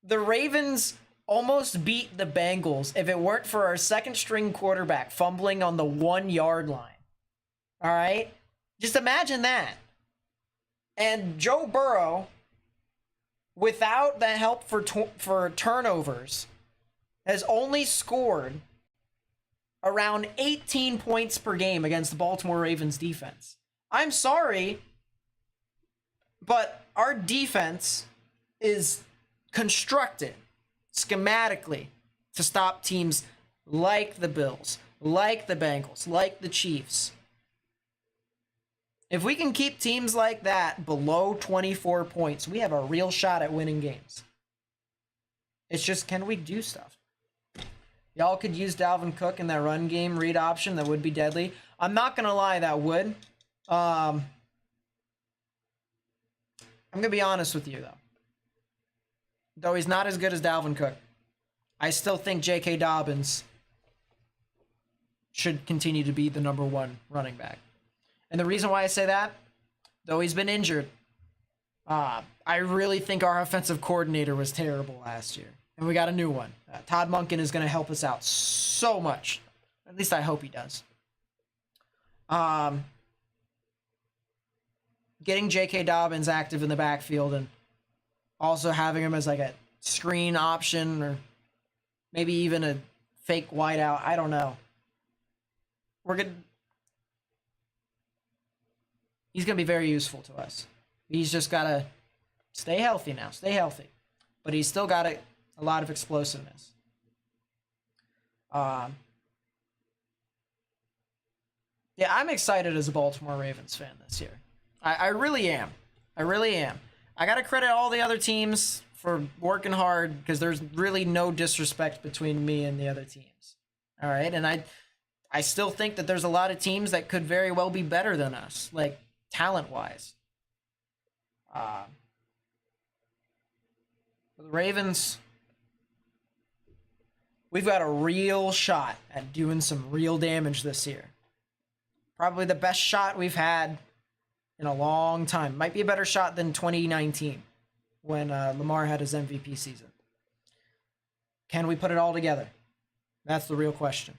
The Ravens almost beat the Bengals if it weren't for our second-string quarterback fumbling on the 1-yard line. All right? Just imagine that. And Joe Burrow, without the help for turnovers, has only scored around 18 points per game against the Baltimore Ravens defense. I'm sorry, but our defense is constructed schematically to stop teams like the Bills, like the Bengals, like the Chiefs. If we can keep teams like that below 24 points, we have a real shot at winning games. It's just, can we do stuff? Y'all could use Dalvin Cook in that run game read option. That would be deadly. I'm not going to lie, that would. I'm going to be honest with you, though. Though he's not as good as Dalvin Cook, I still think J.K. Dobbins should continue to be the number 1 running back. And the reason why I say that, though he's been injured, I really think our offensive coordinator was terrible last year. And we got a new one. Todd Monken is going to help us out so much. At least I hope he does. Getting J.K. Dobbins active in the backfield and also having him as like a screen option or maybe even a fake wideout, I don't know. he's gonna be very useful to us. He's just gotta stay healthy now. Stay healthy, but he's still got a lot of explosiveness. Yeah, I'm excited as a Baltimore Ravens fan this year. I really am. I really am. I gotta credit all the other teams for working hard because there's really no disrespect between me and the other teams. All right, and I still think that there's a lot of teams that could very well be better than us, like talent-wise. The Ravens, we've got a real shot at doing some real damage this year. Probably the best shot we've had in a long time. Might be a better shot than 2019 when Lamar had his MVP season. Can we put it all together? That's the real question.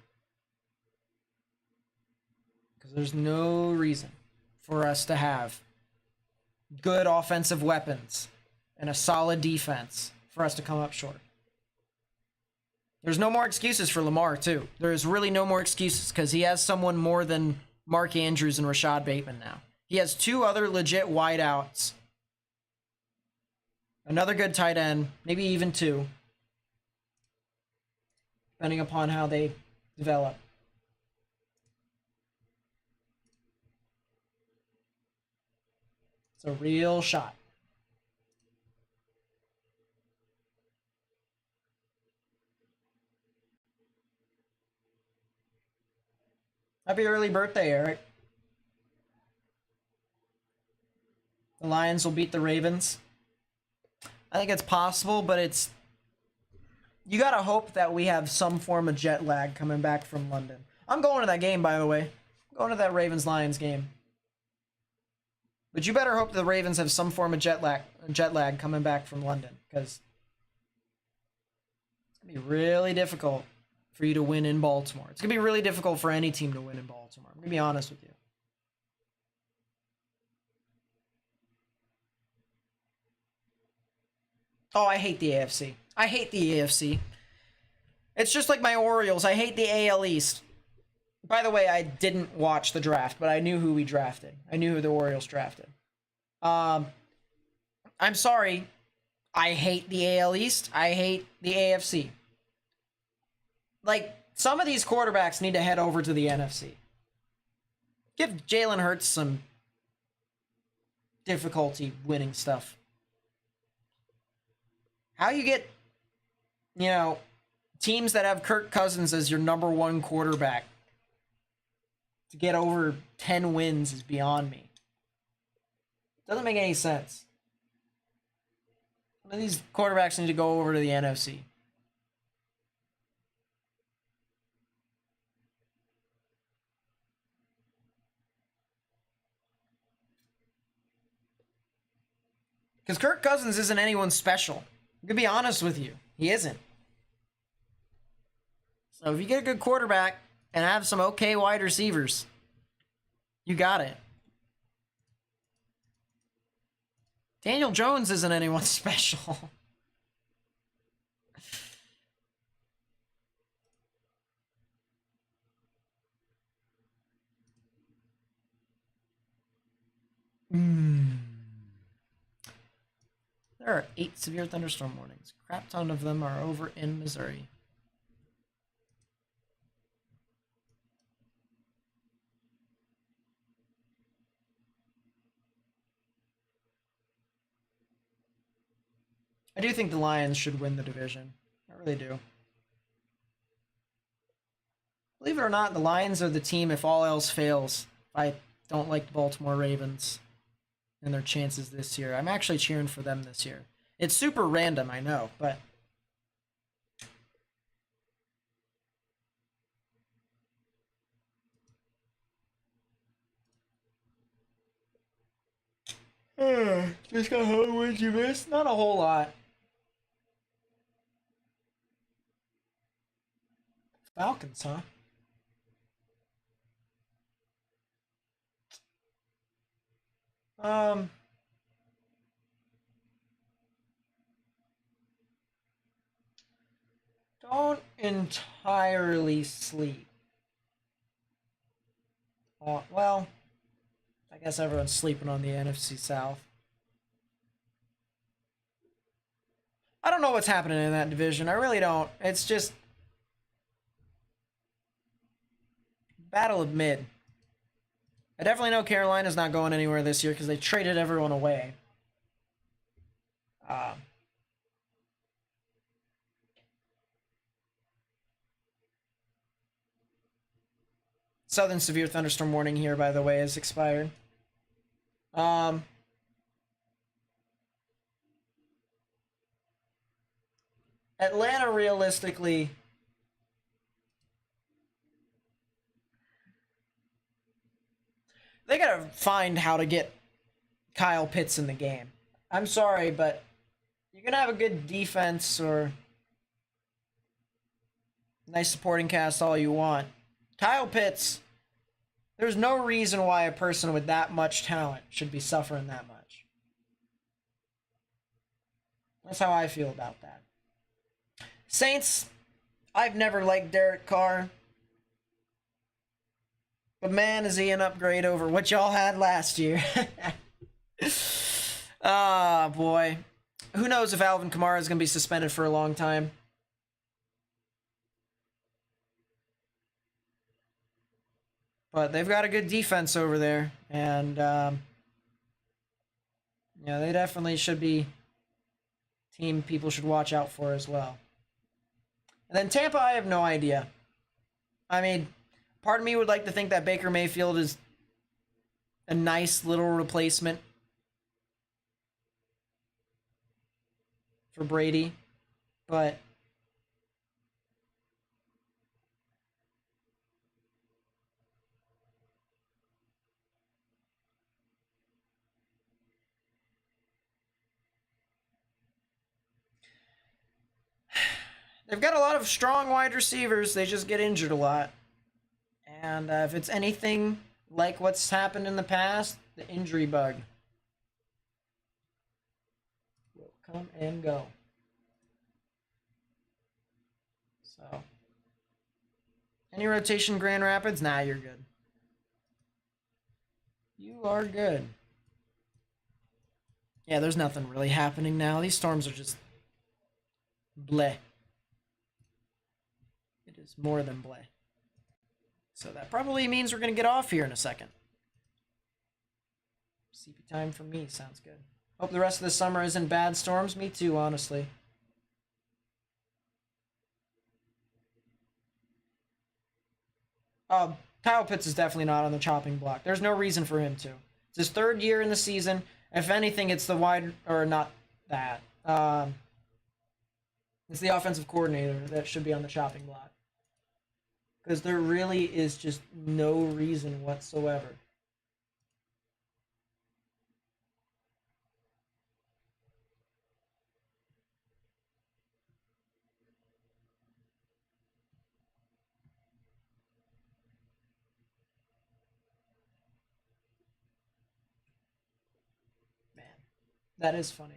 Because there's no reason for us to have good offensive weapons and a solid defense for us to come up short. There's no more excuses for Lamar, too. There's really no more excuses because he has someone more than Mark Andrews and Rashad Bateman now. He has two other legit wideouts. Another good tight end, maybe even two, depending upon how they develop. It's a real shot. Happy early birthday, Eric. The Lions will beat the Ravens. I think it's possible, but it's... You gotta hope that we have some form of jet lag coming back from London. I'm going to that game, by the way. I'm going to that Ravens-Lions game. But you better hope the Ravens have some form of jet lag coming back from London, because it's going to be really difficult for you to win in Baltimore. It's going to be really difficult for any team to win in Baltimore. I'm going to be honest with you. Oh, I hate the AFC. I hate the AFC. It's just like my Orioles. I hate the AL East. By the way, I didn't watch the draft, but I knew who we drafted. I knew who the Orioles drafted. I'm sorry. I hate the AL East. I hate the AFC. Like, some of these quarterbacks need to head over to the NFC. Give Jalen Hurts some difficulty winning stuff. How you get, teams that have Kirk Cousins as your number one quarterback to get over 10 wins is beyond me. Doesn't make any sense. One of these quarterbacks need to go over to the NFC. Because Kirk Cousins isn't anyone special. I'm going to be honest with you. He isn't. So if you get a good quarterback and have some okay wide receivers, you got it. Daniel Jones isn't anyone special. There are 8 severe thunderstorm warnings. A crap ton of them are over in Missouri. I do think the Lions should win the division. I really do. Believe it or not, the Lions are the team if all else fails. I don't like the Baltimore Ravens and their chances this year. I'm actually cheering for them this year. It's super random, I know, but just got how many wins you missed? Not a whole lot. Falcons, huh? Don't entirely sleep. Well, I guess everyone's sleeping on the NFC South. I don't know what's happening in that division. I really don't. It's just battle of mid. I definitely know Carolina's not going anywhere this year because they traded everyone away. Southern severe thunderstorm warning here, by the way, has expired. Atlanta, realistically, they gotta find how to get Kyle Pitts in the game. I'm sorry, but you can have a good defense or nice supporting cast all you want. Kyle Pitts, there's no reason why a person with that much talent should be suffering that much. That's how I feel about that. Saints, I've never liked Derek Carr. But man, is he an upgrade over what y'all had last year. Ah, boy. Who knows if Alvin Kamara is going to be suspended for a long time. But they've got a good defense over there. And, yeah, they definitely should be a team people should watch out for as well. And then Tampa, I have no idea. I mean, part of me would like to think that Baker Mayfield is a nice little replacement for Brady, but they've got a lot of strong wide receivers. They just get injured a lot. And if it's anything like what's happened in the past, the injury bug will come and go. So, any rotation, Grand Rapids? Nah, you're good. You are good. Yeah, there's nothing really happening now. These storms are just bleh. It is more than bleh. So that probably means we're going to get off here in a second. CP time for me. Sounds good. Hope the rest of the summer isn't bad storms. Me too, honestly. Kyle Pitts is definitely not on the chopping block. There's no reason for him to. It's his third year in the season. If anything, it's the wide, or not that. It's the offensive coordinator that should be on the chopping block. Because there really is just no reason whatsoever. Man, that is funny.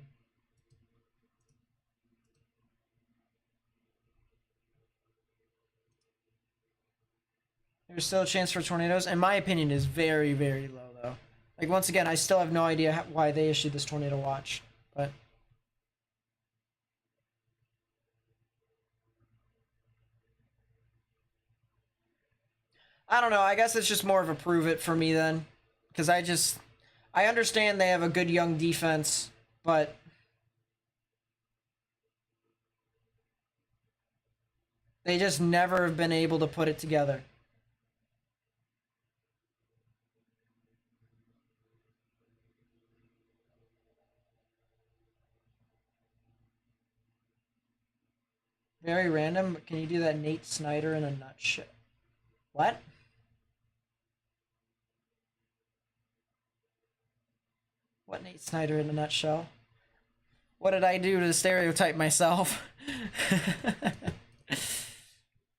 There's still a chance for tornadoes. In my opinion, is very, very low, though. Like, once again, I still have no idea why they issued this tornado watch. But I don't know. I guess it's just more of a prove it for me then. Because I understand they have a good young defense, but they just never have been able to put it together. Very random, but can you do that Nate Snyder in a nutshell? What? What Nate Snyder in a nutshell? What did I do to stereotype myself?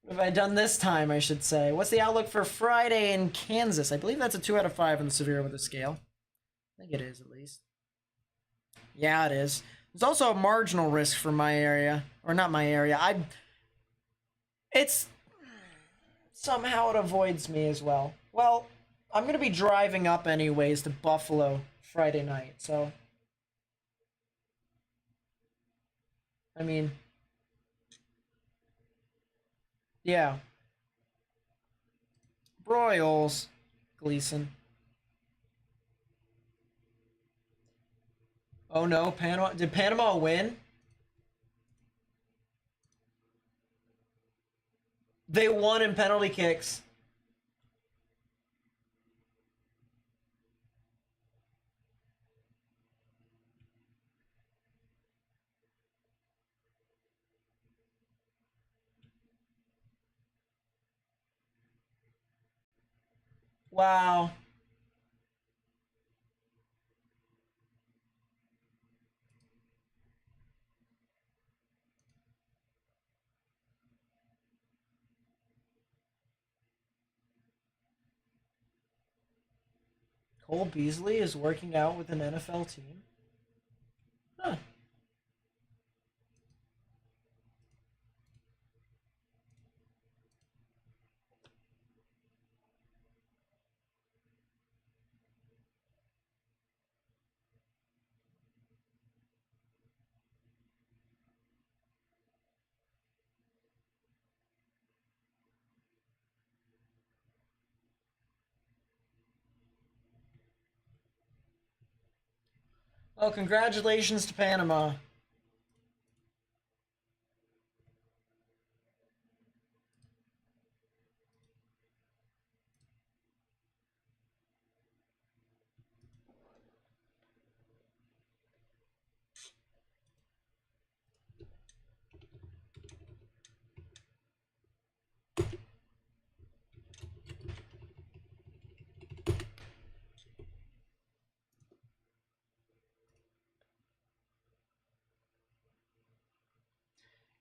What have I done this time, I should say? What's the outlook for Friday in Kansas? I believe that's a 2 out of 5 on the severe weather scale. I think it is, at least. Yeah, it is. There's also a marginal risk for my area. Or not my area. It's... Somehow it avoids me as well. Well, I'm gonna be driving up anyways to Buffalo Friday night, so I mean, yeah. Royals, Gleason. Oh no, Panama. Did Panama win? They won in penalty kicks. Wow. Cole Beasley is working out with an NFL team. Huh. Well, congratulations to Panama.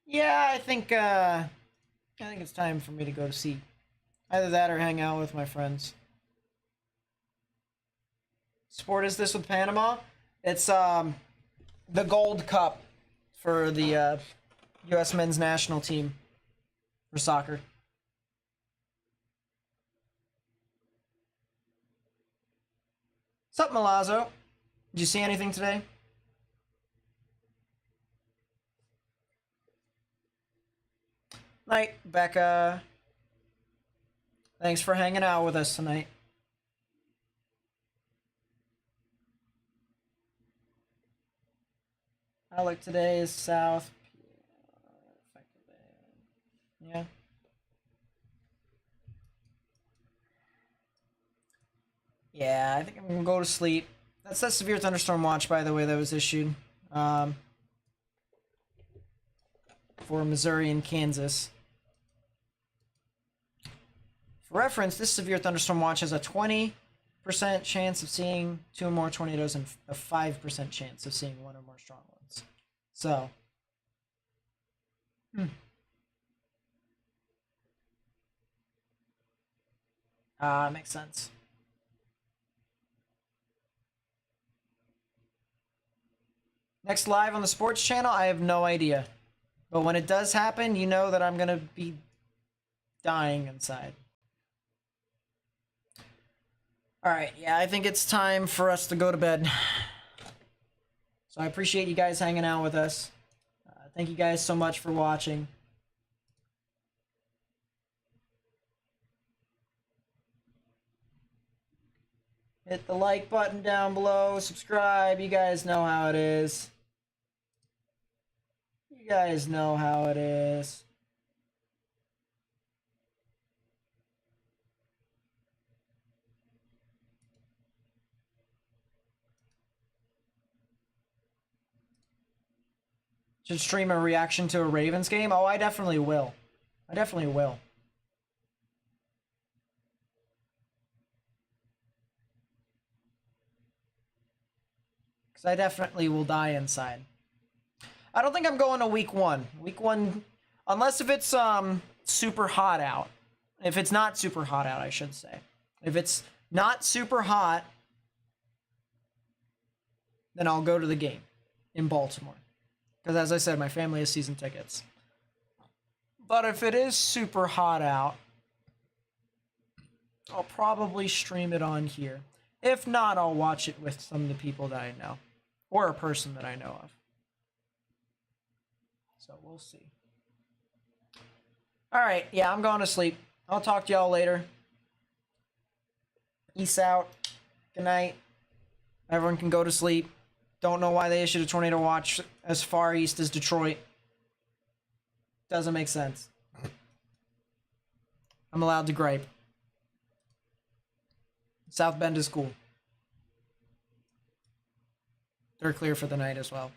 Yeah, I think it's time for me to go to see either that or hang out with my friends. Sport is this with Panama? It's the Gold Cup for the U.S. men's national team for soccer. What's up, Milazzo? Did you see anything today? Night, Becca. Thanks for hanging out with us tonight. Outlook today is south. Yeah. Yeah, I think I'm gonna go to sleep. That's that severe thunderstorm watch, by the way, that was issued for Missouri and Kansas. For reference, this severe thunderstorm watch has a 20% chance of seeing 2 or more tornadoes and a 5% chance of seeing 1 or more strong ones. So, makes sense. Next live on the sports channel, I have no idea. But when it does happen, you know that I'm gonna be dying inside. Alright, yeah, I think it's time for us to go to bed. So I appreciate you guys hanging out with us. Thank you guys so much for watching. Hit the like button down below, subscribe, you guys know how it is. You guys know how it is. Should stream a reaction to a Ravens game? Oh, I definitely will. I definitely will. Because I definitely will die inside. I don't think I'm going to week 1. Week 1, unless if it's super hot out. If it's not super hot out, I should say. If it's not super hot, then I'll go to the game in Baltimore. Because as I said, my family has season tickets. But if it is super hot out, I'll probably stream it on here. If not, I'll watch it with some of the people that I know. Or a person that I know of. So we'll see. Alright, yeah, I'm going to sleep. I'll talk to y'all later. Peace out. Good night. Everyone can go to sleep. Don't know why they issued a tornado watch as far east as Detroit. Doesn't make sense. I'm allowed to gripe. South Bend is cool. They're clear for the night as well.